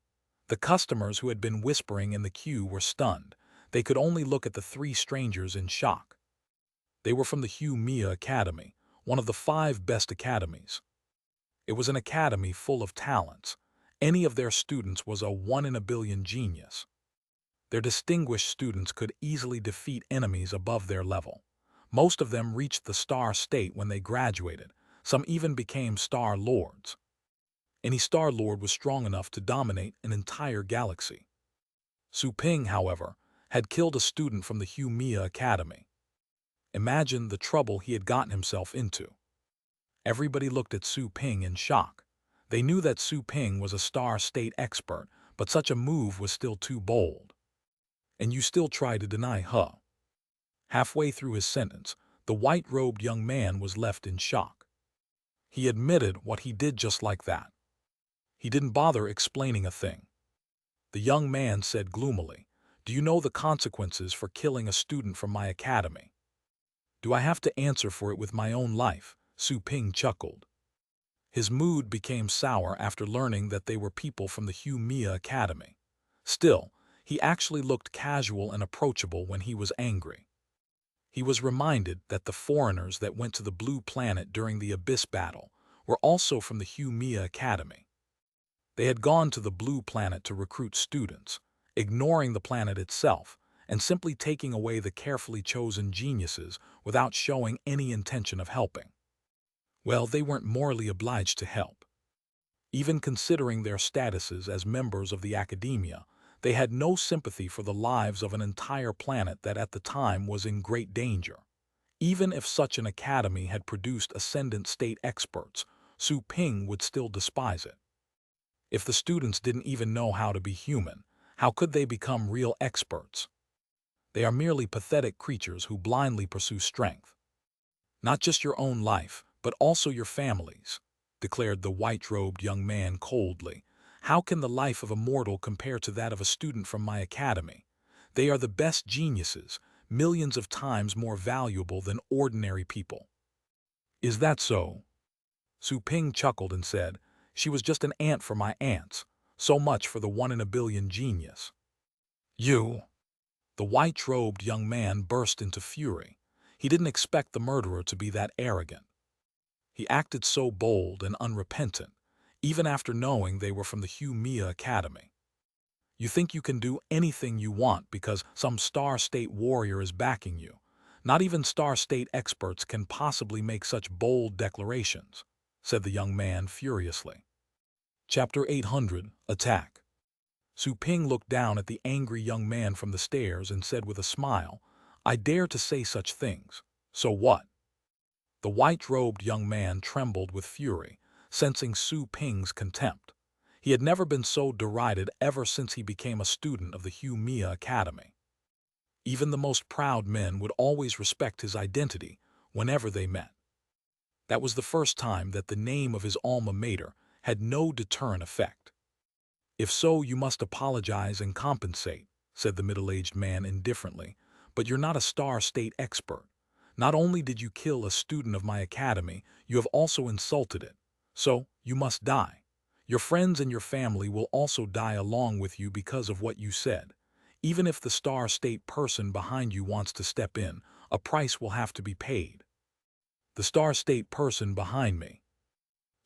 The customers who had been whispering in the queue were stunned. They could only look at the three strangers in shock. They were from the Humia Academy, one of the 5 best academies. It was an academy full of talents. Any of their students was a 1 in a billion genius. Their distinguished students could easily defeat enemies above their level. Most of them reached the Star State when they graduated. Some even became Star Lords. Any Star Lord was strong enough to dominate an entire galaxy. Su Ping, however, had killed a student from the Humia Academy. Imagine the trouble he had gotten himself into. Everybody looked at Su Ping in shock. They knew that Su Ping was a Star State expert, but such a move was still too bold. "And you still try to deny, huh?" Halfway through his sentence, the white-robed young man was left in shock. He admitted what he did just like that. He didn't bother explaining a thing. The young man said gloomily, "Do you know the consequences for killing a student from my academy?" "Do I have to answer for it with my own life?" Su Ping chuckled. His mood became sour after learning that they were people from the Humia Academy. Still, he actually looked casual and approachable when he was angry. He was reminded that the foreigners that went to the Blue Planet during the Abyss battle were also from the Humia Academy. They had gone to the Blue Planet to recruit students, ignoring the planet itself and simply taking away the carefully chosen geniuses without showing any intention of helping. Well, they weren't morally obliged to help. Even considering their statuses as members of the academia, they had no sympathy for the lives of an entire planet that at the time was in great danger. Even if such an academy had produced ascendant state experts, Su Ping would still despise it. If the students didn't even know how to be human, how could they become real experts? They are merely pathetic creatures who blindly pursue strength. "Not just your own life, but also your family's," declared the white-robed young man coldly. "How can the life of a mortal compare to that of a student from my academy? They are the best geniuses, millions of times more valuable than ordinary people." "Is that so?" Su Ping chuckled and said, "She was just an ant for my ants. So much for the 1 in a billion genius." "You?" The white-robed young man burst into fury. He didn't expect the murderer to be that arrogant. He acted so bold and unrepentant, even after knowing they were from the Mia Academy. You think you can do anything you want because some Star State warrior is backing you. Not even Star State experts can possibly make such bold declarations, said the young man furiously. Chapter 800, Attack. Su Ping looked down at the angry young man from the stairs and said with a smile, I dare to say such things. So what? The white-robed young man trembled with fury, sensing Su Ping's contempt. He had never been so derided ever since he became a student of the Mia Academy. Even the most proud men would always respect his identity whenever they met. That was the first time that the name of his alma mater had no deterrent effect. If so, you must apologize and compensate, said the middle-aged man indifferently, but you're not a Star State expert. Not only did you kill a student of my academy, you have also insulted it. So, you must die. Your friends and your family will also die along with you because of what you said. Even if the Star State person behind you wants to step in, a price will have to be paid. The Star State person behind me.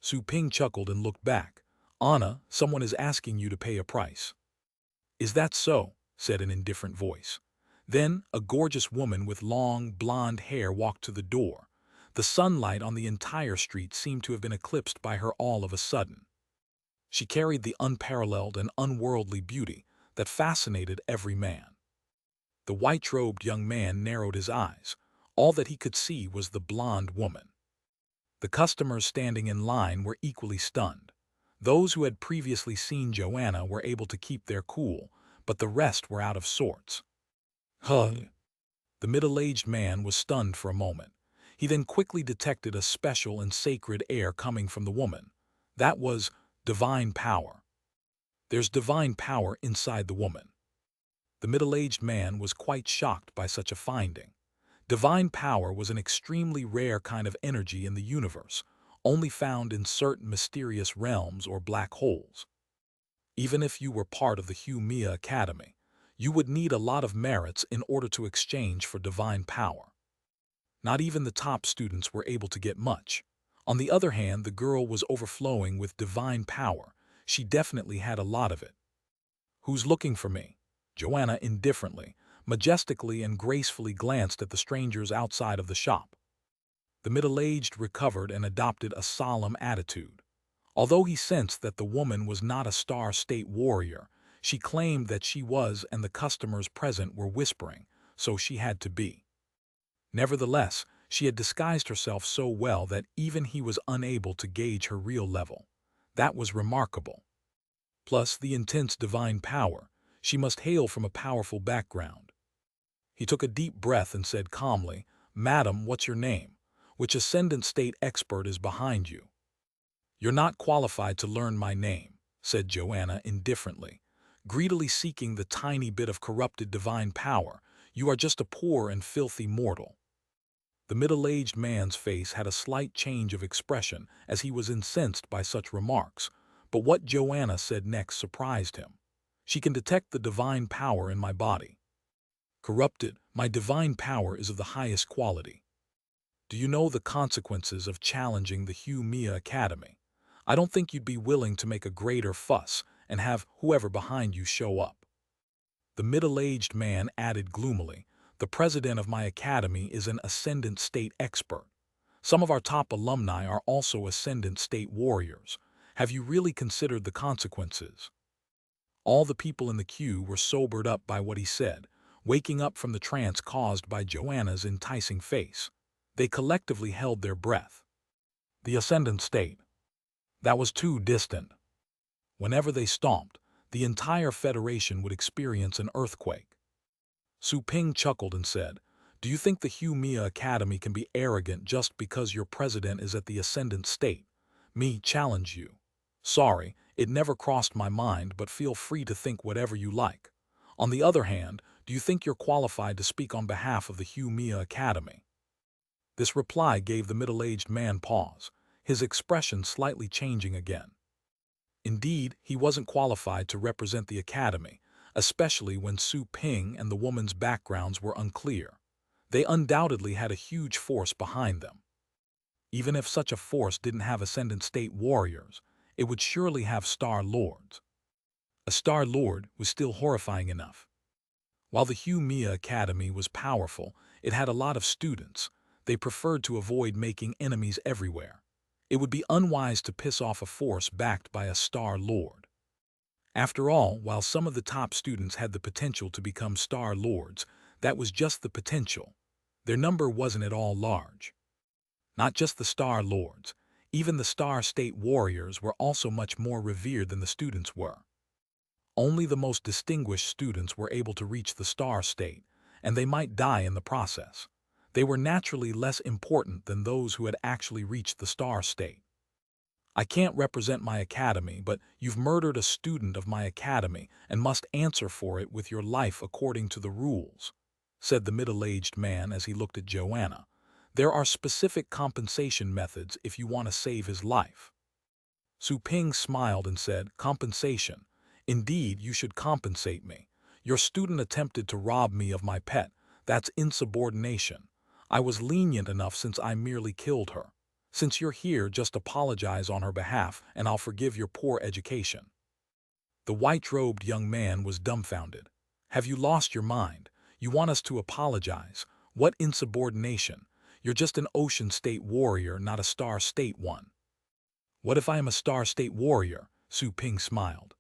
Su Ping chuckled and looked back. Anna, someone is asking you to pay a price. Is that so? Said an indifferent voice. Then a gorgeous woman with long, blonde hair walked to the door. The sunlight on the entire street seemed to have been eclipsed by her all of a sudden. She carried the unparalleled and unworldly beauty that fascinated every man. The white-robed young man narrowed his eyes. All that he could see was the blonde woman. The customers standing in line were equally stunned. Those who had previously seen Joanna were able to keep their cool, but the rest were out of sorts. Huh. The middle-aged man was stunned for a moment. He then quickly detected a special and sacred air coming from the woman. That was divine power. There's divine power inside the woman. The middle-aged man was quite shocked by such a finding. Divine power was an extremely rare kind of energy in the universe, only found in certain mysterious realms or black holes. Even if you were part of the Mia Academy, you would need a lot of merits in order to exchange for divine power. Not even the top students were able to get much. On the other hand, the girl was overflowing with divine power. She definitely had a lot of it. Who's looking for me? Joanna indifferently, majestically and gracefully glanced at the strangers outside of the shop. The middle-aged recovered and adopted a solemn attitude. Although he sensed that the woman was not a Star State warrior, she claimed that she was and the customers present were whispering, so she had to be. Nevertheless, she had disguised herself so well that even he was unable to gauge her real level. That was remarkable. Plus the intense divine power, she must hail from a powerful background. He took a deep breath and said calmly, Madam, what's your name? Which ascendant state expert is behind you? You're not qualified to learn my name, said Joanna indifferently, greedily seeking the tiny bit of corrupted divine power. You are just a poor and filthy mortal. The middle-aged man's face had a slight change of expression as he was incensed by such remarks, but what Joanna said next surprised him. She can detect the divine power in my body. Corrupted, my divine power is of the highest quality. Do you know the consequences of challenging the Mia Academy? I don't think you'd be willing to make a greater fuss and have whoever behind you show up. The middle-aged man added gloomily, the president of my academy is an ascendant state expert. Some of our top alumni are also ascendant state warriors. Have you really considered the consequences? All the people in the queue were sobered up by what he said, waking up from the trance caused by Joanna's enticing face. They collectively held their breath. The ascendant state. That was too distant. Whenever they stomped, the entire Federation would experience an earthquake. Su Ping chuckled and said, Do you think the Mia Academy can be arrogant just because your president is at the ascendant state? Me challenge you. Sorry, it never crossed my mind, but feel free to think whatever you like. On the other hand, do you think you're qualified to speak on behalf of the Mia Academy? This reply gave the middle-aged man pause, his expression slightly changing again. Indeed, he wasn't qualified to represent the academy. especially when Su Ping and the woman's backgrounds were unclear. They undoubtedly had a huge force behind them. Even if such a force didn't have Ascendant State warriors, it would surely have Star Lords. A Star Lord was still horrifying enough. While the Hugh Mia Academy was powerful, it had a lot of students. They preferred to avoid making enemies everywhere. It would be unwise to piss off a force backed by a Star Lord. After all, while some of the top students had the potential to become Star Lords, that was just the potential. Their number wasn't at all large. Not just the Star Lords, even the Star State warriors were also much more revered than the students were. Only the most distinguished students were able to reach the Star State, and they might die in the process. They were naturally less important than those who had actually reached the Star State. I can't represent my academy, but you've murdered a student of my academy and must answer for it with your life according to the rules, said the middle-aged man as he looked at Joanna. There are specific compensation methods if you want to save his life. Su Ping smiled and said, compensation. Indeed, you should compensate me. Your student attempted to rob me of my pet. That's insubordination. I was lenient enough since I merely killed her. Since you're here, just apologize on her behalf, and I'll forgive your poor education. The white-robed young man was dumbfounded. Have you lost your mind? You want us to apologize? What insubordination? You're just an Ocean State warrior, not a Star State one. What if I am a Star State warrior? Su Ping smiled.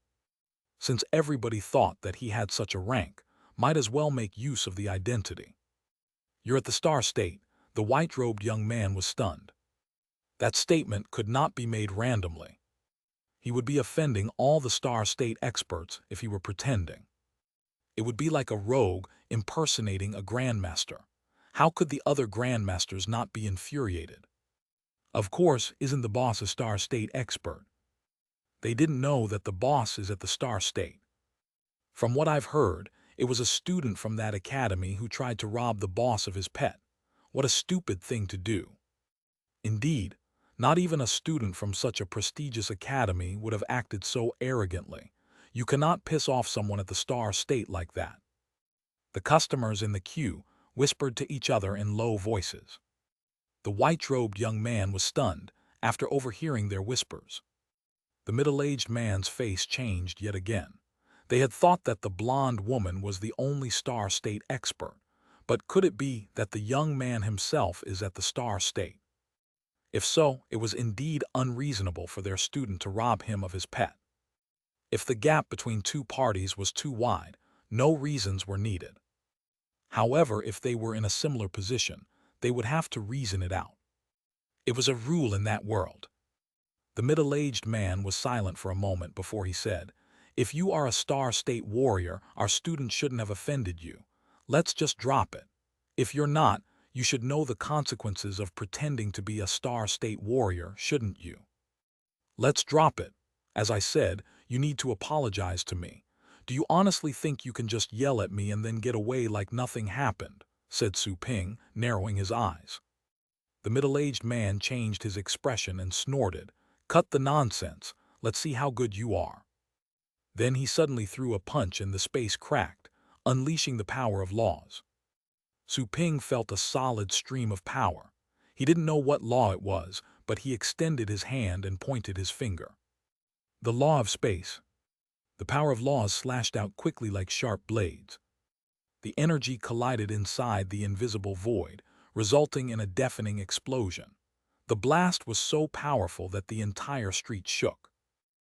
Since everybody thought that he had such a rank, might as well make use of the identity. You're at the Star State. The white-robed young man was stunned. That statement could not be made randomly. He would be offending all the Star State experts if he were pretending. It would be like a rogue impersonating a grandmaster. How could the other grandmasters not be infuriated? Of course, isn't the boss a Star State expert? They didn't know that the boss is at the Star State. From what I've heard, it was a student from that academy who tried to rob the boss of his pet. What a stupid thing to do. Indeed, not even a student from such a prestigious academy would have acted so arrogantly. You cannot piss off someone at the Star State like that. The customers in the queue whispered to each other in low voices. The white-robed young man was stunned after overhearing their whispers. The middle-aged man's face changed yet again. They had thought that the blonde woman was the only Star State expert, but could it be that the young man himself is at the Star State? If so, it was indeed unreasonable for their student to rob him of his pet. If the gap between two parties was too wide, no reasons were needed. However, if they were in a similar position, they would have to reason it out. It was a rule in that world. The middle-aged man was silent for a moment before he said, if you are a Star State warrior, our student shouldn't have offended you. Let's just drop it. If you're not, you should know the consequences of pretending to be a Star State warrior, shouldn't you? Let's drop it. As I said, you need to apologize to me. Do you honestly think you can just yell at me and then get away like nothing happened? Said Su Ping, narrowing his eyes. The middle-aged man changed his expression and snorted. Cut the nonsense. Let's see how good you are. Then he suddenly threw a punch and the space cracked, unleashing the power of laws. Su Ping felt a solid stream of power. He didn't know what law it was, but he extended his hand and pointed his finger. The law of space. The power of laws slashed out quickly like sharp blades. The energy collided inside the invisible void, resulting in a deafening explosion. The blast was so powerful that the entire street shook.